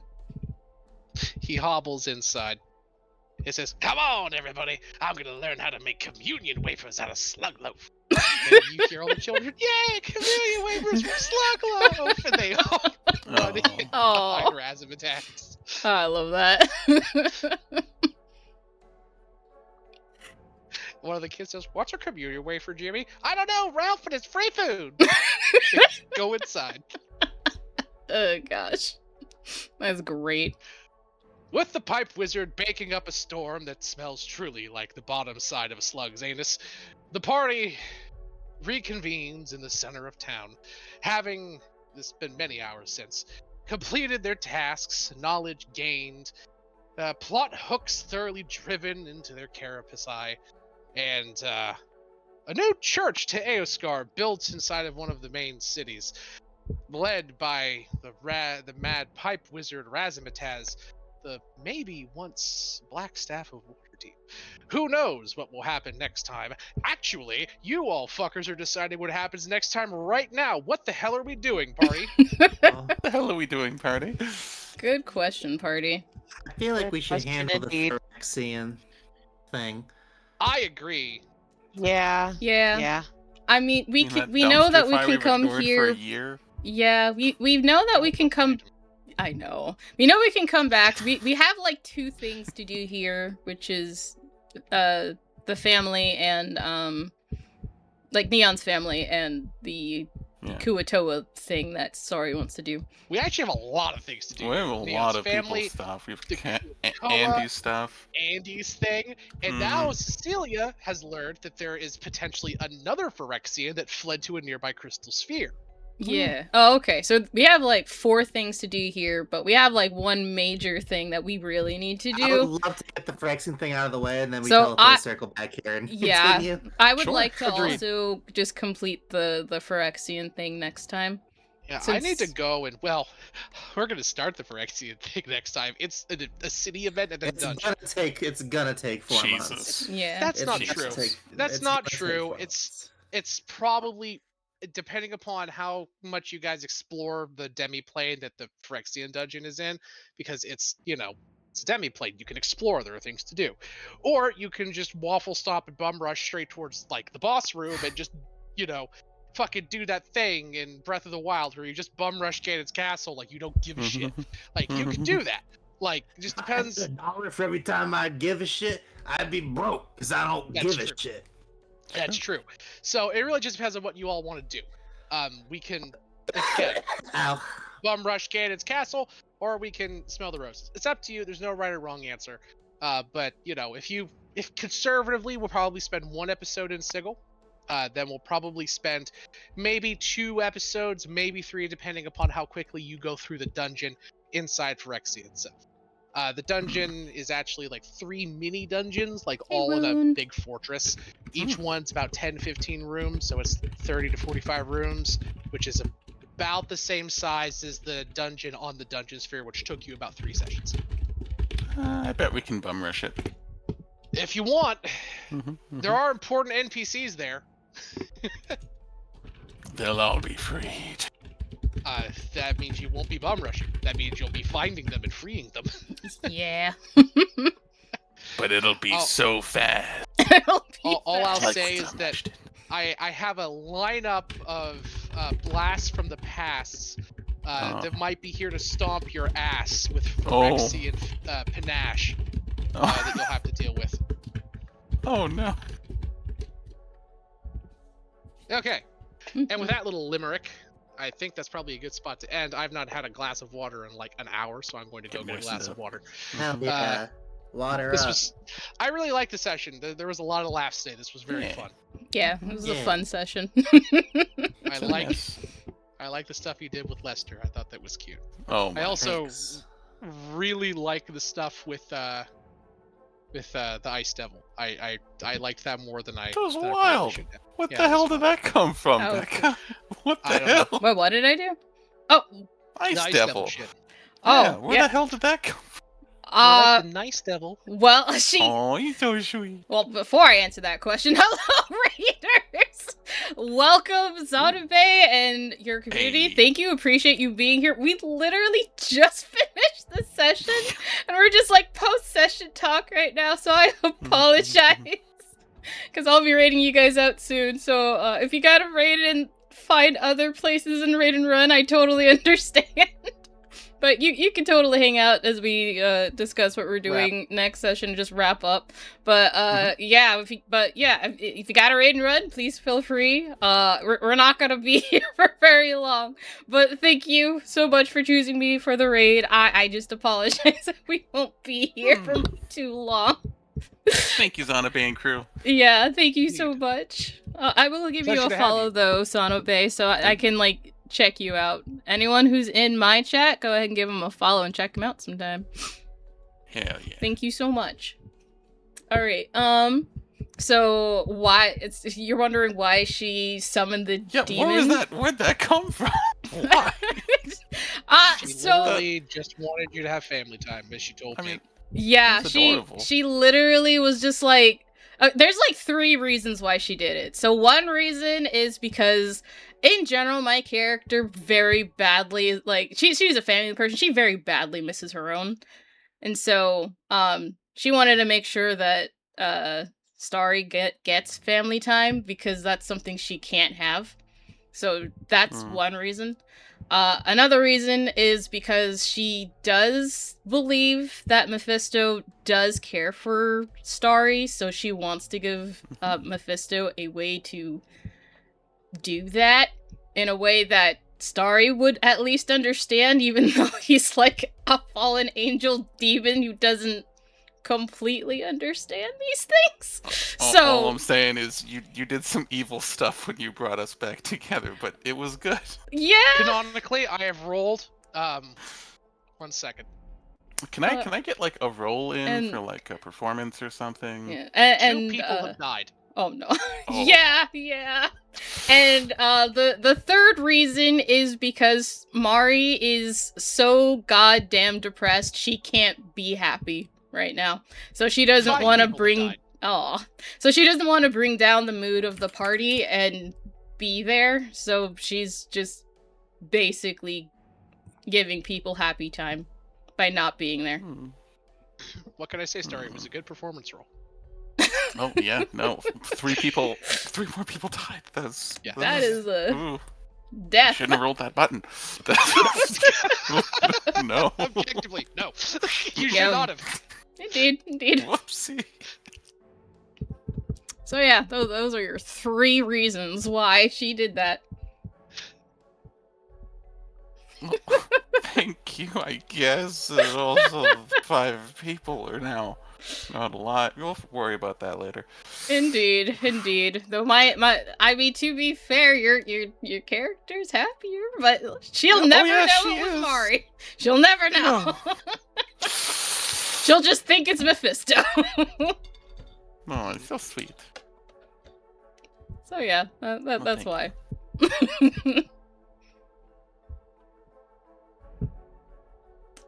He hobbles inside. He says, come on, everybody. I'm going to learn how to make communion wafers out of slug loaf. And you hear all the children, yay, communion wafers from slug loaf! And they all run in behind Oh, Razzmatazz. I love that. One of the kids says, what's a communion wafer, Jimmy? I don't know, Ralph, and it's free food. Go inside. Oh gosh, that's great. With the pipe wizard baking up a storm that smells truly like the bottom side of a slug's anus, the party reconvenes in the center of town, having, this has been many hours since, completed their tasks, knowledge gained, plot hooks thoroughly driven into their carapace, and a new church to Eoskar built inside of one of the main cities, led by the mad pipe wizard Razzmatazz, the maybe once Black Staff of Waterdeep. Who knows what will happen next time? Actually, you all fuckers are deciding what happens next time right now. What the hell are we doing, party? What the hell are we doing, party? Good question, party. I feel like Good we should question handle the indeed. Phyrexian thing. I agree. Yeah. Yeah. Yeah. I mean, we You can, we know that we dumpster fire can we've come ignored for here. a year. Yeah, we know that we can come. I know. We know we can come back. We have like 2 things to do here, which is the family and like Neon's family and the Yeah. Kuatoa thing that Sari wants to do. We actually have a lot of things to do. We have a Neon's lot of family, people's stuff. We've the Koa, Andy's stuff. Andy's thing, and now Cecilia has learned that there is potentially another Phyrexian that fled to a nearby crystal sphere. Yeah. Oh, okay. So we have like 4 things to do here, but we have like one major thing that we really need to I do. would love to get the Phyrexian thing out of the way, and then we So teleport circle back here and Yeah, continue. I would Sure, like to agreed. also just complete the Phyrexian thing next time. Yeah, I need to Since- go and, well, we're going to start the Phyrexian thing next time. It's a city event and then It's dungeon. gonna take 4 Jesus. months. Yeah. That's It's not gonna true. take- That's it's not gonna take true. 4 It's months. it's probably, depending upon how much you guys explore the demi-plane that the Phyrexian dungeon is in, because it's, it's a demi-plane. You can explore. There are things to do. Or you can just waffle stop and bum rush straight towards, like, the boss room and just, fucking do that thing in Breath of the Wild where you just bum rush Ganon's castle like you don't give a shit. Like, you can do that. Like, it just If I had depends. $1 for every time I give a shit, I'd be broke because I don't That's give true. a shit. That's true. So it really just depends on what you all want to do. We can, again, Ow. bum rush Ganon's castle, or we can smell the roses. It's up to you. There's no right or wrong answer. But you know, if conservatively, we'll probably spend 1 episode in Sigil. Then we'll probably spend maybe 2 episodes, maybe 3, depending upon how quickly you go through the dungeon inside Phyrexia itself. The dungeon is actually like 3 mini dungeons, like Hey, all in a Wound. big fortress. Each one's about 10-15 rooms, so it's 30 to 45 rooms, which is about the same size as the dungeon on the Dungeon Sphere, which took you about 3 sessions. I bet we can bum rush it. If you want, there Mhm. are important NPCs there. They'll all be freed. That means you won't be bum rushing. That means you'll be finding them and freeing them. Yeah. But it'll be Oh. so fast. It'll be All I'll fast. say is that I have a lineup of blasts from the past that might be here to stomp your ass with Phyrexia and Panache that you'll have to deal with. Oh no. Okay, and with that little limerick, I think that's probably a good spot to end. I've not had a glass of water in like an hour, so I'm going to go get a glass of water. Hell yeah. Water This up. was, I really liked the session. There was a lot of laughs today. This was very Yeah. fun. Yeah, it was a Yeah. fun session. I like the stuff you did with Lester. I thought that was cute. Oh I my. also Thanks. really like the stuff with the Ice Devil. I liked that more than I. That was than I probably wild. should have. What Yeah, the it hell was did fun. that come from, Oh. Becca? What I the don't know. hell? Wait, what did I do? Oh, Ice The Ice Devil. shit. Yeah, oh, where yeah. the hell did that come from? I like the Nice Devil. Well, she. Oh, he's so sweet. Well, before I answer that question, hello, Raiders! Welcome, Zonobe and your community. Hey. Thank you, appreciate you being here. We literally just finished the session, and we're just like post-session talk right now, so I apologize. Because I'll be raiding you guys out soon, so if you gotta raid and find other places and raid and run, I totally understand. But you can totally hang out as we discuss what we're doing next session, just wrap up. But yeah, if you got to raid and run, please feel free. We're not gonna be here for very long, but thank you so much for choosing me for the raid. I just apologize that we won't be here for too long. Thank you, Zonobe and crew. Yeah, thank you so much. I will give you Pleasure a to have follow you. though, Sonobe, so I can like check you out. Anyone who's in my chat, go ahead and give them a follow and check them out sometime. Hell yeah. Thank you so much. All right. So you're wondering why she summoned the Yeah, demon? what was that? Where'd that come from? Why? She so literally just wanted you to have family time, as she told I me. mean, yeah, That's she adorable. literally was just like there's like 3 reasons why she did it. So one reason is because in general my character very badly like she's a family person. She very badly misses her own. And so she wanted to make sure that Starry gets family time because that's something she can't have. So that's one reason. Another reason is because she does believe that Mephisto does care for Starry, so she wants to give Mephisto a way to do that in a way that Starry would at least understand, even though he's like a fallen angel demon who doesn't completely understand these things. All I'm saying is you did some evil stuff when you brought us back together, but it was good. Yeah. Canonically, I have rolled. 1 second. Can I get like a roll in and- for like a performance or something? Yeah. 2 And people have died. oh no. Oh. Yeah. And the third reason is because Mari is so goddamn depressed she can't be happy right now. So she doesn't 5 want to people bring died. So she doesn't want to bring down the mood of the party and be there. So she's just basically giving people happy time by not being there. What can I say, Starry? It was a good performance role. Oh yeah, no. 3 more people died. Yeah. That is ooh. Death. Shouldn't have rolled that button. No. Objectively, no. You should Yeah. not have. Indeed. Whoopsie. So yeah, those are your 3 reasons why she did that. Thank you, I guess. And also, 5 people are now not alive. We'll worry about that later. Indeed. Though I mean, to be fair, your character's happier, but she'll never yeah, know she it was is. Mari. She'll never know. She'll just think it's Mephisto. Oh, it's so sweet. So yeah, that's thank why.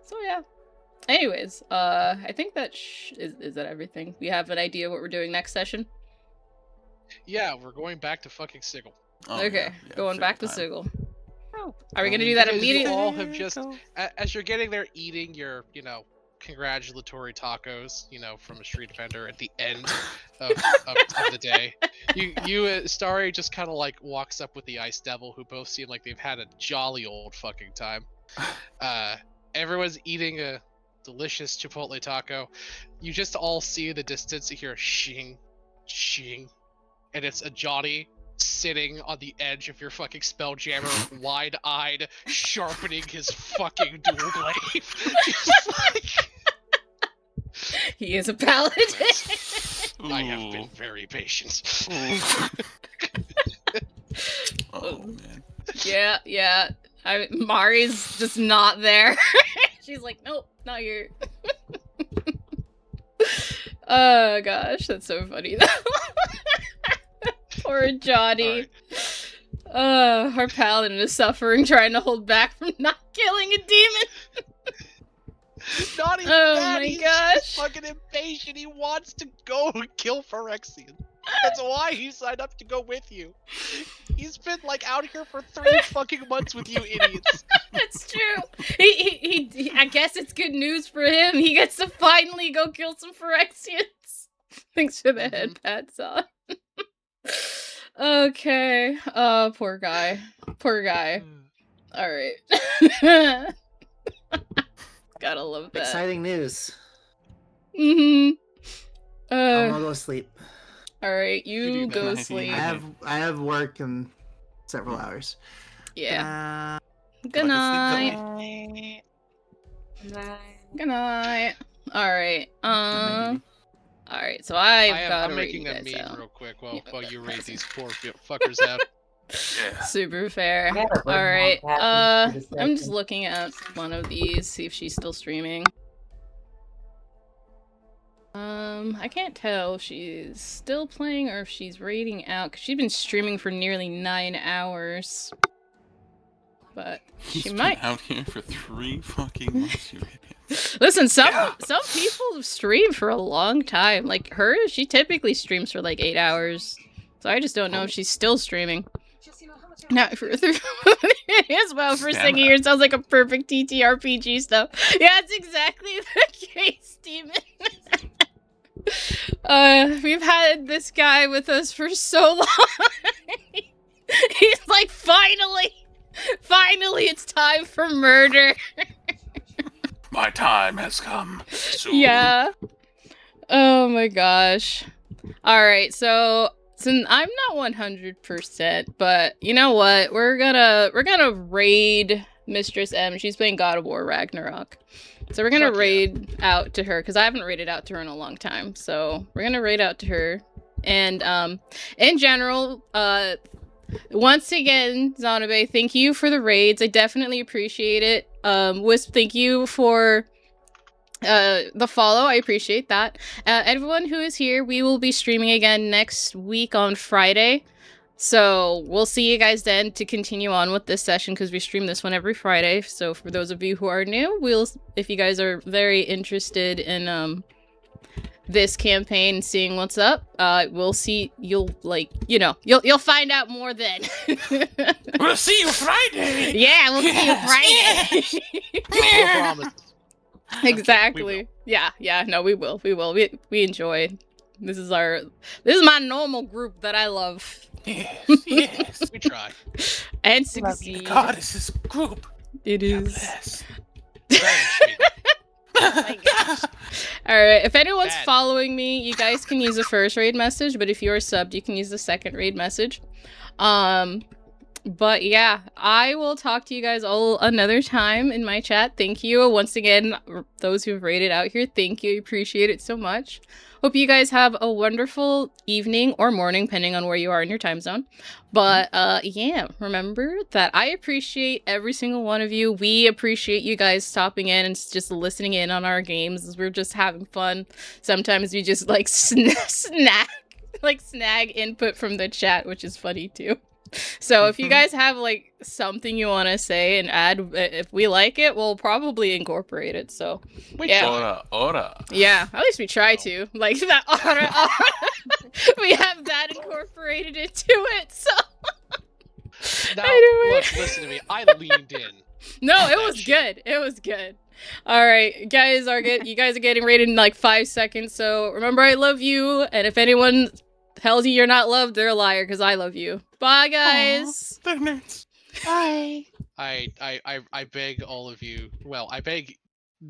So yeah. Anyways, I think that is that everything. We have an idea what we're doing next session. Yeah, we're going back to fucking Sigil. Oh, Okay, yeah, going same back to time. Sigil. Are we gonna do that Because immediately? You all have just, as you're getting there eating your, congratulatory tacos, from a street vendor at the end of the day. Starry just kind of like walks up with the Ice Devil, who both seem like they've had a jolly old fucking time. Everyone's eating a delicious Chipotle taco. You just all see in the distance, you hear a shing, shing, and it's a Johnny sitting on the edge of your fucking Spelljammer, wide-eyed, sharpening his fucking dual glaive. Just like... He is a paladin. I have been very patient. Oh, man. Yeah. Mari's just not there. She's like, nope, not here. Oh gosh, that's so funny though. Poor Johnny. Our paladin is suffering, trying to hold back from not killing a demon. Not even Oh that, my he's gosh. just fucking impatient. He wants to go and kill Phyrexian. That's why he signed up to go with you. He's been like out here for 3 fucking months with you idiots. That's true. He I guess it's good news for him. He gets to finally go kill some Phyrexians. Thanks for the head pats on. Okay. Oh, poor guy. Alright. Gotta love that. Exciting news. Mm-hmm. I'm gonna go sleep. Alright, you You do go that. sleep. I have work in several hours. Yeah. Like Good a night. sleep Good night. Alright. baby. Alright, so I've got I'm to making read a you guys meme out. real quick while you raise these poor fuckers out. Yeah. Super fair. Yeah, we're Alright, not happy for the I'm just second. looking at one of these, see if she's still streaming. I can't tell if she's still playing or if she's raiding out, because she's been streaming for nearly 9 hours. But He's she been might. out here for 3 fucking months, you idiot. Listen, some people have streamed for a long time. Like her, she typically streams for like 8 hours. So I just don't know if she's still streaming. Not for as well for Stamina. singing. It sounds like a perfect TTRPG stuff. Yeah, it's exactly the case, Demon. We've had this guy with us for so long. He's like, finally, it's time for murder. My time has come. Soon. Yeah. Oh my gosh. All right, so I'm not 100%, but you know what? We're gonna raid Mistress M. She's playing God of War Ragnarok. So we're gonna Fuck yeah. raid out to her because I haven't raided out to her in a long time. So we're gonna raid out to her. And in general, once again, Zanabe, thank you for the raids. I definitely appreciate it. Wisp, thank you for the follow. I appreciate that. Everyone who is here, we will be streaming again next week on Friday. So we'll see you guys then to continue on with this session because we stream this one every Friday. So for those of you who are new, if you guys are very interested in this campaign and seeing what's up, we'll see. You'll find out more then. We'll see you Friday. Yeah, we'll see you Friday. No promise. Exactly. Yeah. No, we will. We enjoy. This is my normal group that I love. Yes. We try. And Love you. succeed. God, is this group? It You're is. blessed. my gosh. All right. If anyone's Bad. following me, you guys can use the first raid message, but if you're subbed, you can use the second raid message. But yeah, I will talk to you guys all another time in my chat. Thank you once again, those who've raided out here. Thank you. I appreciate it so much. Hope you guys have a wonderful evening or morning, depending on where you are in your time zone. But yeah, remember that I appreciate every single one of you. We appreciate you guys stopping in and just listening in on our games. We're just having fun. Sometimes we just like snag input from the chat, which is funny too. So if you guys have like something you want to say and add, if we like it, we'll probably incorporate it. So yeah. Ora. Yeah, at least we try No. to. Like that we have that incorporated into it. So Now, Anyway. look, listen to me. I leaned in. no, it That was shit. good. It was good. All right, you guys are getting rated in like 5 seconds. So remember, I love you. And if anyone tells you you're not loved, they're a liar because I love you. Bye, guys. They're nerds. Bye. I beg all of you. Well, I beg